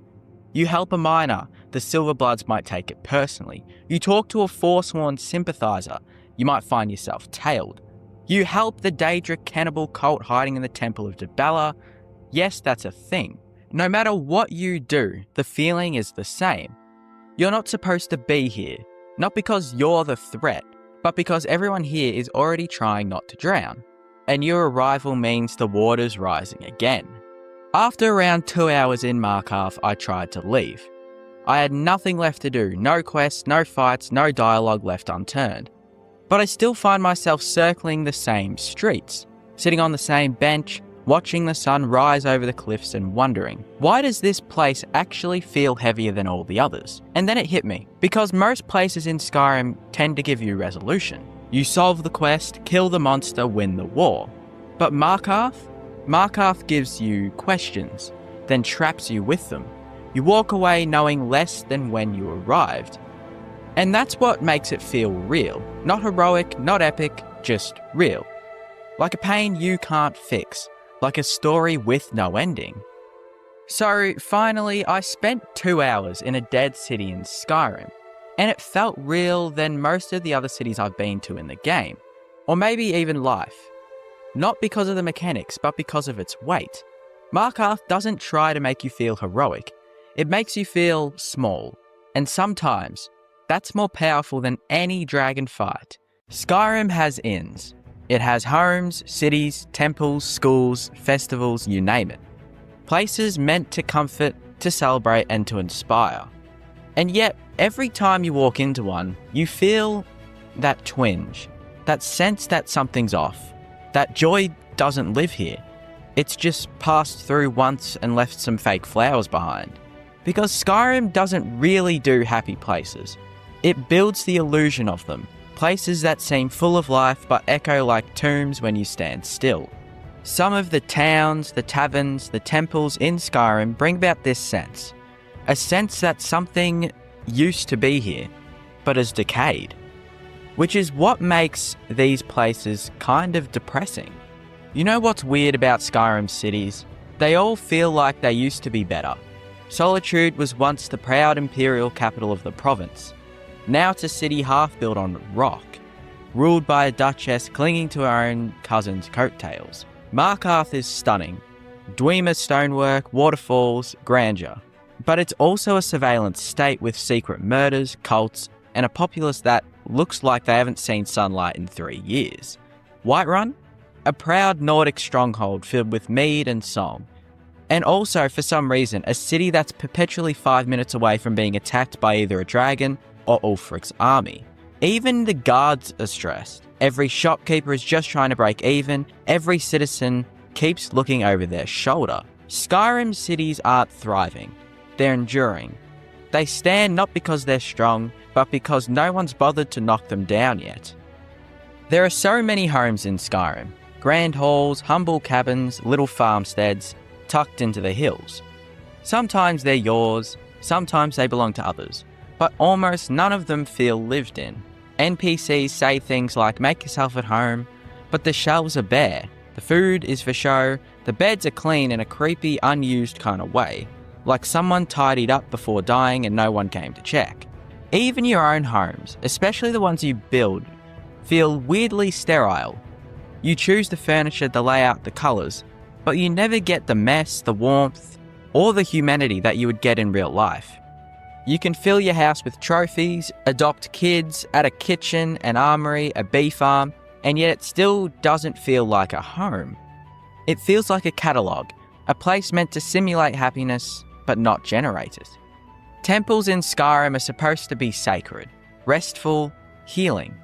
You help a miner, the Silverbloods might take it personally. You talk to a forsworn sympathizer, you might find yourself tailed. You help the Daedric cannibal cult hiding in the Temple of Dibella. Yes, that's a thing. No matter what you do, the feeling is the same. You're not supposed to be here, not because you're the threat, but because everyone here is already trying not to drown. And your arrival means the water's rising again. After around 2 hours in Markarth, I tried to leave. I had nothing left to do, no quests, no fights, no dialogue left unturned. But I still find myself circling the same streets, sitting on the same bench, watching the sun rise over the cliffs and wondering, why does this place actually feel heavier than all the others? And then it hit me, because most places in Skyrim tend to give you resolution. You solve the quest, kill the monster, win the war. But Markarth gives you questions, then traps you with them. You walk away knowing less than when you arrived. And that's what makes it feel real. Not heroic, not epic, just real. Like a pain you can't fix. Like a story with no ending. So finally, I spent 2 hours in a dead city in Skyrim. And it felt real than most of the other cities I've been to in the game. Or maybe even life. Not because of the mechanics, but because of its weight. Markarth doesn't try to make you feel heroic. It makes you feel small. And sometimes, that's more powerful than any dragon fight. Skyrim has inns. It has homes, cities, temples, schools, festivals, you name it. Places meant to comfort, to celebrate, and to inspire. And yet, every time you walk into one, you feel that twinge, that sense that something's off, that joy doesn't live here. It's just passed through once and left some fake flowers behind. Because Skyrim doesn't really do happy places. It builds the illusion of them, places that seem full of life but echo like tombs when you stand still. Some of the towns, the taverns, the temples in Skyrim bring about this sense. A sense that something used to be here, but has decayed. Which is what makes these places kind of depressing. You know what's weird about Skyrim cities? They all feel like they used to be better. Solitude was once the proud imperial capital of the province. Now it's a city half built on rock, ruled by a duchess clinging to her own cousin's coattails. Markarth is stunning. Dwemer stonework, waterfalls, grandeur. But it's also a surveillance state with secret murders, cults, and a populace that looks like they haven't seen sunlight in 3 years. Whiterun? A proud Nordic stronghold filled with mead and song. And also, for some reason, a city that's perpetually 5 minutes away from being attacked by either a dragon or Ulfric's army. Even the guards are stressed. Every shopkeeper is just trying to break even. Every citizen keeps looking over their shoulder. Skyrim cities aren't thriving. They're enduring. They stand not because they're strong, but because no one's bothered to knock them down yet. There are so many homes in Skyrim. Grand halls, humble cabins, little farmsteads, tucked into the hills. Sometimes they're yours, sometimes they belong to others, but almost none of them feel lived in. NPCs say things like, make yourself at home, but the shelves are bare, the food is for show, the beds are clean in a creepy, unused kind of way, like someone tidied up before dying and no one came to check. Even your own homes, especially the ones you build, feel weirdly sterile. You choose the furniture, the layout, the colours, but you never get the mess, the warmth, or the humanity that you would get in real life. You can fill your house with trophies, adopt kids, add a kitchen, an armory, a bee farm, and yet it still doesn't feel like a home. It feels like a catalogue, a place meant to simulate happiness, but not generate it. Temples in Skyrim are supposed to be sacred, restful, healing.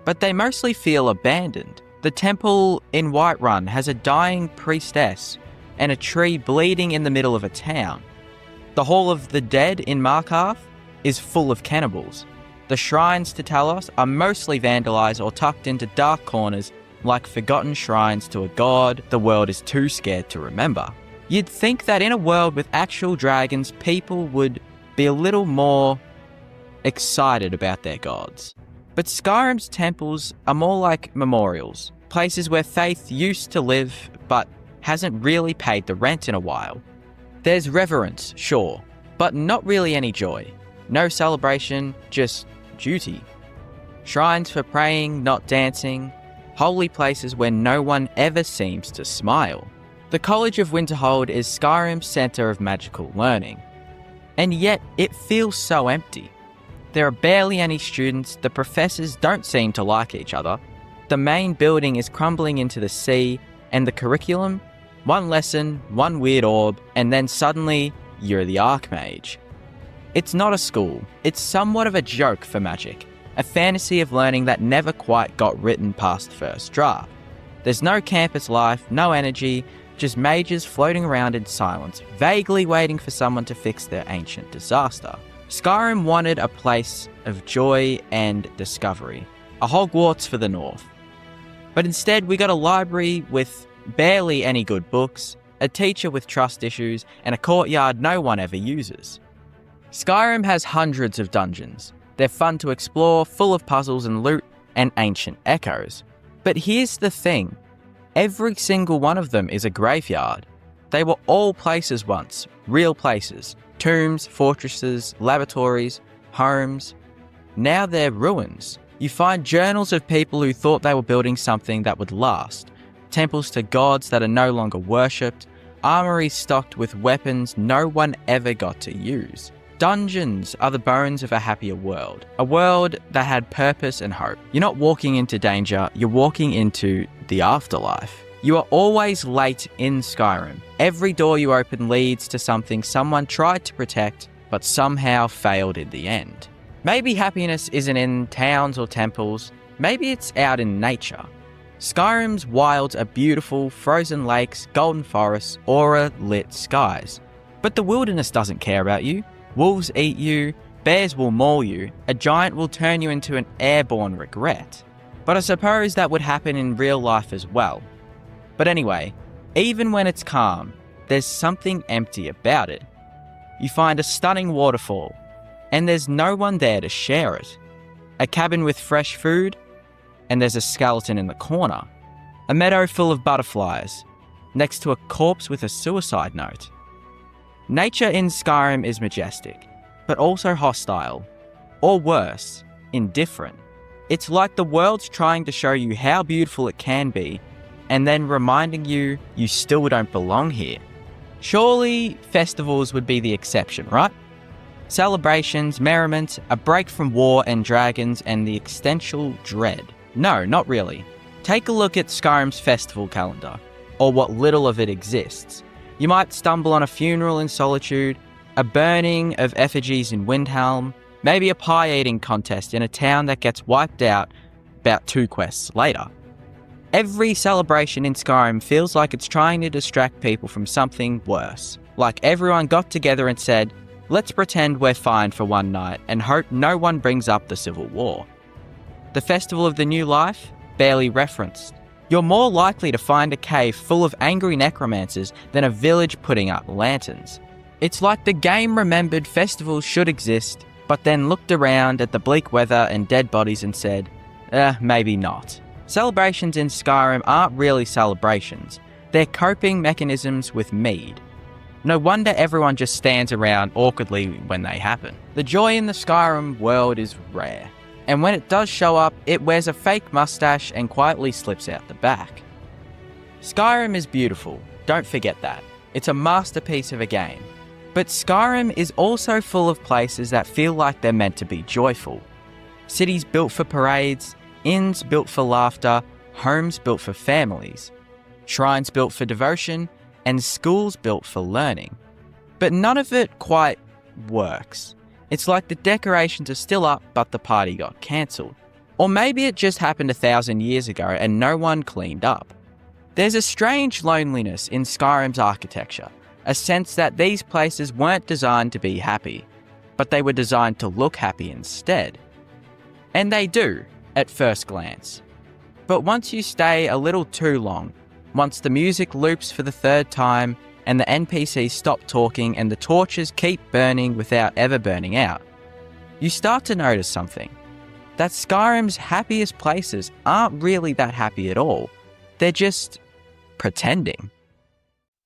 But they mostly feel abandoned. The temple in Whiterun has a dying priestess and a tree bleeding in the middle of a town. The Hall of the Dead in Markarth is full of cannibals. The shrines to Talos are mostly vandalized or tucked into dark corners like forgotten shrines to a god the world is too scared to remember. You'd think that in a world with actual dragons, people would be a little more excited about their gods. But Skyrim's temples are more like memorials, places where faith used to live but hasn't really paid the rent in a while. There's reverence, sure, but not really any joy. No celebration, just duty. Shrines for praying, not dancing. Holy places where no one ever seems to smile. The College of Winterhold is Skyrim's centre of magical learning. And yet, it feels so empty. There are barely any students, the professors don't seem to like each other, the main building is crumbling into the sea, and the curriculum? One lesson, one weird orb, and then suddenly, you're the Archmage. It's not a school, it's somewhat of a joke for magic, a fantasy of learning that never quite got written past first draft. There's no campus life, no energy, just mages floating around in silence, vaguely waiting for someone to fix their ancient disaster. Skyrim wanted a place of joy and discovery, a Hogwarts for the North. But instead we got a library with barely any good books, a teacher with trust issues, and a courtyard no one ever uses. Skyrim has hundreds of dungeons. They're fun to explore, full of puzzles and loot, and ancient echoes. But here's the thing, every single one of them is a graveyard. They were all places once, real places. Tombs, fortresses, laboratories, homes. Now they're ruins. You find journals of people who thought they were building something that would last. Temples to gods that are no longer worshipped. Armories stocked with weapons no one ever got to use. Dungeons are the bones of a happier world. A world that had purpose and hope. You're not walking into danger, you're walking into the afterlife. You are always late in Skyrim. Every door you open leads to something someone tried to protect, but somehow failed in the end. Maybe happiness isn't in towns or temples, maybe it's out in nature. Skyrim's wilds are beautiful, frozen lakes, golden forests, aura-lit skies. But the wilderness doesn't care about you. Wolves eat you, bears will maul you, a giant will turn you into an airborne regret. But I suppose that would happen in real life as well. But anyway, even when it's calm, there's something empty about it. You find a stunning waterfall, and there's no one there to share it. A cabin with fresh food, and there's a skeleton in the corner. A meadow full of butterflies, next to a corpse with a suicide note. Nature in Skyrim is majestic, but also hostile, or worse, indifferent. It's like the world's trying to show you how beautiful it can be, and then reminding you you still don't belong here. Surely festivals would be the exception, right? Celebrations, merriment, a break from war and dragons and the existential dread. No, not really. Take a look at Skyrim's festival calendar, or what little of it exists. You might stumble on a funeral in Solitude, a burning of effigies in Windhelm, maybe a pie-eating contest in a town that gets wiped out about 2 quests later. Every celebration in Skyrim feels like it's trying to distract people from something worse. Like everyone got together and said, let's pretend we're fine for one night and hope no one brings up the Civil War. The Festival of the New Life? Barely referenced. You're more likely to find a cave full of angry necromancers than a village putting up lanterns. It's like the game remembered festivals should exist, but then looked around at the bleak weather and dead bodies and said, maybe not. Celebrations in Skyrim aren't really celebrations. They're coping mechanisms with mead. No wonder everyone just stands around awkwardly when they happen. The joy in the Skyrim world is rare. And when it does show up, it wears a fake mustache and quietly slips out the back. Skyrim is beautiful, don't forget that. It's a masterpiece of a game. But Skyrim is also full of places that feel like they're meant to be joyful. Cities built for parades, inns built for laughter, homes built for families, shrines built for devotion, and schools built for learning. But none of it quite works. It's like the decorations are still up, but the party got cancelled. Or maybe it just happened 1,000 years ago and no one cleaned up. There's a strange loneliness in Skyrim's architecture, a sense that these places weren't designed to be happy, but they were designed to look happy instead. And they do, at first glance. But once you stay a little too long, once the music loops for the 3rd time, and the NPCs stop talking and the torches keep burning without ever burning out, you start to notice something. That Skyrim's happiest places aren't really that happy at all. They're just pretending.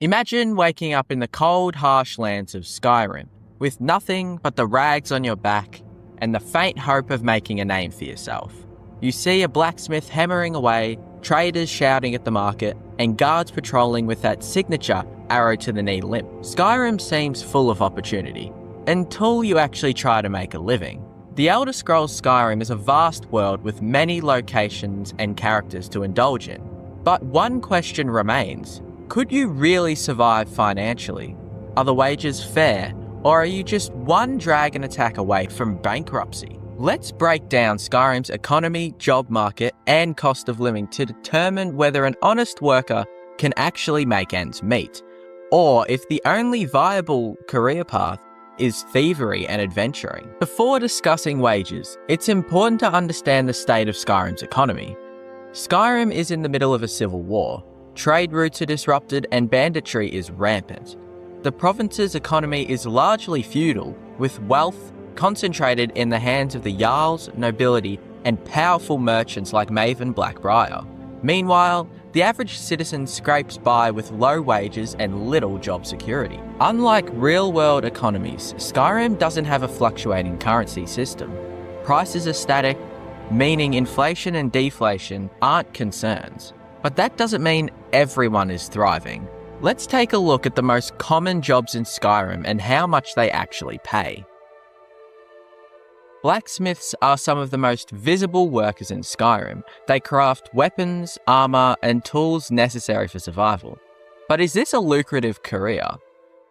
Imagine waking up in the cold, harsh lands of Skyrim, with nothing but the rags on your back and the faint hope of making a name for yourself. You see a blacksmith hammering away, traders shouting at the market, and guards patrolling with that signature arrow to the knee limp. Skyrim seems full of opportunity, until you actually try to make a living. The Elder Scrolls Skyrim is a vast world with many locations and characters to indulge in. But one question remains: could you really survive financially? Are the wages fair, or are you just one dragon attack away from bankruptcy? Let's break down Skyrim's economy, job market, and cost of living to determine whether an honest worker can actually make ends meet, or if the only viable career path is thievery and adventuring. Before discussing wages, it's important to understand the state of Skyrim's economy. Skyrim is in the middle of a civil war. Trade routes are disrupted and banditry is rampant. The province's economy is largely feudal, with wealth concentrated in the hands of the Jarls, nobility, and powerful merchants like Maven Blackbriar. Meanwhile, the average citizen scrapes by with low wages and little job security. Unlike real-world economies, Skyrim doesn't have a fluctuating currency system. Prices are static, meaning inflation and deflation aren't concerns. But that doesn't mean everyone is thriving. Let's take a look at the most common jobs in Skyrim and how much they actually pay. Blacksmiths are some of the most visible workers in Skyrim. They craft weapons, armor, and tools necessary for survival. But is this a lucrative career?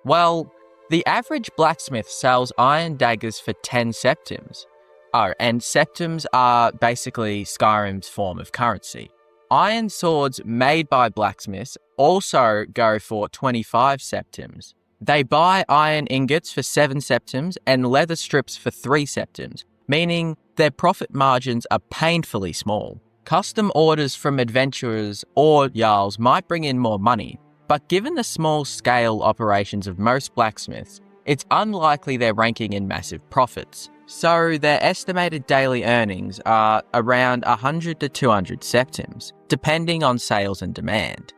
Well, the average blacksmith sells iron daggers for 10 septims. Oh, and septims are basically Skyrim's form of currency. Iron swords made by blacksmiths also go for 25 septims. They buy iron ingots for 7 septims and leather strips for 3 septims, meaning their profit margins are painfully small. Custom orders from adventurers or Jarls might bring in more money, but given the small-scale operations of most blacksmiths, it's unlikely they're ranking in massive profits. So their estimated daily earnings are around 100 to 200 septims, depending on sales and demand.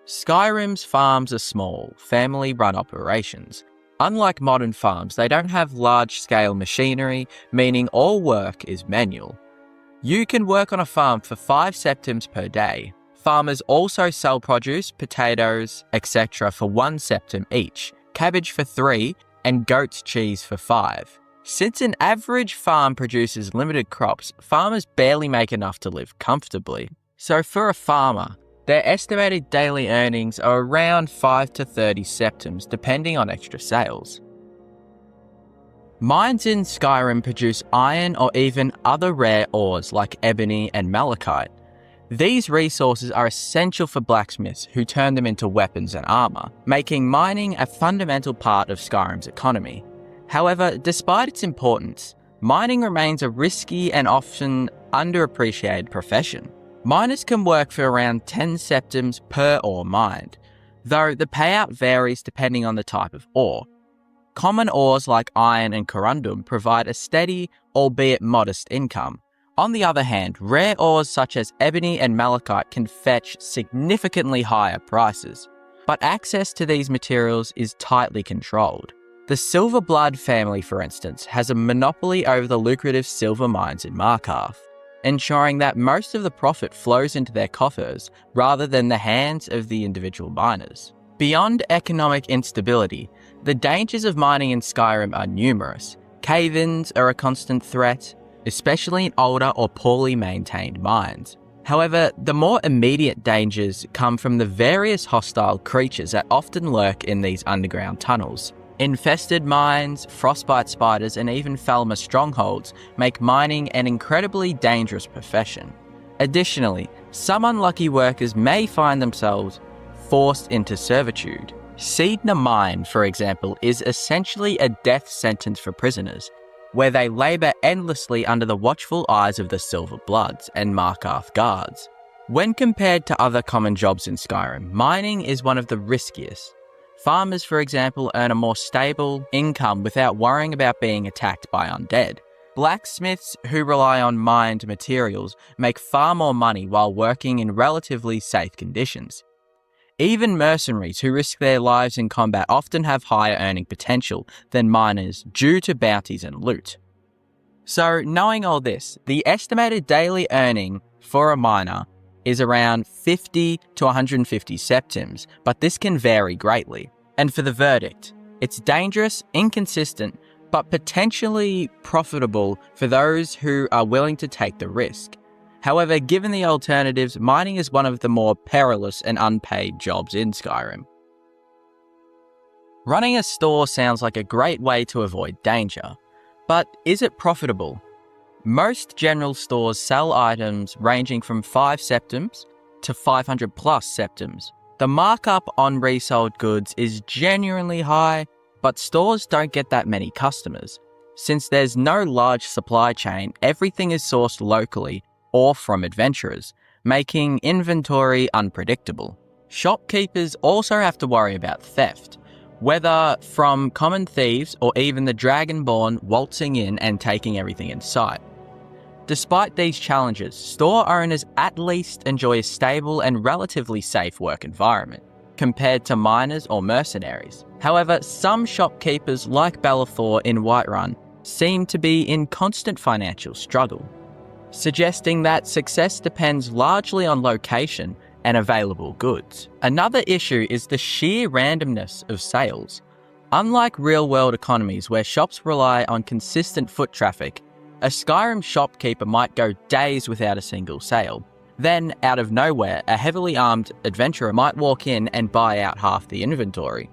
Skyrim's farms are small, family-run operations. Unlike modern farms, they don't have large-scale machinery, meaning all work is manual. You can work on a farm for 5 septims per day. Farmers also sell produce, potatoes, etc. for 1 septim each, cabbage for 3, and goat's cheese for 5. Since an average farm produces limited crops, farmers barely make enough to live comfortably. So for a farmer, their estimated daily earnings are around 5 to 30 septims, depending on extra sales. Mines in Skyrim produce iron or even other rare ores like ebony and malachite. These resources are essential for blacksmiths who turn them into weapons and armor, making mining a fundamental part of Skyrim's economy. However, despite its importance, mining remains a risky and often underappreciated profession. Miners can work for around 10 septims per ore mined, though the payout varies depending on the type of ore. Common ores like iron and corundum provide a steady, albeit modest income. On the other hand, rare ores such as ebony and malachite can fetch significantly higher prices, but access to these materials is tightly controlled. The Silverblood family, for instance, has a monopoly over the lucrative silver mines in Markarth, ensuring that most of the profit flows into their coffers rather than the hands of the individual miners. Beyond economic instability, the dangers of mining in Skyrim are numerous. Cave-ins are a constant threat, especially in older or poorly maintained mines. However, the more immediate dangers come from the various hostile creatures that often lurk in these underground tunnels. Infested mines, frostbite spiders, and even Falmer strongholds make mining an incredibly dangerous profession. Additionally, some unlucky workers may find themselves forced into servitude. Seedna Mine, for example, is essentially a death sentence for prisoners, where they labour endlessly under the watchful eyes of the Silverbloods and Markarth guards. When compared to other common jobs in Skyrim, mining is one of the riskiest. Farmers, for example, earn a more stable income without worrying about being attacked by undead. Blacksmiths, who rely on mined materials, make far more money while working in relatively safe conditions. Even mercenaries who risk their lives in combat often have higher earning potential than miners due to bounties and loot. So, knowing all this, the estimated daily earning for a miner is around 50 to 150 septims, but this can vary greatly. And for the verdict, it's dangerous, inconsistent, but potentially profitable for those who are willing to take the risk. However, given the alternatives, mining is one of the more perilous and unpaid jobs in Skyrim. Running a store sounds like a great way to avoid danger, but is it profitable? Most general stores sell items ranging from 5 septims to 500 plus septims. The markup on resold goods is genuinely high, but stores don't get that many customers. Since there's no large supply chain, everything is sourced locally or from adventurers, making inventory unpredictable. Shopkeepers also have to worry about theft, whether from common thieves or even the Dragonborn waltzing in and taking everything in sight. Despite these challenges, store owners at least enjoy a stable and relatively safe work environment, compared to miners or mercenaries. However, some shopkeepers like Bellathor in Whiterun seem to be in constant financial struggle, suggesting that success depends largely on location and available goods. Another issue is the sheer randomness of sales. Unlike real-world economies where shops rely on consistent foot traffic, a Skyrim shopkeeper might go days without a single sale. Then, out of nowhere, a heavily armed adventurer might walk in and buy out half the inventory.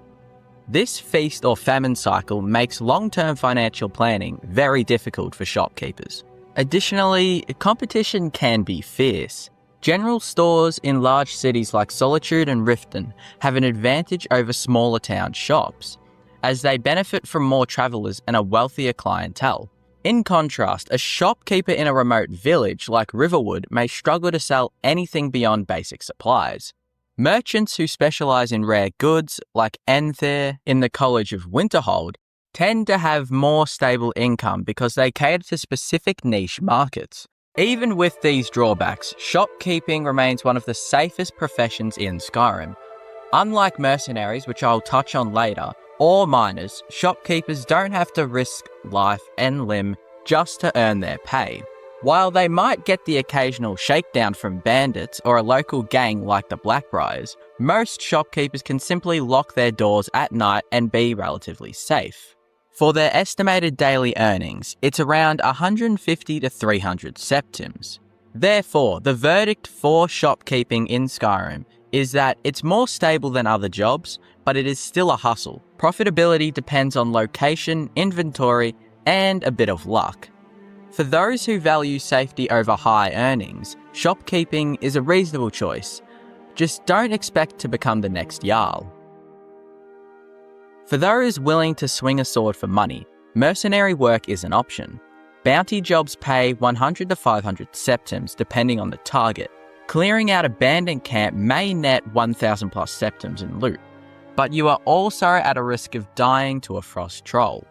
This feast or famine cycle makes long-term financial planning very difficult for shopkeepers. Additionally, competition can be fierce. General stores in large cities like Solitude and Riften have an advantage over smaller town shops, as they benefit from more travellers and a wealthier clientele. In contrast, a shopkeeper in a remote village like Riverwood may struggle to sell anything beyond basic supplies. Merchants who specialise in rare goods, like Enther in the College of Winterhold, tend to have more stable income because they cater to specific niche markets. Even with these drawbacks, shopkeeping remains one of the safest professions in Skyrim. Unlike mercenaries, which I'll touch on later, or miners, shopkeepers don't have to risk life and limb just to earn their pay. While they might get the occasional shakedown from bandits or a local gang like the Blackbriars, most shopkeepers can simply lock their doors at night and be relatively safe. For their estimated daily earnings, it's around 150 to 300 septims. Therefore, the verdict for shopkeeping in Skyrim is that it's more stable than other jobs, but it is still a hustle. Profitability depends on location, inventory, and a bit of luck. For those who value safety over high earnings, shopkeeping is a reasonable choice. Just don't expect to become the next Jarl. For those willing to swing a sword for money, mercenary work is an option. Bounty jobs pay 100 to 500 septims depending on the target. Clearing out a bandit camp may net 1,000 plus septims in loot, but you are also at a risk of dying to a frost troll.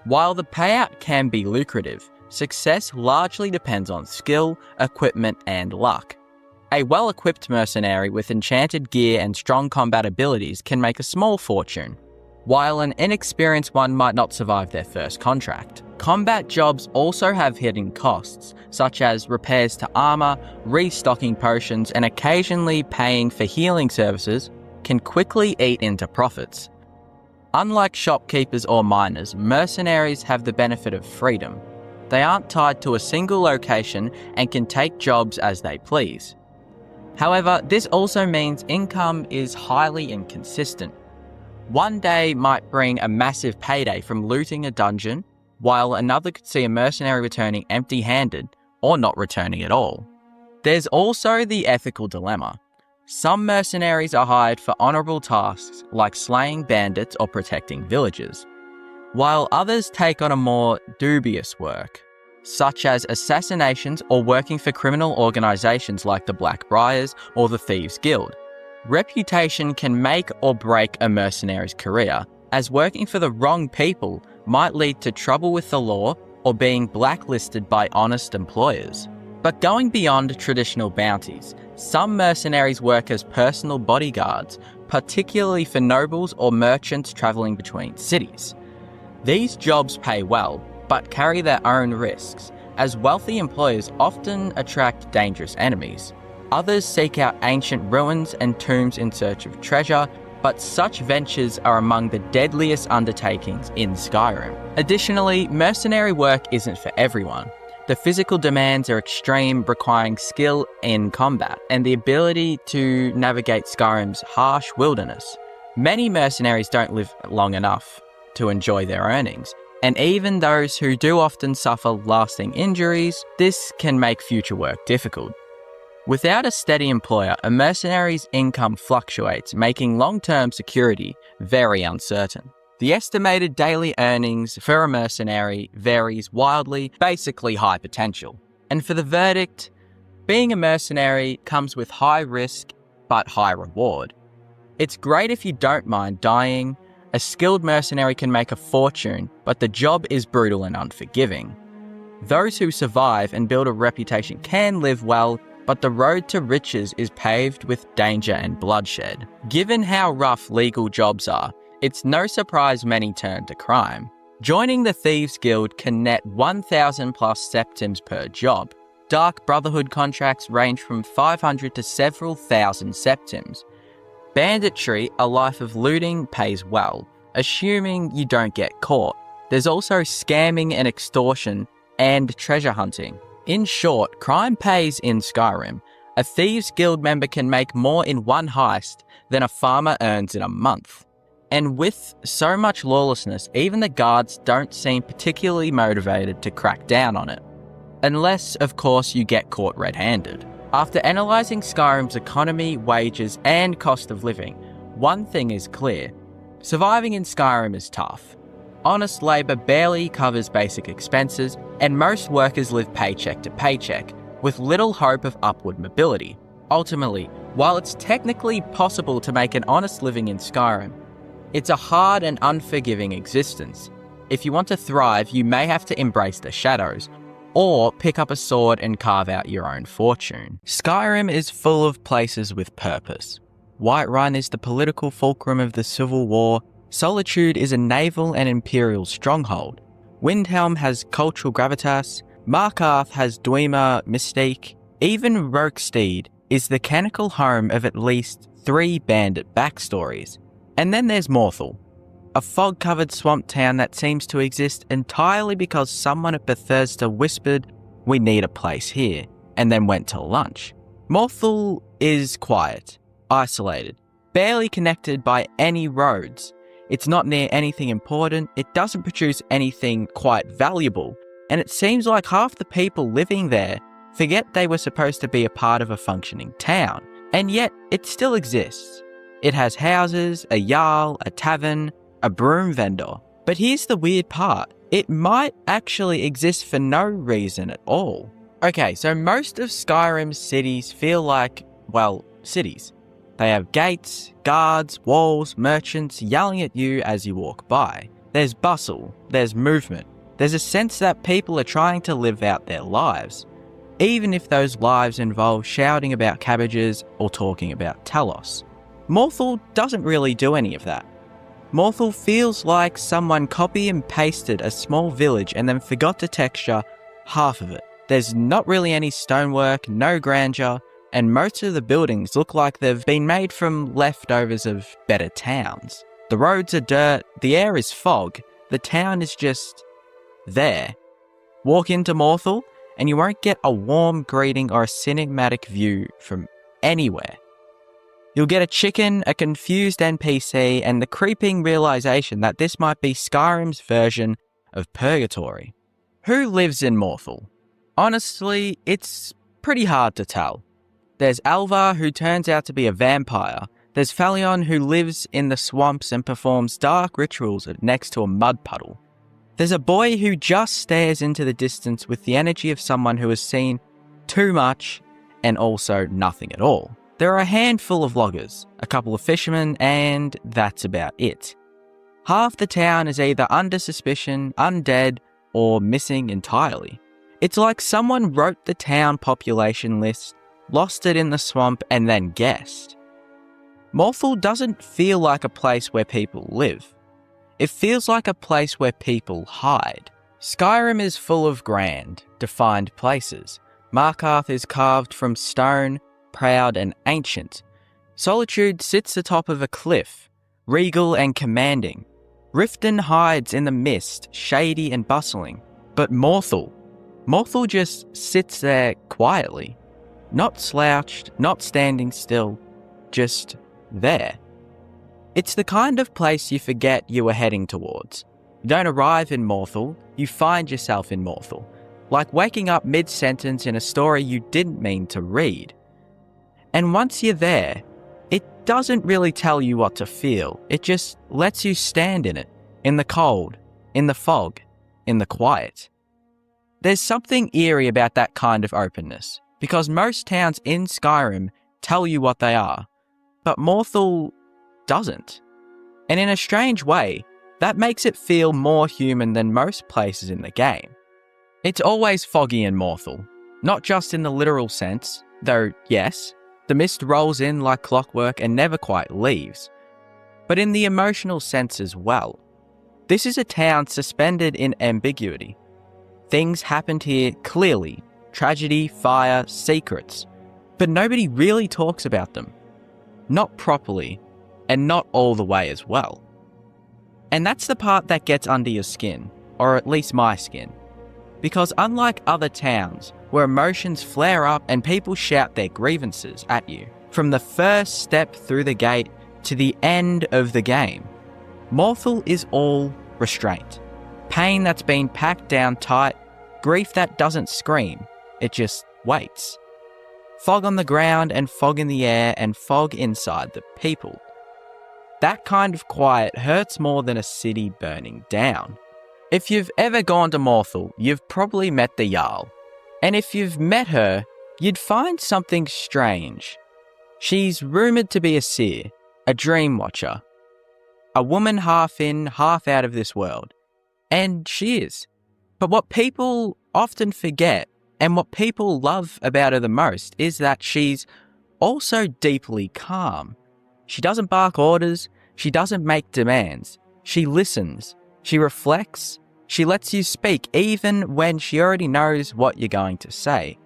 While the payout can be lucrative, success largely depends on skill, equipment, and luck. A well-equipped mercenary with enchanted gear and strong combat abilities can make a small fortune, while an inexperienced one might not survive their first contract. Combat jobs also have hidden costs, such as repairs to armor, restocking potions, and occasionally paying for healing services can quickly eat into profits. Unlike shopkeepers or miners, mercenaries have the benefit of freedom. They aren't tied to a single location and can take jobs as they please. However, this also means income is highly inconsistent. One day might bring a massive payday from looting a dungeon, while another could see a mercenary returning empty-handed or not returning at all. There's also the ethical dilemma. Some mercenaries are hired for honourable tasks like slaying bandits or protecting villages, while others take on a more dubious work, such as assassinations or working for criminal organisations like the Blackbriars or the Thieves' Guild. Reputation can make or break a mercenary's career, as working for the wrong people might lead to trouble with the law or being blacklisted by honest employers. But going beyond traditional bounties, some mercenaries work as personal bodyguards, particularly for nobles or merchants travelling between cities. These jobs pay well, but carry their own risks, as wealthy employers often attract dangerous enemies. Others seek out ancient ruins and tombs in search of treasure, but such ventures are among the deadliest undertakings in Skyrim. Additionally, mercenary work isn't for everyone. The physical demands are extreme, requiring skill in combat and the ability to navigate Skyrim's harsh wilderness. Many mercenaries don't live long enough to enjoy their earnings, and even those who do often suffer lasting injuries. This can make future work difficult. Without a steady employer, a mercenary's income fluctuates, making long-term security very uncertain. The estimated daily earnings for a mercenary varies wildly, basically high potential. And for the verdict, being a mercenary comes with high risk but high reward. It's great if you don't mind dying. A skilled mercenary can make a fortune, but the job is brutal and unforgiving. Those who survive and build a reputation can live well, but the road to riches is paved with danger and bloodshed. Given how rough legal jobs are, it's no surprise many turn to crime. Joining the Thieves Guild can net 1,000 plus septims per job. Dark Brotherhood contracts range from 500 to several thousand septims. Banditry, a life of looting, pays well, assuming you don't get caught. There's also scamming and extortion and treasure hunting. In short, crime pays in Skyrim. A Thieves Guild member can make more in one heist than a farmer earns in a month. And with so much lawlessness, even the guards don't seem particularly motivated to crack down on it. Unless, of course, you get caught red-handed. After analysing Skyrim's economy, wages, and cost of living, one thing is clear. Surviving in Skyrim is tough. Honest labour barely covers basic expenses, and most workers live paycheck to paycheck, with little hope of upward mobility. Ultimately, while it's technically possible to make an honest living in Skyrim, it's a hard and unforgiving existence. If you want to thrive, you may have to embrace the shadows, or pick up a sword and carve out your own fortune. Skyrim is full of places with purpose. Whiterun is the political fulcrum of the Civil War. Solitude is a naval and imperial stronghold. Windhelm has cultural gravitas. Markarth has Dwemer mystique. Even Rokestead is the canonical home of at least 3 bandit backstories. And then there's Morthal, a fog-covered swamp town that seems to exist entirely because someone at Bethesda whispered, "We need a place here," and then went to lunch. Morthal is quiet, isolated, barely connected by any roads. It's not near anything important, it doesn't produce anything quite valuable, and it seems like half the people living there forget they were supposed to be a part of a functioning town, and yet it still exists. It has houses, a jarl, a tavern, a broom vendor. But here's the weird part. It might actually exist for no reason at all. Okay, so most of Skyrim's cities feel like, well, cities. They have gates, guards, walls, merchants yelling at you as you walk by. There's bustle, there's movement. There's a sense that people are trying to live out their lives, even if those lives involve shouting about cabbages or talking about Talos. Morthal doesn't really do any of that. Morthal feels like someone copy and pasted a small village and then forgot to texture half of it. There's not really any stonework, no grandeur, and most of the buildings look like they've been made from leftovers of better towns. The roads are dirt, the air is fog, the town is just there. Walk into Morthal and you won't get a warm greeting or a cinematic view from anywhere. You'll get a chicken, a confused NPC, and the creeping realization that this might be Skyrim's version of Purgatory. Who lives in Morthal? Honestly, it's pretty hard to tell. There's Alvar, who turns out to be a vampire. There's Falion, who lives in the swamps and performs dark rituals next to a mud puddle. There's a boy who just stares into the distance with the energy of someone who has seen too much and also nothing at all. There are a handful of loggers, a couple of fishermen, and that's about it. Half the town is either under suspicion, undead, or missing entirely. It's like someone wrote the town population list, lost it in the swamp, and then guessed. Morthal doesn't feel like a place where people live. It feels like a place where people hide. Skyrim is full of grand, defined places. Markarth is carved from stone, proud and ancient. Solitude sits atop of a cliff, regal and commanding. Riften hides in the mist, shady and bustling. But Morthal just sits there quietly. Not slouched, not standing still, just there. It's the kind of place you forget you were heading towards. You don't arrive in Morthal, you find yourself in Morthal. Like waking up mid-sentence in a story you didn't mean to read. And once you're there, it doesn't really tell you what to feel. It just lets you stand in it, in the cold, in the fog, in the quiet. There's something eerie about that kind of openness, because most towns in Skyrim tell you what they are, but Morthal doesn't. And in a strange way, that makes it feel more human than most places in the game. It's always foggy in Morthal, not just in the literal sense, though yes, the mist rolls in like clockwork and never quite leaves, but in the emotional sense as well. This is a town suspended in ambiguity. Things happened here clearly, tragedy, fire, secrets, but nobody really talks about them. Not properly, and not all the way as well. And that's the part that gets under your skin, or at least my skin. Because unlike other towns, where emotions flare up and people shout their grievances at you, from the first step through the gate to the end of the game, Morthal is all restraint. Pain that's been packed down tight, grief that doesn't scream, it just waits. Fog on the ground and fog in the air and fog inside the people. That kind of quiet hurts more than a city burning down. If you've ever gone to Morthal, you've probably met the Jarl. And if you've met her, you'd find something strange. She's rumoured to be a seer, a dream watcher. A woman half in, half out of this world. And she is. But what people often forget, and what people love about her the most, is that she's also deeply calm. She doesn't bark orders, she doesn't make demands. She listens, she reflects, she lets you speak even when she already knows what you're going to say.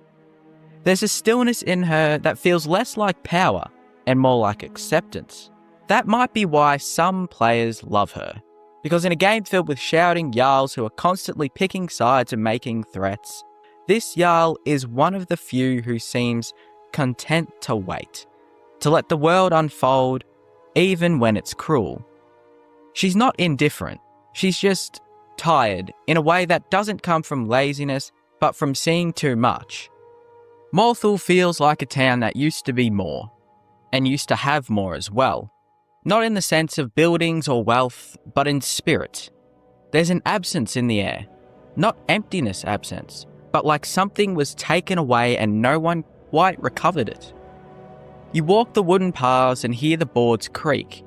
There's a stillness in her that feels less like power and more like acceptance. That might be why some players love her. Because in a game filled with shouting Jarls who are constantly picking sides and making threats, this Jarl is one of the few who seems content to wait, to let the world unfold, even when it's cruel. She's not indifferent, she's just tired in a way that doesn't come from laziness, but from seeing too much. Morthal feels like a town that used to be more, and used to have more as well. Not in the sense of buildings or wealth, but in spirit. There's an absence in the air, not emptiness absence, but like something was taken away and no one quite recovered it. You walk the wooden paths and hear the boards creak,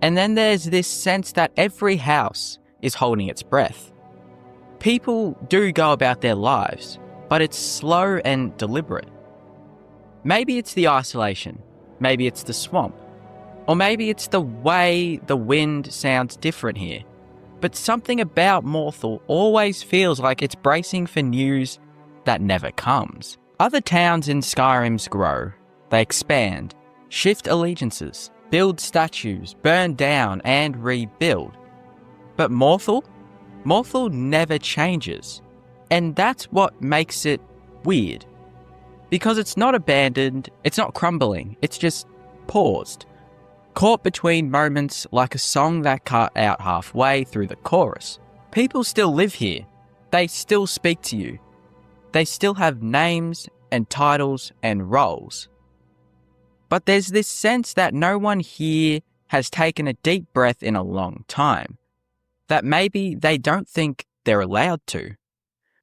and then there's this sense that every house is holding its breath. People do go about their lives, but it's slow and deliberate. Maybe it's the isolation, maybe it's the swamp, or maybe it's the way the wind sounds different here. But something about Morthal always feels like it's bracing for news that never comes. Other towns in Skyrim grow. They expand, shift allegiances, build statues, burn down and rebuild. But Morthal never changes. And that's what makes it weird. Because it's not abandoned, it's not crumbling, it's just paused. Caught between moments like a song that cut out halfway through the chorus. People still live here. They still speak to you. They still have names and titles and roles. But there's this sense that no one here has taken a deep breath in a long time. That maybe they don't think they're allowed to.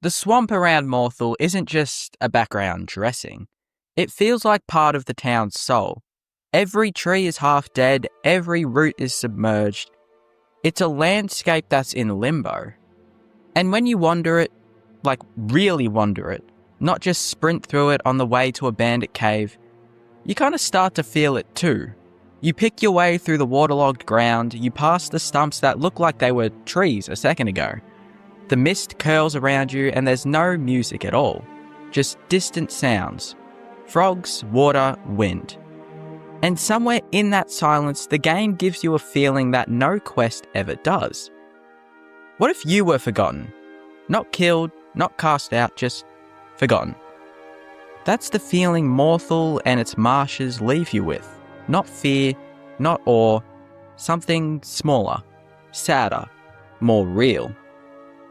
The swamp around Morthal isn't just a background dressing. It feels like part of the town's soul. Every tree is half dead, every root is submerged. It's a landscape that's in limbo. And when you wander it, like really wander it, not just sprint through it on the way to a bandit cave, you kind of start to feel it too. You pick your way through the waterlogged ground, you pass the stumps that look like they were trees a second ago. The mist curls around you and there's no music at all, just distant sounds. Frogs, water, wind. And somewhere in that silence, the game gives you a feeling that no quest ever does. What if you were forgotten? Not killed, not cast out, just forgotten. That's the feeling Morthal and its marshes leave you with. Not fear, not awe, something smaller, sadder, more real.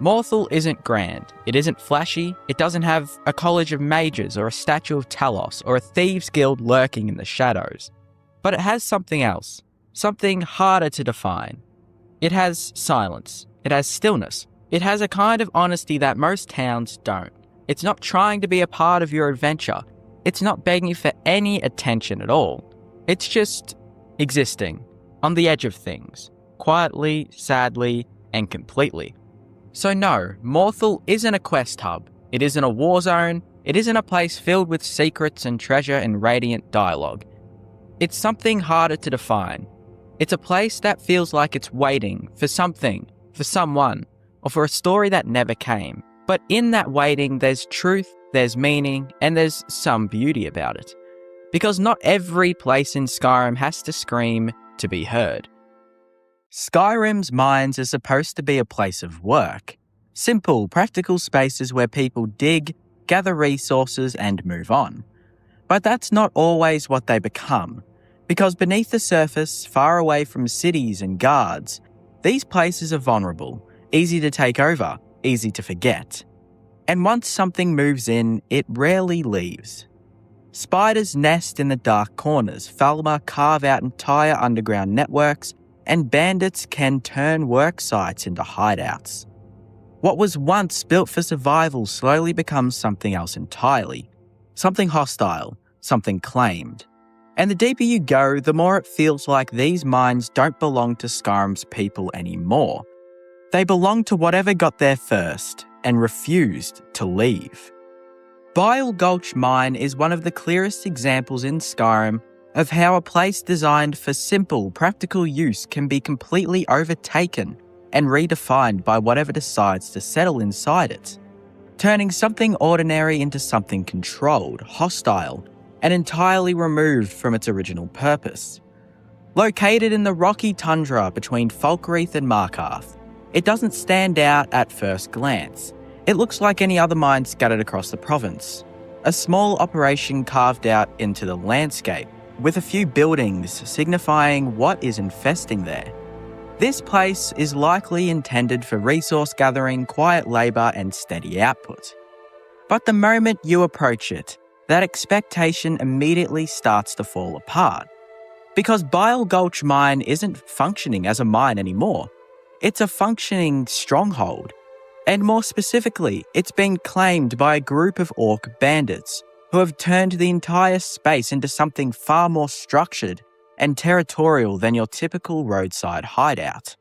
Morthal isn't grand, it isn't flashy, it doesn't have a college of mages or a statue of Talos or a thieves guild lurking in the shadows. But it has something else, something harder to define. It has silence, it has stillness, it has a kind of honesty that most towns don't. It's not trying to be a part of your adventure, it's not begging for any attention at all. It's just existing, on the edge of things, quietly, sadly, and completely. So no, Morthal isn't a quest hub, it isn't a war zone, it isn't a place filled with secrets and treasure and radiant dialogue. It's something harder to define. It's a place that feels like it's waiting for something, for someone, or for a story that never came. But in that waiting, there's truth, there's meaning, and there's some beauty about it. Because not every place in Skyrim has to scream to be heard. Skyrim's mines are supposed to be a place of work. Simple, practical spaces where people dig, gather resources, and move on. But that's not always what they become. Because beneath the surface, far away from cities and guards, these places are vulnerable, easy to take over, easy to forget. And once something moves in, it rarely leaves. Spiders nest in the dark corners, Falmer carve out entire underground networks, and bandits can turn work sites into hideouts. What was once built for survival slowly becomes something else entirely. Something hostile, something claimed. And the deeper you go, the more it feels like these mines don't belong to Skyrim's people anymore. They belong to whatever got there first and refused to leave. Bile Gulch Mine is one of the clearest examples in Skyrim of how a place designed for simple, practical use can be completely overtaken and redefined by whatever decides to settle inside it, turning something ordinary into something controlled, hostile, and entirely removed from its original purpose. Located in the rocky tundra between Falkreath and Markarth, it doesn't stand out at first glance. It looks like any other mine scattered across the province. A small operation carved out into the landscape, with a few buildings signifying what is infesting there. This place is likely intended for resource gathering, quiet labour and steady output. But the moment you approach it, that expectation immediately starts to fall apart. Because Bile Gulch Mine isn't functioning as a mine anymore. It's a functioning stronghold. And more specifically, it's been claimed by a group of orc bandits who have turned the entire space into something far more structured and territorial than your typical roadside hideout.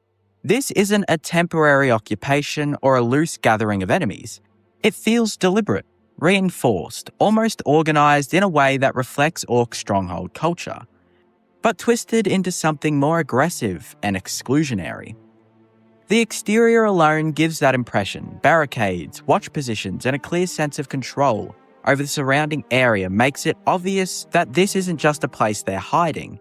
This isn't a temporary occupation or a loose gathering of enemies. It feels deliberate, reinforced, almost organised in a way that reflects orc stronghold culture, but twisted into something more aggressive and exclusionary. The exterior alone gives that impression. Barricades, watch positions, and a clear sense of control over the surrounding area makes it obvious that this isn't just a place they're hiding.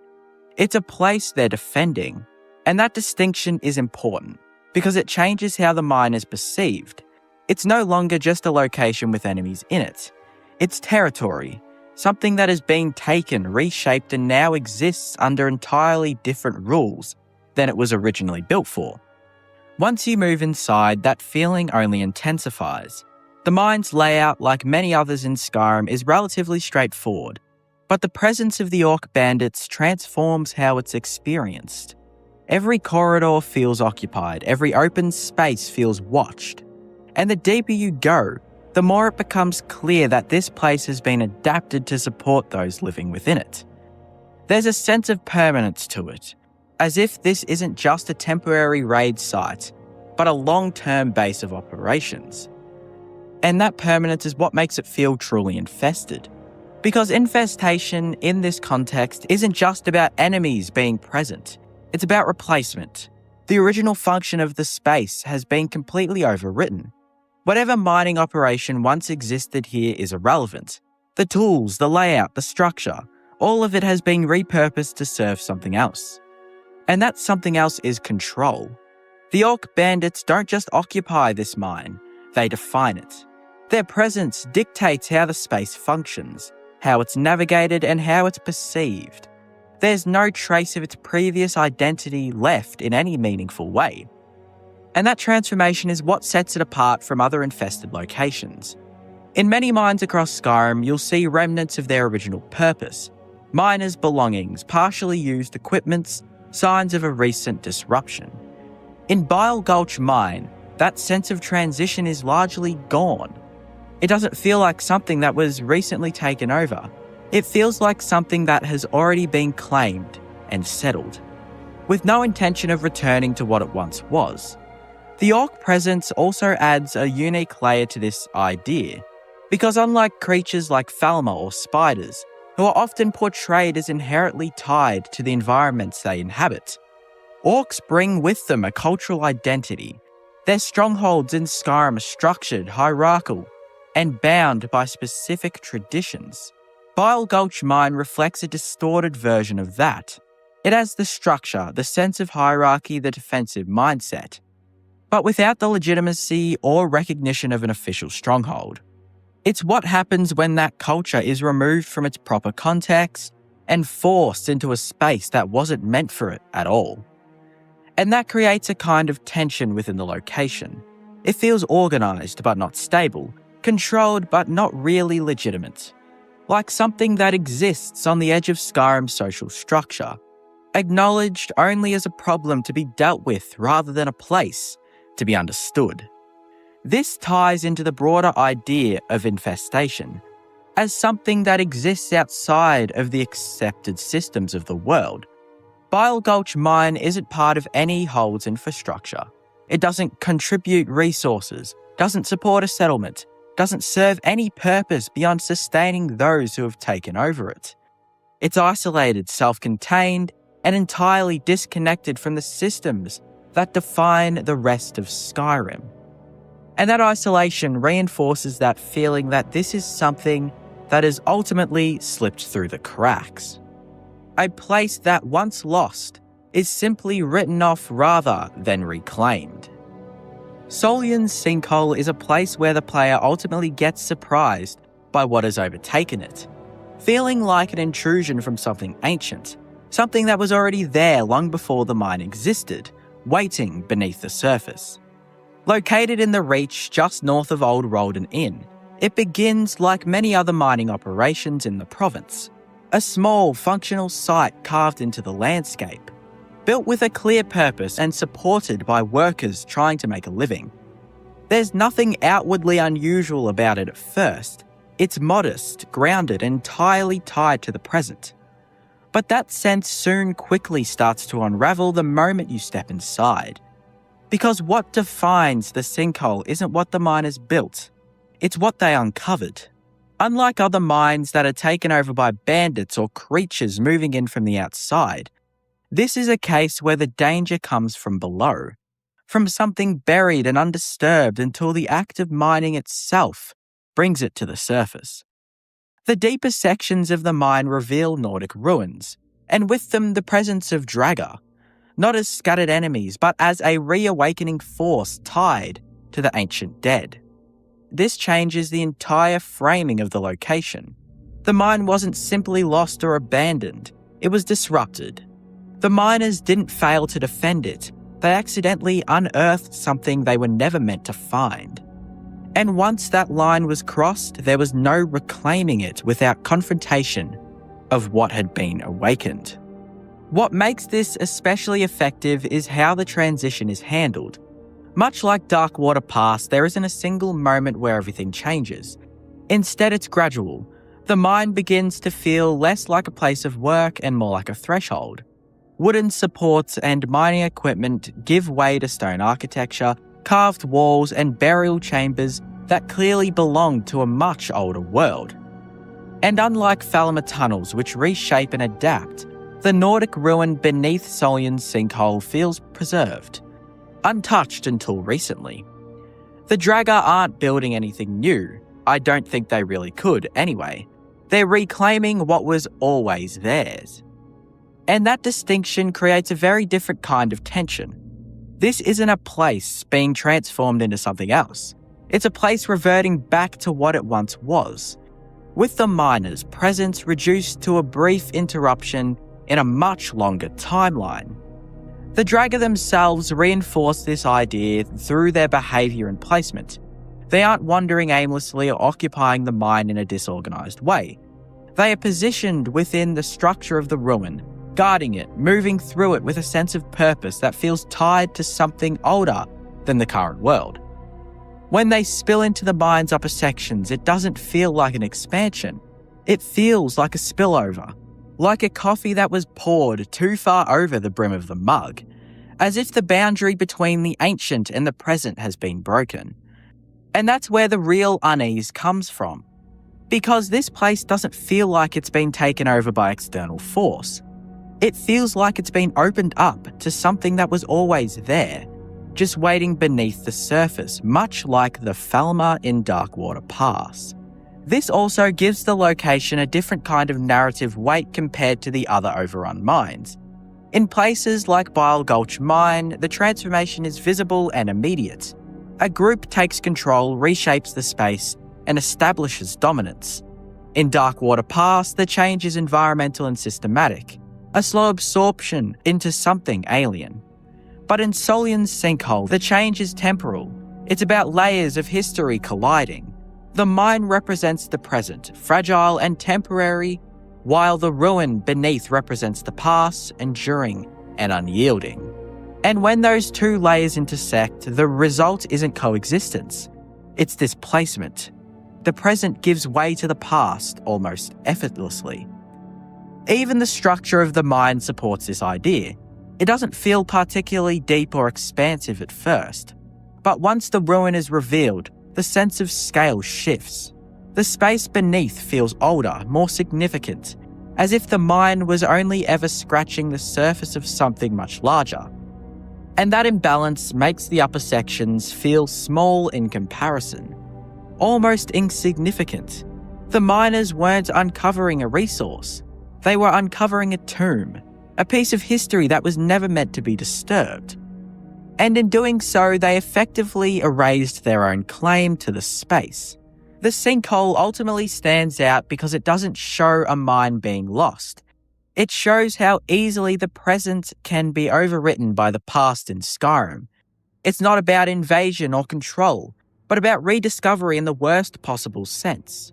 It's a place they're defending. And that distinction is important because it changes how the mine is perceived. It's no longer just a location with enemies in it. It's territory, something that has been taken, reshaped, and now exists under entirely different rules than it was originally built for. Once you move inside, that feeling only intensifies. The mine's layout, like many others in Skyrim, is relatively straightforward, but the presence of the orc bandits transforms how it's experienced. Every corridor feels occupied, every open space feels watched. And the deeper you go, the more it becomes clear that this place has been adapted to support those living within it. There's a sense of permanence to it, as if this isn't just a temporary raid site, but a long-term base of operations. And that permanence is what makes it feel truly infested. Because infestation in this context isn't just about enemies being present, it's about replacement. The original function of the space has been completely overwritten. Whatever mining operation once existed here is irrelevant. The tools, the layout, the structure, all of it has been repurposed to serve something else. And that something else is control. The Orc bandits don't just occupy this mine, they define it. Their presence dictates how the space functions, how it's navigated, and how it's perceived. There's no trace of its previous identity left in any meaningful way. And that transformation is what sets it apart from other infested locations. In many mines across Skyrim, you'll see remnants of their original purpose. Miners' belongings, partially used equipments, signs of a recent disruption. In Bile Gulch Mine, that sense of transition is largely gone. It doesn't feel like something that was recently taken over. It feels like something that has already been claimed and settled, with no intention of returning to what it once was. The Orc presence also adds a unique layer to this idea, because unlike creatures like Falmer or spiders, who are often portrayed as inherently tied to the environments they inhabit, Orcs bring with them a cultural identity. Their strongholds in Skyrim are structured, hierarchical, and bound by specific traditions. Bile Gulch Mine reflects a distorted version of that. It has the structure, the sense of hierarchy, the defensive mindset, but without the legitimacy or recognition of an official stronghold. It's what happens when that culture is removed from its proper context and forced into a space that wasn't meant for it at all. And that creates a kind of tension within the location. It feels organised but not stable, controlled but not really legitimate. Like something that exists on the edge of Skyrim's social structure, acknowledged only as a problem to be dealt with rather than a place to be understood. This ties into the broader idea of infestation as something that exists outside of the accepted systems of the world. Bile Gulch Mine isn't part of any hold's infrastructure. It doesn't contribute resources, doesn't support a settlement, doesn't serve any purpose beyond sustaining those who have taken over it. It's isolated, self-contained, and entirely disconnected from the systems that define the rest of Skyrim. And that isolation reinforces that feeling that this is something that has ultimately slipped through the cracks. A place that once lost is simply written off rather than reclaimed. Solion's Sinkhole is a place where the player ultimately gets surprised by what has overtaken it, feeling like an intrusion from something ancient, something that was already there long before the mine existed, waiting beneath the surface. Located in the Reach just north of Old Roldan Inn, it begins like many other mining operations in the province, a small, functional site carved into the landscape, built with a clear purpose and supported by workers trying to make a living. There's nothing outwardly unusual about it at first. It's modest, grounded, entirely tied to the present. But that sense soon quickly starts to unravel the moment you step inside. Because what defines the sinkhole isn't what the miners built, it's what they uncovered. Unlike other mines that are taken over by bandits or creatures moving in from the outside, this is a case where the danger comes from below, from something buried and undisturbed until the act of mining itself brings it to the surface. The deeper sections of the mine reveal Nordic ruins, and with them the presence of Draga, not as scattered enemies but as a reawakening force tied to the ancient dead. This changes the entire framing of the location. The mine wasn't simply lost or abandoned, it was disrupted. The miners didn't fail to defend it, they accidentally unearthed something they were never meant to find. And once that line was crossed, there was no reclaiming it without confrontation of what had been awakened. What makes this especially effective is how the transition is handled. Much like Darkwater Pass, there isn't a single moment where everything changes. Instead, it's gradual. The mine begins to feel less like a place of work and more like a threshold. Wooden supports and mining equipment give way to stone architecture, carved walls, and burial chambers that clearly belonged to a much older world. And unlike Falmer tunnels which reshape and adapt, the Nordic ruin beneath Solion's sinkhole feels preserved, untouched until recently. The Draga aren't building anything new. I don't think they really could anyway. They're reclaiming what was always theirs. And that distinction creates a very different kind of tension. This isn't a place being transformed into something else. It's a place reverting back to what it once was, with the miner's presence reduced to a brief interruption in a much longer timeline. The Draga themselves reinforce this idea through their behaviour and placement. They aren't wandering aimlessly or occupying the mine in a disorganised way. They are positioned within the structure of the ruin, guarding it, moving through it with a sense of purpose that feels tied to something older than the current world. When they spill into the mine's upper sections, it doesn't feel like an expansion. It feels like a spillover, like a coffee that was poured too far over the brim of the mug, as if the boundary between the ancient and the present has been broken. And that's where the real unease comes from, because this place doesn't feel like it's been taken over by external force. It feels like it's been opened up to something that was always there, just waiting beneath the surface, much like the Falmer in Darkwater Pass. This also gives the location a different kind of narrative weight compared to the other overrun mines. In places like Bile Gulch Mine, the transformation is visible and immediate. A group takes control, reshapes the space, and establishes dominance. In Darkwater Pass, the change is environmental and systematic, a slow absorption into something alien. But in Solion's sinkhole, the change is temporal. It's about layers of history colliding. The mine represents the present, fragile and temporary, while the ruin beneath represents the past, enduring and unyielding. And when those two layers intersect, the result isn't coexistence, it's displacement. The present gives way to the past almost effortlessly. Even the structure of the mine supports this idea. It doesn't feel particularly deep or expansive at first, but once the ruin is revealed, the sense of scale shifts. The space beneath feels older, more significant, as if the mine was only ever scratching the surface of something much larger. And that imbalance makes the upper sections feel small in comparison, almost insignificant. The miners weren't uncovering a resource, they were uncovering a tomb, a piece of history that was never meant to be disturbed. And in doing so, they effectively erased their own claim to the space. The sinkhole ultimately stands out because it doesn't show a mine being lost. It shows how easily the present can be overwritten by the past in Skyrim. It's not about invasion or control, but about rediscovery in the worst possible sense.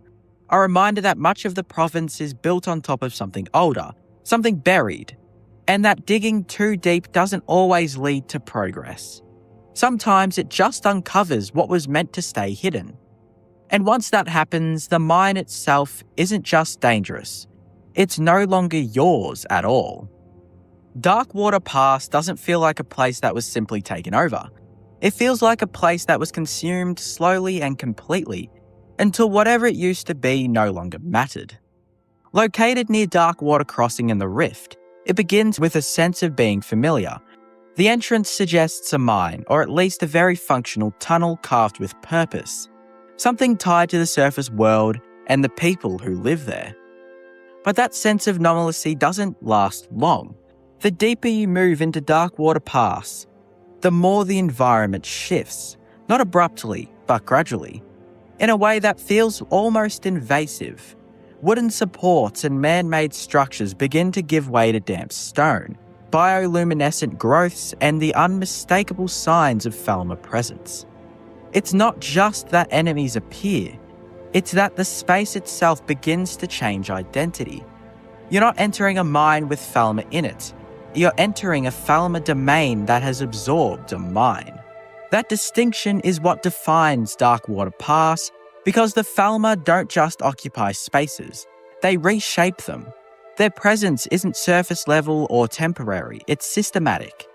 A reminder that much of the province is built on top of something older, something buried, and that digging too deep doesn't always lead to progress. Sometimes it just uncovers what was meant to stay hidden. And once that happens, the mine itself isn't just dangerous, it's no longer yours at all. Darkwater Pass doesn't feel like a place that was simply taken over. It feels like a place that was consumed slowly and completely, until whatever it used to be no longer mattered. Located near Darkwater Crossing and the Rift, it begins with a sense of being familiar. The entrance suggests a mine, or at least a very functional tunnel carved with purpose, something tied to the surface world and the people who live there. But that sense of normalcy doesn't last long. The deeper you move into Darkwater Pass, the more the environment shifts, not abruptly, but gradually, in a way that feels almost invasive. Wooden supports and man-made structures begin to give way to damp stone, bioluminescent growths, and the unmistakable signs of Falmer presence. It's not just that enemies appear, it's that the space itself begins to change identity. You're not entering a mine with Falmer in it, you're entering a Falmer domain that has absorbed a mine. That distinction is what defines Darkwater Pass, because the Falmer don't just occupy spaces, they reshape them. Their presence isn't surface level or temporary, it's systematic.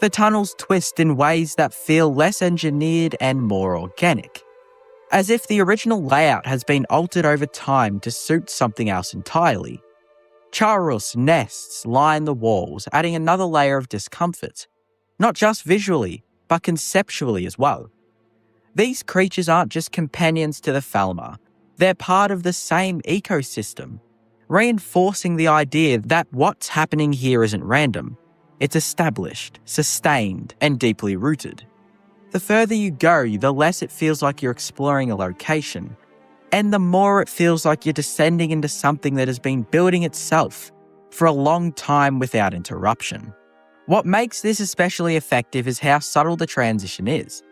The tunnels twist in ways that feel less engineered and more organic. as if the original layout has been altered over time to suit something else entirely. Charus nests line the walls, adding another layer of discomfort, not just visually, but conceptually as well. These creatures aren't just companions to the Falmer, they're part of the same ecosystem, reinforcing the idea that what's happening here isn't random. It's established, sustained, and deeply rooted. The further you go, the less it feels like you're exploring a location, and the more it feels like you're descending into something that has been building itself for a long time without interruption. What makes this especially effective is how subtle the transition is,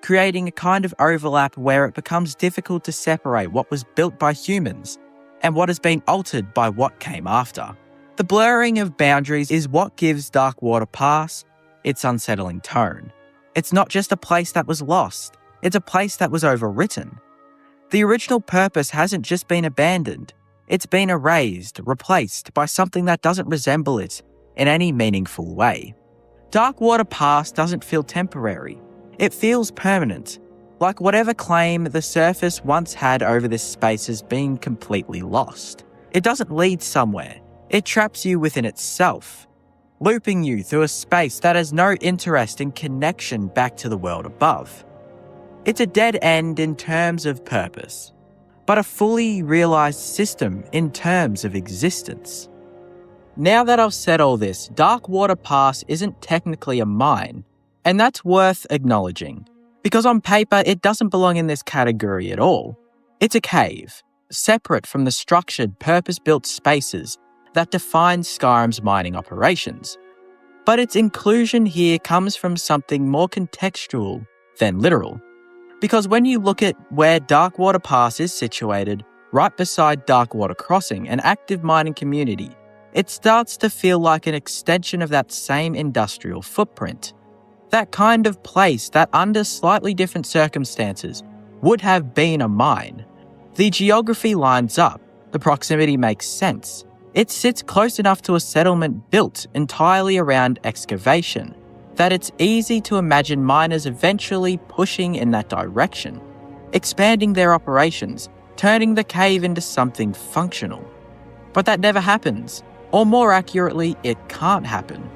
creating a kind of overlap where it becomes difficult to separate what was built by humans and what has been altered by what came after. The blurring of boundaries is what gives Darkwater Pass its unsettling tone. It's not just a place that was lost, it's a place that was overwritten. The original purpose hasn't just been abandoned, it's been erased, replaced by something that doesn't resemble it in any meaningful way. Darkwater Pass doesn't feel temporary, it feels permanent, like whatever claim the surface once had over this space has been completely lost. It doesn't lead somewhere, it traps you within itself, looping you through a space that has no interest in connection back to the world above. It's a dead end in terms of purpose, but a fully realised system in terms of existence. Now that I've said all this, Darkwater Pass isn't technically a mine, and that's worth acknowledging, because on paper it doesn't belong in this category at all. It's a cave, separate from the structured, purpose-built spaces that define Skyrim's mining operations. But its inclusion here comes from something more contextual than literal. Because when you look at where Darkwater Pass is situated, right beside Darkwater Crossing, an active mining community, it starts to feel like an extension of that same industrial footprint. That kind of place that under slightly different circumstances would have been a mine. The geography lines up, the proximity makes sense. It sits close enough to a settlement built entirely around excavation that it's easy to imagine miners eventually pushing in that direction, expanding their operations, turning the cave into something functional. But that never happens, or more accurately, it can't happen,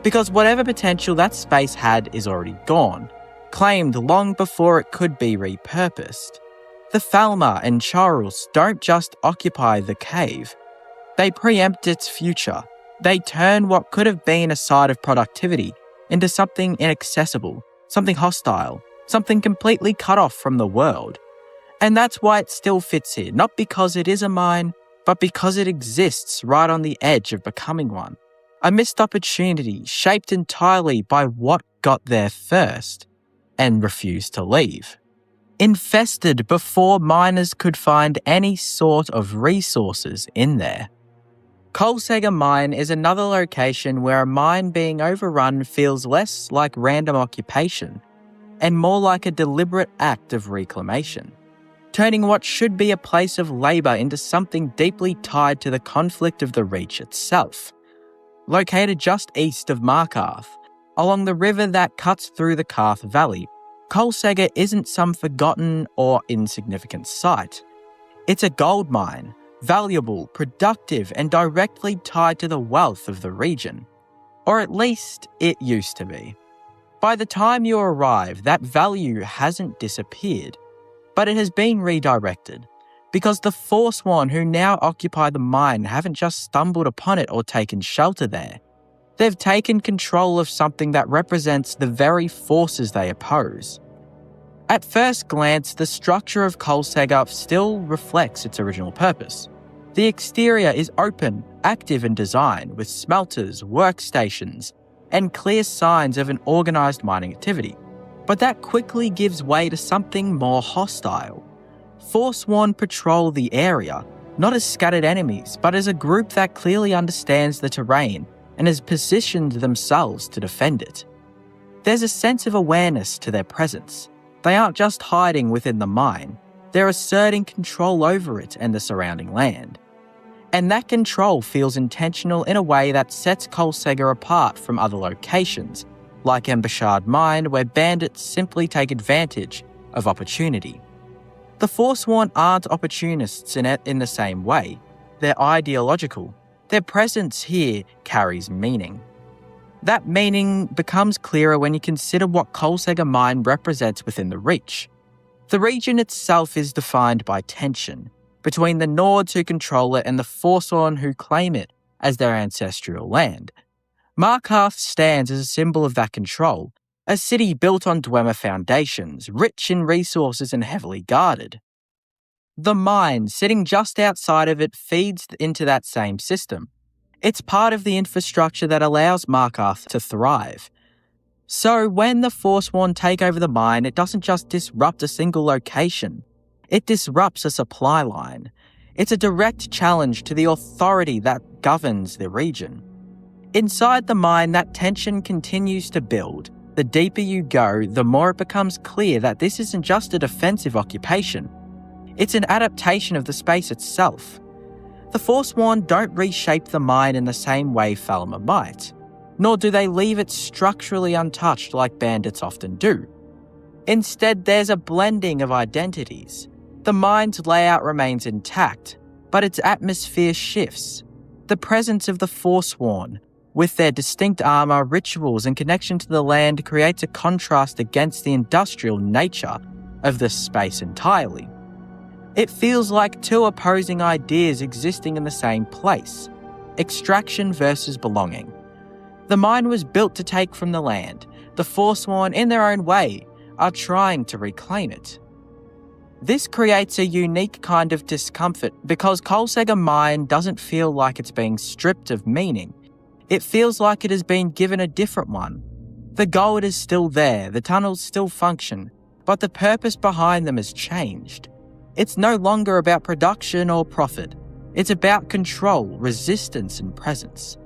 because whatever potential that space had is already gone, claimed long before it could be repurposed. The Falmer and Charles don't just occupy the cave, they preempt its future. They turn what could have been a site of productivity into something inaccessible, something hostile, something completely cut off from the world. And that's why it still fits here, not because it is a mine, but because it exists right on the edge of becoming one. A missed opportunity shaped entirely by what got there first and refused to leave. Infested before miners could find any sort of resources in there. Colsega Mine is another location where a mine being overrun feels less like random occupation and more like a deliberate act of reclamation, turning what should be a place of labour into something deeply tied to the conflict of the Reach itself. Located just east of Markarth, along the river that cuts through the Karth Valley, Colsega isn't some forgotten or insignificant site. It's a gold mine, valuable, productive, and directly tied to the wealth of the region. Or at least, it used to be. By the time you arrive, that value hasn't disappeared, but it has been redirected, because the Forsworn who now occupy the mine haven't just stumbled upon it or taken shelter there. They've taken control of something that represents the very forces they oppose. At first glance, the structure of Colsega still reflects its original purpose. The exterior is open, active in design, with smelters, workstations, and clear signs of an organised mining activity. But that quickly gives way to something more hostile. Forsworn patrol the area, not as scattered enemies, but as a group that clearly understands the terrain and has positioned themselves to defend it. There's a sense of awareness to their presence. They aren't just hiding within the mine, they're asserting control over it and the surrounding land. And that control feels intentional in a way that sets Colsega apart from other locations, like Embashard Mine, where bandits simply take advantage of opportunity. The Forsworn aren't opportunists in the same way. They're ideological. Their presence here carries meaning. That meaning becomes clearer when you consider what Kolsegger Mine represents within the Reach. The region itself is defined by tension between the Nords who control it and the Forsworn who claim it as their ancestral land. Markarth stands as a symbol of that control, a city built on Dwemer foundations, rich in resources and heavily guarded. The mine, sitting just outside of it, feeds into that same system. It's part of the infrastructure that allows Markarth to thrive. So when the Forsworn take over the mine, it doesn't just disrupt a single location. It disrupts a supply line. It's a direct challenge to the authority that governs the region. Inside the mine, that tension continues to build. The deeper you go, the more it becomes clear that this isn't just a defensive occupation. It's an adaptation of the space itself. The Forsworn don't reshape the mine in the same way Falmer might, nor do they leave it structurally untouched like bandits often do. Instead, there's a blending of identities. The mine's layout remains intact, but its atmosphere shifts. The presence of the Forsworn, with their distinct armour, rituals and connection to the land, creates a contrast against the industrial nature of the space entirely. It feels like two opposing ideas existing in the same place: extraction versus belonging. The mine was built to take from the land. The Forsworn, in their own way, are trying to reclaim it. This creates a unique kind of discomfort because Kolsegger Mine doesn't feel like it's being stripped of meaning. It feels like it has been given a different one. The gold is still there, the tunnels still function, but the purpose behind them has changed. It's no longer about production or profit. It's about control, resistance, and presence.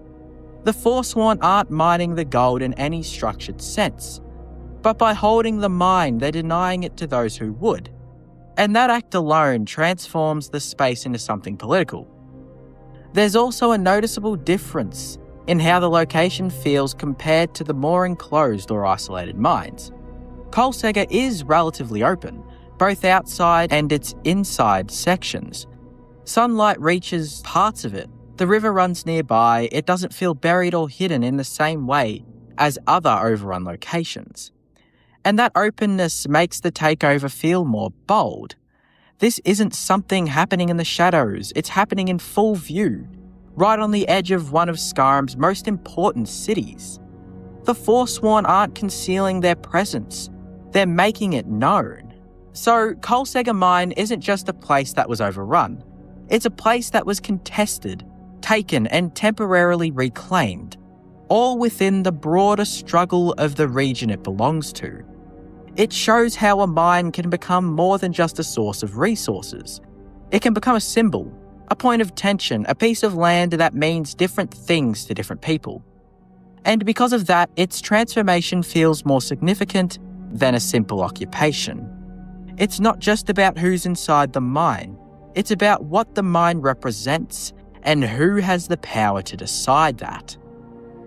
The Forsworn aren't mining the gold in any structured sense, but by holding the mine, they're denying it to those who would. And that act alone transforms the space into something political. There's also a noticeable difference in how the location feels compared to the more enclosed or isolated mines. Kolsegger is relatively open, both outside and its inside sections. Sunlight reaches parts of it. The river runs nearby. It doesn't feel buried or hidden in the same way as other overrun locations. And that openness makes the takeover feel more bold. This isn't something happening in the shadows. It's happening in full view, right on the edge of one of Skyrim's most important cities. The Forsworn aren't concealing their presence. They're making it known. So Kolsegger Mine isn't just a place that was overrun. It's a place that was contested, taken and temporarily reclaimed, all within the broader struggle of the region it belongs to. It shows how a mine can become more than just a source of resources. It can become a symbol, a point of tension, a piece of land that means different things to different people. And because of that, its transformation feels more significant than a simple occupation. It's not just about who's inside the mine. It's about what the mine represents and who has the power to decide that.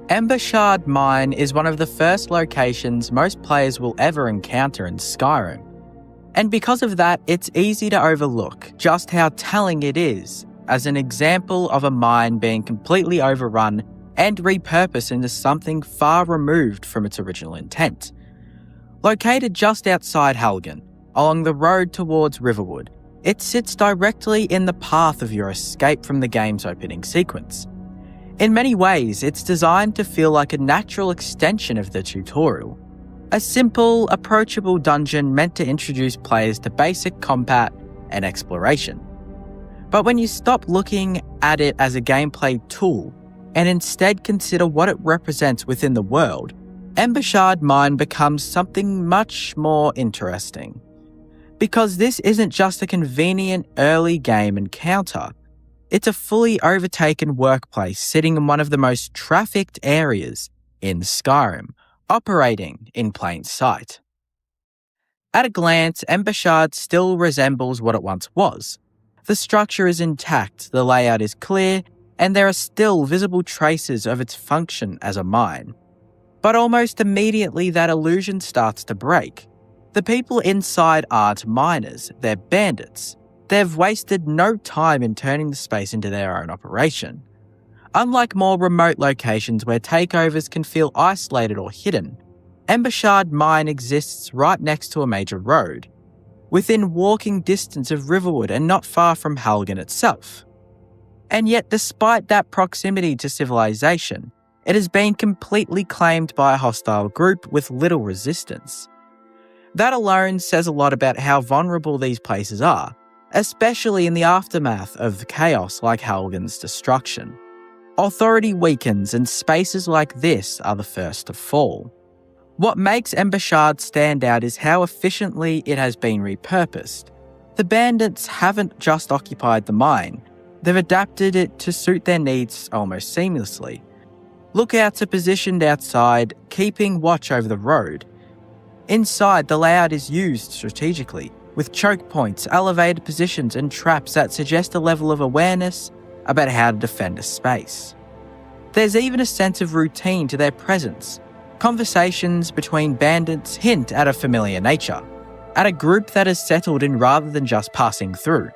Embershard Mine is one of the first locations most players will ever encounter in Skyrim. And because of that, it's easy to overlook just how telling it is as an example of a mine being completely overrun and repurposed into something far removed from its original intent. Located just outside Helgen, along the road towards Riverwood, it sits directly in the path of your escape from the game's opening sequence. In many ways, it's designed to feel like a natural extension of the tutorial. A simple, approachable dungeon meant to introduce players to basic combat and exploration. But when you stop looking at it as a gameplay tool and instead consider what it represents within the world, Embershard Mine becomes something much more interesting. Because this isn't just a convenient early game encounter, it's a fully overtaken workplace sitting in one of the most trafficked areas in Skyrim, operating in plain sight. At a glance, Embershard still resembles what it once was. The structure is intact, the layout is clear, and there are still visible traces of its function as a mine. But almost immediately that illusion starts to break. The people inside aren't miners, they're bandits. They've wasted no time in turning the space into their own operation. Unlike more remote locations where takeovers can feel isolated or hidden, Embershard Mine exists right next to a major road, within walking distance of Riverwood and not far from Halgan itself. And yet, despite that proximity to civilization, it has been completely claimed by a hostile group with little resistance. That alone says a lot about how vulnerable these places are, especially in the aftermath of chaos like Halgan's destruction. Authority weakens and spaces like this are the first to fall. What makes Embershard stand out is how efficiently it has been repurposed. The bandits haven't just occupied the mine, they've adapted it to suit their needs almost seamlessly. Lookouts are positioned outside, keeping watch over the road. Inside, the layout is used strategically, with choke points, elevated positions and traps that suggest a level of awareness about how to defend a space. There's even a sense of routine to their presence. Conversations between bandits hint at a familiar nature, at a group that is settled in rather than just passing through.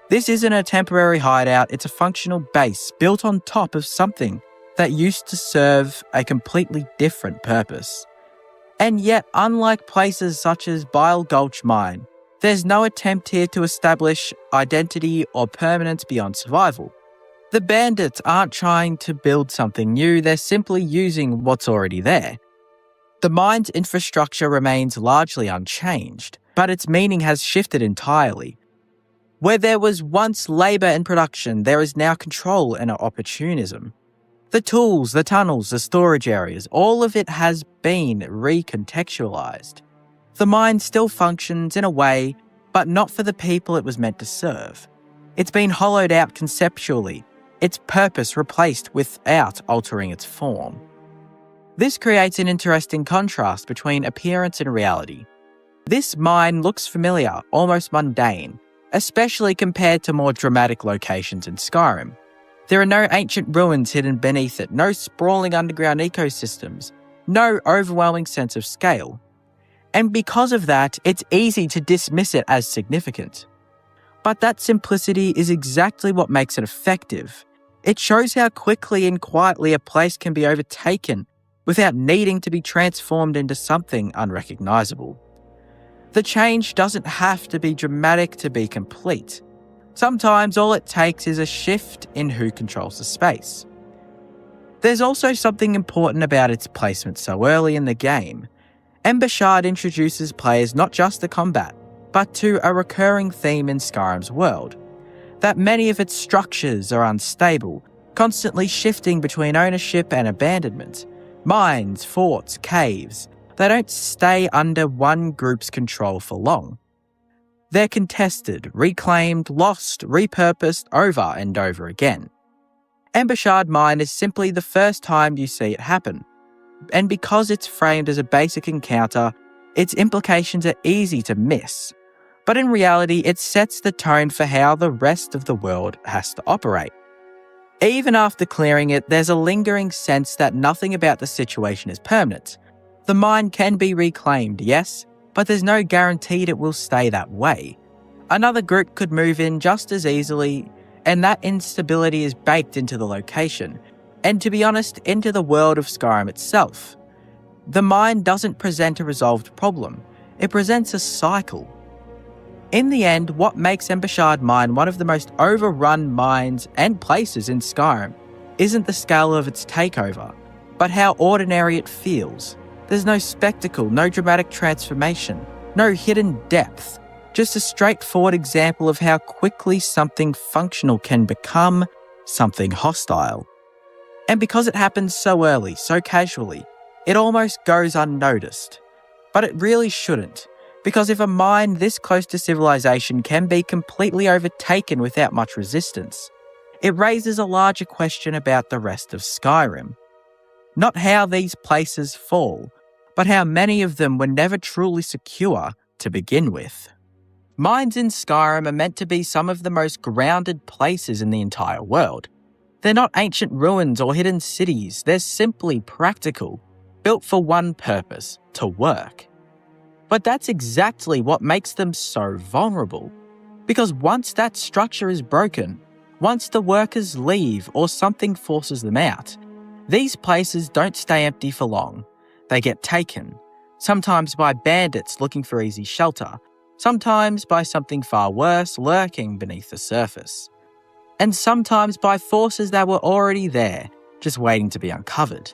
This isn't a temporary hideout, it's a functional base built on top of something that used to serve a completely different purpose. And yet, unlike places such as Bile Gulch Mine, there's no attempt here to establish identity or permanence beyond survival. The bandits aren't trying to build something new, they're simply using what's already there. The mine's infrastructure remains largely unchanged, but its meaning has shifted entirely. Where there was once labour and production, there is now control and opportunism. The tools, the tunnels, the storage areas, all of it has been recontextualised. The mine still functions in a way, but not for the people it was meant to serve. It's been hollowed out conceptually, its purpose replaced without altering its form. This creates an interesting contrast between appearance and reality. This mine looks familiar, almost mundane, especially compared to more dramatic locations in Skyrim. There are no ancient ruins hidden beneath it, no sprawling underground ecosystems, no overwhelming sense of scale. And because of that, it's easy to dismiss it as significant. But that simplicity is exactly what makes it effective. It shows how quickly and quietly a place can be overtaken without needing to be transformed into something unrecognisable. The change doesn't have to be dramatic to be complete. Sometimes all it takes is a shift in who controls the space. There's also something important about its placement so early in the game. Embershard introduces players not just to combat, but to a recurring theme in Skyrim's world. That many of its structures are unstable, constantly shifting between ownership and abandonment. Mines, forts, caves, they don't stay under one group's control for long. They're contested, reclaimed, lost, repurposed over and over again. Embershard Mine is simply the first time you see it happen. And because it's framed as a basic encounter, its implications are easy to miss. But in reality, it sets the tone for how the rest of the world has to operate. Even after clearing it, there's a lingering sense that nothing about the situation is permanent. The mine can be reclaimed, yes, but there's no guarantee it will stay that way. Another group could move in just as easily, and that instability is baked into the location, and to be honest, into the world of Skyrim itself. The mine doesn't present a resolved problem, it presents a cycle. In the end, what makes Embershard Mine one of the most overrun mines and places in Skyrim isn't the scale of its takeover, but how ordinary it feels. There's no spectacle, no dramatic transformation, no hidden depth, just a straightforward example of how quickly something functional can become something hostile. And because it happens so early, so casually, it almost goes unnoticed. But it really shouldn't. Because if a mine this close to civilization can be completely overtaken without much resistance, it raises a larger question about the rest of Skyrim. Not how these places fall, but how many of them were never truly secure to begin with. Mines in Skyrim are meant to be some of the most grounded places in the entire world. They're not ancient ruins or hidden cities, they're simply practical, built for one purpose, to work. But that's exactly what makes them so vulnerable. Because once that structure is broken, once the workers leave or something forces them out, these places don't stay empty for long. They get taken, sometimes by bandits looking for easy shelter, sometimes by something far worse lurking beneath the surface, and sometimes by forces that were already there, just waiting to be uncovered.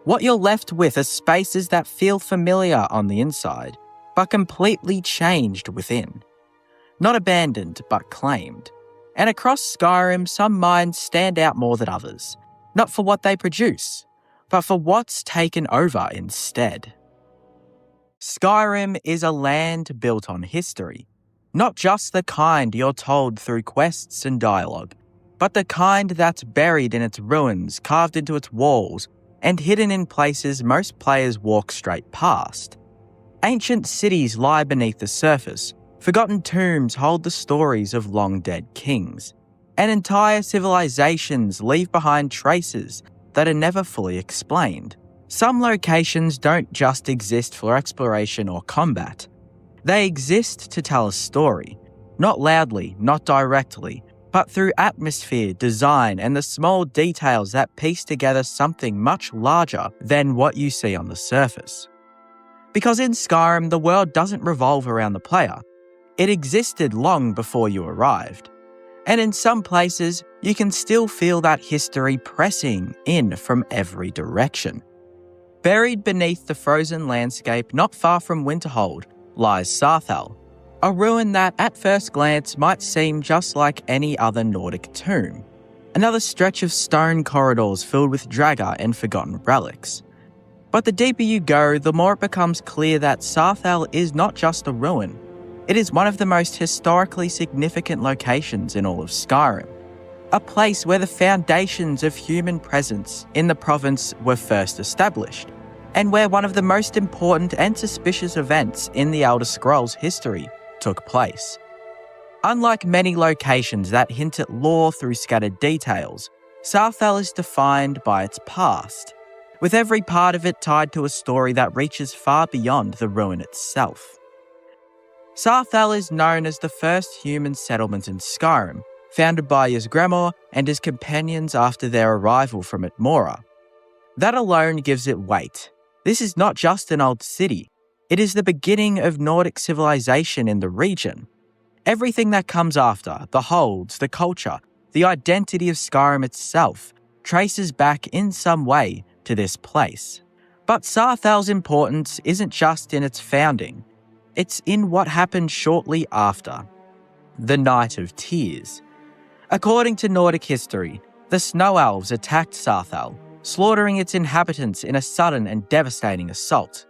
What you're left with are spaces that feel familiar on the inside, but completely changed within. Not abandoned, but claimed. And across Skyrim, some minds stand out more than others, not for what they produce, but for what's taken over instead. Skyrim is a land built on history, not just the kind you're told through quests and dialogue, but the kind that's buried in its ruins, carved into its walls, and hidden in places most players walk straight past. Ancient cities lie beneath the surface, forgotten tombs hold the stories of long-dead kings, and entire civilizations leave behind traces that are never fully explained. Some locations don't just exist for exploration or combat. They exist to tell a story, not loudly, not directly, but through atmosphere, design, and the small details that piece together something much larger than what you see on the surface. Because in Skyrim, the world doesn't revolve around the player. It existed long before you arrived. And in some places, you can still feel that history pressing in from every direction. Buried beneath the frozen landscape not far from Winterhold lies Sarthal, a ruin that at first glance might seem just like any other Nordic tomb. Another stretch of stone corridors filled with Draga and forgotten relics. But the deeper you go, the more it becomes clear that Sarthal is not just a ruin. It is one of the most historically significant locations in all of Skyrim. A place where the foundations of human presence in the province were first established, and where one of the most important and suspicious events in the Elder Scrolls history took place. Unlike many locations that hint at lore through scattered details, Sarthal is defined by its past, with every part of it tied to a story that reaches far beyond the ruin itself. Sarthal is known as the first human settlement in Skyrim, founded by Ysgramor and his companions after their arrival from Atmora. That alone gives it weight. This is not just an old city. It is the beginning of Nordic civilization in the region. Everything that comes after, the holds, the culture, the identity of Skyrim itself, traces back in some way to this place. But Sarthal's importance isn't just in its founding. It's in what happened shortly after. The Night of Tears. According to Nordic history, the Snow Elves attacked Sarthal, slaughtering its inhabitants in a sudden and devastating assault.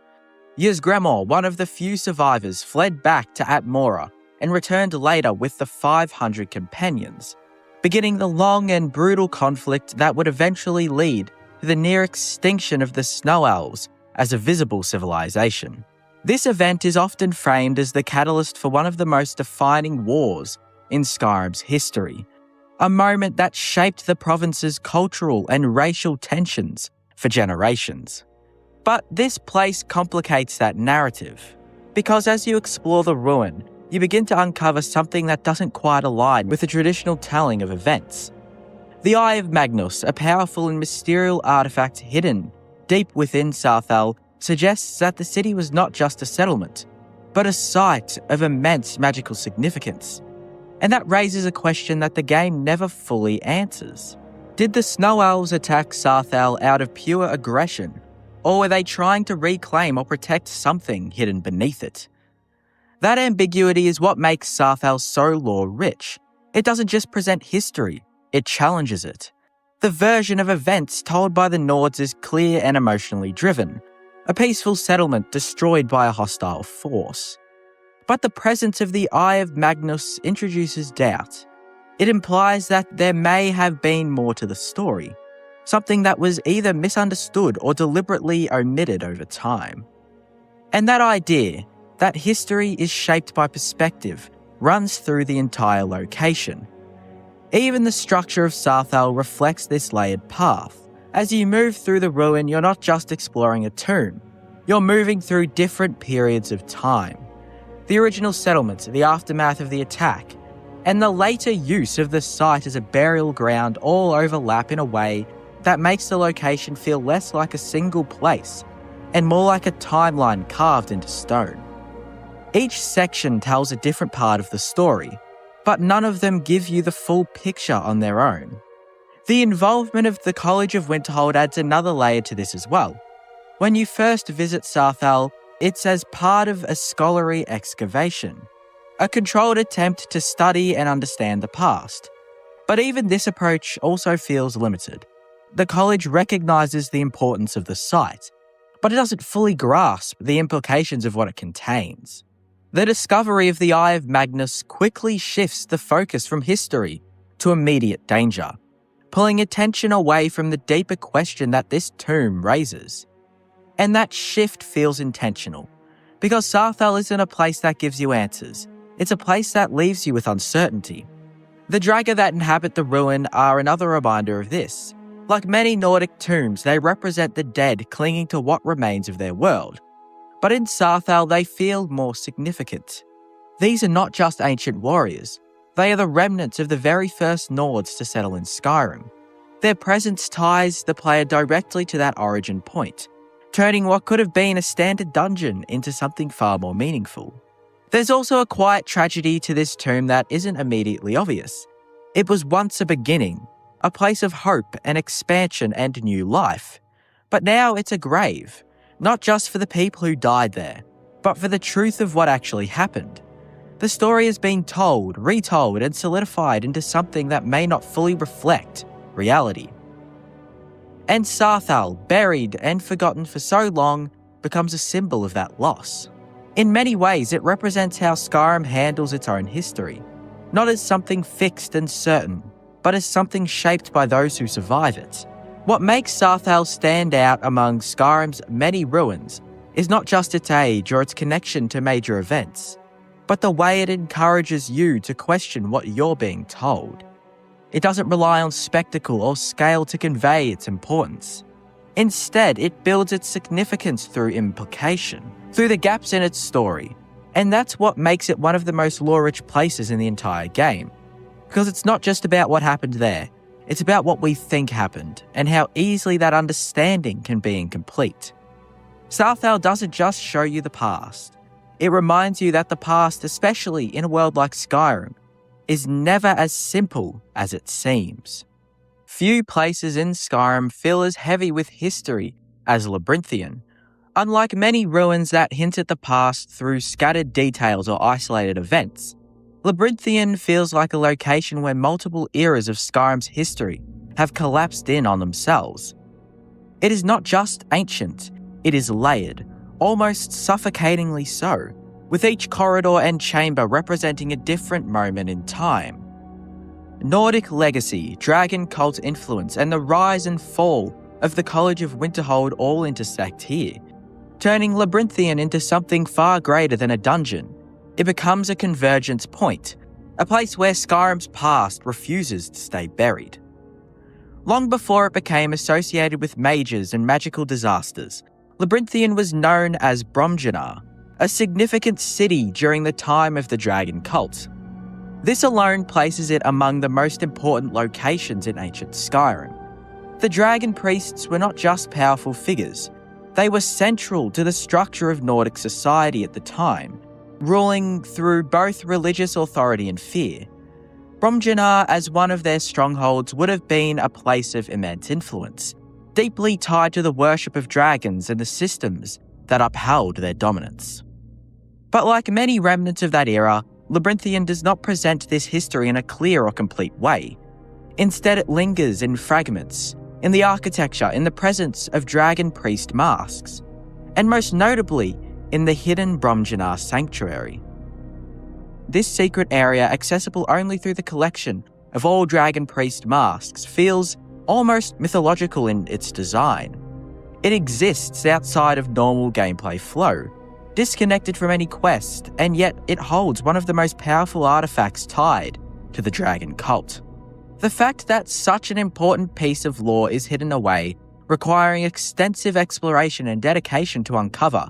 Ysgramor, one of the few survivors, fled back to Atmora and returned later with the 500 companions, beginning the long and brutal conflict that would eventually lead to the near extinction of the Snow Elves as a visible civilization. This event is often framed as the catalyst for one of the most defining wars in Skyrim's history, a moment that shaped the province's cultural and racial tensions for generations. But this place complicates that narrative, because as you explore the ruin, you begin to uncover something that doesn't quite align with the traditional telling of events. The Eye of Magnus, a powerful and mysterious artifact hidden deep within Sarthal, suggests that the city was not just a settlement, but a site of immense magical significance. And that raises a question that the game never fully answers. Did the Snow Elves attack Sarthal out of pure aggression, or were they trying to reclaim or protect something hidden beneath it? That ambiguity is what makes Sarthal so lore-rich. It doesn't just present history, it challenges it. The version of events told by the Nords is clear and emotionally driven, a peaceful settlement destroyed by a hostile force. But the presence of the Eye of Magnus introduces doubt. It implies that there may have been more to the story, something that was either misunderstood or deliberately omitted over time. And that idea, that history is shaped by perspective, runs through the entire location. Even the structure of Sarthal reflects this layered path. As you move through the ruin, you're not just exploring a tomb. You're moving through different periods of time. The original settlement, the aftermath of the attack, and the later use of the site as a burial ground all overlap in a way that makes the location feel less like a single place and more like a timeline carved into stone. Each section tells a different part of the story, but none of them give you the full picture on their own. The involvement of the College of Winterhold adds another layer to this as well. When you first visit Sarthal, it's as part of a scholarly excavation, a controlled attempt to study and understand the past. But even this approach also feels limited. The college recognises the importance of the site, but it doesn't fully grasp the implications of what it contains. The discovery of the Eye of Magnus quickly shifts the focus from history to immediate danger, pulling attention away from the deeper question that this tomb raises. And that shift feels intentional, because Sarthal isn't a place that gives you answers. It's a place that leaves you with uncertainty. The Draga that inhabit the ruin are another reminder of this. Like many Nordic tombs, they represent the dead clinging to what remains of their world. But in Sarthal, they feel more significant. These are not just ancient warriors. They are the remnants of the very first Nords to settle in Skyrim. Their presence ties the player directly to that origin point, turning what could have been a standard dungeon into something far more meaningful. There's also a quiet tragedy to this tomb that isn't immediately obvious. It was once a beginning, a place of hope and expansion and new life. But now it's a grave, not just for the people who died there, but for the truth of what actually happened. The story has been told, retold, and solidified into something that may not fully reflect reality. And Sarthal, buried and forgotten for so long, becomes a symbol of that loss. In many ways, it represents how Skyrim handles its own history, not as something fixed and certain, but as something shaped by those who survive it. What makes Sarthal stand out among Skyrim's many ruins is not just its age or its connection to major events, but the way it encourages you to question what you're being told. It doesn't rely on spectacle or scale to convey its importance. Instead, it builds its significance through implication, through the gaps in its story, and that's what makes it one of the most lore-rich places in the entire game. Because it's not just about what happened there, it's about what we think happened, and how easily that understanding can be incomplete. Sarthal doesn't just show you the past. It reminds you that the past, especially in a world like Skyrim, is never as simple as it seems. Few places in Skyrim feel as heavy with history as Labyrinthian. Unlike many ruins that hint at the past through scattered details or isolated events, Labyrinthian feels like a location where multiple eras of Skyrim's history have collapsed in on themselves. It is not just ancient, it is layered, almost suffocatingly so, with each corridor and chamber representing a different moment in time. Nordic legacy, dragon cult influence, and the rise and fall of the College of Winterhold all intersect here, turning Labyrinthian into something far greater than a dungeon. It becomes a convergence point, a place where Skyrim's past refuses to stay buried. Long before it became associated with mages and magical disasters, Labyrinthian was known as Bromjanar, a significant city during the time of the dragon cult. This alone places it among the most important locations in ancient Skyrim. The dragon priests were not just powerful figures, they were central to the structure of Nordic society at the time, ruling through both religious authority and fear. Bromjanar, as one of their strongholds, would have been a place of immense influence, deeply tied to the worship of dragons and the systems that upheld their dominance. But like many remnants of that era, Labyrinthian does not present this history in a clear or complete way. Instead, it lingers in fragments, in the architecture, in the presence of dragon priest masks, and most notably, in the hidden Bromjanar sanctuary. This secret area, accessible only through the collection of all dragon priest masks, feels almost mythological in its design. It exists outside of normal gameplay flow, disconnected from any quest, and yet it holds one of the most powerful artifacts tied to the dragon cult. The fact that such an important piece of lore is hidden away requiring extensive exploration and dedication to uncover,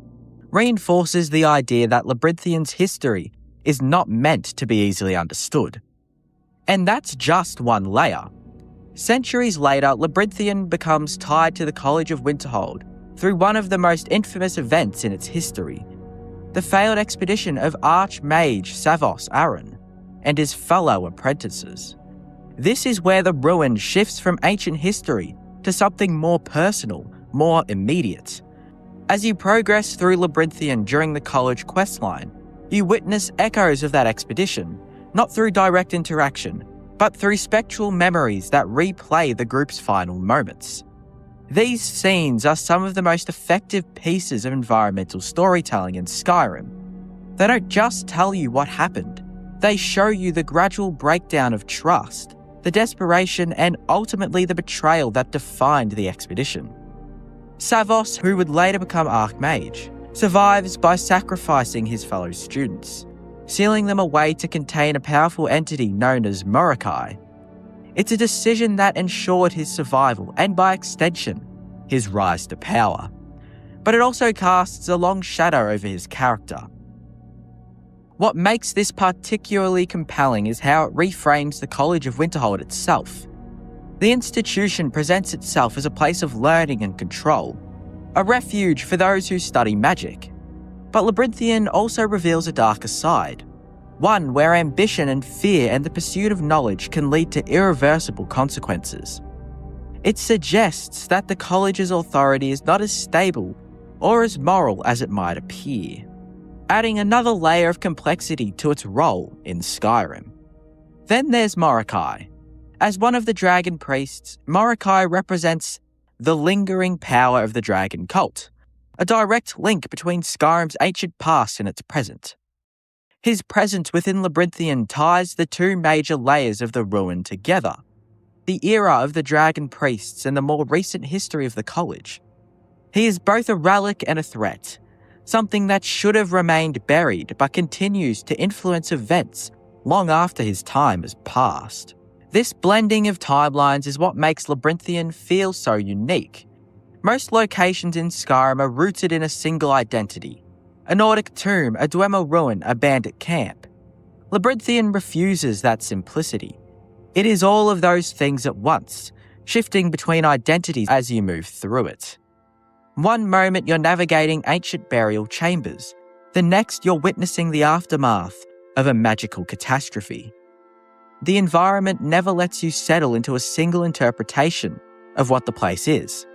reinforces the idea that Labyrinthian's history is not meant to be easily understood. And that's just one layer. Centuries later, Labyrinthian becomes tied to the College of Winterhold through one of the most infamous events in its history, the failed expedition of Archmage Savos Aaron and his fellow apprentices. This is where the ruin shifts from ancient history to something more personal, more immediate. As you progress through Labyrinthian during the college questline, you witness echoes of that expedition, not through direct interaction, but through spectral memories that replay the group's final moments. These scenes are some of the most effective pieces of environmental storytelling in Skyrim. They don't just tell you what happened, they show you the gradual breakdown of trust, the desperation, and ultimately the betrayal that defined the expedition. Savos, who would later become Archmage, survives by sacrificing his fellow students, sealing them away to contain a powerful entity known as Morokai. It's a decision that ensured his survival and, by extension, his rise to power. But it also casts a long shadow over his character. What makes this particularly compelling is how it reframes the College of Winterhold itself. The institution presents itself as a place of learning and control, a refuge for those who study magic. But Labyrinthian also reveals a darker side, one where ambition and fear and the pursuit of knowledge can lead to irreversible consequences. It suggests that the college's authority is not as stable or as moral as it might appear, adding another layer of complexity to its role in Skyrim. Then there's Morokai. As one of the dragon priests, Morokai represents the lingering power of the dragon cult, a direct link between Skyrim's ancient past and its present. His presence within Labyrinthian ties the two major layers of the ruin together, the era of the dragon priests and the more recent history of the college. He is both a relic and a threat, something that should have remained buried but continues to influence events long after his time has passed. This blending of timelines is what makes Labyrinthian feel so unique. Most locations in Skyrim are rooted in a single identity: a Nordic tomb, a Dwemer ruin, a bandit camp. Labyrinthian refuses that simplicity. It is all of those things at once, shifting between identities as you move through it. One moment you're navigating ancient burial chambers, the next you're witnessing the aftermath of a magical catastrophe. The environment never lets you settle into a single interpretation of what the place is.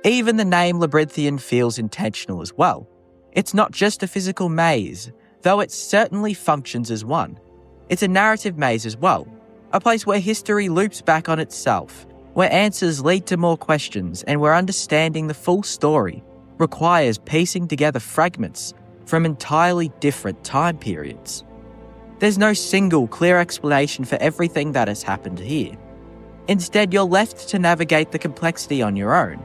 Even the name Labyrinthian feels intentional as well. It's not just a physical maze, though it certainly functions as one. It's a narrative maze as well, a place where history loops back on itself, where answers lead to more questions, and where understanding the full story requires piecing together fragments from entirely different time periods. There's no single clear explanation for everything that has happened here. Instead, you're left to navigate the complexity on your own.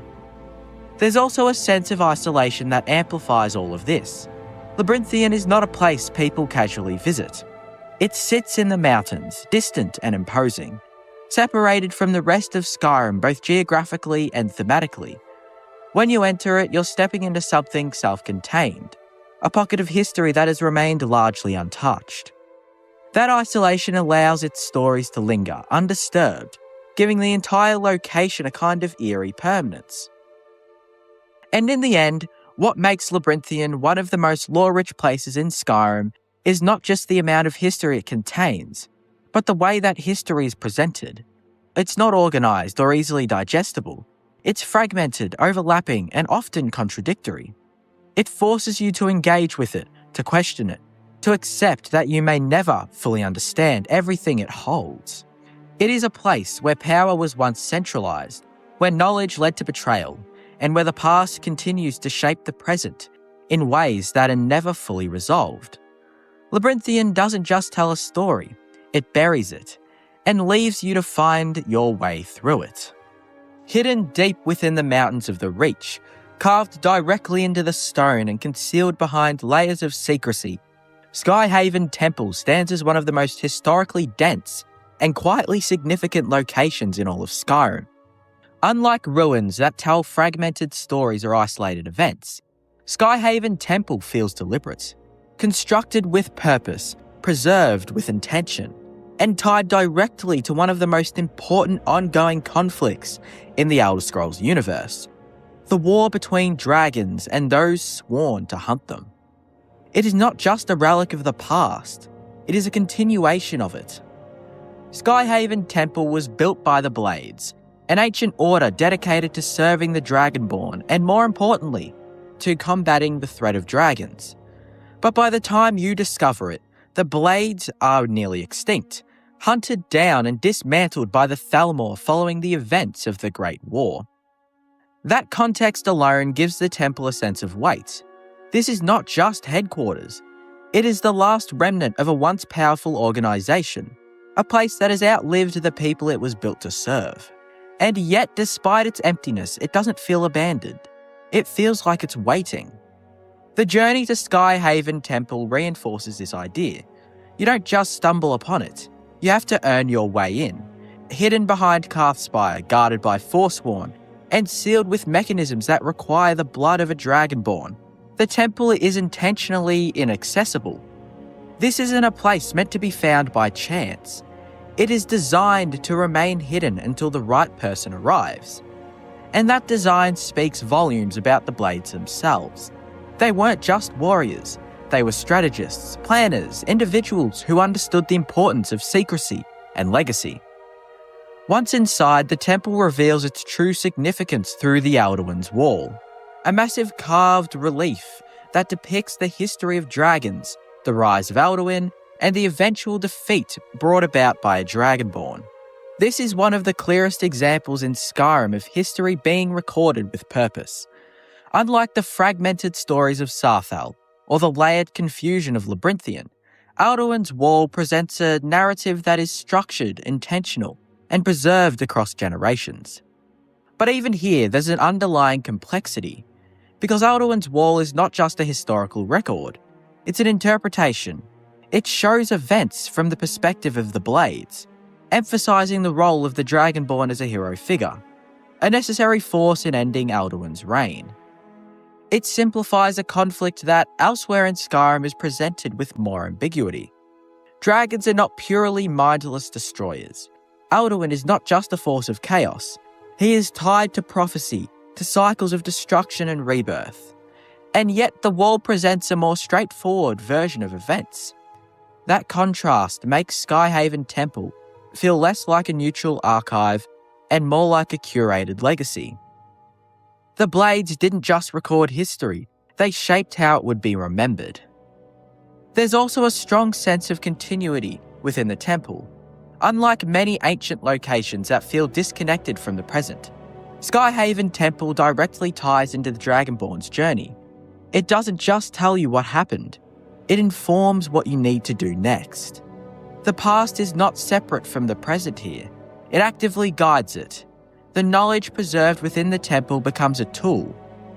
There's also a sense of isolation that amplifies all of this. Labyrinthian is not a place people casually visit. It sits in the mountains, distant and imposing, separated from the rest of Skyrim both geographically and thematically. When you enter it, you're stepping into something self-contained, a pocket of history that has remained largely untouched. That isolation allows its stories to linger, undisturbed, giving the entire location a kind of eerie permanence. And in the end, what makes Labyrinthian one of the most lore-rich places in Skyrim is not just the amount of history it contains, but the way that history is presented. It's not organised or easily digestible. It's fragmented, overlapping, and often contradictory. It forces you to engage with it, to question it, to accept that you may never fully understand everything it holds. It is a place where power was once centralised, where knowledge led to betrayal, and where the past continues to shape the present in ways that are never fully resolved. Labyrinthian doesn't just tell a story, it buries it, and leaves you to find your way through it. Hidden deep within the mountains of the Reach, carved directly into the stone and concealed behind layers of secrecy, Skyhaven Temple stands as one of the most historically dense and quietly significant locations in all of Skyrim. Unlike ruins that tell fragmented stories or isolated events, Skyhaven Temple feels deliberate, constructed with purpose, preserved with intention, and tied directly to one of the most important ongoing conflicts in the Elder Scrolls universe: the war between dragons and those sworn to hunt them. It is not just a relic of the past, it is a continuation of it. Skyhaven Temple was built by the Blades, an ancient order dedicated to serving the Dragonborn and, more importantly, to combating the threat of dragons. But by the time you discover it, the Blades are nearly extinct, hunted down and dismantled by the Thalmor following the events of the Great War. That context alone gives the temple a sense of weight. This is not just headquarters. It is the last remnant of a once powerful organisation, a place that has outlived the people it was built to serve. And yet, despite its emptiness, it doesn't feel abandoned. It feels like it's waiting. The journey to Skyhaven Temple reinforces this idea. You don't just stumble upon it. You have to earn your way in. Hidden behind Karthspire, guarded by Forsworn, and sealed with mechanisms that require the blood of a Dragonborn, the temple is intentionally inaccessible. This isn't a place meant to be found by chance. It is designed to remain hidden until the right person arrives. And that design speaks volumes about the Blades themselves. They weren't just warriors. They were strategists, planners, individuals who understood the importance of secrecy and legacy. Once inside, the temple reveals its true significance through the Alduin's Wall, a massive carved relief that depicts the history of dragons, the rise of Alduin, and the eventual defeat brought about by a Dragonborn. This is one of the clearest examples in Skyrim of history being recorded with purpose. Unlike the fragmented stories of Sarthal, or the layered confusion of Labyrinthian, Alduin's Wall presents a narrative that is structured, intentional, and preserved across generations. But even here, there's an underlying complexity, because Alduin's Wall is not just a historical record, it's an interpretation. It shows events from the perspective of the Blades, emphasising the role of the Dragonborn as a hero figure, a necessary force in ending Alduin's reign. It simplifies a conflict that elsewhere in Skyrim is presented with more ambiguity. Dragons are not purely mindless destroyers. Alduin is not just a force of chaos. He is tied to prophecy, to cycles of destruction and rebirth. And yet the Wall presents a more straightforward version of events. That contrast makes Skyhaven Temple feel less like a neutral archive and more like a curated legacy. The Blades didn't just record history, they shaped how it would be remembered. There's also a strong sense of continuity within the temple. Unlike many ancient locations that feel disconnected from the present, Skyhaven Temple directly ties into the Dragonborn's journey. It doesn't just tell you what happened, it informs what you need to do next. The past is not separate from the present here, it actively guides it. The knowledge preserved within the temple becomes a tool,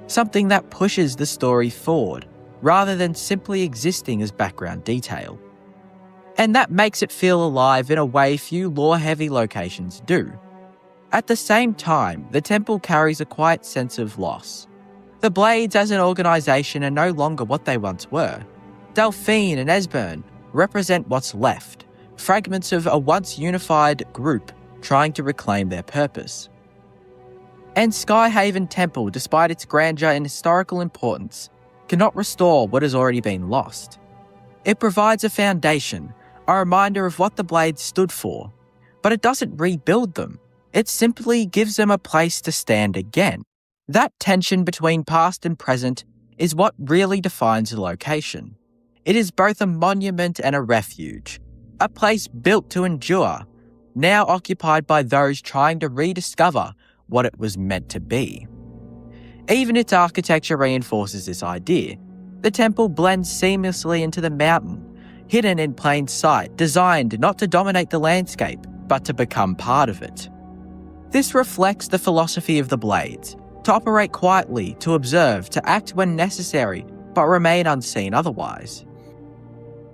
something that pushes the story forward, rather than simply existing as background detail. And that makes it feel alive in a way few lore-heavy locations do. At the same time, the temple carries a quiet sense of loss. The Blades as an organisation are no longer what they once were. Delphine and Esbern represent what's left, fragments of a once unified group trying to reclaim their purpose. And Skyhaven Temple, despite its grandeur and historical importance, cannot restore what has already been lost. It provides a foundation, a reminder of what the Blades stood for, but it doesn't rebuild them. It simply gives them a place to stand again. That tension between past and present is what really defines the location. It is both a monument and a refuge, a place built to endure, now occupied by those trying to rediscover what it was meant to be. Even its architecture reinforces this idea. The temple blends seamlessly into the mountain, hidden in plain sight, designed not to dominate the landscape, but to become part of it. This reflects the philosophy of the Blades, to operate quietly, to observe, to act when necessary, but remain unseen otherwise.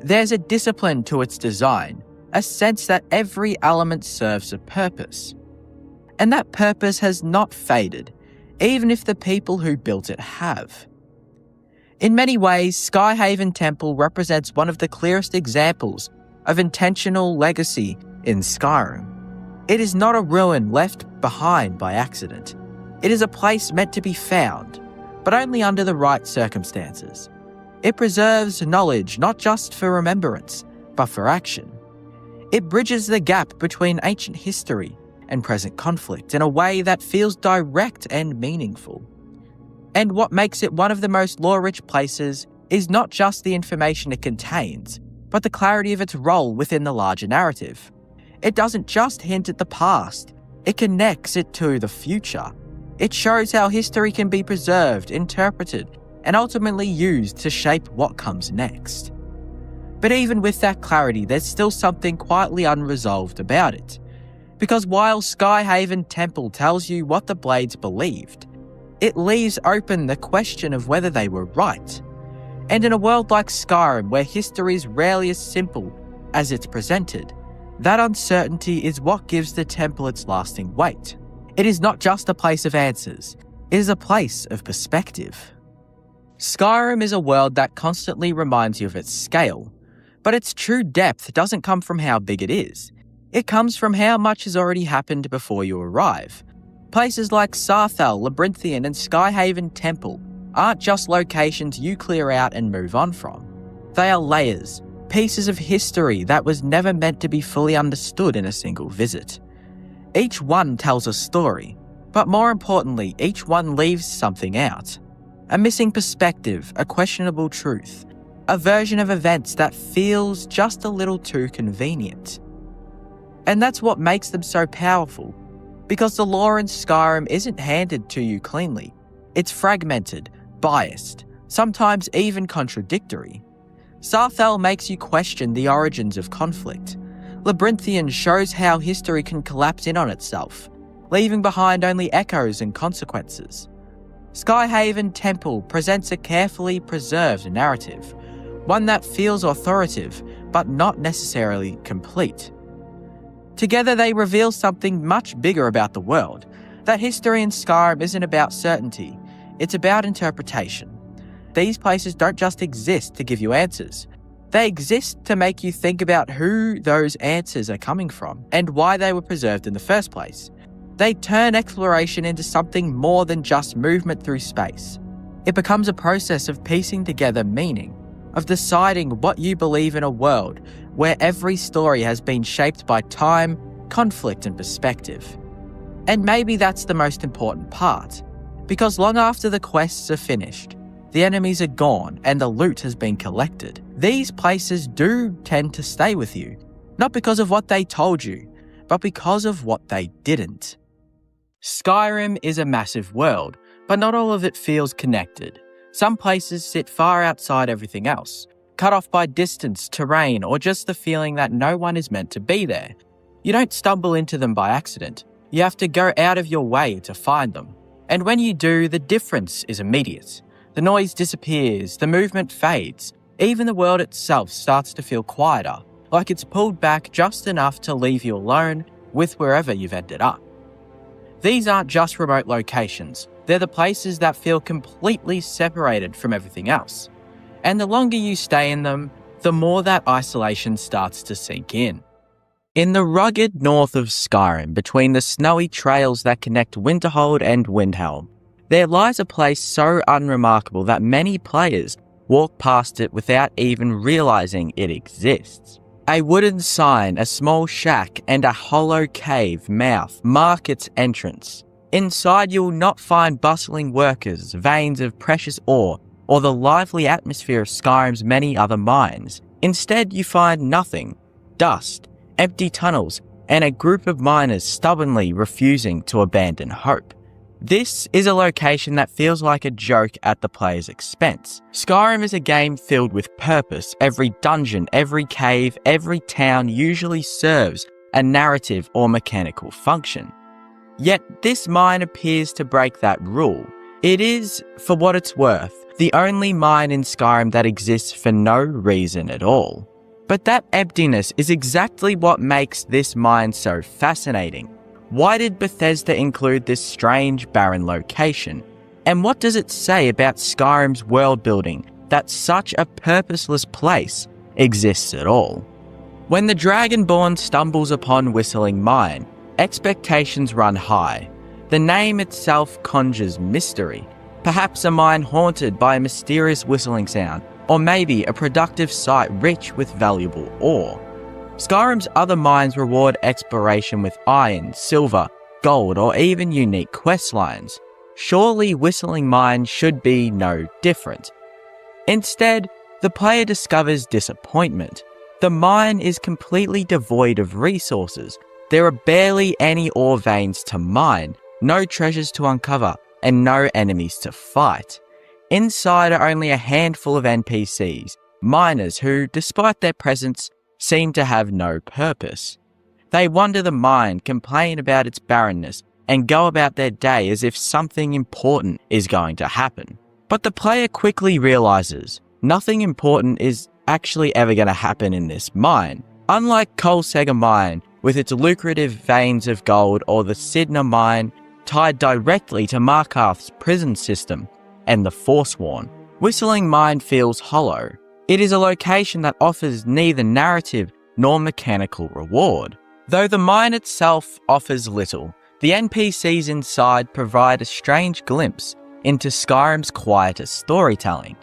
There's a discipline to its design, a sense that every element serves a purpose. And that purpose has not faded, even if the people who built it have. In many ways, Skyhaven Temple represents one of the clearest examples of intentional legacy in Skyrim. It is not a ruin left behind by accident. It is a place meant to be found, but only under the right circumstances. It preserves knowledge not just for remembrance, but for action. It bridges the gap between ancient history and present conflict in a way that feels direct and meaningful. And what makes it one of the most lore-rich places is not just the information it contains, but the clarity of its role within the larger narrative. It doesn't just hint at the past, it connects it to the future. It shows how history can be preserved, interpreted, and ultimately used to shape what comes next. But even with that clarity, there's still something quietly unresolved about it. Because while Skyhaven Temple tells you what the Blades believed, it leaves open the question of whether they were right. And in a world like Skyrim, where history is rarely as simple as it's presented, that uncertainty is what gives the temple its lasting weight. It is not just a place of answers, it is a place of perspective. Skyrim is a world that constantly reminds you of its scale, but its true depth doesn't come from how big it is. It comes from how much has already happened before you arrive. Places like Sarthal, Labyrinthian, and Skyhaven Temple aren't just locations you clear out and move on from. They are layers, pieces of history that was never meant to be fully understood in a single visit. Each one tells a story, but more importantly, each one leaves something out. A missing perspective, a questionable truth, a version of events that feels just a little too convenient. And that's what makes them so powerful, because the lore in Skyrim isn't handed to you cleanly. It's fragmented, biased, sometimes even contradictory. Sarthal makes you question the origins of conflict. Labyrinthian shows how history can collapse in on itself, leaving behind only echoes and consequences. Skyhaven Temple presents a carefully preserved narrative, one that feels authoritative, but not necessarily complete. Together they reveal something much bigger about the world, that history in Skyrim isn't about certainty, it's about interpretation. These places don't just exist to give you answers. They exist to make you think about who those answers are coming from and why they were preserved in the first place. They turn exploration into something more than just movement through space. It becomes a process of piecing together meaning, of deciding what you believe in a world where every story has been shaped by time, conflict, and perspective. And maybe that's the most important part, because long after the quests are finished, the enemies are gone and the loot has been collected, these places do tend to stay with you, not because of what they told you, but because of what they didn't. Skyrim is a massive world, but not all of it feels connected. Some places sit far outside everything else, cut off by distance, terrain, or just the feeling that no one is meant to be there. You don't stumble into them by accident. You have to go out of your way to find them. And when you do, the difference is immediate. The noise disappears, the movement fades, even the world itself starts to feel quieter, like it's pulled back just enough to leave you alone with wherever you've ended up. These aren't just remote locations, they're the places that feel completely separated from everything else. And the longer you stay in them, the more that isolation starts to sink in. In the rugged north of Skyrim, between the snowy trails that connect Winterhold and Windhelm, there lies a place so unremarkable that many players walk past it without even realizing it exists. A wooden sign, a small shack, and a hollow cave mouth mark its entrance. Inside you will not find bustling workers, veins of precious ore, or the lively atmosphere of Skyrim's many other mines. Instead, you find nothing, dust, empty tunnels, and a group of miners stubbornly refusing to abandon hope. This is a location that feels like a joke at the player's expense. Skyrim is a game filled with purpose. Every dungeon, every cave, every town usually serves a narrative or mechanical function. Yet this mine appears to break that rule. It is, for what it's worth, the only mine in Skyrim that exists for no reason at all. But that emptiness is exactly what makes this mine so fascinating. Why did Bethesda include this strange, barren location? And what does it say about Skyrim's world building that such a purposeless place exists at all? When the Dragonborn stumbles upon Whistling Mine, expectations run high. The name itself conjures mystery, perhaps a mine haunted by a mysterious whistling sound, or maybe a productive site rich with valuable ore. Skyrim's other mines reward exploration with iron, silver, gold, or even unique questlines. Surely Whistling Mine should be no different. Instead, the player discovers disappointment. The mine is completely devoid of resources. There are barely any ore veins to mine, no treasures to uncover, and no enemies to fight. Inside are only a handful of NPCs, miners who, despite their presence, seem to have no purpose. They wander the mine, complain about its barrenness, and go about their day as if something important is going to happen. But the player quickly realizes nothing important is actually ever going to happen in this mine. Unlike Colsega Mine, with its lucrative veins of gold, or the Sidna Mine, tied directly to Markarth's prison system and the Forsworn, Whistling Mine feels hollow. It is a location that offers neither narrative nor mechanical reward. Though the mine itself offers little, the NPCs inside provide a strange glimpse into Skyrim's quieter storytelling.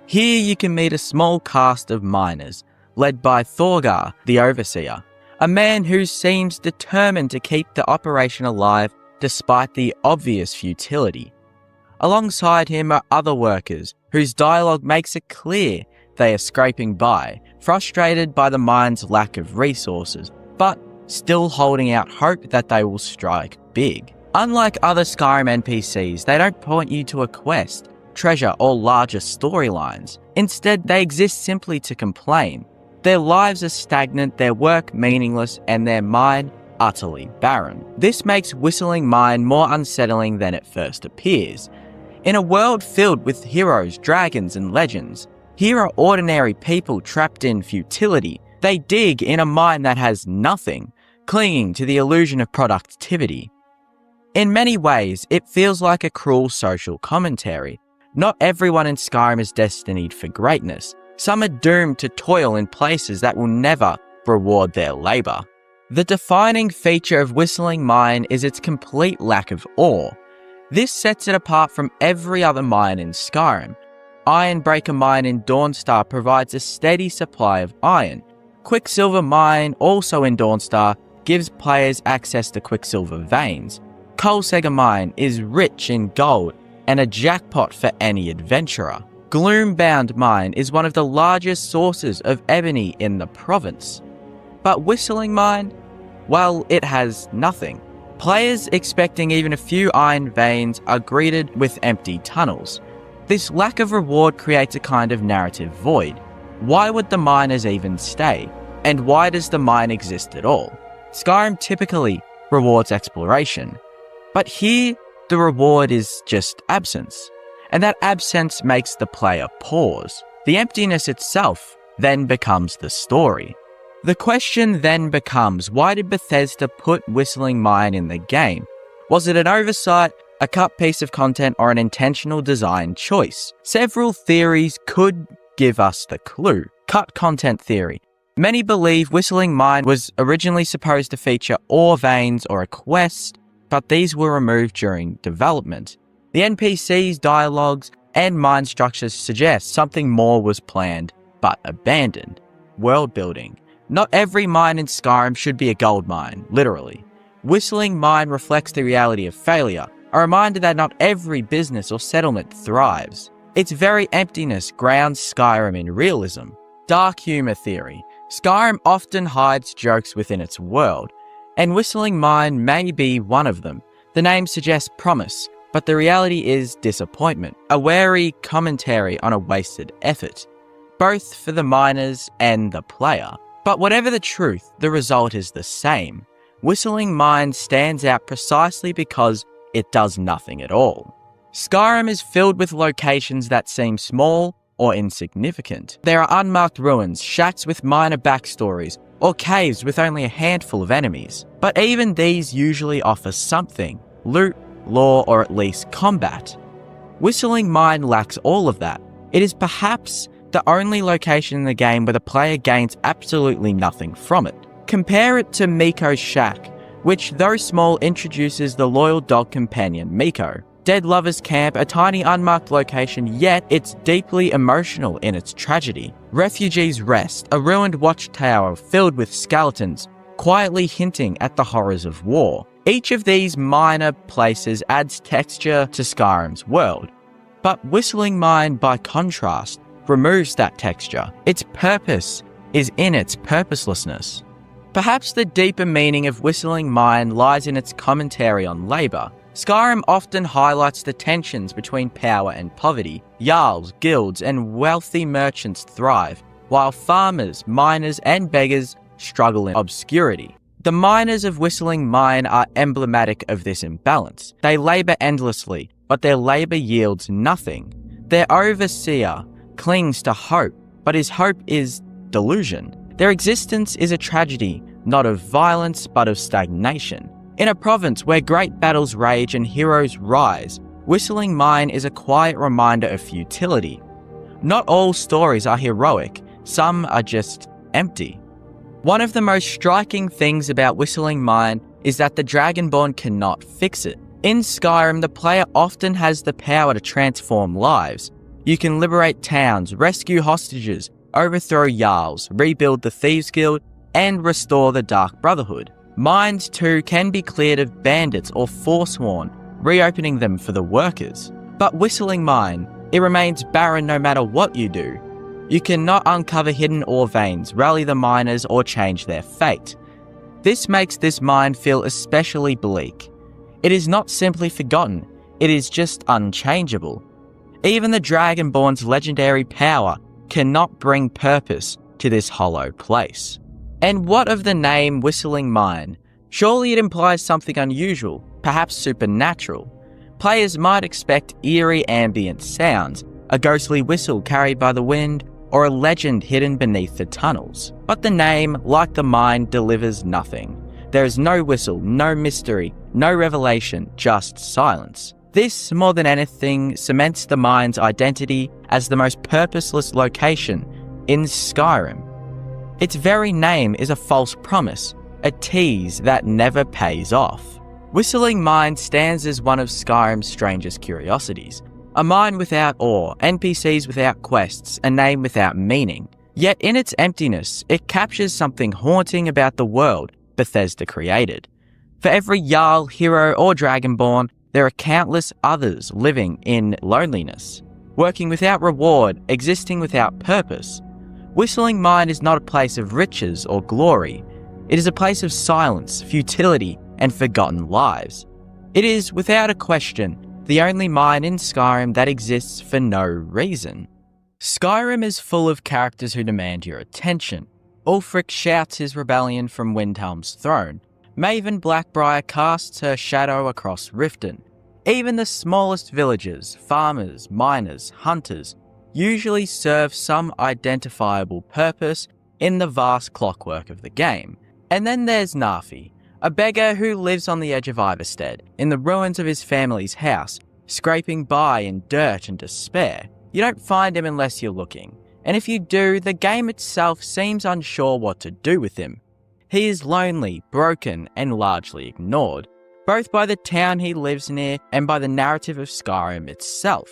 Here you can meet a small cast of miners, led by Thorgar, the Overseer, a man who seems determined to keep the operation alive despite the obvious futility. Alongside him are other workers whose dialogue makes it clear they are scraping by, frustrated by the mine's lack of resources, but still holding out hope that they will strike big. Unlike other Skyrim NPCs, they don't point you to a quest, treasure, or larger storylines. Instead, they exist simply to complain. Their lives are stagnant, their work meaningless, and their mine utterly barren. This makes Whistling Mine more unsettling than it first appears. In a world filled with heroes, dragons, and legends, here are ordinary people trapped in futility. They dig in a mine that has nothing, clinging to the illusion of productivity. In many ways, it feels like a cruel social commentary. Not everyone in Skyrim is destined for greatness. Some are doomed to toil in places that will never reward their labour. The defining feature of Whistling Mine is its complete lack of ore. This sets it apart from every other mine in Skyrim. Ironbreaker Mine in Dawnstar provides a steady supply of iron. Quicksilver Mine, also in Dawnstar, gives players access to quicksilver veins. Colsega Mine is rich in gold and a jackpot for any adventurer. Gloombound Mine is one of the largest sources of ebony in the province. But Whistling Mine? Well, it has nothing. Players expecting even a few iron veins are greeted with empty tunnels. This lack of reward creates a kind of narrative void. Why would the miners even stay? And why does the mine exist at all? Skyrim typically rewards exploration, but here the reward is just absence, and that absence makes the player pause. The emptiness itself then becomes the story. The question then becomes, why did Bethesda put Whistling Mine in the game? Was it an oversight, a cut piece of content, or an intentional design choice? Several theories could give us the clue. Cut content theory. Many believe Whistling Mine was originally supposed to feature ore veins or a quest, but these were removed during development. The NPCs, dialogues, and mine structures suggest something more was planned, but abandoned. World building. Not every mine in Skyrim should be a gold mine, literally. Whistling Mine reflects the reality of failure, a reminder that not every business or settlement thrives. Its very emptiness grounds Skyrim in realism. Dark humor theory. Skyrim often hides jokes within its world, and Whistling Mine may be one of them. The name suggests promise, but the reality is disappointment, a wary commentary on a wasted effort, both for the miners and the player. But whatever the truth, the result is the same. Whistling Mine stands out precisely because it does nothing at all. Skyrim is filled with locations that seem small or insignificant. There are unmarked ruins, shacks with minor backstories, or caves with only a handful of enemies. But even these usually offer something: loot, lore, or at least combat. Whistling Mine lacks all of that. It is perhaps the only location in the game where the player gains absolutely nothing from it. Compare it to Miko's Shack, which, though small, introduces the loyal dog companion Miko. Dead Lovers Camp, a tiny unmarked location, yet it's deeply emotional in its tragedy. Refugees Rest, a ruined watchtower filled with skeletons, quietly hinting at the horrors of war. Each of these minor places adds texture to Skyrim's world, but Whistling Mine, by contrast, removes that texture. Its purpose is in its purposelessness. Perhaps the deeper meaning of Whistling Mine lies in its commentary on labour. Skyrim often highlights the tensions between power and poverty. Jarls, guilds, and wealthy merchants thrive, while farmers, miners, and beggars struggle in obscurity. The miners of Whistling Mine are emblematic of this imbalance. They labour endlessly, but their labour yields nothing. Their overseer clings to hope, but his hope is delusion. Their existence is a tragedy, not of violence, but of stagnation. In a province where great battles rage and heroes rise, Whistling Mine is a quiet reminder of futility. Not all stories are heroic, some are just empty. One of the most striking things about Whistling Mine is that the Dragonborn cannot fix it. In Skyrim, the player often has the power to transform lives. You can liberate towns, rescue hostages, overthrow Jarls, rebuild the Thieves Guild, and restore the Dark Brotherhood. Mines too can be cleared of bandits or forsworn, reopening them for the workers. But Whistling Mine, it remains barren no matter what you do. You cannot uncover hidden ore veins, rally the miners, or change their fate. This makes this mine feel especially bleak. It is not simply forgotten, it is just unchangeable. Even the Dragonborn's legendary power cannot bring purpose to this hollow place. And what of the name Whistling Mine? Surely it implies something unusual, perhaps supernatural. Players might expect eerie ambient sounds, a ghostly whistle carried by the wind, or a legend hidden beneath the tunnels. But the name, like the mine, delivers nothing. There is no whistle, no mystery, no revelation, just silence. This, more than anything, cements the mine's identity as the most purposeless location in Skyrim. Its very name is a false promise, a tease that never pays off. Whistling Mine stands as one of Skyrim's strangest curiosities. A mine without ore, NPCs without quests, a name without meaning. Yet in its emptiness, it captures something haunting about the world Bethesda created. For every Jarl, hero, or Dragonborn, there are countless others living in loneliness, working without reward, existing without purpose. Whistling Mine is not a place of riches or glory. It is a place of silence, futility, and forgotten lives. It is, without a question, the only mine in Skyrim that exists for no reason. Skyrim is full of characters who demand your attention. Ulfric shouts his rebellion from Windhelm's throne. Maven Blackbriar casts her shadow across Riften. Even the smallest villagers, farmers, miners, hunters, usually serve some identifiable purpose in the vast clockwork of the game. And then there's Nafi, a beggar who lives on the edge of Ivarstead, in the ruins of his family's house, scraping by in dirt and despair. You don't find him unless you're looking, and if you do, the game itself seems unsure what to do with him. He is lonely, broken, and largely ignored, both by the town he lives near and by the narrative of Skyrim itself.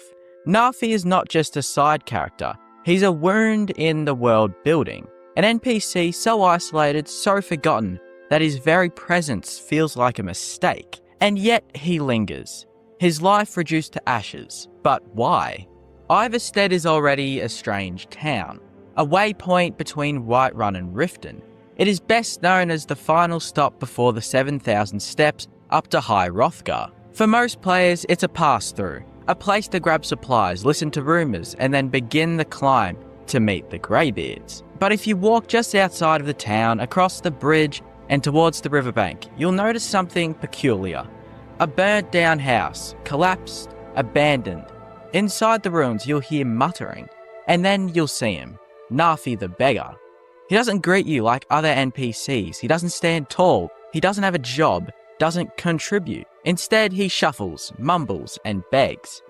Nafi is not just a side character, he's a wound in the world building, an NPC so isolated, so forgotten, that his very presence feels like a mistake, and yet he lingers. His life reduced to ashes, but why? Ivarstead is already a strange town, a waypoint between Whiterun and Riften. It is best known as the final stop before the 7,000 steps up to High Hrothgar. For most players, it's a pass-through, a place to grab supplies, listen to rumours, and then begin the climb to meet the Greybeards. But if you walk just outside of the town, across the bridge, and towards the riverbank, you'll notice something peculiar. A burnt-down house, collapsed, abandoned. Inside the ruins, you'll hear muttering, and then you'll see him, Nafi the beggar. He doesn't greet you like other NPCs. He doesn't stand tall. He doesn't have a job, doesn't contribute. Instead, he shuffles, mumbles, and begs.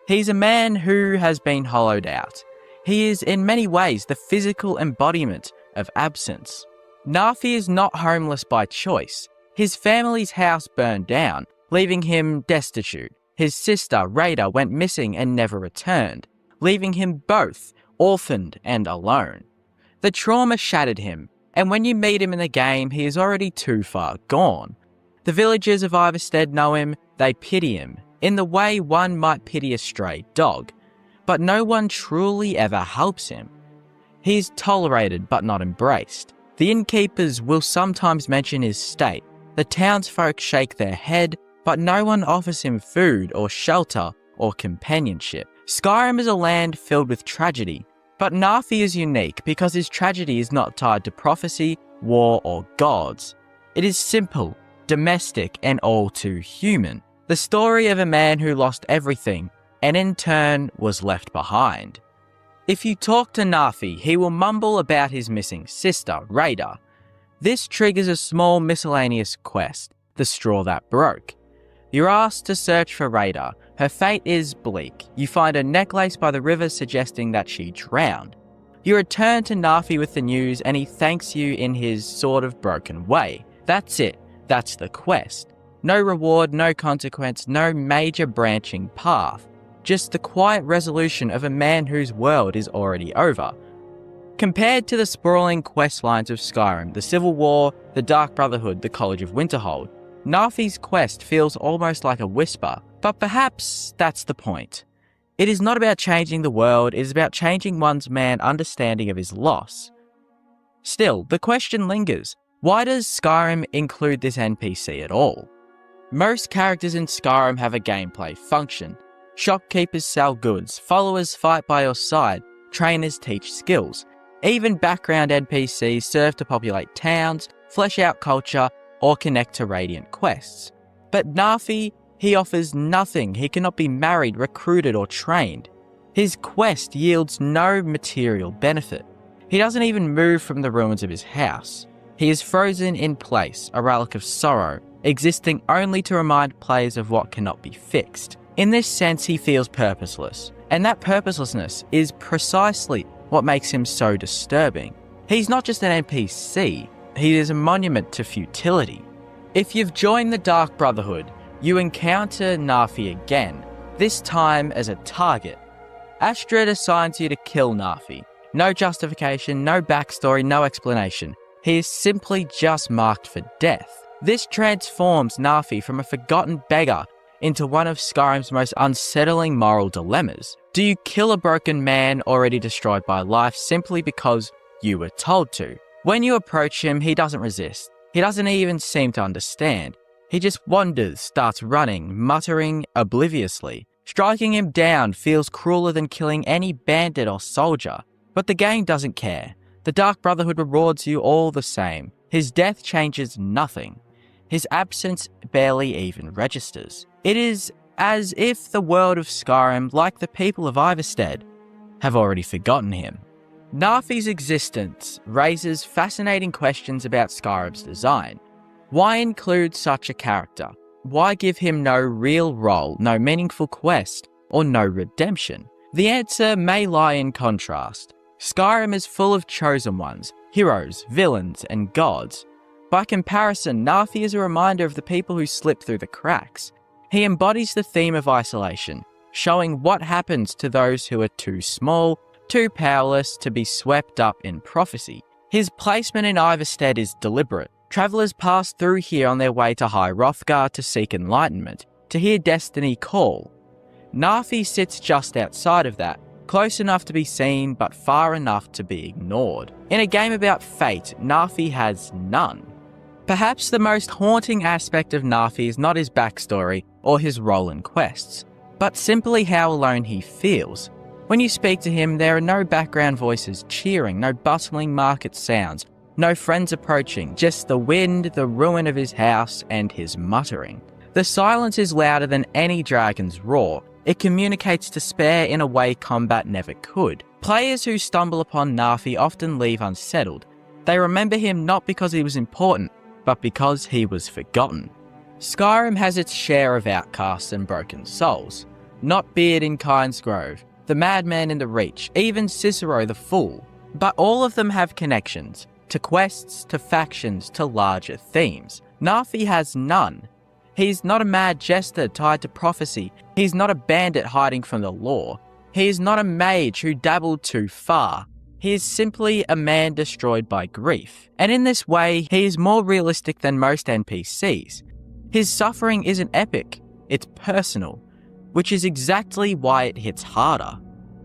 He's a man who has been hollowed out. He is in many ways the physical embodiment of absence. Nafi is not homeless by choice. His family's house burned down, leaving him destitute. His sister, Rada, went missing and never returned, leaving him both orphaned and alone. The trauma shattered him, and when you meet him in the game, he is already too far gone. The villagers of Ivarstead know him, they pity him, in the way one might pity a stray dog, but no one truly ever helps him. He is tolerated but not embraced. The innkeepers will sometimes mention his state. The townsfolk shake their head, but no one offers him food or shelter or companionship. Skyrim is a land filled with tragedy, but Nafi is unique because his tragedy is not tied to prophecy, war, or gods. It is simple, domestic, and all too human. The story of a man who lost everything and in turn was left behind. If you talk to Nafi, he will mumble about his missing sister, Rada. This triggers a small miscellaneous quest, the straw that broke. You're asked to search for Rada. Her fate is bleak. You find a necklace by the river suggesting that she drowned. You return to Nafi with the news and he thanks you in his sort of broken way. That's it. That's the quest. No reward, no consequence, no major branching path. Just the quiet resolution of a man whose world is already over. Compared to the sprawling quest lines of Skyrim, the Civil War, the Dark Brotherhood, the College of Winterhold, Nafi's quest feels almost like a whisper, but perhaps that's the point. It is not about changing the world, it is about changing one's man's understanding of his loss. Still, the question lingers, why does Skyrim include this NPC at all? Most characters in Skyrim have a gameplay function. Shopkeepers sell goods, followers fight by your side, trainers teach skills. Even background NPCs serve to populate towns, flesh out culture, or connect to Radiant quests. But Nafi, he offers nothing. He cannot be married, recruited, or trained. His quest yields no material benefit. He doesn't even move from the ruins of his house. He is frozen in place, a relic of sorrow, existing only to remind players of what cannot be fixed. In this sense, he feels purposeless, and that purposelessness is precisely what makes him so disturbing. He's not just an NPC, he is a monument to futility. If you've joined the Dark Brotherhood, you encounter Nafi again, this time as a target. Astrid assigns you to kill Nafi. No justification, no backstory, no explanation. He is simply just marked for death. This transforms Nafi from a forgotten beggar into one of Skyrim's most unsettling moral dilemmas. Do you kill a broken man already destroyed by life simply because you were told to? When you approach him, he doesn't resist. He doesn't even seem to understand. He just wanders, starts running, muttering obliviously. Striking him down feels crueler than killing any bandit or soldier. But the game doesn't care. The Dark Brotherhood rewards you all the same. His death changes nothing. His absence barely even registers. It is as if the world of Skyrim, like the people of Ivarstead, have already forgotten him. Nafi's existence raises fascinating questions about Skyrim's design. Why include such a character? Why give him no real role, no meaningful quest, or no redemption? The answer may lie in contrast. Skyrim is full of chosen ones, heroes, villains, and gods. By comparison, Nafi is a reminder of the people who slip through the cracks. He embodies the theme of isolation, showing what happens to those who are too small, too powerless to be swept up in prophecy. His placement in Ivarstead is deliberate. Travellers pass through here on their way to High Hrothgar to seek enlightenment, to hear destiny call. Nafi sits just outside of that, close enough to be seen but far enough to be ignored. In a game about fate, Nafi has none. Perhaps the most haunting aspect of Nafi is not his backstory or his role in quests, but simply how alone he feels. When you speak to him, there are no background voices cheering, no bustling market sounds, no friends approaching, just the wind, the ruin of his house, and his muttering. The silence is louder than any dragon's roar. It communicates despair in a way combat never could. Players who stumble upon Nafi often leave unsettled. They remember him not because he was important, but because he was forgotten. Skyrim has its share of outcasts and broken souls. Not Beard in Kynesgrove, the Madman in the Reach, even Cicero the Fool. But all of them have connections, to quests, to factions, to larger themes. Nafi has none. He's not a mad jester tied to prophecy. He's not a bandit hiding from the law. He is not a mage who dabbled too far. He is simply a man destroyed by grief. And in this way, he is more realistic than most NPCs. His suffering isn't epic, it's personal, which is exactly why it hits harder.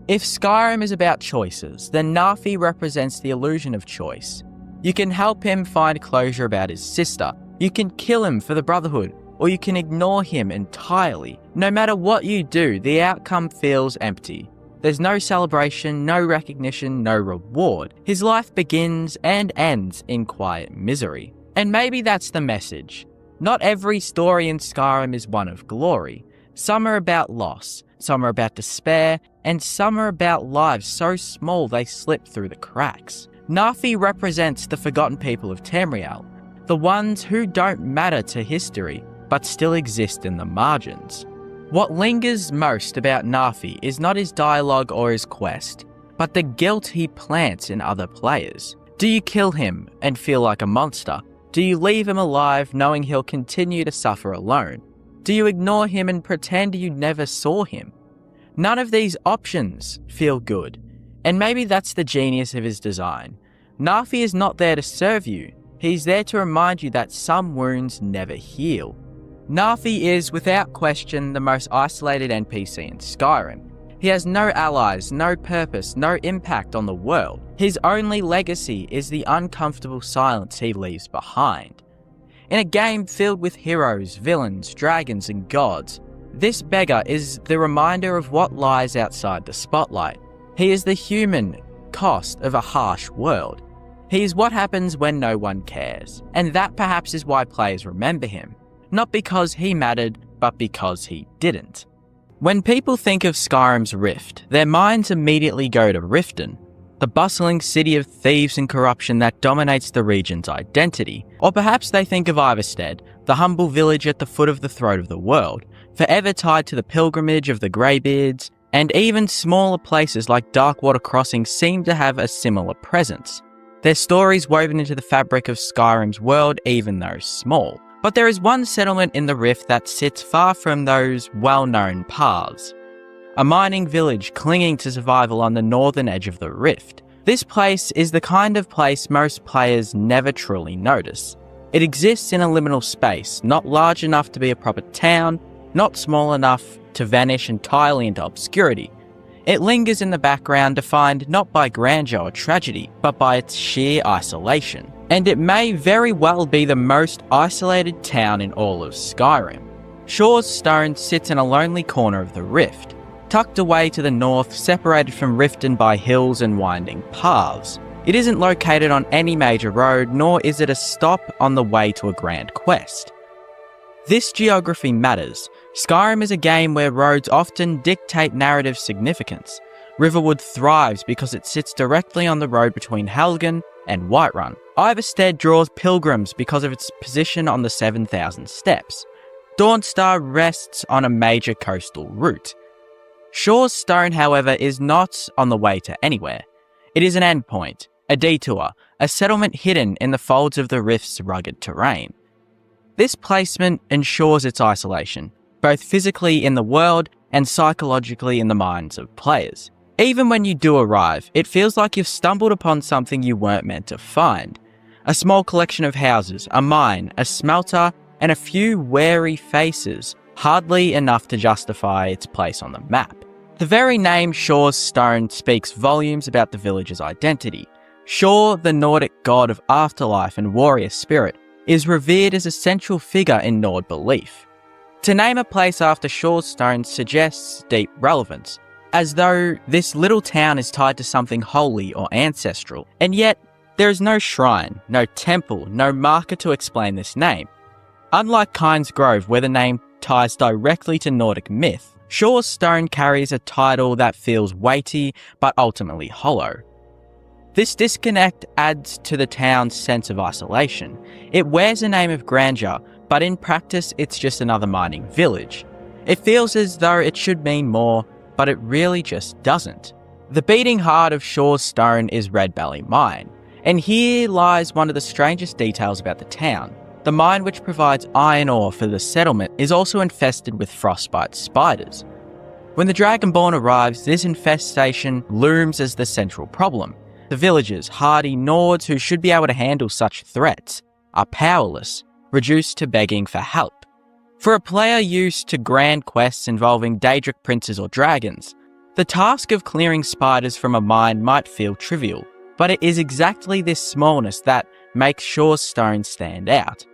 If Skyrim is about choices, then Nafi represents the illusion of choice. You can help him find closure about his sister, you can kill him for the Brotherhood, or you can ignore him entirely. No matter what you do, the outcome feels empty. There's no celebration, no recognition, no reward. His life begins and ends in quiet misery. And maybe that's the message. Not every story in Skyrim is one of glory. Some are about loss, some are about despair, and some are about lives so small they slip through the cracks. Nafi represents the forgotten people of Tamriel, the ones who don't matter to history, but still exist in the margins. What lingers most about Nafi is not his dialogue or his quest, but the guilt he plants in other players. Do you kill him and feel like a monster? Do you leave him alive knowing he'll continue to suffer alone? Do you ignore him and pretend you never saw him? None of these options feel good, and maybe that's the genius of his design. Nafi is not there to serve you, he's there to remind you that some wounds never heal. Nafi is, without question, the most isolated NPC in Skyrim. He has no allies, no purpose, no impact on the world. His only legacy is the uncomfortable silence he leaves behind. In a game filled with heroes, villains, dragons, and gods, this beggar is the reminder of what lies outside the spotlight. He is the human cost of a harsh world. He is what happens when no one cares, and that perhaps is why players remember him. Not because he mattered, but because he didn't. When people think of Skyrim's Rift, their minds immediately go to Riften, the bustling city of thieves and corruption that dominates the region's identity. Or perhaps they think of Ivarstead, the humble village at the foot of the throat of the world, forever tied to the pilgrimage of the Greybeards, and even smaller places like Darkwater Crossing seem to have a similar presence. Their stories woven into the fabric of Skyrim's world, even though small. But there is one settlement in the Rift that sits far from those well-known paths. A mining village clinging to survival on the northern edge of the Rift. This place is the kind of place most players never truly notice. It exists in a liminal space, not large enough to be a proper town, not small enough to vanish entirely into obscurity. It lingers in the background, defined not by grandeur or tragedy, but by its sheer isolation. And it may very well be the most isolated town in all of Skyrim. Shaw's Stone sits in a lonely corner of the Rift, tucked away to the north, separated from Riften by hills and winding paths. It isn't located on any major road, nor is it a stop on the way to a grand quest. This geography matters. Skyrim is a game where roads often dictate narrative significance. Riverwood thrives because it sits directly on the road between Helgen and Whiterun. Ivarstead draws pilgrims because of its position on the 7,000 steps. Dawnstar rests on a major coastal route. Shaw's Stone, however, is not on the way to anywhere. It is an endpoint, a detour, a settlement hidden in the folds of the Rift's rugged terrain. This placement ensures its isolation, both physically in the world and psychologically in the minds of players. Even when you do arrive, it feels like you've stumbled upon something you weren't meant to find. A small collection of houses, a mine, a smelter, and a few wary faces, hardly enough to justify its place on the map. The very name Shaw's Stone speaks volumes about the village's identity. Shaw, the Nordic god of afterlife and warrior spirit, is revered as a central figure in Nord belief. To name a place after Shaw's Stone suggests deep relevance, as though this little town is tied to something holy or ancestral. And yet, there is no shrine, no temple, no marker to explain this name. Unlike Kynesgrove, where the name ties directly to Nordic myth, Shaw's Stone carries a title that feels weighty but ultimately hollow. This disconnect adds to the town's sense of isolation. It wears a name of grandeur, but in practice it's just another mining village. It feels as though it should mean more, but it really just doesn't. The beating heart of Shaw's Stone is Red Belly Mine, and here lies one of the strangest details about the town. The mine, which provides iron ore for the settlement, is also infested with frostbite spiders. When the Dragonborn arrives, this infestation looms as the central problem. The villagers, hardy Nords who should be able to handle such threats, are powerless, reduced to begging for help. For a player used to grand quests involving Daedric princes or dragons, the task of clearing spiders from a mine might feel trivial, but it is exactly this smallness that makes Shaw's Stone stand out.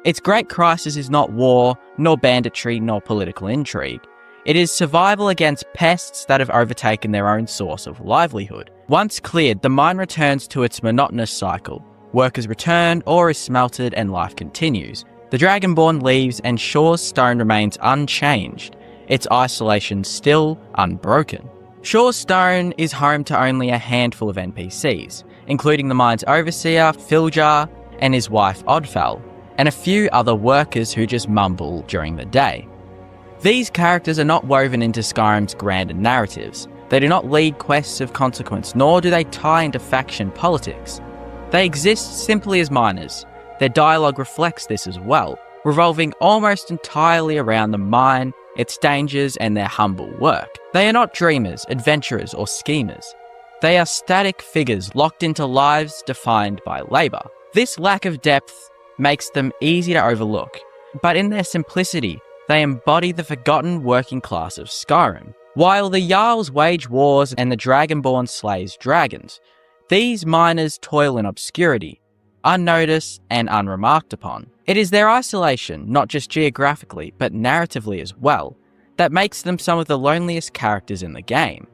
Its great crisis is not war, nor banditry, nor political intrigue. It is survival against pests that have overtaken their own source of livelihood. Once cleared, the mine returns to its monotonous cycle. Workers return, ore is smelted, and life continues. The Dragonborn leaves, and Shaw's Stone remains unchanged, its isolation still unbroken. Shaw's Stone is home to only a handful of NPCs, including the mine's overseer, Filjar, and his wife Oddfell, and a few other workers who just mumble during the day. These characters are not woven into Skyrim's grander narratives. They do not lead quests of consequence, nor do they tie into faction politics. They exist simply as miners. Their dialogue reflects this as well, revolving almost entirely around the mine, its dangers, and their humble work. They are not dreamers, adventurers, or schemers. They are static figures locked into lives defined by labour. This lack of depth makes them easy to overlook, but in their simplicity, they embody the forgotten working class of Skyrim. While the Jarls wage wars and the Dragonborn slays dragons, these miners toil in obscurity, unnoticed and unremarked upon. It is their isolation, not just geographically, but narratively as well, that makes them some of the loneliest characters in the game.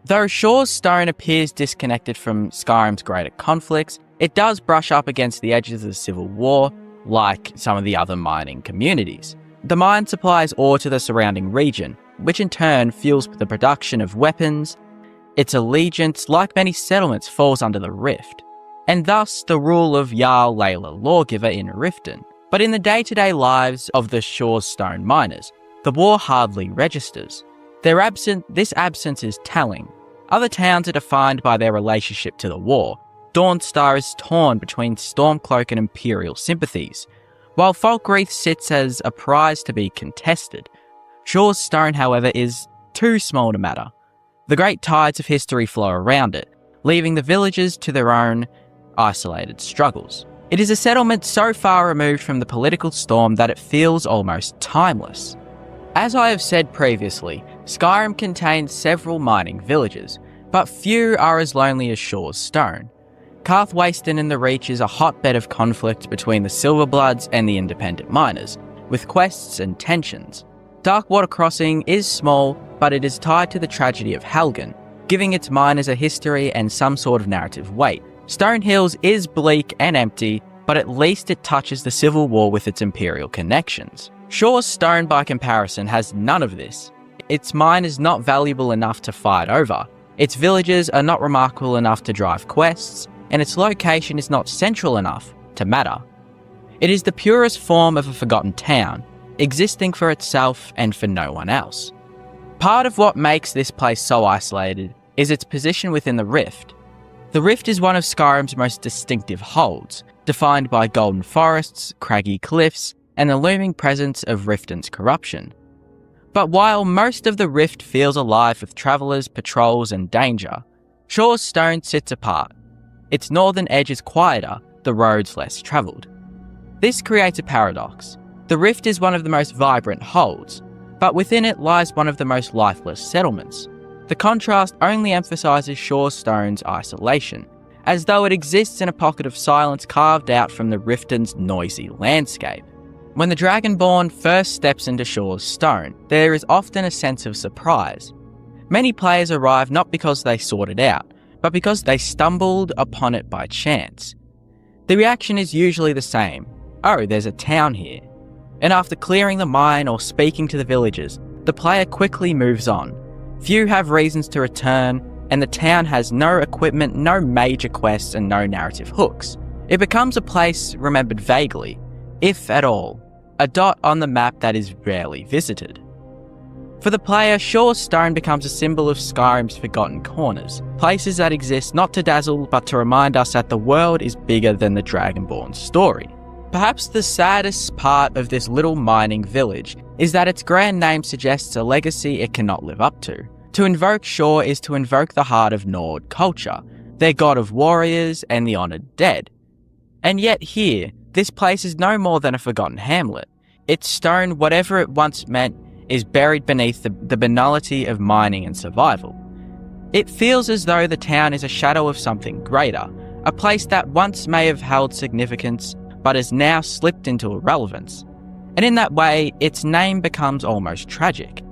Though Shaw's Stone appears disconnected from Skyrim's greater conflicts, it does brush up against the edges of the Civil War, like some of the other mining communities. The mine supplies ore to the surrounding region, which in turn fuels the production of weapons. Its allegiance, like many settlements, falls under the Rift, and thus the rule of Jarl Layla Lawgiver in Riften. But in the day-to-day lives of the Shaw's Stone miners, the war hardly registers. This absence is telling. Other towns are defined by their relationship to the war. Dawnstar is torn between Stormcloak and Imperial sympathies, while Falkreath sits as a prize to be contested. Shaw's Stone, however, is too small to matter. The great tides of history flow around it, leaving the villagers to their own isolated struggles. It is a settlement so far removed from the political storm that it feels almost timeless. As I have said previously, Skyrim contains several mining villages, but few are as lonely as Shaw's Stone. Karthwasten in the Reach is a hotbed of conflict between the Silverbloods and the independent miners, with quests and tensions. Darkwater Crossing is small, but it is tied to the tragedy of Helgen, giving its miners a history and some sort of narrative weight. Stone Hills is bleak and empty, but at least it touches the Civil War with its Imperial connections. Shaw's Stone, by comparison, has none of this. Its mine is not valuable enough to fight over, its villages are not remarkable enough to drive quests, and its location is not central enough to matter. It is the purest form of a forgotten town, existing for itself and for no one else. Part of what makes this place so isolated is its position within the Rift. The Rift is one of Skyrim's most distinctive holds, defined by golden forests, craggy cliffs, and the looming presence of Riften's corruption. But while most of the Rift feels alive with travellers, patrols, and danger, Shaw's Stone sits apart. Its northern edge is quieter, the roads less travelled. This creates a paradox. The Rift is one of the most vibrant holds, but within it lies one of the most lifeless settlements. The contrast only emphasises Shaw's Stone's isolation, as though it exists in a pocket of silence carved out from the Riften's noisy landscape. When the Dragonborn first steps into Shaw's Stone, there is often a sense of surprise. Many players arrive not because they sought it out, but because they stumbled upon it by chance. The reaction is usually the same. Oh, there's a town here. And after clearing the mine or speaking to the villagers, the player quickly moves on. Few have reasons to return, and the town has no equipment, no major quests, and no narrative hooks. It becomes a place remembered vaguely, if at all, a dot on the map that is rarely visited. For the player, Shaw's Stone becomes a symbol of Skyrim's forgotten corners, places that exist not to dazzle but to remind us that the world is bigger than the Dragonborn story. Perhaps the saddest part of this little mining village is that its grand name suggests a legacy it cannot live up to. To invoke Shaw is to invoke the heart of Nord culture, their god of warriors and the honoured dead. And yet here, this place is no more than a forgotten hamlet. Its stone, whatever it once meant, is buried beneath the banality of mining and survival. It feels as though the town is a shadow of something greater, a place that once may have held significance, but has now slipped into irrelevance. And in that way, its name becomes almost tragic.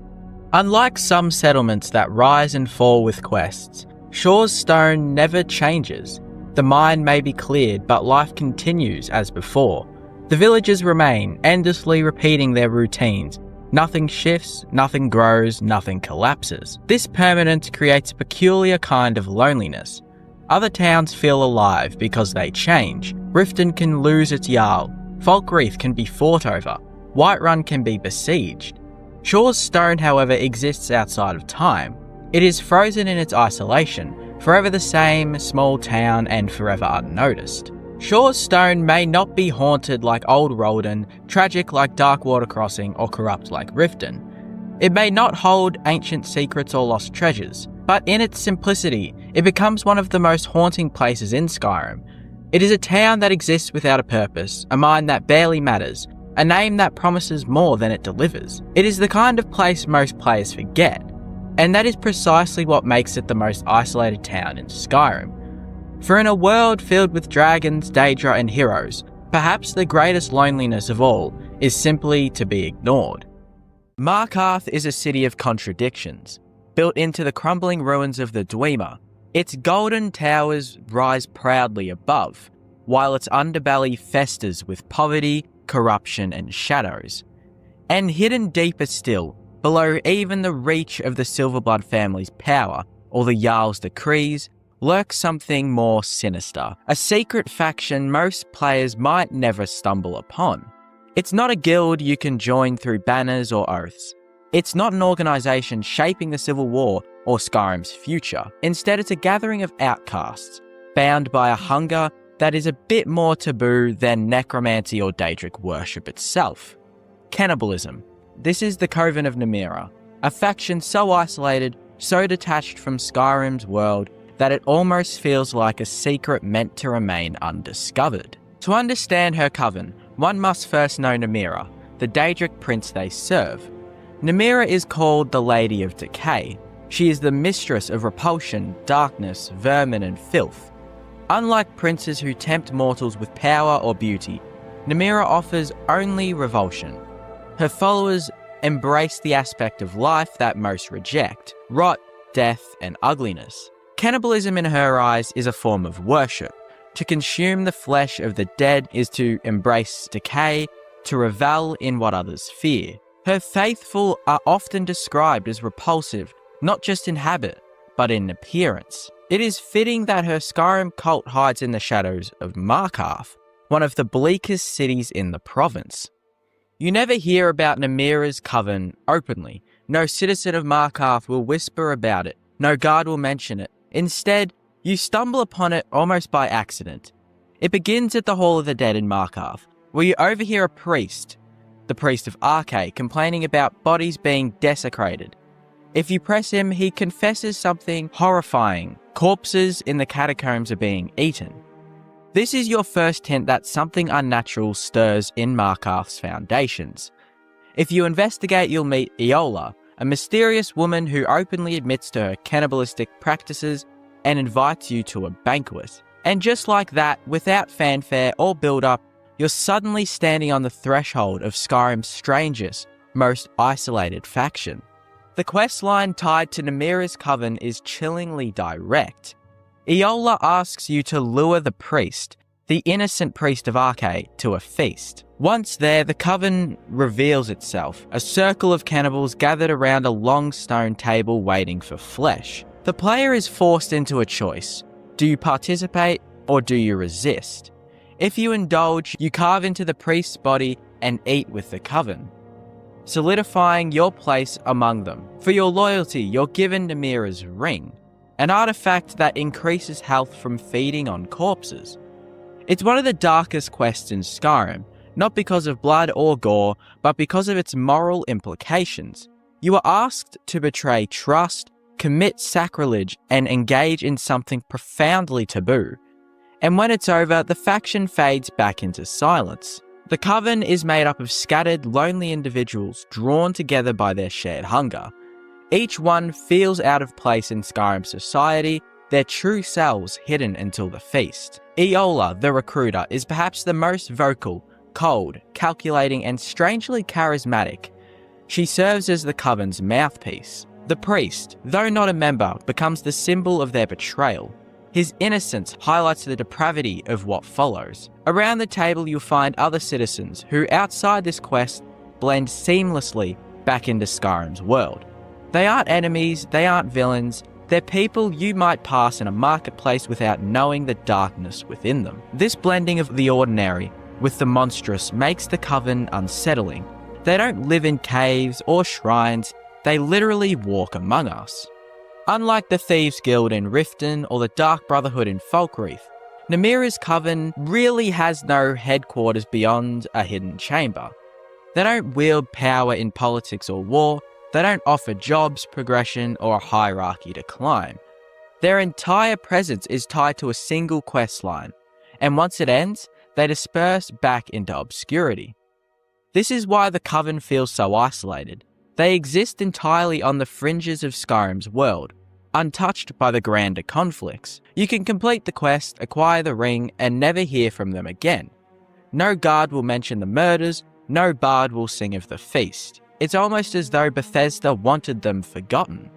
Unlike some settlements that rise and fall with quests, Shaw's Stone never changes. The mine may be cleared, but life continues as before. The villagers remain, endlessly repeating their routines. Nothing shifts, nothing grows, nothing collapses. This permanence creates a peculiar kind of loneliness. Other towns feel alive because they change. Riften can lose its Jarl. Falkreath can be fought over. Whiterun can be besieged. Shaw's Stone, however, exists outside of time. It is frozen in its isolation, forever the same small town and forever unnoticed. Shaw's Stone may not be haunted like Old Roldan, tragic like Darkwater Crossing, or corrupt like Riften. It may not hold ancient secrets or lost treasures, but in its simplicity, it becomes one of the most haunting places in Skyrim. It is a town that exists without a purpose, a mine that barely matters, a name that promises more than it delivers. It is the kind of place most players forget, and that is precisely what makes it the most isolated town in Skyrim. For in a world filled with dragons, Daedra, and heroes, perhaps the greatest loneliness of all is simply to be ignored. Markarth is a city of contradictions. Built into the crumbling ruins of the Dwemer, its golden towers rise proudly above, while its underbelly festers with poverty, corruption, and shadows. And hidden deeper still, below even the reach of the Silverblood family's power or the Jarl's decrees, lurks something more sinister, a secret faction most players might never stumble upon. It's not a guild you can join through banners or oaths. It's not an organisation shaping the Civil War or Skyrim's future. Instead, it's a gathering of outcasts, bound by a hunger that is a bit more taboo than necromancy or Daedric worship itself. Cannibalism. This is the Coven of Namira, a faction so isolated, so detached from Skyrim's world, that it almost feels like a secret meant to remain undiscovered. To understand her coven, one must first know Namira, the Daedric prince they serve. Namira is called the Lady of Decay. She is the mistress of repulsion, darkness, vermin, and filth. Unlike princes who tempt mortals with power or beauty, Namira offers only revulsion. Her followers embrace the aspect of life that most reject: rot, death, and ugliness. Cannibalism in her eyes is a form of worship. To consume the flesh of the dead is to embrace decay, to revel in what others fear. Her faithful are often described as repulsive, not just in habit, but in appearance. It is fitting that her Skyrim cult hides in the shadows of Markarth, one of the bleakest cities in the province. You never hear about Namira's coven openly. No citizen of Markarth will whisper about it. No guard will mention it. Instead, you stumble upon it almost by accident. It begins at the Hall of the Dead in Markarth, where you overhear a priest, the priest of Arche, complaining about bodies being desecrated. If you press him, he confesses something horrifying. Corpses in the catacombs are being eaten. This is your first hint that something unnatural stirs in Markarth's foundations. If you investigate, you'll meet Eola, a mysterious woman who openly admits to her cannibalistic practices and invites you to a banquet. And just like that, without fanfare or build-up, you're suddenly standing on the threshold of Skyrim's strangest, most isolated faction. The questline tied to Namira's coven is chillingly direct. Eola asks you to lure the priest, the innocent priest of Arche, to a feast. Once there, the coven reveals itself, a circle of cannibals gathered around a long stone table waiting for flesh. The player is forced into a choice. Do you participate or do you resist? If you indulge, you carve into the priest's body and eat with the coven, solidifying your place among them. For your loyalty, you're given Namira's ring, an artifact that increases health from feeding on corpses. It's one of the darkest quests in Skyrim, not because of blood or gore, but because of its moral implications. You are asked to betray trust, commit sacrilege, and engage in something profoundly taboo. And when it's over, the faction fades back into silence. The Coven is made up of scattered, lonely individuals drawn together by their shared hunger. Each one feels out of place in Skyrim society, their true selves hidden until the feast. Eola, the recruiter, is perhaps the most vocal, cold, calculating, and strangely charismatic. She serves as the Coven's mouthpiece. The priest, though not a member, becomes the symbol of their betrayal. His innocence highlights the depravity of what follows. Around the table you'll find other citizens who, outside this quest, blend seamlessly back into Skyrim's world. They aren't enemies, they aren't villains, they're people you might pass in a marketplace without knowing the darkness within them. This blending of the ordinary with the monstrous makes the Coven unsettling. They don't live in caves or shrines, they literally walk among us. Unlike the Thieves' Guild in Riften or the Dark Brotherhood in Falkreath, Namira's Coven really has no headquarters beyond a hidden chamber. They don't wield power in politics or war, they don't offer jobs, progression, or a hierarchy to climb. Their entire presence is tied to a single quest line, and once it ends, they disperse back into obscurity. This is why the Coven feels so isolated. They exist entirely on the fringes of Skyrim's world, untouched by the grander conflicts. You can complete the quest, acquire the ring, and never hear from them again. No guard will mention the murders, no bard will sing of the feast. It's almost as though Bethesda wanted them forgotten.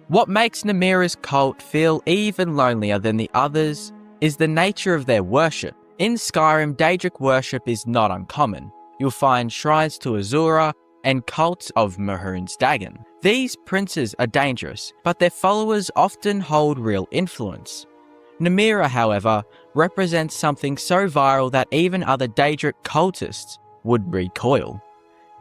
What makes Namira's cult feel even lonelier than the others is the nature of their worship. In Skyrim, Daedric worship is not uncommon. You'll find shrines to Azura and cults of Mehrunes Dagon. These princes are dangerous, but their followers often hold real influence. Namira, however, represents something so viral that even other Daedric cultists would recoil.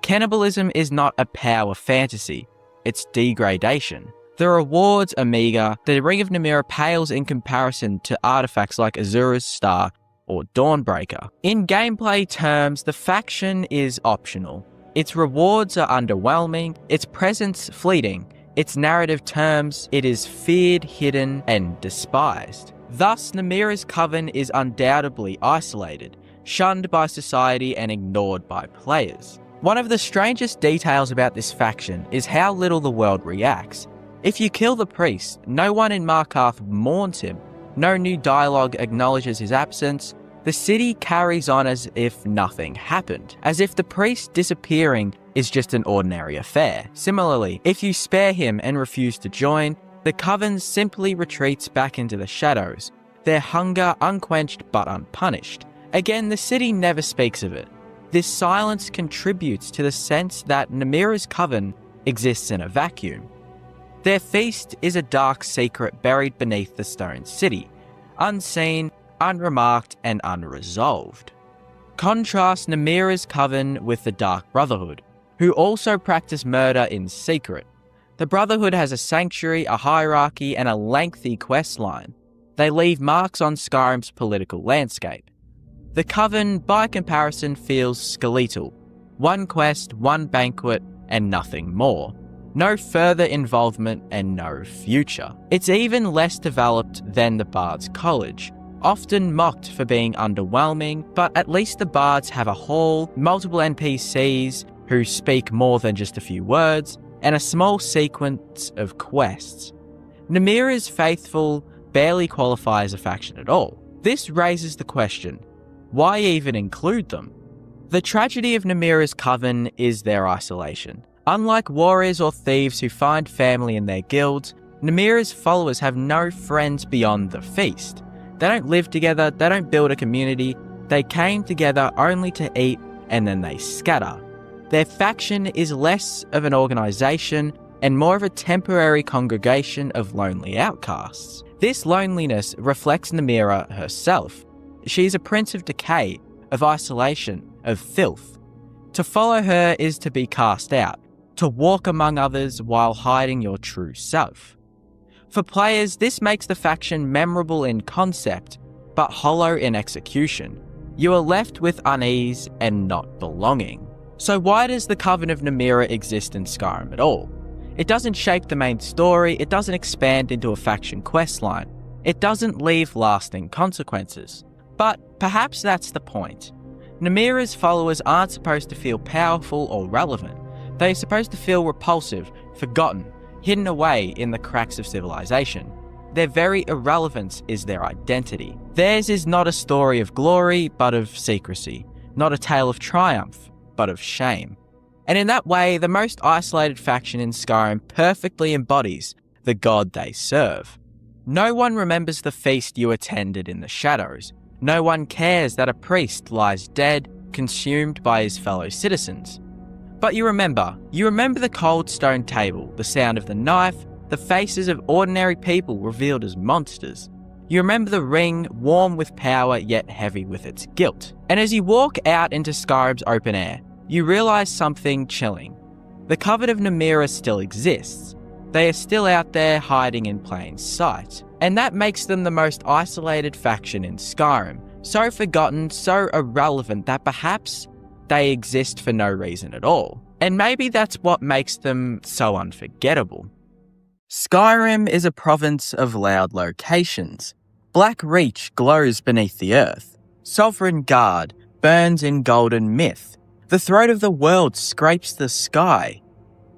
Cannibalism is not a power fantasy, it's degradation. The rewards are meager, the Ring of Namira pales in comparison to artifacts like Azura's Star or Dawnbreaker. In gameplay terms, the faction is optional. Its rewards are underwhelming, its presence fleeting, its narrative terms, it is feared, hidden, and despised. Thus, Namira's Coven is undoubtedly isolated, shunned by society and ignored by players. One of the strangest details about this faction is how little the world reacts. If you kill the priest, no one in Markarth mourns him, no new dialogue acknowledges his absence. The city carries on as if nothing happened, as if the priest disappearing is just an ordinary affair. Similarly, if you spare him and refuse to join, the Coven simply retreats back into the shadows, their hunger unquenched but unpunished. Again, the city never speaks of it. This silence contributes to the sense that Namira's Coven exists in a vacuum. Their feast is a dark secret buried beneath the stone city, unseen, unremarked, and unresolved. Contrast Namira's Coven with the Dark Brotherhood, who also practice murder in secret. The Brotherhood has a sanctuary, a hierarchy, and a lengthy quest line. They leave marks on Skyrim's political landscape. The Coven, by comparison, feels skeletal. One quest, one banquet, and nothing more. No further involvement and no future. It's even less developed than the Bard's College, often mocked for being underwhelming, but at least the bards have a hall, multiple NPCs who speak more than just a few words, and a small sequence of quests. Namira's faithful barely qualify as a faction at all. This raises the question, why even include them? The tragedy of Namira's Coven is their isolation. Unlike warriors or thieves who find family in their guilds, Namira's followers have no friends beyond the feast. They don't live together, they don't build a community, they came together only to eat and then they scatter. Their faction is less of an organisation, and more of a temporary congregation of lonely outcasts. This loneliness reflects Namira herself. She's a prince of decay, of isolation, of filth. To follow her is to be cast out, to walk among others while hiding your true self. For players, this makes the faction memorable in concept, but hollow in execution. You are left with unease and not belonging. So why does the Coven of Namira exist in Skyrim at all? It doesn't shape the main story, it doesn't expand into a faction questline, it doesn't leave lasting consequences. But perhaps that's the point. Namira's followers aren't supposed to feel powerful or relevant. They're supposed to feel repulsive, forgotten, hidden away in the cracks of civilization. Their very irrelevance is their identity. Theirs is not a story of glory, but of secrecy. Not a tale of triumph, but of shame. And in that way, the most isolated faction in Skyrim perfectly embodies the god they serve. No one remembers the feast you attended in the shadows. No one cares that a priest lies dead, consumed by his fellow citizens. But you remember the cold stone table, the sound of the knife, the faces of ordinary people revealed as monsters. You remember the ring, warm with power yet heavy with its guilt. And as you walk out into Skyrim's open air, you realise something chilling. The Coven of Namira still exists. They are still out there hiding in plain sight. And that makes them the most isolated faction in Skyrim. So forgotten, so irrelevant that perhaps they exist for no reason at all. And maybe that's what makes them so unforgettable. Skyrim is a province of loud locations. Black Reach glows beneath the earth. Sovereign Guard burns in golden myth. The throat of the world scrapes the sky.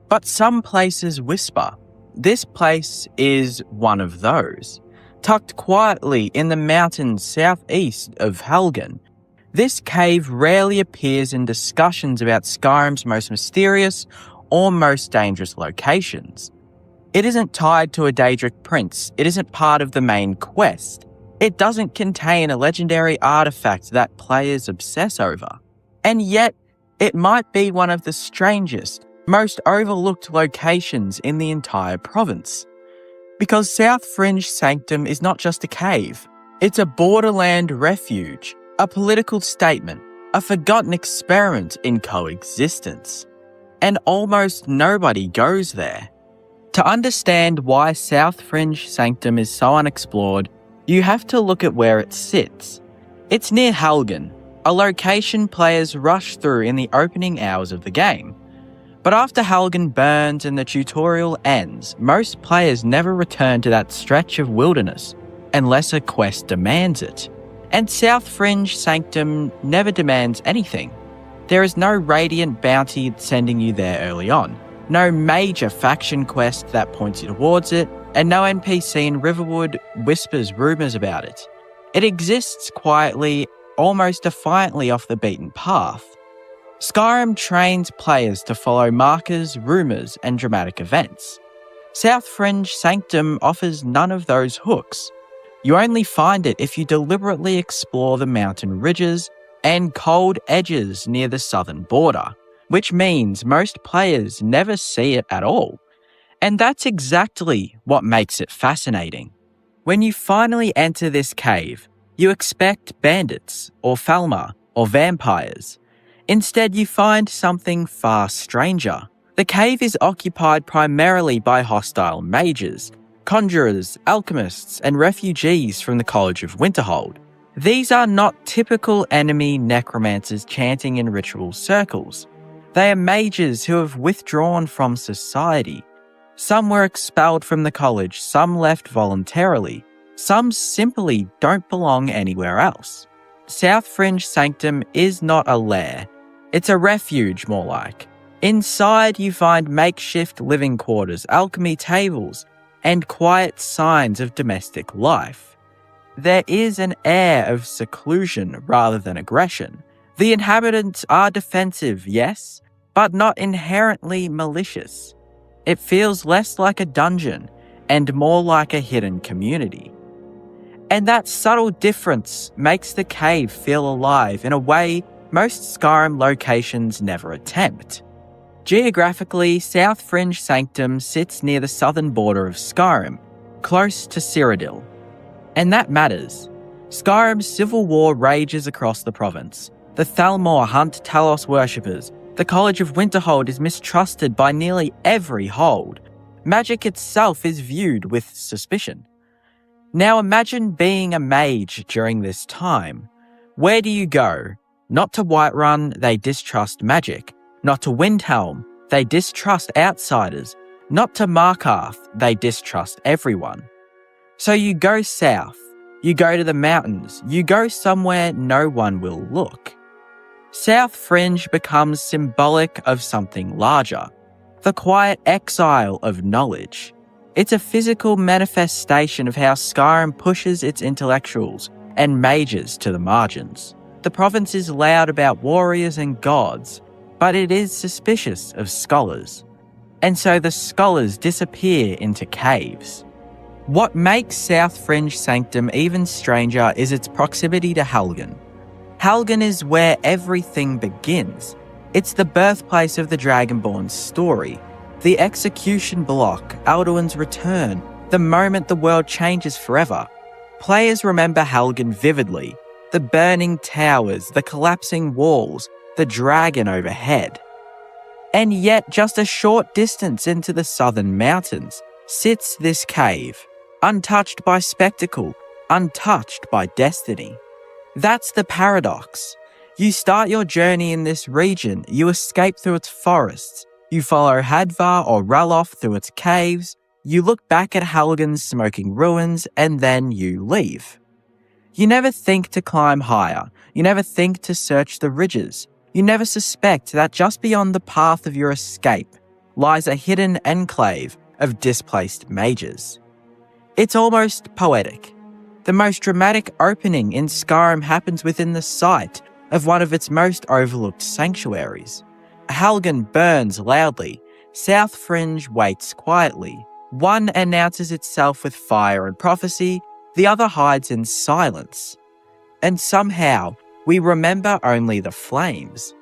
But some places whisper. This place is one of those. Tucked quietly in the mountains southeast of Helgen, this cave rarely appears in discussions about Skyrim's most mysterious or most dangerous locations. It isn't tied to a Daedric prince. It isn't part of the main quest. It doesn't contain a legendary artifact that players obsess over. And yet, it might be one of the strangest, most overlooked locations in the entire province. Because South Fringe Sanctum is not just a cave. It's a borderland refuge, a political statement, a forgotten experiment in coexistence. And almost nobody goes there. To understand why South Fringe Sanctum is so unexplored, you have to look at where it sits. It's near Helgen, a location players rush through in the opening hours of the game. But after Helgen burns and the tutorial ends, most players never return to that stretch of wilderness, unless a quest demands it. And South Fringe Sanctum never demands anything. There is no radiant bounty sending you there early on, no major faction quest that points you towards it, and no NPC in Riverwood whispers rumours about it. It exists quietly, almost defiantly off the beaten path. Skyrim trains players to follow markers, rumours, and dramatic events. South Fringe Sanctum offers none of those hooks. You only find it if you deliberately explore the mountain ridges and cold edges near the southern border, which means most players never see it at all. And that's exactly what makes it fascinating. When you finally enter this cave, you expect bandits, or Falmer, or vampires. Instead, you find something far stranger. The cave is occupied primarily by hostile mages, conjurers, alchemists, and refugees from the College of Winterhold. These are not typical enemy necromancers chanting in ritual circles. They are mages who have withdrawn from society. Some were expelled from the college, some left voluntarily. Some simply don't belong anywhere else. South Fringe Sanctum is not a lair. It's a refuge, more like. Inside, you find makeshift living quarters, alchemy tables, and quiet signs of domestic life. There is an air of seclusion rather than aggression. The inhabitants are defensive, yes, but not inherently malicious. It feels less like a dungeon and more like a hidden community. And that subtle difference makes the cave feel alive in a way most Skyrim locations never attempt. Geographically, South Fringe Sanctum sits near the southern border of Skyrim, close to Cyrodiil. And that matters. Skyrim's civil war rages across the province. The Thalmor hunt Talos worshippers. The College of Winterhold is mistrusted by nearly every hold. Magic itself is viewed with suspicion. Now imagine being a mage during this time. Where do you go? Not to Whiterun, they distrust magic. Not to Windhelm, they distrust outsiders. Not to Markarth, they distrust everyone. So you go south. You go to the mountains. You go somewhere no one will look. South Fringe becomes symbolic of something larger. The quiet exile of knowledge. It's a physical manifestation of how Skyrim pushes its intellectuals and mages to the margins. The province is loud about warriors and gods, but it is suspicious of scholars. And so the scholars disappear into caves. What makes South Fringe Sanctum even stranger is its proximity to Helgen. Helgen is where everything begins. It's the birthplace of the Dragonborn's story. The execution block, Alduin's return, the moment the world changes forever. Players remember Helgen vividly. The burning towers, the collapsing walls, the dragon overhead. And yet, just a short distance into the southern mountains, sits this cave, untouched by spectacle, untouched by destiny. That's the paradox. You start your journey in this region, you escape through its forests, you follow Hadvar or Ralof through its caves, you look back at Helgen's smoking ruins, and then you leave. You never think to climb higher, you never think to search the ridges, you never suspect that just beyond the path of your escape lies a hidden enclave of displaced mages. It's almost poetic. The most dramatic opening in Skyrim happens within the sight of one of its most overlooked sanctuaries. Helgen burns loudly, South Fringe waits quietly. One announces itself with fire and prophecy, the other hides in silence. And somehow, we remember only the flames.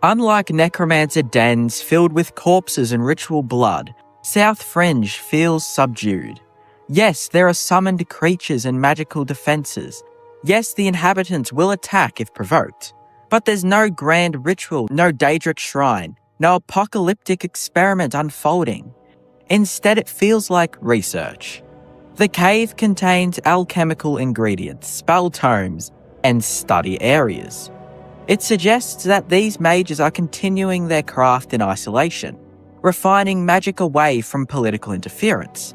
Unlike necromancer dens filled with corpses and ritual blood, South Fringe feels subdued. Yes, there are summoned creatures and magical defences. Yes, the inhabitants will attack if provoked. But there's no grand ritual, no Daedric shrine, no apocalyptic experiment unfolding. Instead, it feels like research. The cave contains alchemical ingredients, spell tomes, and study areas. It suggests that these mages are continuing their craft in isolation, refining magic away from political interference.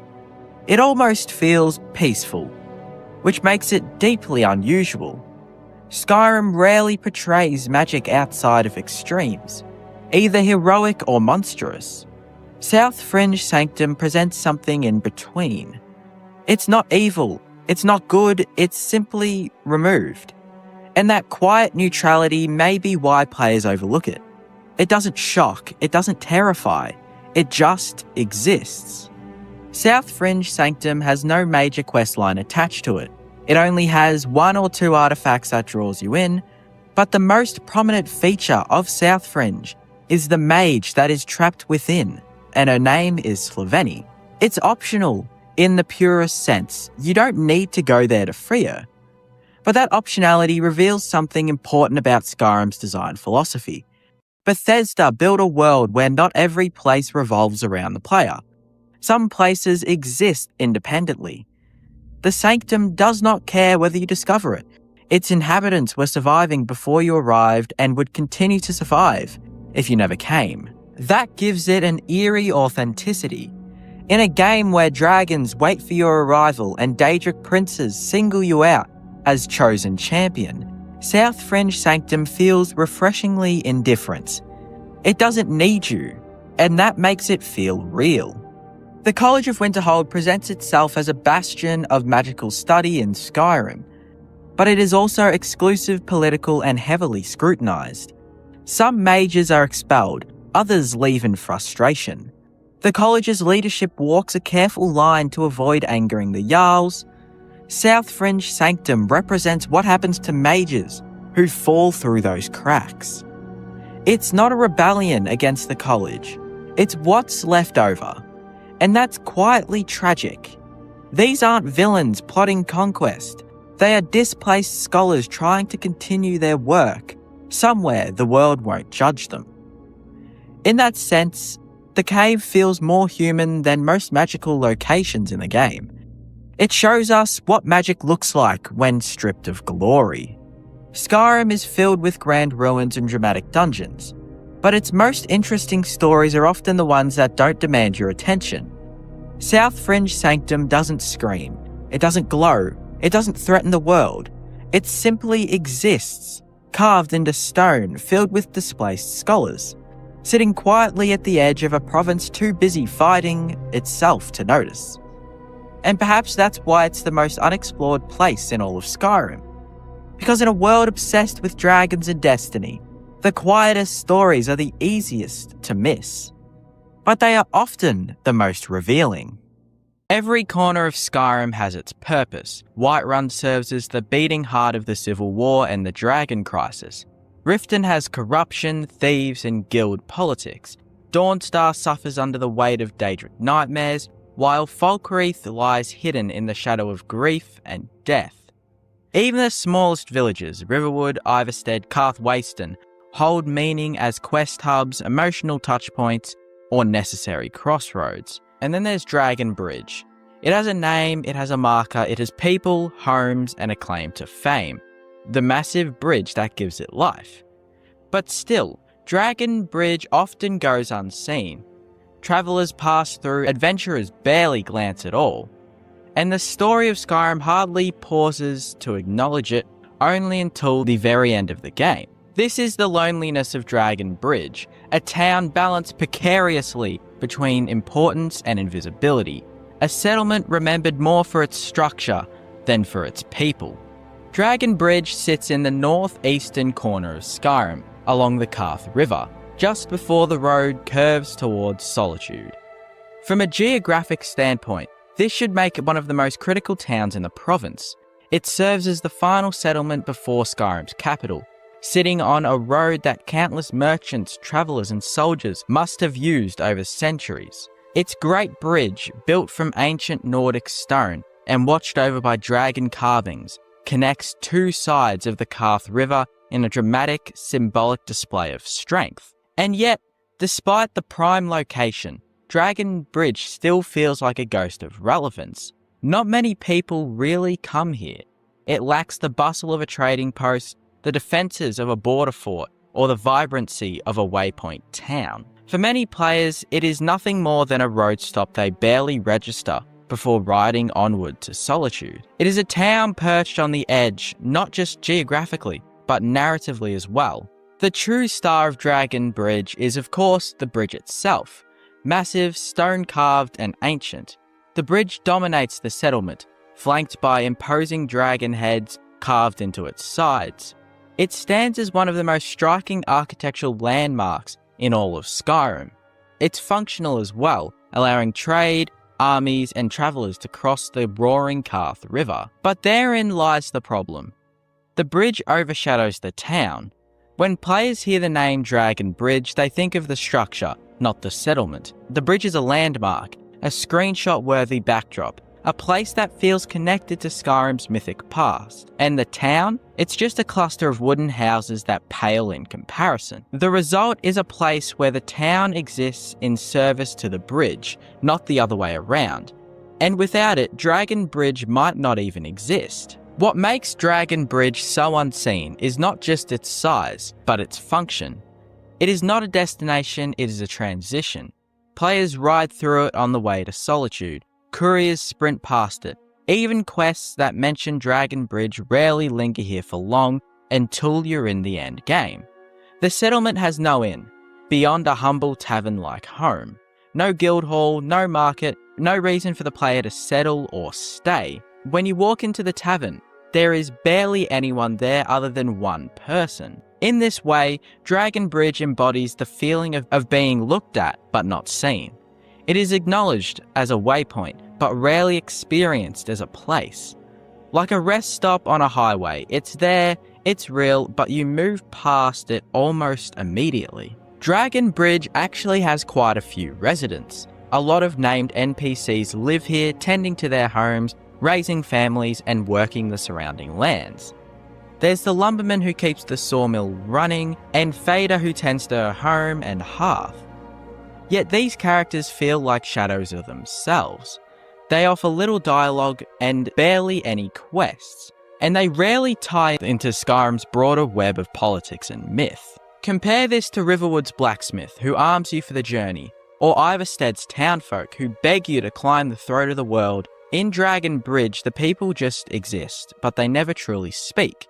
It almost feels peaceful, which makes it deeply unusual. Skyrim rarely portrays magic outside of extremes, either heroic or monstrous. South Fringe Sanctum presents something in between. It's not evil, it's not good, it's simply removed. And that quiet neutrality may be why players overlook it. It doesn't shock, it doesn't terrify, it just exists. South Fringe Sanctum has no major questline attached to it. It only has one or two artifacts that draws you in, but the most prominent feature of South Fringe is the mage that is trapped within, and her name is Sloveni. It's optional in the purest sense. You don't need to go there to free her. But that optionality reveals something important about Skyrim's design philosophy. Bethesda built a world where not every place revolves around the player. Some places exist independently. The Sanctum does not care whether you discover it. Its inhabitants were surviving before you arrived and would continue to survive if you never came. That gives it an eerie authenticity. In a game where dragons wait for your arrival and Daedric princes single you out as chosen champion, South Fringe Sanctum feels refreshingly indifferent. It doesn't need you, and that makes it feel real. The College of Winterhold presents itself as a bastion of magical study in Skyrim, but it is also exclusive, political, and heavily scrutinised. Some mages are expelled, others leave in frustration. The college's leadership walks a careful line to avoid angering the Jarls. South Fringe Sanctum represents what happens to mages who fall through those cracks. It's not a rebellion against the college. It's what's left over. And that's quietly tragic. These aren't villains plotting conquest. They are displaced scholars trying to continue their work. Somewhere the world won't judge them. In that sense, the cave feels more human than most magical locations in the game. It shows us what magic looks like when stripped of glory. Skyrim is filled with grand ruins and dramatic dungeons, but its most interesting stories are often the ones that don't demand your attention. South Fringe Sanctum doesn't scream, it doesn't glow, it doesn't threaten the world. It simply exists, carved into stone, filled with displaced scholars, sitting quietly at the edge of a province too busy fighting itself to notice. And perhaps that's why it's the most unexplored place in all of Skyrim. Because in a world obsessed with dragons and destiny, the quietest stories are the easiest to miss. But they are often the most revealing. Every corner of Skyrim has its purpose. Whiterun serves as the beating heart of the Civil War and the Dragon Crisis. Riften has corruption, thieves, and guild politics. Dawnstar suffers under the weight of Daedric nightmares, while Falkreath lies hidden in the shadow of grief and death. Even the smallest villages, Riverwood, Iverstead, Karth Wasten, hold meaning as quest hubs, emotional touchpoints, or necessary crossroads. And then there's Dragon Bridge. It has a name, it has a marker, it has people, homes, and a claim to fame. The massive bridge that gives it life. But still, Dragon Bridge often goes unseen. Travellers pass through, adventurers barely glance at all. And the story of Skyrim hardly pauses to acknowledge it, only until the very end of the game. This is the loneliness of Dragon Bridge, a town balanced precariously between importance and invisibility, a settlement remembered more for its structure than for its people. Dragon Bridge sits in the northeastern corner of Skyrim, along the Karth River, just before the road curves towards Solitude. From a geographic standpoint, this should make it one of the most critical towns in the province. It serves as the final settlement before Skyrim's capital, sitting on a road that countless merchants, travellers and soldiers must have used over centuries. Its great bridge, built from ancient Nordic stone and watched over by dragon carvings, connects two sides of the Karth River in a dramatic, symbolic display of strength. And yet, despite the prime location, Dragon Bridge still feels like a ghost of relevance. Not many people really come here. It lacks the bustle of a trading post, the defences of a border fort, or the vibrancy of a waypoint town. For many players, it is nothing more than a road stop they barely register before riding onward to Solitude. It is a town perched on the edge, not just geographically, but narratively as well. The true star of Dragon Bridge is, of course, the bridge itself. Massive, stone-carved, and ancient. The bridge dominates the settlement, flanked by imposing dragon heads carved into its sides. It stands as one of the most striking architectural landmarks in all of Skyrim. It's functional as well, allowing trade, armies, and travellers to cross the roaring Karth River. But therein lies the problem. The bridge overshadows the town. When players hear the name Dragon Bridge, they think of the structure, not the settlement. The bridge is a landmark, a screenshot-worthy backdrop, a place that feels connected to Skyrim's mythic past. And the town? It's just a cluster of wooden houses that pale in comparison. The result is a place where the town exists in service to the bridge, not the other way around. And without it, Dragon Bridge might not even exist. What makes Dragon Bridge so unseen is not just its size, but its function. It is not a destination, it is a transition. Players ride through it on the way to Solitude. Couriers sprint past it. Even quests that mention Dragon Bridge rarely linger here for long until you're in the end game. The settlement has no inn, beyond a humble tavern-like home. No guild hall, no market, no reason for the player to settle or stay. When you walk into the tavern, there is barely anyone there other than one person. In this way, Dragon Bridge embodies the feeling of being looked at but not seen. It is acknowledged as a waypoint, but rarely experienced as a place. Like a rest stop on a highway, it's there, It's real, but you move past it almost immediately. Dragon Bridge actually has quite a few residents. A lot of named NPCs live here, tending to their homes, raising families, and working the surrounding lands. There's the lumberman who keeps the sawmill running, and Fader who tends to her home and hearth. Yet these characters feel like shadows of themselves. They offer little dialogue and barely any quests, and they rarely tie into Skyrim's broader web of politics and myth. Compare this to Riverwood's blacksmith, who arms you for the journey, or Iverstead's townfolk, who beg you to climb the throat of the world. In Dragon Bridge, the people just exist, but they never truly speak.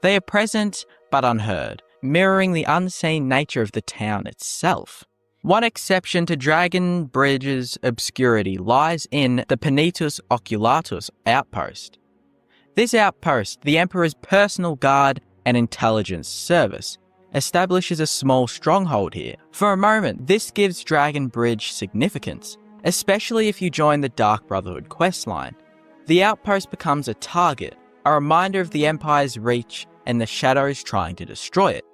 They are present, but unheard, mirroring the unseen nature of the town itself. One exception to Dragon Bridge's obscurity lies in the Penitus Oculatus outpost. This outpost, the Emperor's personal guard and intelligence service, establishes a small stronghold here. For a moment, this gives Dragon Bridge significance, especially if you join the Dark Brotherhood questline. The outpost becomes a target, a reminder of the Empire's reach and the shadows trying to destroy it.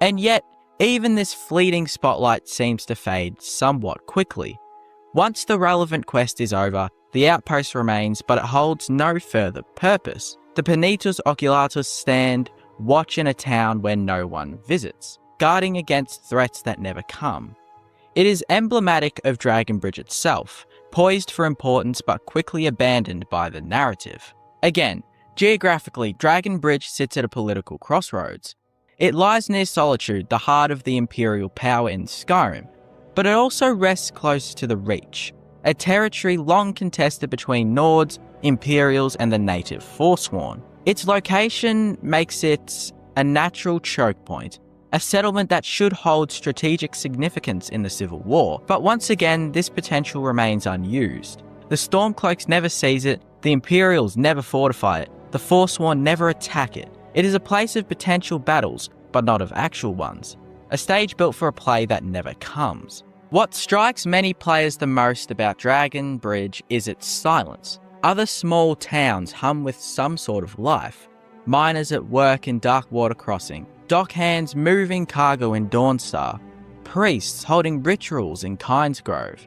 And yet, even this fleeting spotlight seems to fade somewhat quickly. Once the relevant quest is over, the outpost remains, but it holds no further purpose. The Penitus Oculatus stand watch in a town where no one visits, guarding against threats that never come. It is emblematic of Dragon Bridge itself, poised for importance but quickly abandoned by the narrative. Again, geographically, Dragon Bridge sits at a political crossroads. It lies near Solitude, the heart of the Imperial power in Skyrim, but it also rests close to the Reach, a territory long contested between Nords, Imperials, and the native Forsworn. Its location makes it a natural choke point, a settlement that should hold strategic significance in the Civil War, but once again, this potential remains unused. The Stormcloaks never seize it, the Imperials never fortify it, the Forsworn never attack it. It is a place of potential battles, but not of actual ones. A stage built for a play that never comes. What strikes many players the most about Dragon Bridge is its silence. Other small towns hum with some sort of life. Miners at work in Darkwater Crossing, dockhands moving cargo in Dawnstar, priests holding rituals in Kynesgrove.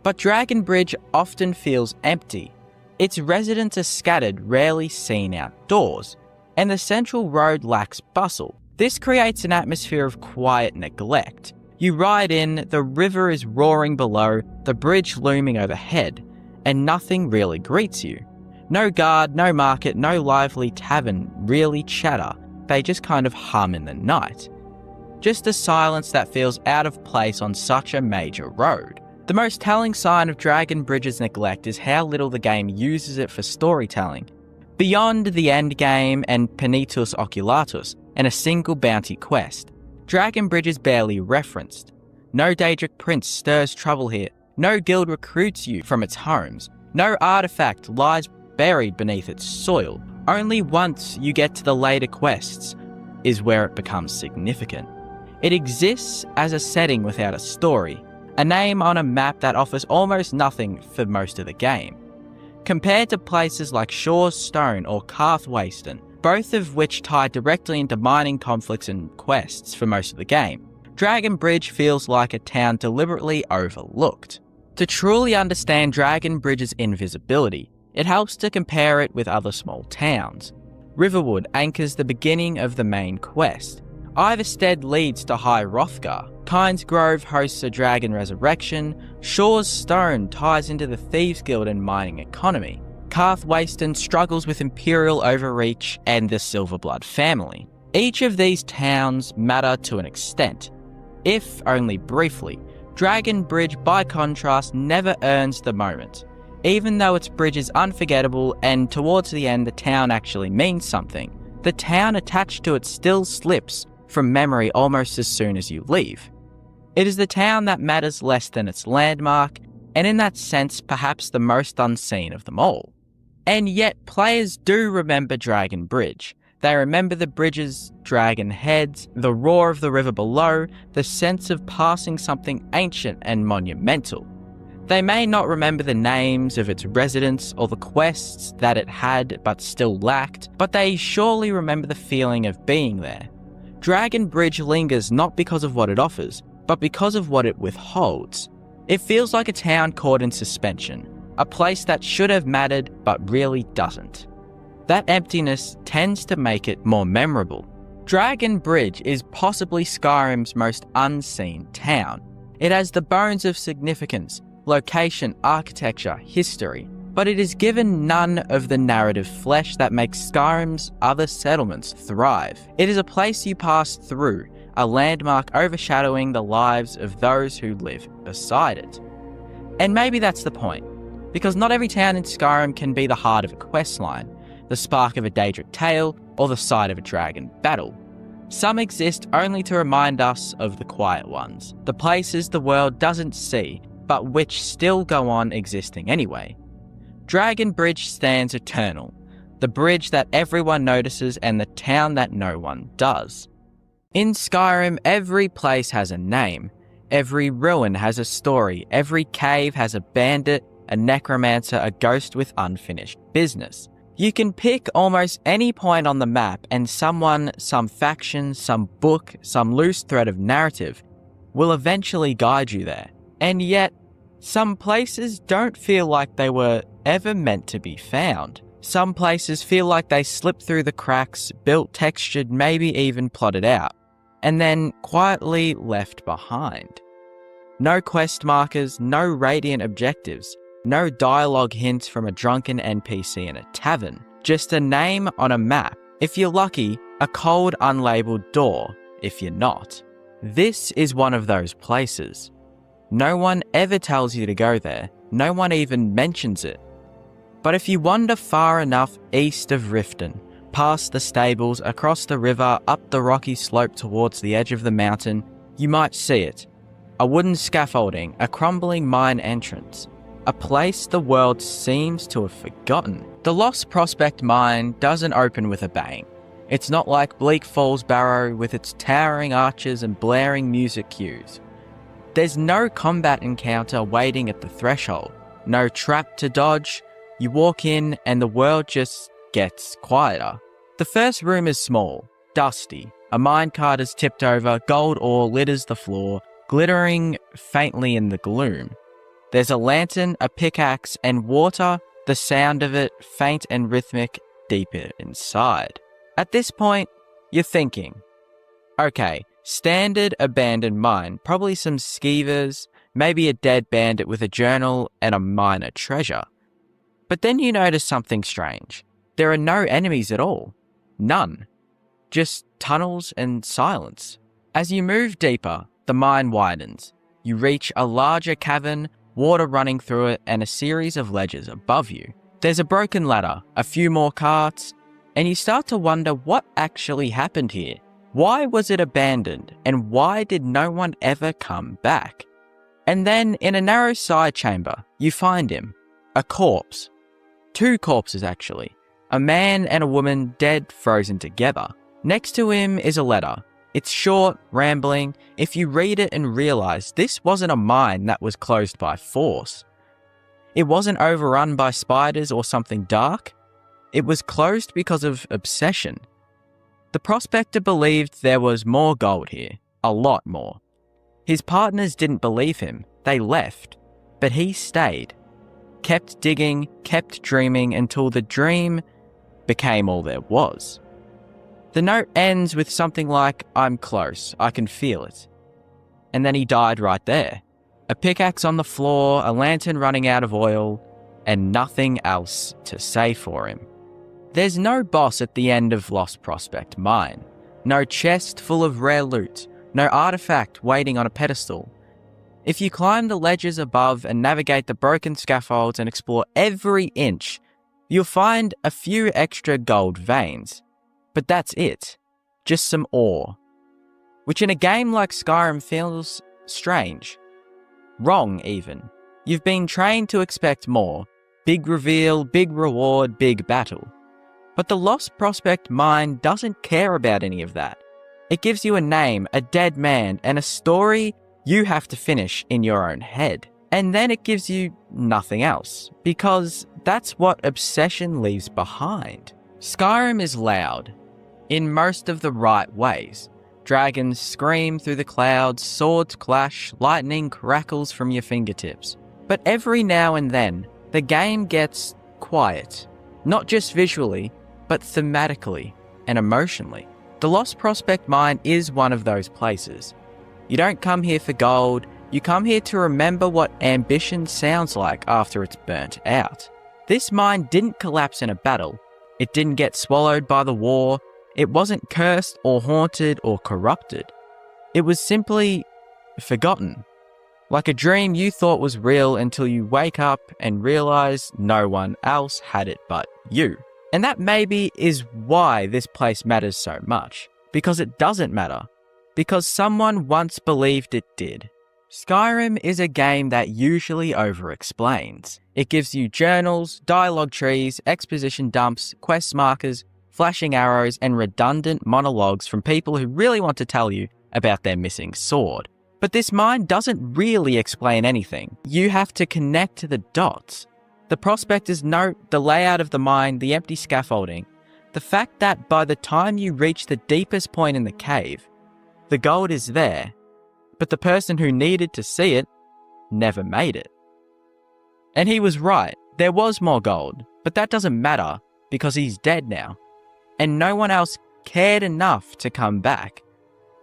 But Dragon Bridge often feels empty. Its residents are scattered, rarely seen outdoors, and the central road lacks bustle. This creates an atmosphere of quiet neglect. You ride in, the river is roaring below, the bridge looming overhead, and nothing really greets you. No guard, no market, no lively tavern really chatter. They just kind of hum in the night. Just a silence that feels out of place on such a major road. The most telling sign of Dragon Bridge's neglect is how little the game uses it for storytelling. Beyond the endgame and Penitus Oculatus and a single bounty quest, Dragon Bridge is barely referenced. No Daedric prince stirs trouble here, no guild recruits you from its homes, no artifact lies buried beneath its soil. Only once you get to the later quests is where it becomes significant. It exists as a setting without a story, a name on a map that offers almost nothing for most of the game. Compared to places like Shaw's Stone or Karthwasten, both of which tie directly into mining conflicts and quests for most of the game, Dragon Bridge feels like a town deliberately overlooked. To truly understand Dragon Bridge's invisibility, it helps to compare it with other small towns. Riverwood anchors the beginning of the main quest. Iverstead leads to High Hrothgar. Kynesgrove hosts a dragon resurrection. Shaw's Stone ties into the Thieves Guild and mining economy. Karthwasten struggles with Imperial overreach and the Silverblood family. Each of these towns matter to an extent, if only briefly. Dragon Bridge, by contrast, never earns the moment. Even though its bridge is unforgettable and towards the end the town actually means something, the town attached to it still slips from memory almost as soon as you leave. It is the town that matters less than its landmark, and in that sense perhaps the most unseen of them all. And yet players do remember Dragon Bridge. They remember the bridge's dragon heads, the roar of the river below, the sense of passing something ancient and monumental. They may not remember the names of its residents or the quests that it had but still lacked, but they surely remember the feeling of being there. Dragon Bridge lingers not because of what it offers, but because of what it withholds. It feels like a town caught in suspension, a place that should have mattered but really doesn't. That emptiness tends to make it more memorable. Dragon Bridge is possibly Skyrim's most unseen town. It has the bones of significance, location, architecture, history, but it is given none of the narrative flesh that makes Skyrim's other settlements thrive. It is a place you pass through, a landmark overshadowing the lives of those who live beside it. And maybe that's the point, because not every town in Skyrim can be the heart of a questline, the spark of a Daedric tale, or the site of a dragon battle. Some exist only to remind us of the quiet ones, the places the world doesn't see, but which still go on existing anyway. Dragon Bridge stands eternal, the bridge that everyone notices and the town that no one does. In Skyrim, every place has a name, every ruin has a story, every cave has a bandit, a necromancer, a ghost with unfinished business. You can pick almost any point on the map and someone, some faction, some book, some loose thread of narrative will eventually guide you there. And yet, some places don't feel like they were ever meant to be found. Some places feel like they slipped through the cracks, built, textured, maybe even plotted out, and then quietly left behind. No quest markers, no radiant objectives, no dialogue hints from a drunken NPC in a tavern, just a name on a map. If you're lucky, a cold, unlabeled door, if you're not. This is one of those places. No one ever tells you to go there, no one even mentions it. But if you wander far enough east of Riften, past the stables, across the river, up the rocky slope towards the edge of the mountain, you might see it. A wooden scaffolding, a crumbling mine entrance, a place the world seems to have forgotten. The Lost Prospect Mine doesn't open with a bang. It's not like Bleak Falls Barrow with its towering arches and blaring music cues. There's no combat encounter waiting at the threshold, no trap to dodge. You walk in and the world just gets quieter. The first room is small, dusty. A minecart is tipped over, gold ore litters the floor, glittering faintly in the gloom. There's a lantern, a pickaxe, and water, the sound of it faint and rhythmic deeper inside. At this point, you're thinking, okay, standard abandoned mine, probably some skeevers, maybe a dead bandit with a journal and a minor treasure. But then you notice something strange. There are no enemies at all. None. Just tunnels and silence. As you move deeper, the mine widens. You reach a larger cavern, water running through it, and a series of ledges above you. There's a broken ladder, a few more carts, and you start to wonder what actually happened here. Why was it abandoned, and why did no one ever come back? And then, in a narrow side chamber, you find him. A corpse. Two corpses, actually. A man and a woman dead, frozen together. Next to him is a letter. It's short, rambling. If you read it and realize this wasn't a mine that was closed by force. It wasn't overrun by spiders or something dark. It was closed because of obsession. The prospector believed there was more gold here, a lot more. His partners didn't believe him, they left, but he stayed. Kept digging, kept dreaming until the dream became all there was. The note ends with something like, "I'm close, I can feel it." And then he died right there. A pickaxe on the floor, a lantern running out of oil, and nothing else to say for him. There's no boss at the end of Lost Prospect Mine. No chest full of rare loot. No artifact waiting on a pedestal. If you climb the ledges above and navigate the broken scaffolds and explore every inch, you'll find a few extra gold veins. But that's it. Just some ore. Which in a game like Skyrim feels strange. Wrong, even. You've been trained to expect more. Big reveal, big reward, big battle. But the Lost Prospect Mine doesn't care about any of that. It gives you a name, a dead man, and a story you have to finish in your own head. And then it gives you nothing else, because that's what obsession leaves behind. Skyrim is loud, in most of the right ways. Dragons scream through the clouds, swords clash, lightning crackles from your fingertips. But every now and then, the game gets quiet. Not just visually, but thematically and emotionally. The Lost Prospect Mine is one of those places. You don't come here for gold, you come here to remember what ambition sounds like after it's burnt out. This mine didn't collapse in a battle. It didn't get swallowed by the war. It wasn't cursed or haunted or corrupted. It was simply forgotten. Like a dream you thought was real until you wake up and realize no one else had it but you. And that maybe is why this place matters so much. Because it doesn't matter. Because someone once believed it did. Skyrim is a game that usually over-explains. It gives you journals, dialogue trees, exposition dumps, quest markers, flashing arrows, and redundant monologues from people who really want to tell you about their missing sword. But this mine doesn't really explain anything. You have to connect the dots. The prospectors note the layout of the mine, the empty scaffolding, the fact that by the time you reach the deepest point in the cave, the gold is there, but the person who needed to see it never made it. And he was right, there was more gold, but that doesn't matter because he's dead now. And no one else cared enough to come back,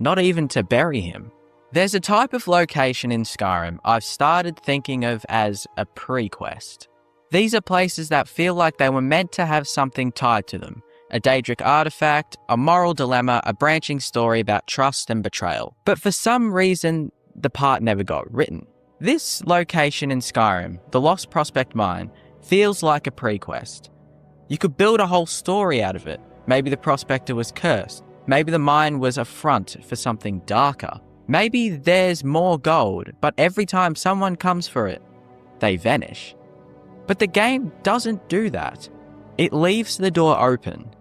not even to bury him. There's a type of location in Skyrim I've started thinking of as a pre-quest. These are places that feel like they were meant to have something tied to them. A Daedric artifact, a moral dilemma, a branching story about trust and betrayal. But for some reason, the part never got written. This location in Skyrim, the Lost Prospect Mine, feels like a pre-quest. You could build a whole story out of it. Maybe the prospector was cursed. Maybe the mine was a front for something darker. Maybe there's more gold, but every time someone comes for it, they vanish. But the game doesn't do that. It leaves the door open.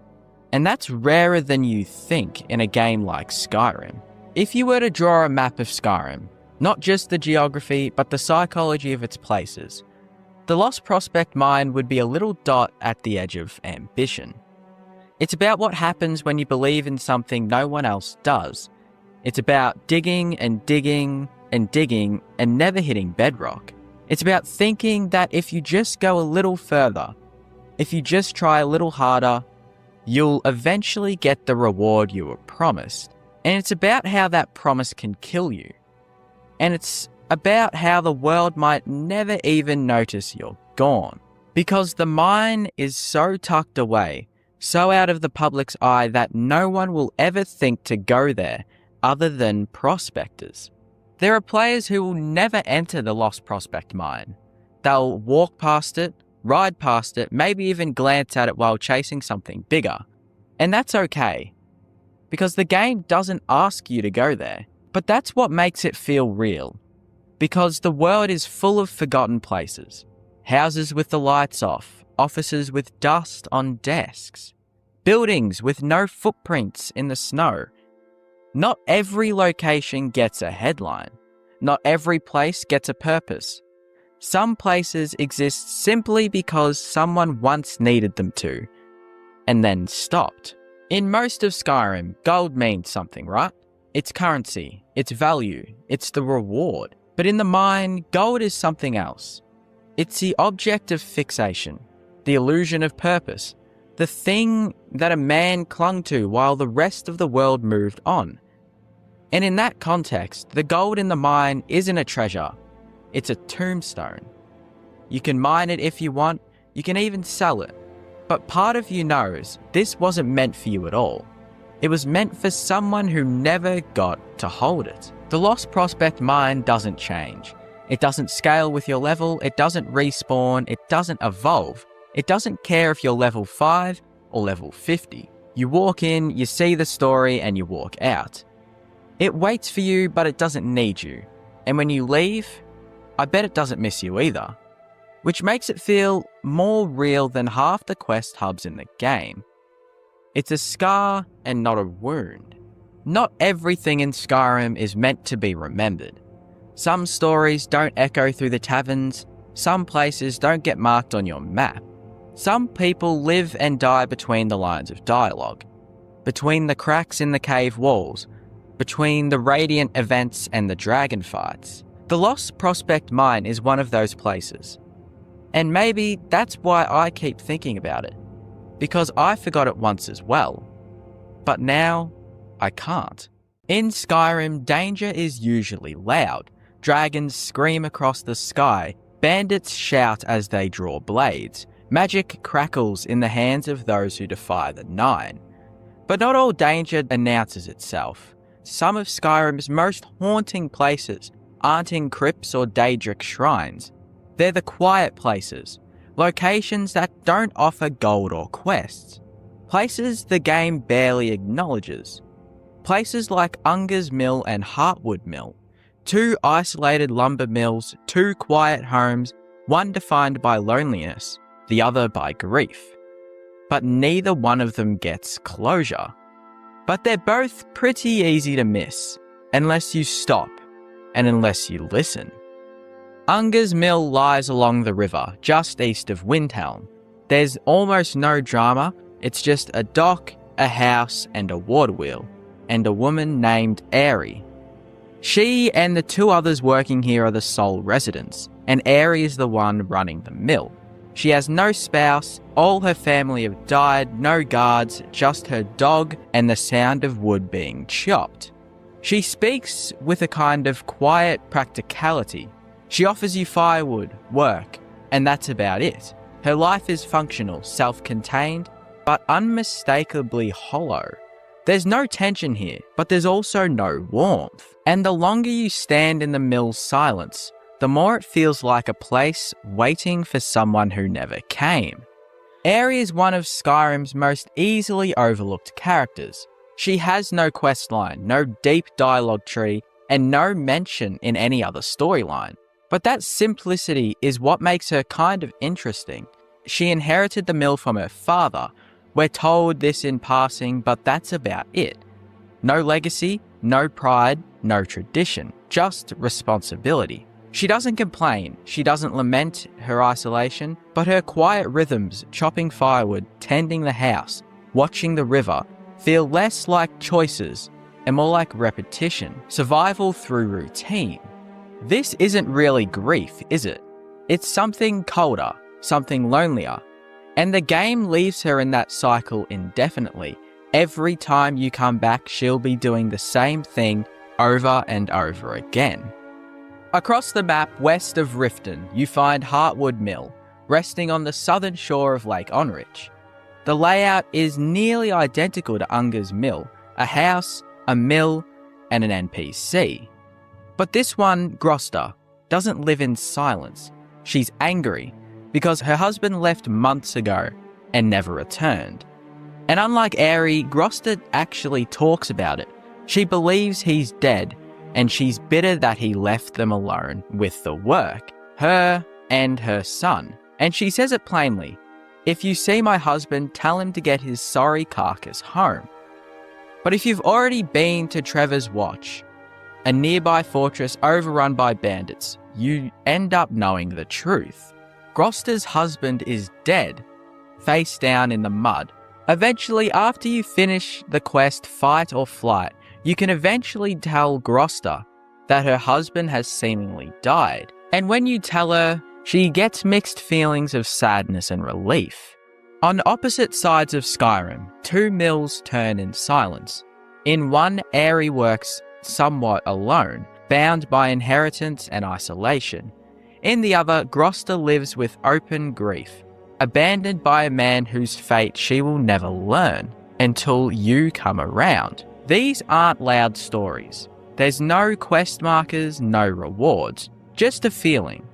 And that's rarer than you think in a game like Skyrim. If you were to draw a map of Skyrim, not just the geography, but the psychology of its places, the Lost Prospect Mine would be a little dot at the edge of ambition. It's about what happens when you believe in something no one else does. It's about digging and digging and digging and never hitting bedrock. It's about thinking that if you just go a little further, if you just try a little harder, you'll eventually get the reward you were promised. And it's about how that promise can kill you. And it's about how the world might never even notice you're gone. Because the mine is so tucked away, so out of the public's eye that no one will ever think to go there other than prospectors. There are players who will never enter the Lost Prospect Mine. They'll walk past it, ride past it, maybe even glance at it while chasing something bigger. And that's okay, because the game doesn't ask you to go there. But that's what makes it feel real, because the world is full of forgotten places. Houses with the lights off, offices with dust on desks, buildings with no footprints in the snow. Not every location gets a headline. Not every place gets a purpose. Some places exist simply because someone once needed them to, and then stopped. In most of Skyrim, gold means something, right? It's currency, it's value, it's the reward. But in the mine, gold is something else. It's the object of fixation, the illusion of purpose, the thing that a man clung to while the rest of the world moved on. And in that context, the gold in the mine isn't a treasure. It's a tombstone. You can mine it if you want, you can even sell it. But part of you knows this wasn't meant for you at all. It was meant for someone who never got to hold it. The Lost Prospect Mine doesn't change. It doesn't scale with your level, it doesn't respawn, it doesn't evolve. It doesn't care if you're level 5 or level 50. You walk in, you see the story, and you walk out. It waits for you, but it doesn't need you. And when you leave, I bet it doesn't miss you either. Which makes it feel more real than half the quest hubs in the game. It's a scar and not a wound. Not everything in Skyrim is meant to be remembered. Some stories don't echo through the taverns, some places don't get marked on your map. Some people live and die between the lines of dialogue, between the cracks in the cave walls, between the radiant events and the dragon fights. The Lost Prospect Mine is one of those places. And maybe that's why I keep thinking about it, because I forgot it once as well. But now, I can't. In Skyrim, danger is usually loud. Dragons scream across the sky, bandits shout as they draw blades, magic crackles in the hands of those who defy the Nine. But not all danger announces itself. Some of Skyrim's most haunting places aren't in crypts or Daedric shrines. They're the quiet places, locations that don't offer gold or quests, places the game barely acknowledges. Places like Unger's Mill and Heartwood Mill, two isolated lumber mills, two quiet homes, one defined by loneliness, the other by grief. But neither one of them gets closure. But they're both pretty easy to miss, unless you stop, and unless you listen. Unger's Mill lies along the river, just east of Windhelm. There's almost no drama, it's just a dock, a house, and a water wheel, and a woman named Aerie. She and the two others working here are the sole residents, and Aerie is the one running the mill. She has no spouse, all her family have died, no guards, just her dog and the sound of wood being chopped. She speaks with a kind of quiet practicality. She offers you firewood, work, and that's about it. Her life is functional, self-contained, but unmistakably hollow. There's no tension here, but there's also no warmth. And the longer you stand in the mill's silence, the more it feels like a place waiting for someone who never came. Aerie is one of Skyrim's most easily overlooked characters. She has no questline, no deep dialogue tree, and no mention in any other storyline. But that simplicity is what makes her kind of interesting. She inherited the mill from her father. We're told this in passing, but that's about it. No legacy, no pride, no tradition, just responsibility. She doesn't complain, she doesn't lament her isolation, but her quiet rhythms, chopping firewood, tending the house, watching the river, feel less like choices and more like repetition, survival through routine. This isn't really grief, is it? It's something colder, something lonelier. And the game leaves her in that cycle indefinitely. Every time you come back, she'll be doing the same thing over and over again. Across the map west of Riften, you find Heartwood Mill, resting on the southern shore of Lake Onrich. The layout is nearly identical to Unger's Mill, a house, a mill, and an NPC. But this one, Grosta, doesn't live in silence. She's angry because her husband left months ago and never returned. And unlike Aerie, Grosta actually talks about it. She believes he's dead, and she's bitter that he left them alone with the work, her and her son. And she says it plainly, "If you see my husband, tell him to get his sorry carcass home." But if you've already been to Trevor's Watch, a nearby fortress overrun by bandits, you end up knowing the truth. Grosta's husband is dead, face down in the mud. Eventually, after you finish the quest Fight or Flight, you can eventually tell Grosta that her husband has seemingly died. And when you tell her, she gets mixed feelings of sadness and relief. On opposite sides of Skyrim, two mills turn in silence. In one, Aerie works somewhat alone, bound by inheritance and isolation. In the other, Grosta lives with open grief, abandoned by a man whose fate she will never learn until you come around. These aren't loud stories. There's no quest markers, no rewards, just a feeling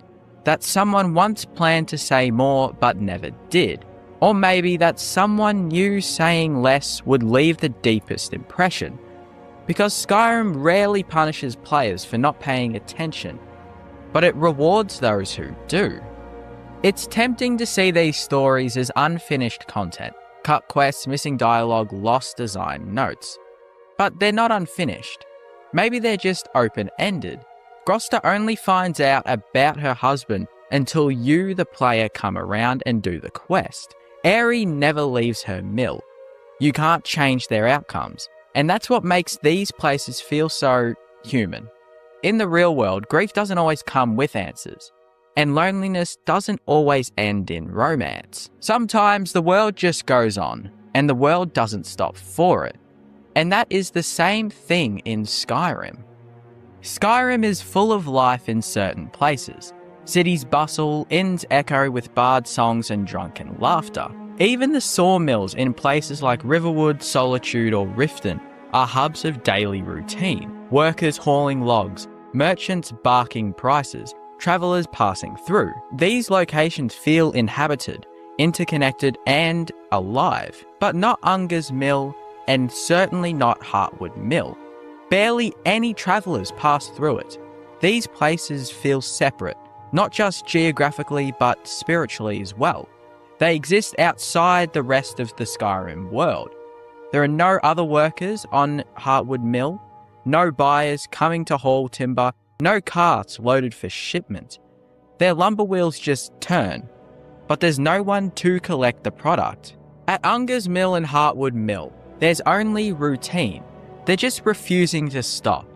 that someone once planned to say more but never did. Or maybe that someone knew saying less would leave the deepest impression. Because Skyrim rarely punishes players for not paying attention, but it rewards those who do. It's tempting to see these stories as unfinished content, cut quests, missing dialogue, lost design notes. But they're not unfinished. Maybe they're just open-ended. Grousta only finds out about her husband until you, the player, come around and do the quest. Aerie never leaves her mill. You can't change their outcomes, and that's what makes these places feel so human. In the real world, grief doesn't always come with answers, and loneliness doesn't always end in romance. Sometimes the world just goes on, and the world doesn't stop for it. And that is the same thing in Skyrim. Skyrim is full of life in certain places. Cities bustle, inns echo with bard songs and drunken laughter. Even the sawmills in places like Riverwood, Solitude or Riften are hubs of daily routine. Workers hauling logs, merchants barking prices, travellers passing through. These locations feel inhabited, interconnected and alive, but not Unger's Mill and certainly not Heartwood Mill. Barely any travellers pass through it. These places feel separate, not just geographically but spiritually as well. They exist outside the rest of the Skyrim world. There are no other workers on Heartwood Mill, no buyers coming to haul timber, no carts loaded for shipment. Their lumber wheels just turn, but there's no one to collect the product. At Unger's Mill and Heartwood Mill, there's only routine. They're just refusing to stop.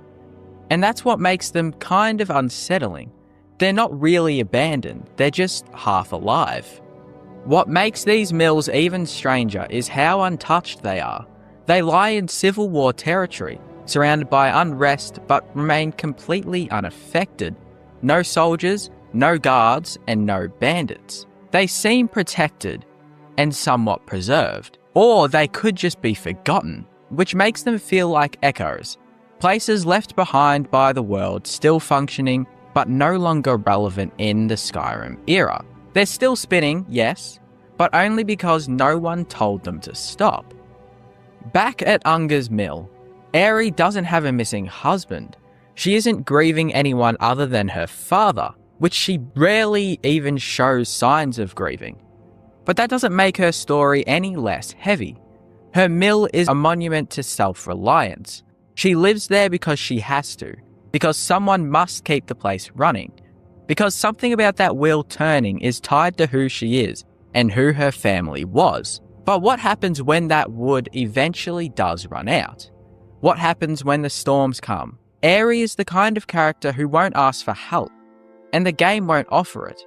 And that's what makes them kind of unsettling. They're not really abandoned, they're just half alive. What makes these mills even stranger is how untouched they are. They lie in Civil War territory, surrounded by unrest but remain completely unaffected. No soldiers, no guards, and no bandits. They seem protected and somewhat preserved. Or they could just be forgotten, which makes them feel like echoes. Places left behind by the world, still functioning, but no longer relevant in the Skyrim era. They're still spinning, yes, but only because no one told them to stop. Back at Unger's Mill, Aerie doesn't have a missing husband. She isn't grieving anyone other than her father, which she rarely even shows signs of grieving. But that doesn't make her story any less heavy. Her mill is a monument to self-reliance. She lives there because she has to, because someone must keep the place running, because something about that wheel turning is tied to who she is and who her family was. But what happens when that wood eventually does run out? What happens when the storms come? Aerie is the kind of character who won't ask for help, and the game won't offer it.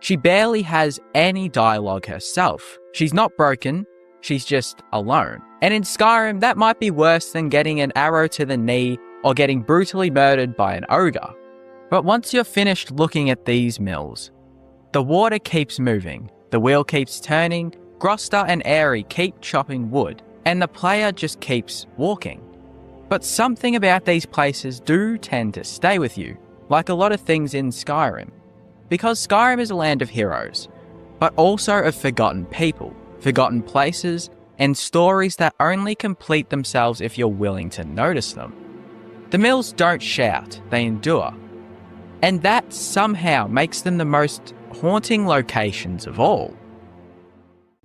She barely has any dialogue herself. She's not broken, she's just alone. And in Skyrim, that might be worse than getting an arrow to the knee or getting brutally murdered by an ogre. But once you're finished looking at these mills, the water keeps moving, the wheel keeps turning, Grousta and Aerie keep chopping wood, and the player just keeps walking. But something about these places do tend to stay with you, like a lot of things in Skyrim. Because Skyrim is a land of heroes, but also of forgotten people, forgotten places, and stories that only complete themselves if you're willing to notice them. The mills don't shout, they endure. And that somehow makes them the most haunting locations of all.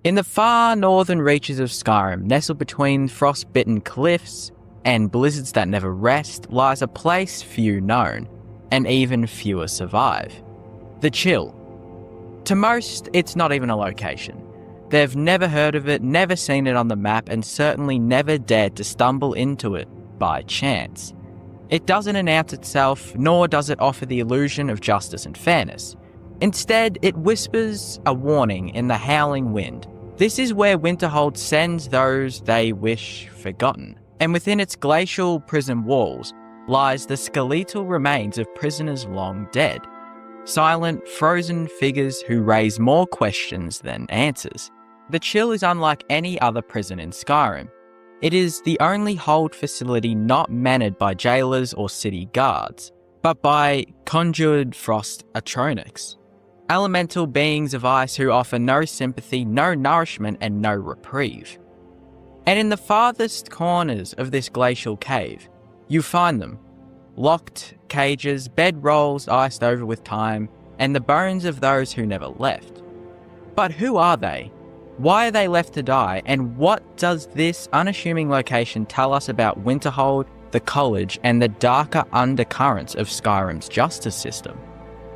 In the far northern reaches of Skyrim, nestled between frost-bitten cliffs and blizzards that never rest, lies a place few known, and even fewer survive. The Chill. To most, it's not even a location. They've never heard of it, never seen it on the map, and certainly never dared to stumble into it by chance. It doesn't announce itself, nor does it offer the illusion of justice and fairness. Instead, it whispers a warning in the howling wind. This is where Winterhold sends those they wish forgotten, and within its glacial prison walls lies the skeletal remains of prisoners long dead. Silent, frozen figures who raise more questions than answers. The Chill is unlike any other prison in Skyrim. It is the only hold facility not managed by jailers or city guards, but by conjured frost atronics. Elemental beings of ice who offer no sympathy, no nourishment, and no reprieve. And in the farthest corners of this glacial cave, you find them. Locked cages, bedrolls iced over with time, and the bones of those who never left. But who are they? Why are they left to die? And what does this unassuming location tell us about Winterhold the college, and the darker undercurrents of Skyrim's justice system.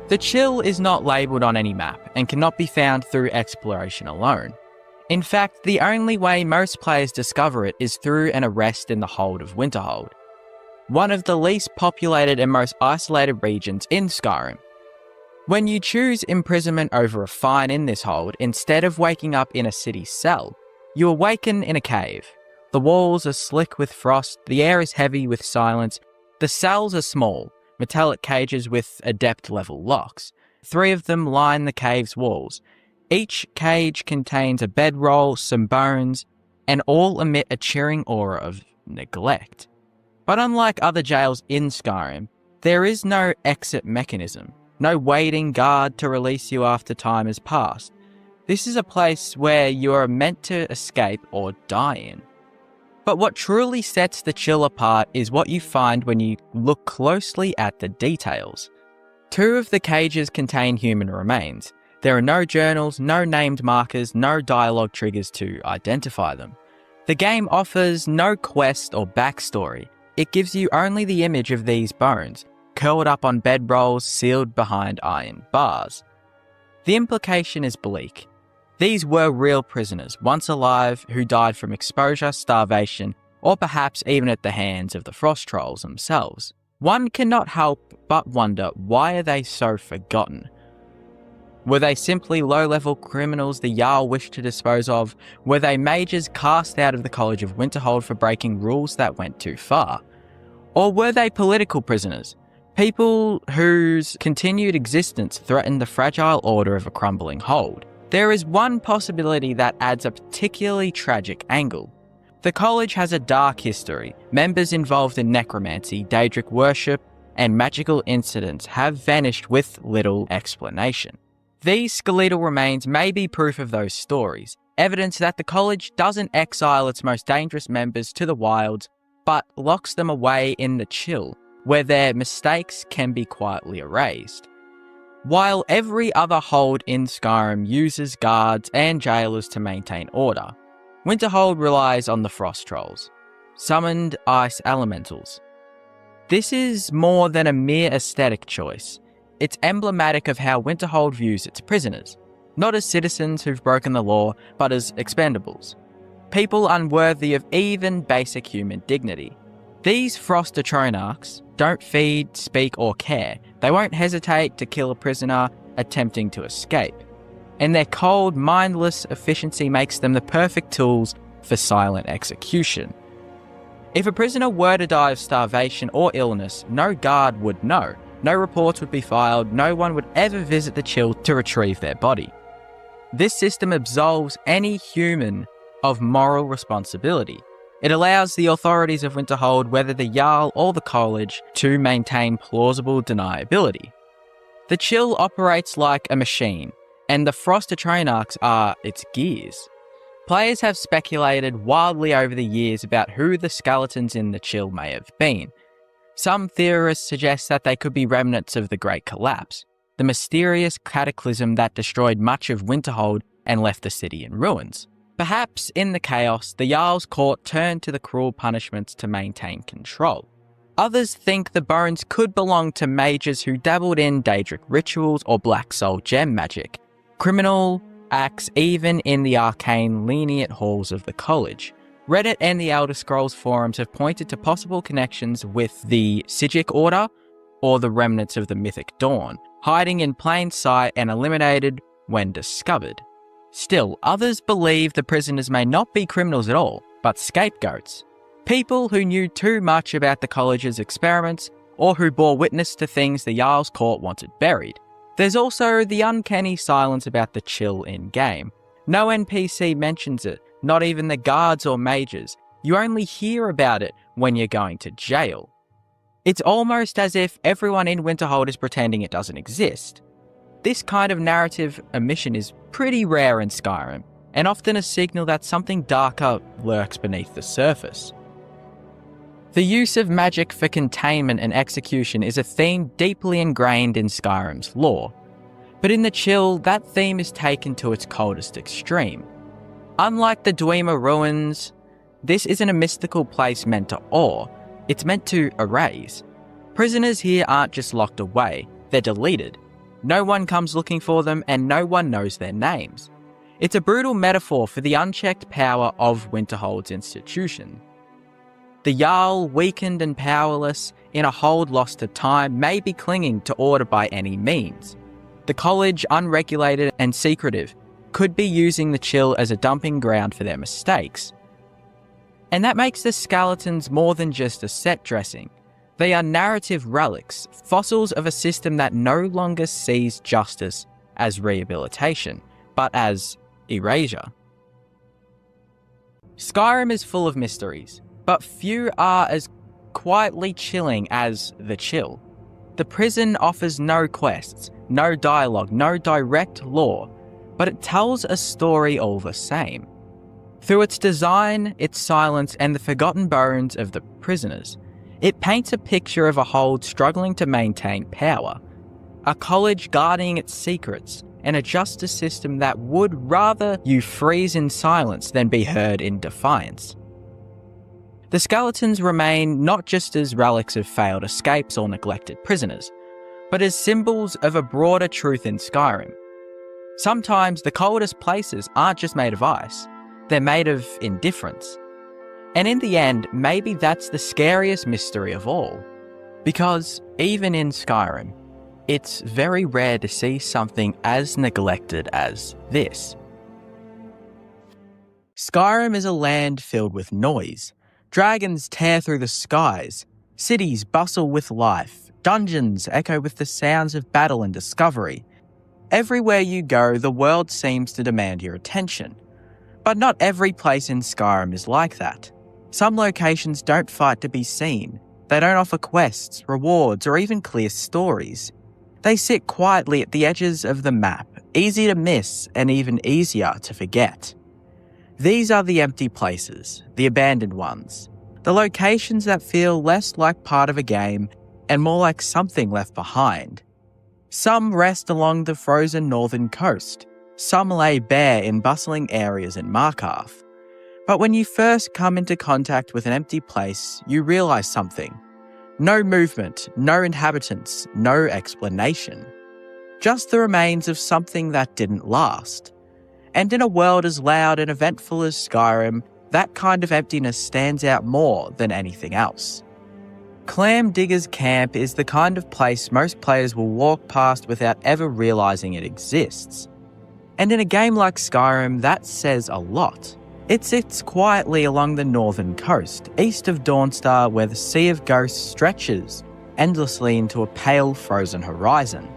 The Chill is not labelled on any map and cannot be found through exploration alone. In fact, the only way most players discover it is through an arrest in the hold of Winterhold, one of the least populated and most isolated regions in Skyrim. When you choose imprisonment over a fine in this hold, instead of waking up in a city cell, you awaken in a cave. The walls are slick with frost, the air is heavy with silence, the cells are small, metallic cages with adept-level locks. 3 of them line the cave's walls. Each cage contains a bedroll, some bones, and all emit a chilling aura of neglect. But unlike other jails in Skyrim, there is no exit mechanism, no waiting guard to release you after time has passed. This is a place where you are meant to escape or die in. But what truly sets the Chill apart is what you find when you look closely at the details. 2 of the cages contain human remains. There are no journals, no named markers, no dialogue triggers to identify them. The game offers no quest or backstory. It gives you only the image of these bones, curled up on bedrolls sealed behind iron bars. The implication is bleak. These were real prisoners, once alive, who died from exposure, starvation, or perhaps even at the hands of the frost trolls themselves. One cannot help but wonder, why are they so forgotten? Were they simply low-level criminals the Jarl wished to dispose of? Were they mages cast out of the College of Winterhold for breaking rules that went too far? Or were they political prisoners? People whose continued existence threatened the fragile order of a crumbling hold. There is one possibility that adds a particularly tragic angle. The college has a dark history. Members involved in necromancy, Daedric worship, and magical incidents have vanished with little explanation. These skeletal remains may be proof of those stories, evidence that the college doesn't exile its most dangerous members to the wilds, but locks them away in the Chill, where their mistakes can be quietly erased. While every other hold in Skyrim uses guards and jailers to maintain order, Winterhold relies on the frost trolls, summoned ice elementals. This is more than a mere aesthetic choice. It's emblematic of how Winterhold views its prisoners, not as citizens who've broken the law, but as expendables. People unworthy of even basic human dignity. These Frost Atronachs don't feed, speak, or care. They won't hesitate to kill a prisoner attempting to escape. And their cold, mindless efficiency makes them the perfect tools for silent execution. If a prisoner were to die of starvation or illness, no guard would know. No reports would be filed, no one would ever visit the Chill to retrieve their body. This system absolves any human of moral responsibility. It allows the authorities of Winterhold, whether the Jarl or the college, to maintain plausible deniability. The Chill operates like a machine, and the Frost Atronachs are its gears. Players have speculated wildly over the years about who the skeletons in the Chill may have been. Some theorists suggest that they could be remnants of the Great Collapse, the mysterious cataclysm that destroyed much of Winterhold and left the city in ruins. Perhaps in the chaos, the Jarl's court turned to the cruel punishments to maintain control. Others think the bones could belong to mages who dabbled in Daedric rituals or Black Soul gem magic, criminal acts even in the arcane, lenient halls of the college. Reddit and the Elder Scrolls forums have pointed to possible connections with the Sigic Order or the remnants of the Mythic Dawn, hiding in plain sight and eliminated when discovered. Still, others believe the prisoners may not be criminals at all, but scapegoats. People who knew too much about the college's experiments, or who bore witness to things the Jarl's court wanted buried. There's also the uncanny silence about the Chill in-game. No NPC mentions it, not even the guards or mages. You only hear about it when you're going to jail. It's almost as if everyone in Winterhold is pretending it doesn't exist. This kind of narrative omission is pretty rare in Skyrim, and often a signal that something darker lurks beneath the surface. The use of magic for containment and execution is a theme deeply ingrained in Skyrim's lore, but in the Chill, that theme is taken to its coldest extreme. Unlike the Dwemer ruins, this isn't a mystical place meant to awe. It's meant to erase. Prisoners here aren't just locked away, they're deleted. No one comes looking for them and no one knows their names. It's a brutal metaphor for the unchecked power of Winterhold's institution. The Jarl, weakened and powerless, in a hold lost to time, may be clinging to order by any means. The college, unregulated and secretive, could be using the chill as a dumping ground for their mistakes. And that makes the skeletons more than just a set dressing. They are narrative relics, fossils of a system that no longer sees justice as rehabilitation, but as erasure. Skyrim is full of mysteries, but few are as quietly chilling as the chill. The prison offers no quests, no dialogue, no direct lore, but it tells a story all the same. Through its design, its silence, and the forgotten bones of the prisoners, it paints a picture of a hold struggling to maintain power, a college guarding its secrets, and a justice system that would rather you freeze in silence than be heard in defiance. The skeletons remain not just as relics of failed escapes or neglected prisoners, but as symbols of a broader truth in Skyrim. Sometimes the coldest places aren't just made of ice, they're made of indifference. And in the end, maybe that's the scariest mystery of all. Because even in Skyrim, it's very rare to see something as neglected as this. Skyrim is a land filled with noise. Dragons tear through the skies. Cities bustle with life. Dungeons echo with the sounds of battle and discovery. Everywhere you go, the world seems to demand your attention. But not every place in Skyrim is like that. Some locations don't fight to be seen. They don't offer quests, rewards, or even clear stories. They sit quietly at the edges of the map, easy to miss and even easier to forget. These are the empty places, the abandoned ones, the locations that feel less like part of a game and more like something left behind. Some rest along the frozen northern coast. Some lay bare in bustling areas in Markarth. But when you first come into contact with an empty place, you realise something. No movement, no inhabitants, no explanation. Just the remains of something that didn't last. And in a world as loud and eventful as Skyrim, that kind of emptiness stands out more than anything else. Clam Digger's Camp is the kind of place most players will walk past without ever realising it exists. And in a game like Skyrim, that says a lot. It sits quietly along the northern coast, east of Dawnstar, where the Sea of Ghosts stretches endlessly into a pale frozen horizon.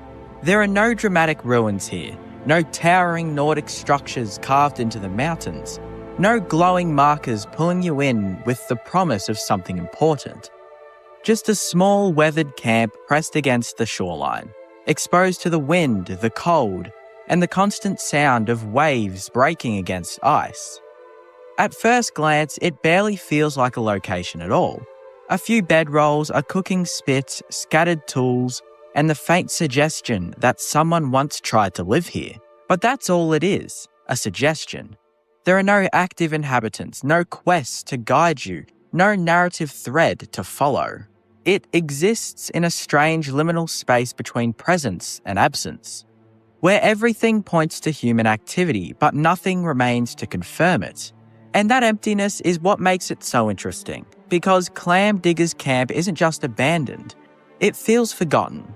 There are no dramatic ruins here, no towering Nordic structures carved into the mountains, no glowing markers pulling you in with the promise of something important. Just a small weathered camp pressed against the shoreline, exposed to the wind, the cold, and the constant sound of waves breaking against ice. At first glance, it barely feels like a location at all. A few bedrolls, a cooking spit, scattered tools, and the faint suggestion that someone once tried to live here. But that's all it is, a suggestion. There are no active inhabitants, no quests to guide you, no narrative thread to follow. It exists in a strange liminal space between presence and absence, where everything points to human activity, but nothing remains to confirm it. And that emptiness is what makes it so interesting, because Clam Digger's Camp isn't just abandoned, it feels forgotten.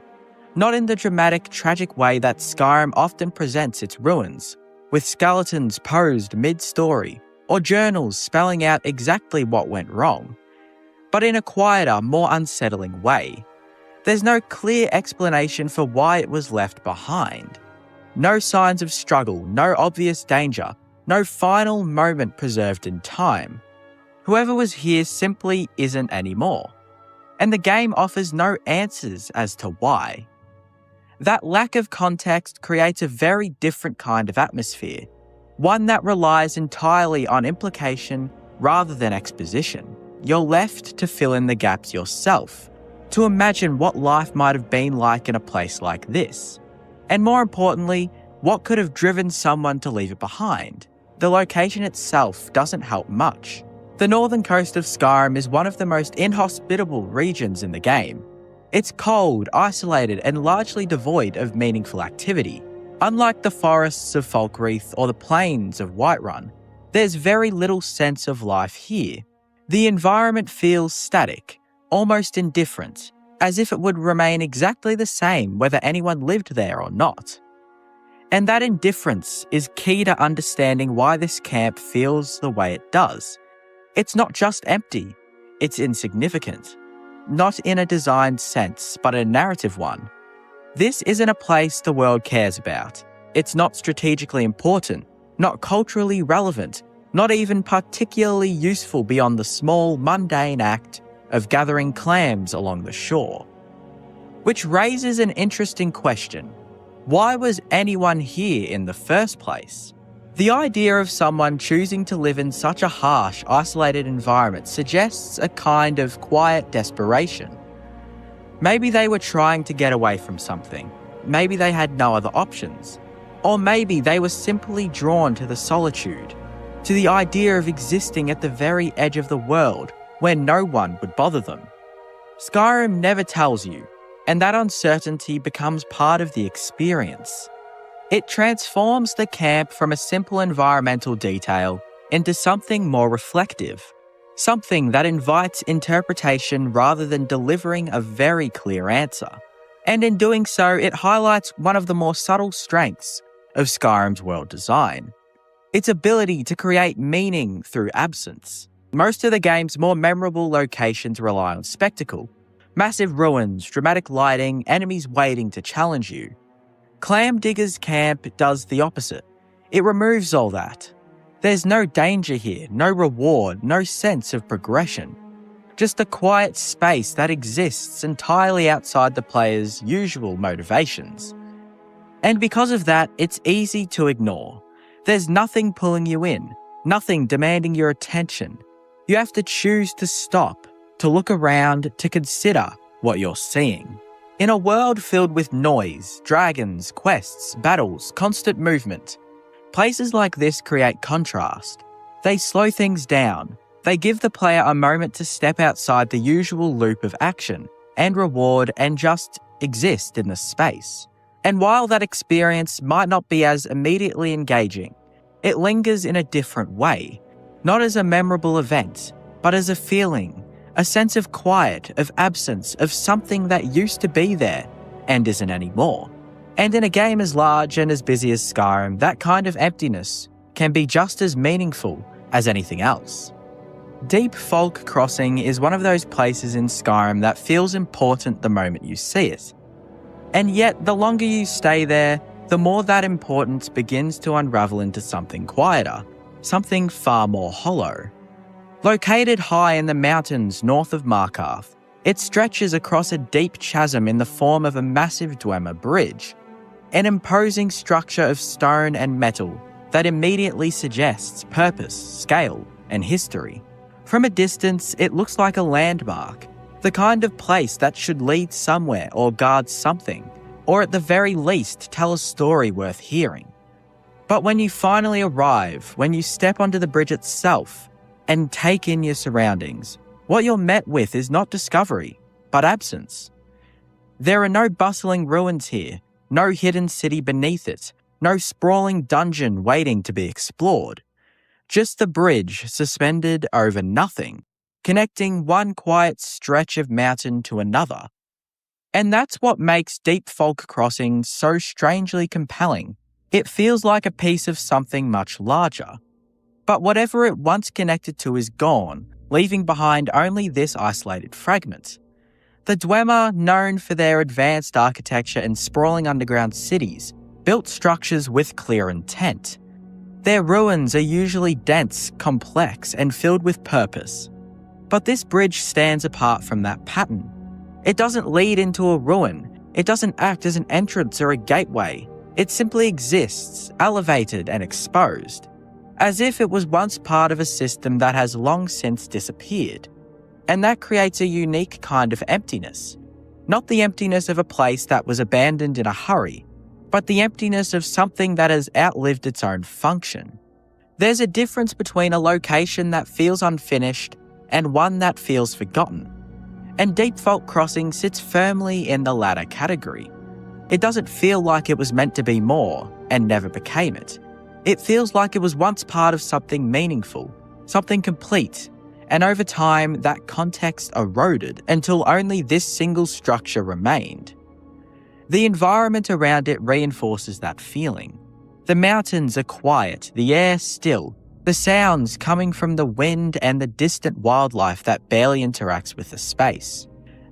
Not in the dramatic, tragic way that Skyrim often presents its ruins, with skeletons posed mid-story, or journals spelling out exactly what went wrong, but in a quieter, more unsettling way. There's no clear explanation for why it was left behind. No signs of struggle, no obvious danger, no final moment preserved in time. Whoever was here simply isn't anymore. And the game offers no answers as to why. That lack of context creates a very different kind of atmosphere, one that relies entirely on implication rather than exposition. You're left to fill in the gaps yourself, to imagine what life might have been like in a place like this. And more importantly, what could have driven someone to leave it behind? The location itself doesn't help much. The northern coast of Skyrim is one of the most inhospitable regions in the game. It's cold, isolated, and largely devoid of meaningful activity. Unlike the forests of Falkreath or the plains of Whiterun, there's very little sense of life here. The environment feels static, almost indifferent, as if it would remain exactly the same whether anyone lived there or not. And that indifference is key to understanding why this camp feels the way it does. It's not just empty, it's insignificant. Not in a design sense, but a narrative one. This isn't a place the world cares about. It's not strategically important, not culturally relevant, not even particularly useful beyond the small, mundane act of gathering clams along the shore. Which raises an interesting question. Why was anyone here in the first place? The idea of someone choosing to live in such a harsh, isolated environment suggests a kind of quiet desperation. Maybe they were trying to get away from something. Maybe they had no other options. Or maybe they were simply drawn to the solitude, to the idea of existing at the very edge of the world where no one would bother them. Skyrim never tells you, and that uncertainty becomes part of the experience. It transforms the camp from a simple environmental detail into something more reflective, something that invites interpretation rather than delivering a very clear answer. And in doing so, it highlights one of the more subtle strengths of Skyrim's world design: its ability to create meaning through absence. Most of the game's more memorable locations rely on spectacle. Massive ruins, dramatic lighting, enemies waiting to challenge you. Clam Digger's Camp does the opposite. It removes all that. There's no danger here, no reward, no sense of progression. Just a quiet space that exists entirely outside the player's usual motivations. And because of that, it's easy to ignore. There's nothing pulling you in, nothing demanding your attention. You have to choose to stop, to look around, to consider what you're seeing. In a world filled with noise, dragons, quests, battles, constant movement, places like this create contrast. They slow things down. They give the player a moment to step outside the usual loop of action and reward and just exist in the space. And while that experience might not be as immediately engaging, it lingers in a different way, not as a memorable event, but as a feeling, a sense of quiet, of absence, of something that used to be there and isn't anymore. And in a game as large and as busy as Skyrim, that kind of emptiness can be just as meaningful as anything else. Deep Folk Crossing is one of those places in Skyrim that feels important the moment you see it. And yet, the longer you stay there, the more that importance begins to unravel into something quieter, something far more hollow. Located high in the mountains north of Markarth, it stretches across a deep chasm in the form of a massive Dwemer bridge, an imposing structure of stone and metal that immediately suggests purpose, scale, and history. From a distance, it looks like a landmark, the kind of place that should lead somewhere or guard something, or at the very least tell a story worth hearing. But when you finally arrive, when you step onto the bridge itself and take in your surroundings, what you're met with is not discovery, but absence. There are no bustling ruins here, no hidden city beneath it, no sprawling dungeon waiting to be explored. Just the bridge suspended over nothing, connecting one quiet stretch of mountain to another. And that's what makes Deep Folk Crossing so strangely compelling. It feels like a piece of something much larger. But whatever it once connected to is gone, leaving behind only this isolated fragment. The Dwemer, known for their advanced architecture and sprawling underground cities, built structures with clear intent. Their ruins are usually dense, complex, and filled with purpose. But this bridge stands apart from that pattern. It doesn't lead into a ruin. It doesn't act as an entrance or a gateway. It simply exists, elevated and exposed, as if it was once part of a system that has long since disappeared. And that creates a unique kind of emptiness. Not the emptiness of a place that was abandoned in a hurry, but the emptiness of something that has outlived its own function. There's a difference between a location that feels unfinished and one that feels forgotten. And Deep Fault Crossing sits firmly in the latter category. It doesn't feel like it was meant to be more and never became it. It feels like it was once part of something meaningful, something complete, and over time that context eroded until only this single structure remained. The environment around it reinforces that feeling. The mountains are quiet, the air still, the sounds coming from the wind and the distant wildlife that barely interacts with the space.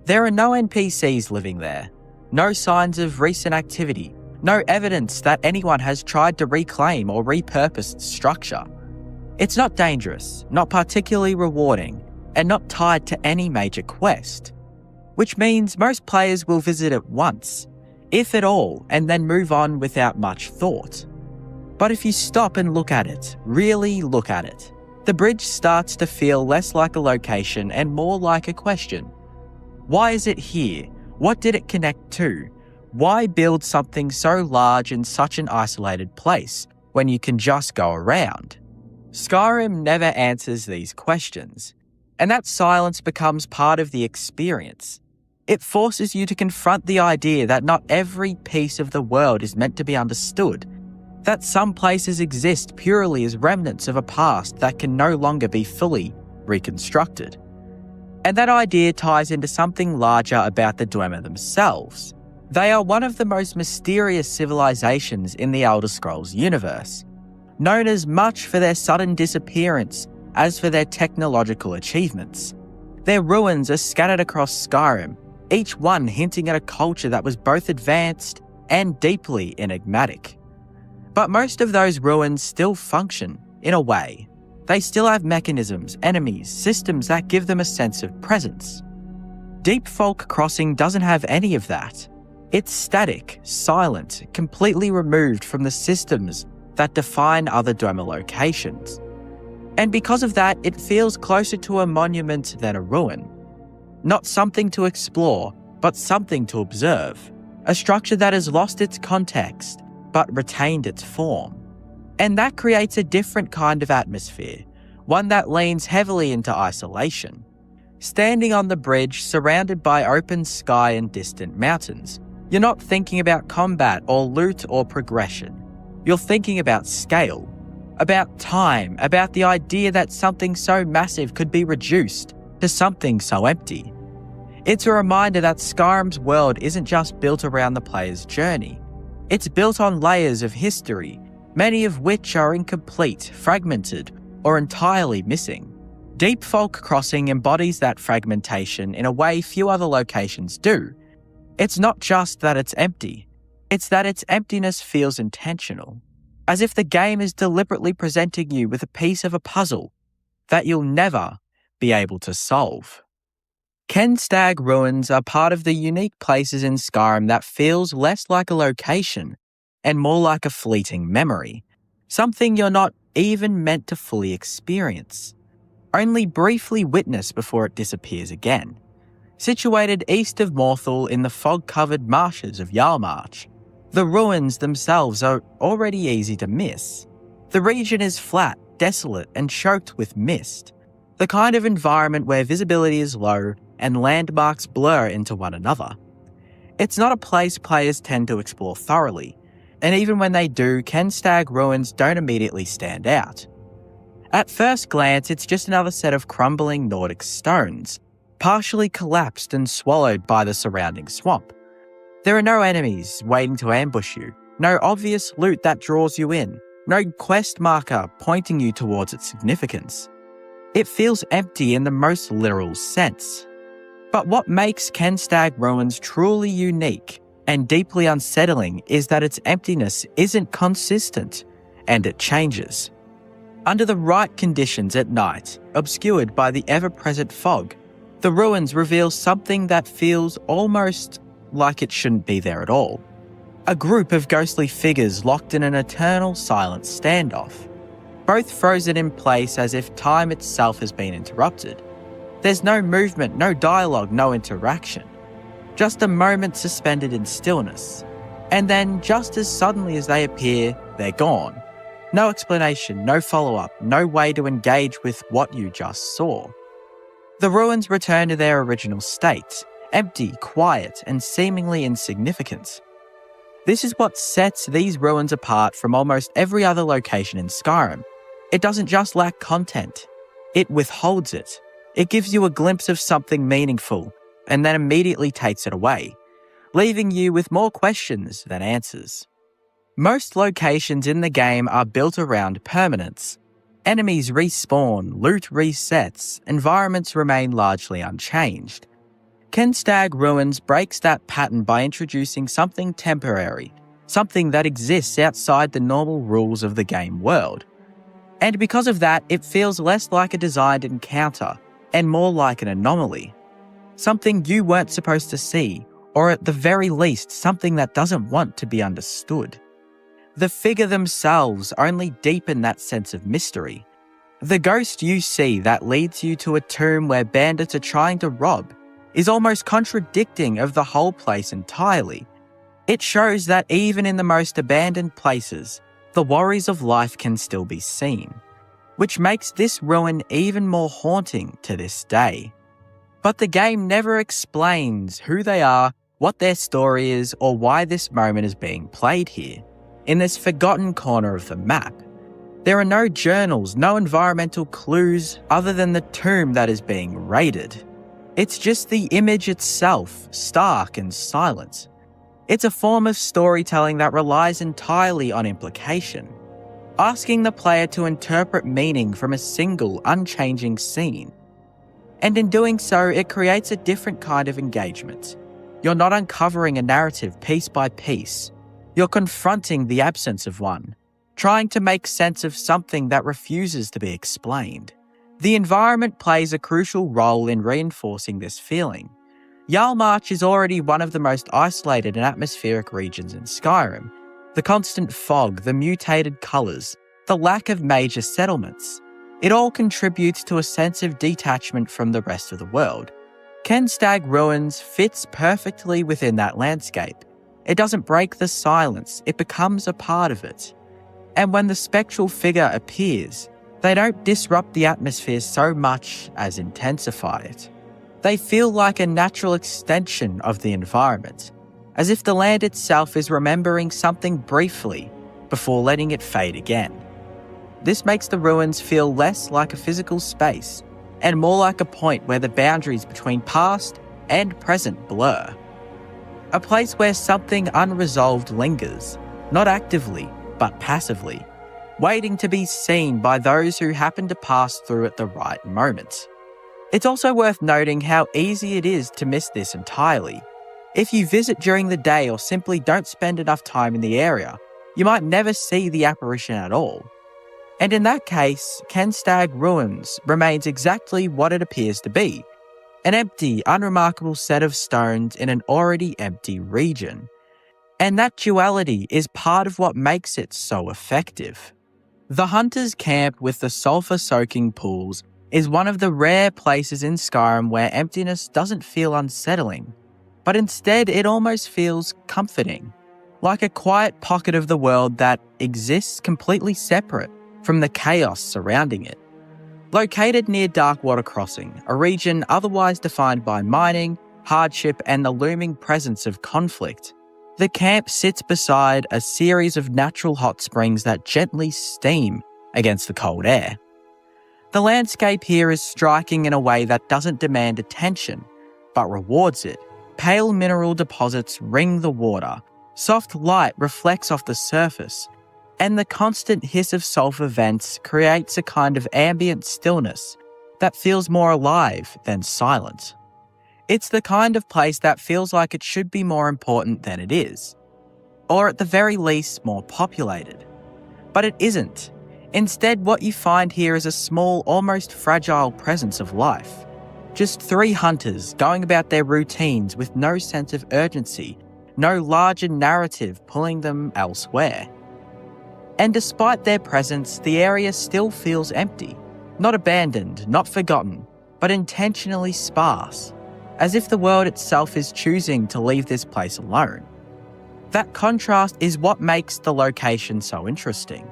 There are no NPCs living there, no signs of recent activity, no evidence that anyone has tried to reclaim or repurpose the structure. It's not dangerous, not particularly rewarding, and not tied to any major quest, which means most players will visit it once, if at all, and then move on without much thought. But if you stop and look at it, really look at it, the bridge starts to feel less like a location and more like a question. Why is it here? What did it connect to? Why build something so large in such an isolated place when you can just go around? Skyrim never answers these questions, and that silence becomes part of the experience. It forces you to confront the idea that not every piece of the world is meant to be understood, that some places exist purely as remnants of a past that can no longer be fully reconstructed. And that idea ties into something larger about the Dwemer themselves. They are one of the most mysterious civilizations in the Elder Scrolls universe, known as much for their sudden disappearance as for their technological achievements. Their ruins are scattered across Skyrim, each one hinting at a culture that was both advanced and deeply enigmatic. But most of those ruins still function, in a way. They still have mechanisms, enemies, systems that give them a sense of presence. Deep Fault Crossing doesn't have any of that. It's static, silent, completely removed from the systems that define other Dwemer locations. And because of that, it feels closer to a monument than a ruin. Not something to explore, but something to observe. A structure that has lost its context, but retained its form. And that creates a different kind of atmosphere, one that leans heavily into isolation. Standing on the bridge, surrounded by open sky and distant mountains, you're not thinking about combat or loot or progression. You're thinking about scale, about time, about the idea that something so massive could be reduced to something so empty. It's a reminder that Skyrim's world isn't just built around the player's journey. It's built on layers of history, many of which are incomplete, fragmented, or entirely missing. Deep Fault Crossing embodies that fragmentation in a way few other locations do. It's not just that it's empty, it's that its emptiness feels intentional, as if the game is deliberately presenting you with a piece of a puzzle that you'll never be able to solve. Kenstag ruins are part of the unique places in Skyrim that feels less like a location and more like a fleeting memory, something you're not even meant to fully experience, only briefly witness before it disappears again. Situated east of Morthal in the fog-covered marshes of Yarmarch, the ruins themselves are already easy to miss. The region is flat, desolate, and choked with mist, the kind of environment where visibility is low and landmarks blur into one another. It's not a place players tend to explore thoroughly, and even when they do, Kenstag ruins don't immediately stand out. At first glance, it's just another set of crumbling Nordic stones, partially collapsed and swallowed by the surrounding swamp. There are no enemies waiting to ambush you, no obvious loot that draws you in, no quest marker pointing you towards its significance. It feels empty in the most literal sense. But what makes Kenstag ruins truly unique and deeply unsettling is that its emptiness isn't consistent, and it changes. Under the right conditions at night, obscured by the ever-present fog, the ruins reveal something that feels almost like it shouldn't be there at all. A group of ghostly figures locked in an eternal silent standoff, both frozen in place as if time itself has been interrupted. There's no movement, no dialogue, no interaction. Just a moment suspended in stillness. And then, just as suddenly as they appear, they're gone. No explanation, no follow-up, no way to engage with what you just saw. The ruins return to their original state, empty, quiet, and seemingly insignificant. This is what sets these ruins apart from almost every other location in Skyrim. It doesn't just lack content, it withholds it. It gives you a glimpse of something meaningful, and then immediately takes it away, leaving you with more questions than answers. Most locations in the game are built around permanence. Enemies respawn, loot resets, environments remain largely unchanged. Kenstag Ruins breaks that pattern by introducing something temporary, something that exists outside the normal rules of the game world. And because of that, it feels less like a designed encounter and more like an anomaly. Something you weren't supposed to see, or at the very least, something that doesn't want to be understood. The figure themselves only deepen that sense of mystery. The ghost you see that leads you to a tomb where bandits are trying to rob is almost contradicting of the whole place entirely. It shows that even in the most abandoned places, the worries of life can still be seen, which makes this ruin even more haunting to this day. But the game never explains who they are, what their story is, or why this moment is being played here, in this forgotten corner of the map. There are no journals, no environmental clues other than the tomb that is being raided. It's just the image itself, stark and silent. It's a form of storytelling that relies entirely on implication, asking the player to interpret meaning from a single, unchanging scene. And in doing so, it creates a different kind of engagement. You're not uncovering a narrative piece by piece. You're confronting the absence of one, trying to make sense of something that refuses to be explained. The environment plays a crucial role in reinforcing this feeling. Jarlmarch is already one of the most isolated and atmospheric regions in Skyrim. The constant fog, the mutated colours, the lack of major settlements. It all contributes to a sense of detachment from the rest of the world. Kenstag Ruins fits perfectly within that landscape. It doesn't break the silence, it becomes a part of it. And when the spectral figure appears, they don't disrupt the atmosphere so much as intensify it. They feel like a natural extension of the environment, as if the land itself is remembering something briefly before letting it fade again. This makes the ruins feel less like a physical space and more like a point where the boundaries between past and present blur. A place where something unresolved lingers, not actively, but passively, waiting to be seen by those who happen to pass through at the right moment. It's also worth noting how easy it is to miss this entirely. If you visit during the day or simply don't spend enough time in the area, you might never see the apparition at all. And in that case, Kenstag Ruins remains exactly what it appears to be, an empty, unremarkable set of stones in an already empty region. And that duality is part of what makes it so effective. The Hunter's Camp with the sulfur-soaking pools is one of the rare places in Skyrim where emptiness doesn't feel unsettling, but instead it almost feels comforting, like a quiet pocket of the world that exists completely separate from the chaos surrounding it. Located near Darkwater Crossing, a region otherwise defined by mining, hardship, and the looming presence of conflict, the camp sits beside a series of natural hot springs that gently steam against the cold air. The landscape here is striking in a way that doesn't demand attention, but rewards it. Pale mineral deposits ring the water, soft light reflects off the surface, and the constant hiss of sulfur vents creates a kind of ambient stillness that feels more alive than silent. It's the kind of place that feels like it should be more important than it is, or at the very least more populated. But it isn't. Instead, what you find here is a small, almost fragile presence of life. Just 3 hunters going about their routines with no sense of urgency, no larger narrative pulling them elsewhere. And despite their presence, the area still feels empty. Not abandoned, not forgotten, but intentionally sparse, as if the world itself is choosing to leave this place alone. That contrast is what makes the location so interesting.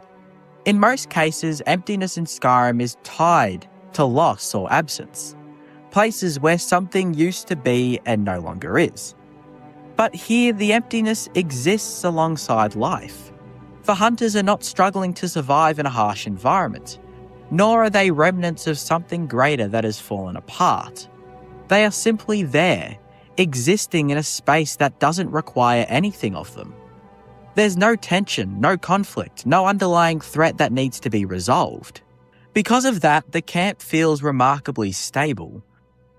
In most cases, emptiness in Skyrim is tied to loss or absence, places where something used to be and no longer is. But here, the emptiness exists alongside life. The hunters are not struggling to survive in a harsh environment, nor are they remnants of something greater that has fallen apart. They are simply there, existing in a space that doesn't require anything of them. There's no tension, no conflict, no underlying threat that needs to be resolved. Because of that, the camp feels remarkably stable,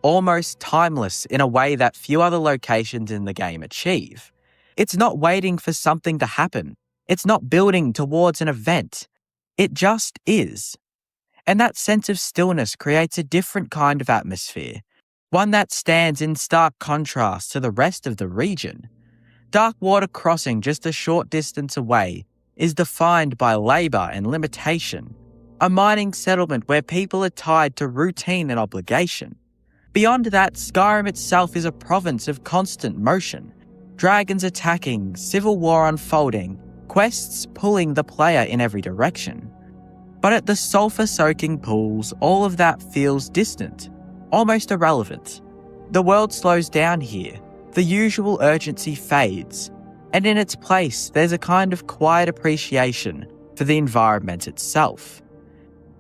almost timeless in a way that few other locations in the game achieve. It's not waiting for something to happen. It's not building towards an event. It just is. And that sense of stillness creates a different kind of atmosphere, one that stands in stark contrast to the rest of the region. Darkwater Crossing, just a short distance away, is defined by labour and limitation, a mining settlement where people are tied to routine and obligation. Beyond that, Skyrim itself is a province of constant motion, dragons attacking, civil war unfolding, quests pulling the player in every direction. But at the sulphur-soaking pools, all of that feels distant, almost irrelevant. The world slows down here, the usual urgency fades, and in its place there's a kind of quiet appreciation for the environment itself.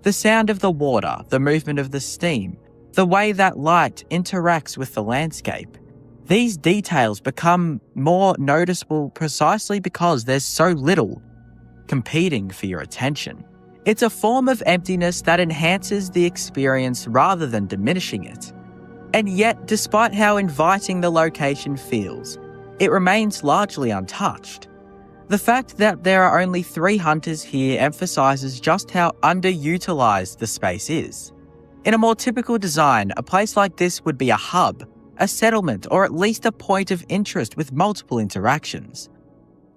The sound of the water, the movement of the steam, the way that light interacts with the landscape. These details become more noticeable precisely because there's so little competing for your attention. It's a form of emptiness that enhances the experience rather than diminishing it. And yet, despite how inviting the location feels, it remains largely untouched. The fact that there are only 3 hunters here emphasises just how underutilised the space is. In a more typical design, a place like this would be a hub, a settlement, or at least a point of interest with multiple interactions.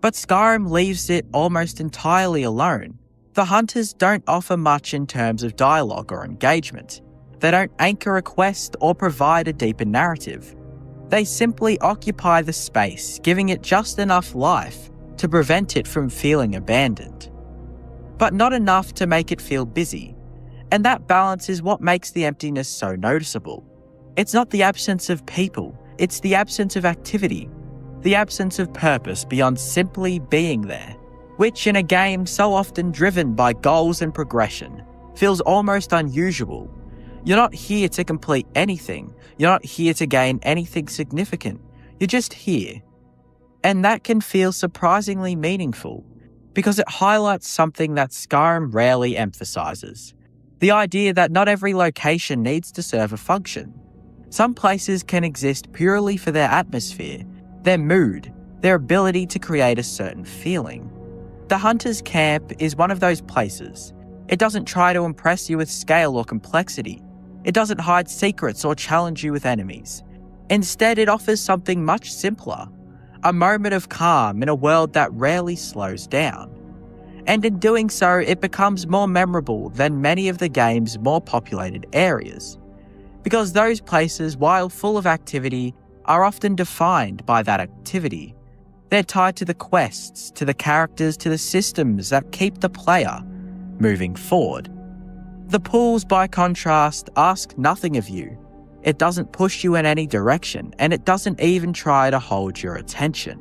But Skyrim leaves it almost entirely alone. The hunters don't offer much in terms of dialogue or engagement. They don't anchor a quest or provide a deeper narrative. They simply occupy the space, giving it just enough life to prevent it from feeling abandoned, but not enough to make it feel busy. And that balance is what makes the emptiness so noticeable. It's not the absence of people, it's the absence of activity, the absence of purpose beyond simply being there, which in a game so often driven by goals and progression, feels almost unusual. You're not here to complete anything, you're not here to gain anything significant, you're just here. And that can feel surprisingly meaningful, because it highlights something that Skyrim rarely emphasises. The idea that not every location needs to serve a function. Some places can exist purely for their atmosphere, their mood, their ability to create a certain feeling. The Hunter's Camp is one of those places. It doesn't try to impress you with scale or complexity. It doesn't hide secrets or challenge you with enemies. Instead, it offers something much simpler, a moment of calm in a world that rarely slows down. And in doing so, it becomes more memorable than many of the game's more populated areas. Because those places, while full of activity, are often defined by that activity. They're tied to the quests, to the characters, to the systems that keep the player moving forward. The pools, by contrast, ask nothing of you. It doesn't push you in any direction, and it doesn't even try to hold your attention.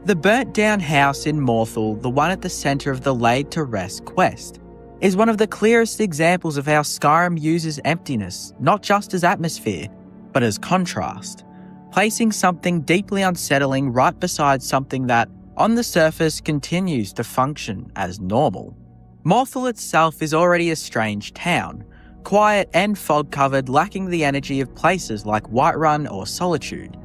The burnt-down house in Morthal, the one at the centre of the Laid to Rest quest, is one of the clearest examples of how Skyrim uses emptiness, not just as atmosphere, but as contrast, placing something deeply unsettling right beside something that, on the surface, continues to function as normal. Morthal itself is already a strange town, quiet and fog-covered, lacking the energy of places like Whiterun or Solitude.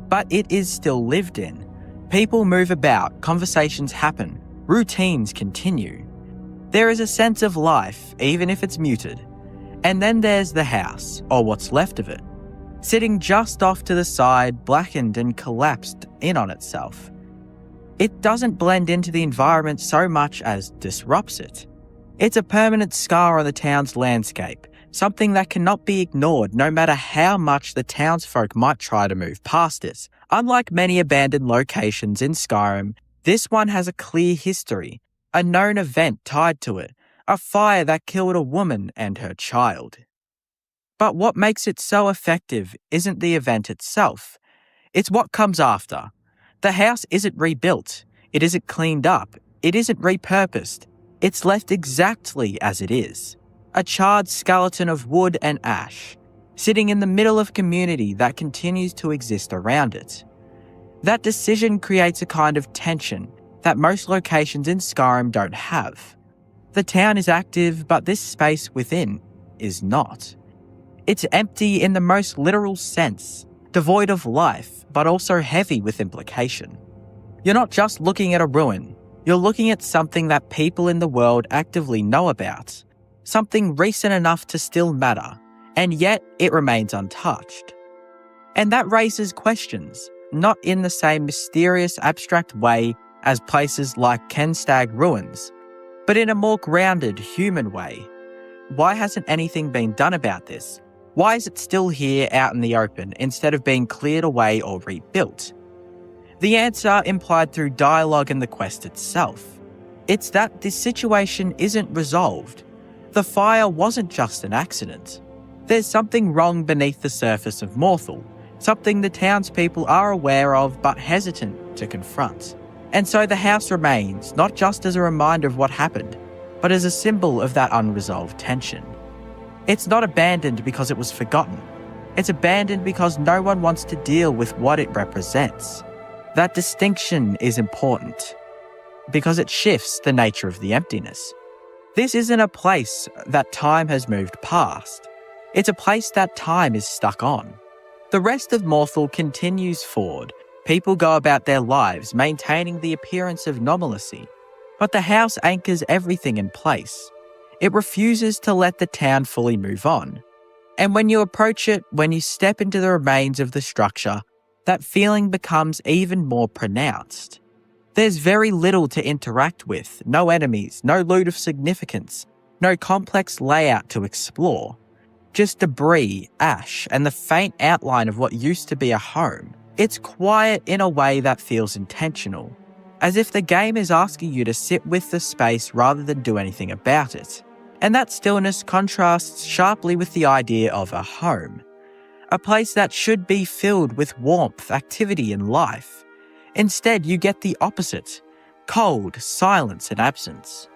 But it is still lived in. People move about, conversations happen, routines continue. There is a sense of life, even if it's muted. And then there's the house, or what's left of it, sitting just off to the side, blackened and collapsed in on itself. It doesn't blend into the environment so much as disrupts it. It's a permanent scar on the town's landscape, something that cannot be ignored no matter how much the townsfolk might try to move past it. Unlike many abandoned locations in Skyrim, this one has a clear history, a known event tied to it, a fire that killed a woman and her child. But what makes it so effective isn't the event itself, it's what comes after. The house isn't rebuilt, it isn't cleaned up, it isn't repurposed, it's left exactly as it is. A charred skeleton of wood and ash, sitting in the middle of a community that continues to exist around it. That decision creates a kind of tension that most locations in Skyrim don't have. The town is active, but this space within is not. It's empty in the most literal sense, devoid of life, but also heavy with implication. You're not just looking at a ruin, you're looking at something that people in the world actively know about, something recent enough to still matter, and yet it remains untouched. And that raises questions, not in the same mysterious, abstract way as places like Kenstag ruins, but in a more grounded, human way. Why hasn't anything been done about this? Why is it still here out in the open instead of being cleared away or rebuilt? The answer implied through dialogue and the quest itself. It's that this situation isn't resolved. The fire wasn't just an accident. There's something wrong beneath the surface of Morthal, something the townspeople are aware of but hesitant to confront. And so the house remains, not just as a reminder of what happened, but as a symbol of that unresolved tension. It's not abandoned because it was forgotten. It's abandoned because no one wants to deal with what it represents. That distinction is important, because it shifts the nature of the emptiness. This isn't a place that time has moved past. It's a place that time is stuck on. The rest of Morthal continues forward. People go about their lives maintaining the appearance of normalcy, but the house anchors everything in place. It refuses to let the town fully move on. And when you approach it, when you step into the remains of the structure, that feeling becomes even more pronounced. There's very little to interact with, no enemies, no loot of significance, no complex layout to explore. Just debris, ash, and the faint outline of what used to be a home. It's quiet in a way that feels intentional, as if the game is asking you to sit with the space rather than do anything about it. And that stillness contrasts sharply with the idea of a home. A place that should be filled with warmth, activity, and life. Instead, you get the opposite: cold, silence, and absence.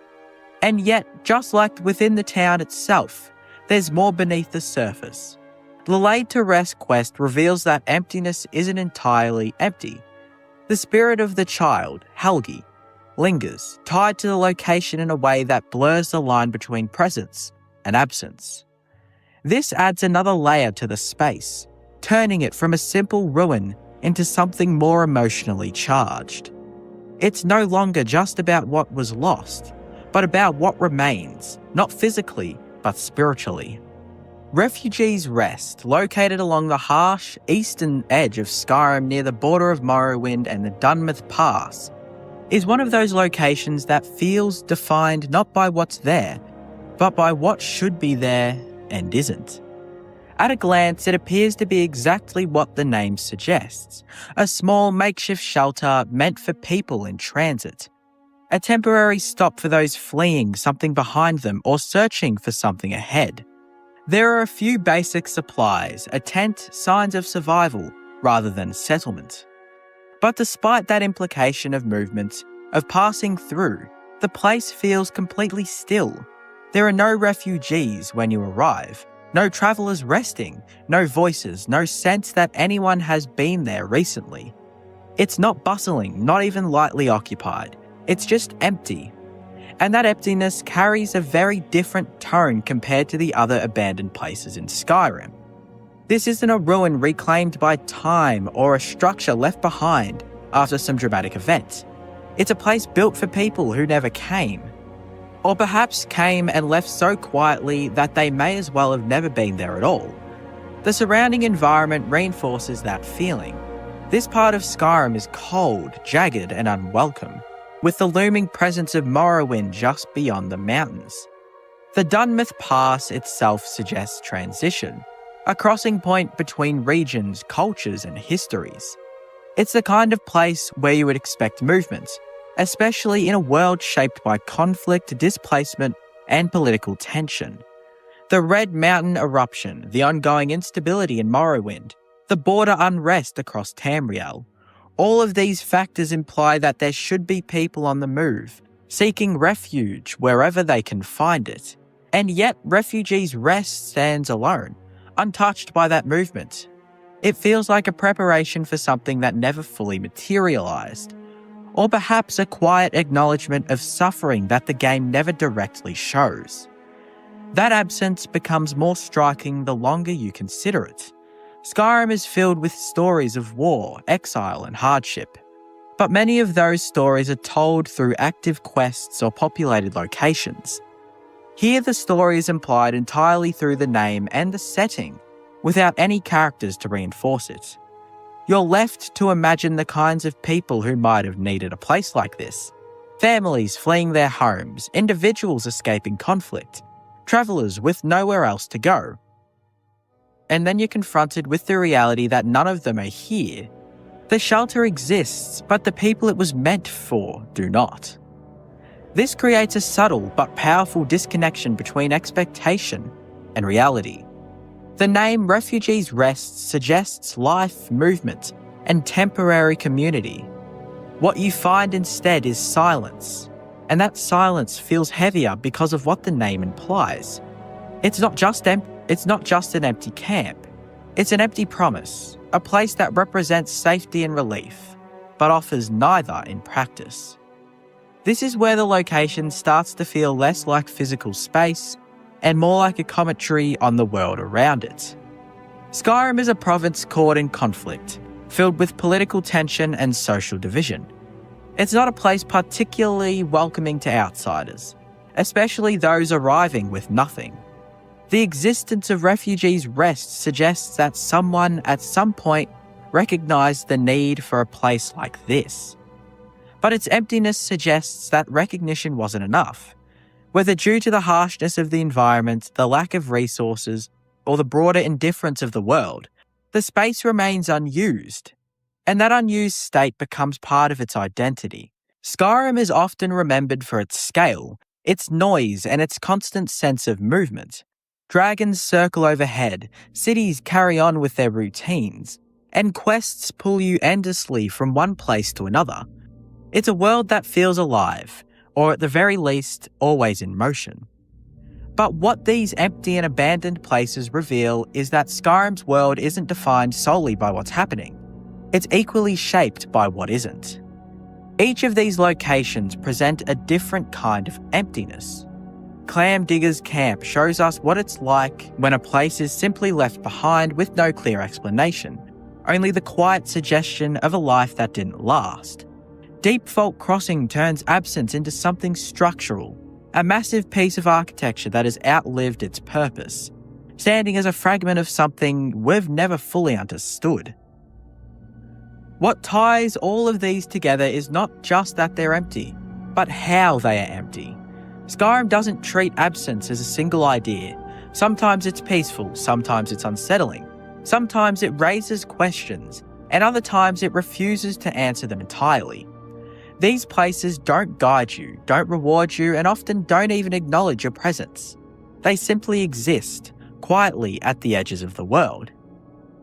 And yet, just like within the town itself, there's more beneath the surface. The Laid to Rest quest reveals that emptiness isn't entirely empty. The spirit of the child, Helgi, lingers, tied to the location in a way that blurs the line between presence and absence. This adds another layer to the space, turning it from a simple ruin into something more emotionally charged. It's no longer just about what was lost, but about what remains, not physically, but spiritually. Refugees' Rest, located along the harsh eastern edge of Skyrim near the border of Morrowind and the Dunmouth Pass, is one of those locations that feels defined not by what's there, but by what should be there and isn't. At a glance, it appears to be exactly what the name suggests: a small makeshift shelter meant for people in transit. A temporary stop for those fleeing something behind them or searching for something ahead. There are a few basic supplies, a tent, signs of survival, rather than settlement. But despite that implication of movement, of passing through, the place feels completely still. There are no refugees when you arrive, no travellers resting, no voices, no sense that anyone has been there recently. It's not bustling, not even lightly occupied. It's just empty. And that emptiness carries a very different tone compared to the other abandoned places in Skyrim. This isn't a ruin reclaimed by time or a structure left behind after some dramatic event. It's a place built for people who never came. Or perhaps came and left so quietly that they may as well have never been there at all. The surrounding environment reinforces that feeling. This part of Skyrim is cold, jagged, and unwelcome, with the looming presence of Morrowind just beyond the mountains. The Dunmouth Pass itself suggests transition, a crossing point between regions, cultures, and histories. It's the kind of place where you would expect movement, especially in a world shaped by conflict, displacement, and political tension. The Red Mountain eruption, the ongoing instability in Morrowind, the border unrest across Tamriel, all of these factors imply that there should be people on the move, seeking refuge wherever they can find it. And yet, refugees' rest stands alone, untouched by that movement. It feels like a preparation for something that never fully materialized, or perhaps a quiet acknowledgement of suffering that the game never directly shows. That absence becomes more striking the longer you consider it. Skyrim is filled with stories of war, exile, and hardship, but many of those stories are told through active quests or populated locations. Here the story is implied entirely through the name and the setting, without any characters to reinforce it. You're left to imagine the kinds of people who might have needed a place like this. Families fleeing their homes, individuals escaping conflict, travellers with nowhere else to go. And then you're confronted with the reality that none of them are here. The shelter exists, but the people it was meant for do not. This creates a subtle but powerful disconnection between expectation and reality. The name Refugees Rest suggests life, movement, and temporary community. What you find instead is silence, and that silence feels heavier because of what the name implies. It's not just an empty camp. It's an empty promise, a place that represents safety and relief, but offers neither in practice. This is where the location starts to feel less like physical space and more like a commentary on the world around it. Skyrim is a province caught in conflict, filled with political tension and social division. It's not a place particularly welcoming to outsiders, especially those arriving with nothing. The existence of Refugees Rest suggests that someone at some point recognized the need for a place like this. But its emptiness suggests that recognition wasn't enough. Whether due to the harshness of the environment, the lack of resources, or the broader indifference of the world, the space remains unused, and that unused state becomes part of its identity. Skyrim is often remembered for its scale, its noise, and its constant sense of movement. Dragons circle overhead, cities carry on with their routines, and quests pull you endlessly from one place to another. It's a world that feels alive, or at the very least, always in motion. But what these empty and abandoned places reveal is that Skyrim's world isn't defined solely by what's happening. It's equally shaped by what isn't. Each of these locations present a different kind of emptiness. Clam Digger's Camp shows us what it's like when a place is simply left behind with no clear explanation, only the quiet suggestion of a life that didn't last. Deep Fault Crossing turns absence into something structural, a massive piece of architecture that has outlived its purpose, standing as a fragment of something we've never fully understood. What ties all of these together is not just that they're empty, but how they are empty. Skyrim doesn't treat absence as a single idea. Sometimes it's peaceful, sometimes it's unsettling, sometimes it raises questions, and other times it refuses to answer them entirely. These places don't guide you, don't reward you, and often don't even acknowledge your presence. They simply exist, quietly at the edges of the world.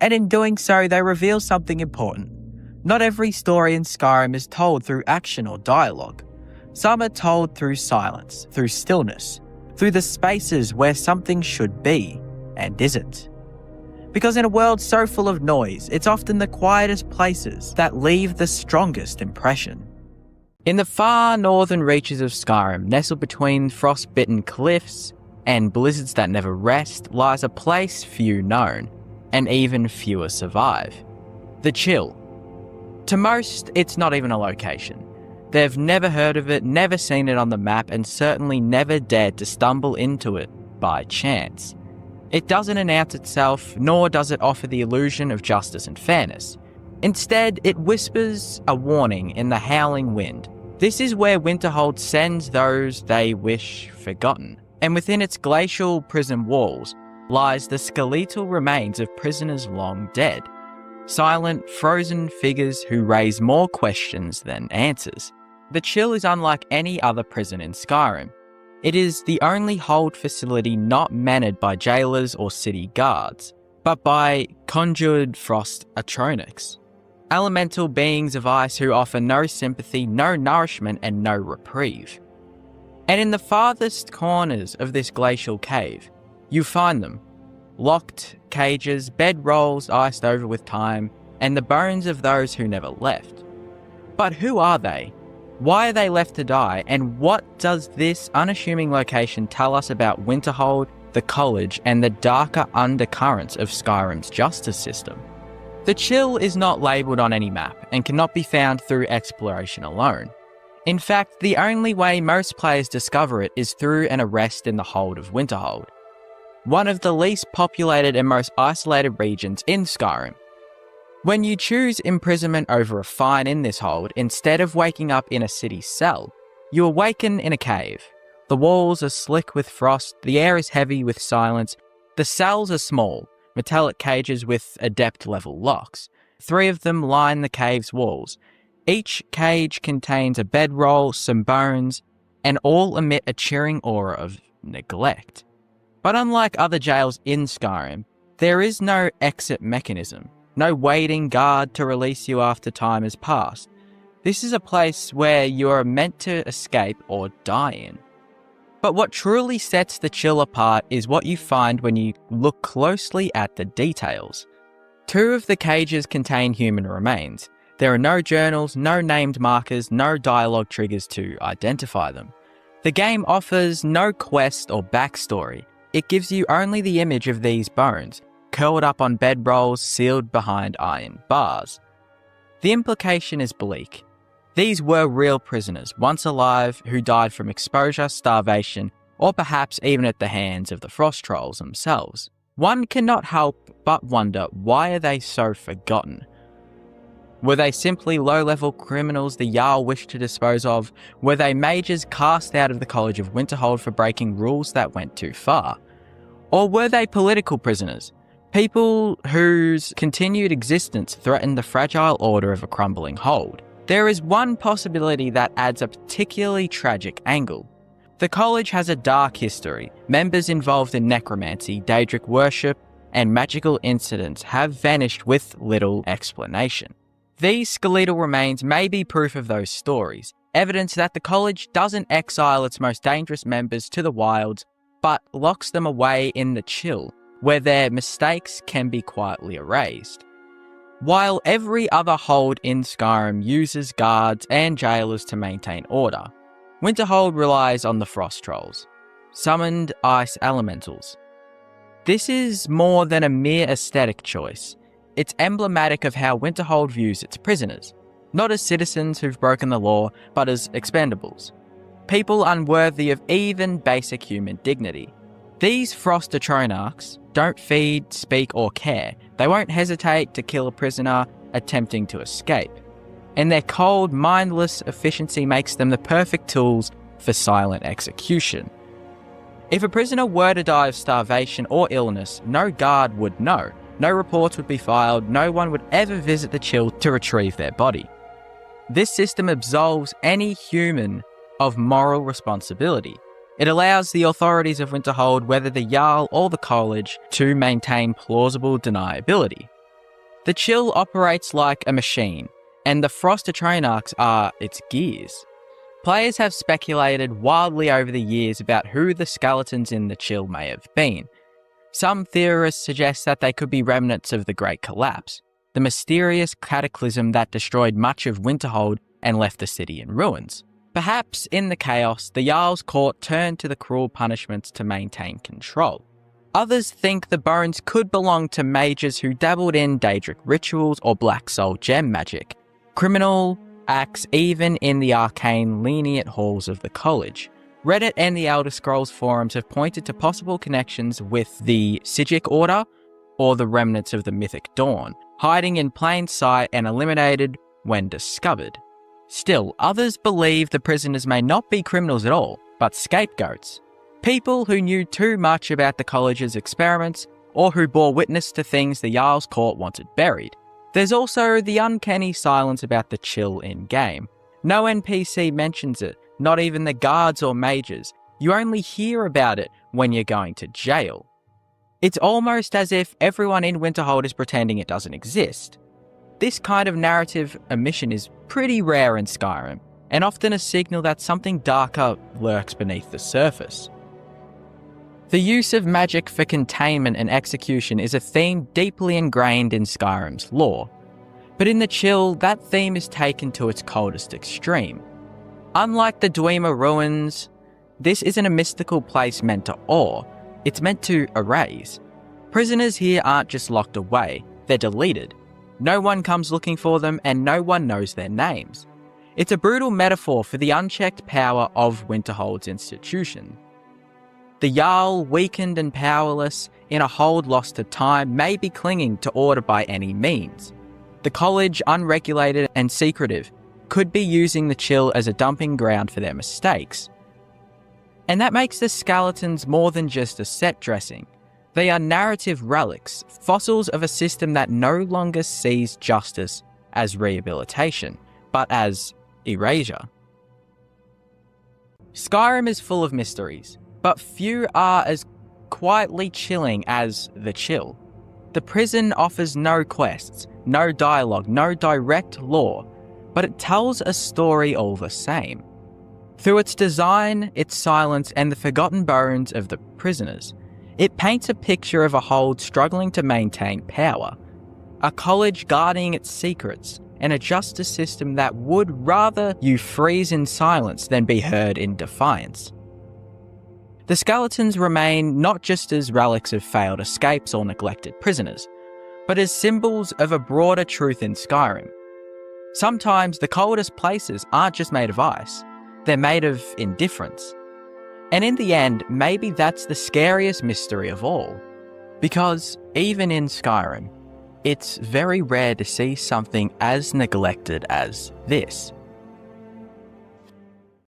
And in doing so, they reveal something important. Not every story in Skyrim is told through action or dialogue. Some are told through silence, through stillness, through the spaces where something should be and isn't. Because in a world so full of noise, it's often the quietest places that leave the strongest impression. In the far northern reaches of Skyrim, nestled between frost-bitten cliffs and blizzards that never rest, lies a place few known, and even fewer survive. The Chill. To most, it's not even a location. They've never heard of it, never seen it on the map, and certainly never dared to stumble into it by chance. It doesn't announce itself, nor does it offer the illusion of justice and fairness. Instead, it whispers a warning in the howling wind. This is where Winterhold sends those they wish forgotten, and within its glacial prison walls lies the skeletal remains of prisoners long dead. Silent, frozen figures who raise more questions than answers. The Chill is unlike any other prison in Skyrim. It is the only hold facility not managed by jailers or city guards, but by conjured frost atronics, elemental beings of ice who offer no sympathy, no nourishment, and no reprieve. And in the farthest corners of this glacial cave, you find them. Locked cages, bedrolls iced over with time, and the bones of those who never left. But who are they? Why are they left to die? And what does this unassuming location tell us about Winterhold, the college, and the darker undercurrents of Skyrim's justice system? The Chill is not labelled on any map and cannot be found through exploration alone. In fact, the only way most players discover it is through an arrest in the hold of Winterhold, one of the least populated and most isolated regions in Skyrim. When you choose imprisonment over a fine in this hold, instead of waking up in a city cell, you awaken in a cave. The walls are slick with frost, the air is heavy with silence, the cells are small, metallic cages with adept-level locks. 3 of them line the cave's walls. Each cage contains a bedroll, some bones, and all emit a chilling aura of neglect. But unlike other jails in Skyrim, there is no exit mechanism, no waiting guard to release you after time has passed. This is a place where you are meant to escape or die in. But what truly sets the Chill apart is what you find when you look closely at the details. 2 of the cages contain human remains. There are no journals, no named markers, no dialogue triggers to identify them. The game offers no quest or backstory. It gives you only the image of these bones, curled up on bedrolls sealed behind iron bars. The implication is bleak. These were real prisoners, once alive, who died from exposure, starvation, or perhaps even at the hands of the frost trolls themselves. One cannot help but wonder, why are they so forgotten? Were they simply low-level criminals the Jarl wished to dispose of? Were they mages cast out of the College of Winterhold for breaking rules that went too far? Or were they political prisoners? People whose continued existence threatened the fragile order of a crumbling hold? There is one possibility that adds a particularly tragic angle. The college has a dark history. Members involved in necromancy, Daedric worship, and magical incidents have vanished with little explanation. These skeletal remains may be proof of those stories, evidence that the college doesn't exile its most dangerous members to the wilds, but locks them away in the Chill, where their mistakes can be quietly erased. While every other hold in Skyrim uses guards and jailers to maintain order, Winterhold relies on the frost trolls, summoned ice elementals. This is more than a mere aesthetic choice. It's emblematic of how Winterhold views its prisoners, not as citizens who've broken the law, but as expendables. People unworthy of even basic human dignity. These frost atronarchs don't feed, speak, or care. They won't hesitate to kill a prisoner attempting to escape. And their cold, mindless efficiency makes them the perfect tools for silent execution. If a prisoner were to die of starvation or illness, no guard would know. No reports would be filed, no one would ever visit the Chill to retrieve their body. This system absolves any human of moral responsibility. It allows the authorities of Winterhold, whether the Jarl or the college, to maintain plausible deniability. The Chill operates like a machine, and the Frost Atronarchs are its gears. Players have speculated wildly over the years about who the skeletons in the Chill may have been. Some theorists suggest that they could be remnants of the Great Collapse, the mysterious cataclysm that destroyed much of Winterhold and left the city in ruins. Perhaps in the chaos, the Jarl's court turned to the cruel punishments to maintain control. Others think the bones could belong to mages who dabbled in Daedric rituals or Black Soul gem magic, criminal acts even in the arcane, lenient halls of the college. Reddit and the Elder Scrolls forums have pointed to possible connections with the Sigic Order or the remnants of the Mythic Dawn, hiding in plain sight and eliminated when discovered. Still, others believe the prisoners may not be criminals at all, but scapegoats. People who knew too much about the college's experiments or who bore witness to things the Jarl's court wanted buried. There's also the uncanny silence about the Chill in-game. No NPC mentions it, not even the guards or mages. You only hear about it when you're going to jail. It's almost as if everyone in Winterhold is pretending it doesn't exist. This kind of narrative omission is pretty rare in Skyrim, and often a signal that something darker lurks beneath the surface. The use of magic for containment and execution is a theme deeply ingrained in Skyrim's lore, but in the Chill, that theme is taken to its coldest extreme. Unlike the Dwemer ruins, this isn't a mystical place meant to awe, it's meant to erase. Prisoners here aren't just locked away, they're deleted. No one comes looking for them and no one knows their names. It's a brutal metaphor for the unchecked power of Winterhold's institution. The Jarl, weakened and powerless, in a hold lost to time, may be clinging to order by any means. The college, unregulated and secretive, could be using the Chill as a dumping ground for their mistakes. And that makes the skeletons more than just a set dressing. They are narrative relics, fossils of a system that no longer sees justice as rehabilitation, but as erasure. Skyrim is full of mysteries, but few are as quietly chilling as the Chill. The prison offers no quests, no dialogue, no direct lore, but it tells a story all the same. Through its design, its silence, and the forgotten bones of the prisoners, it paints a picture of a hold struggling to maintain power, a college guarding its secrets, and a justice system that would rather you freeze in silence than be heard in defiance. The skeletons remain not just as relics of failed escapes or neglected prisoners, but as symbols of a broader truth in Skyrim. Sometimes the coldest places aren't just made of ice, they're made of indifference. And in the end, maybe that's the scariest mystery of all. Because even in Skyrim, it's very rare to see something as neglected as this.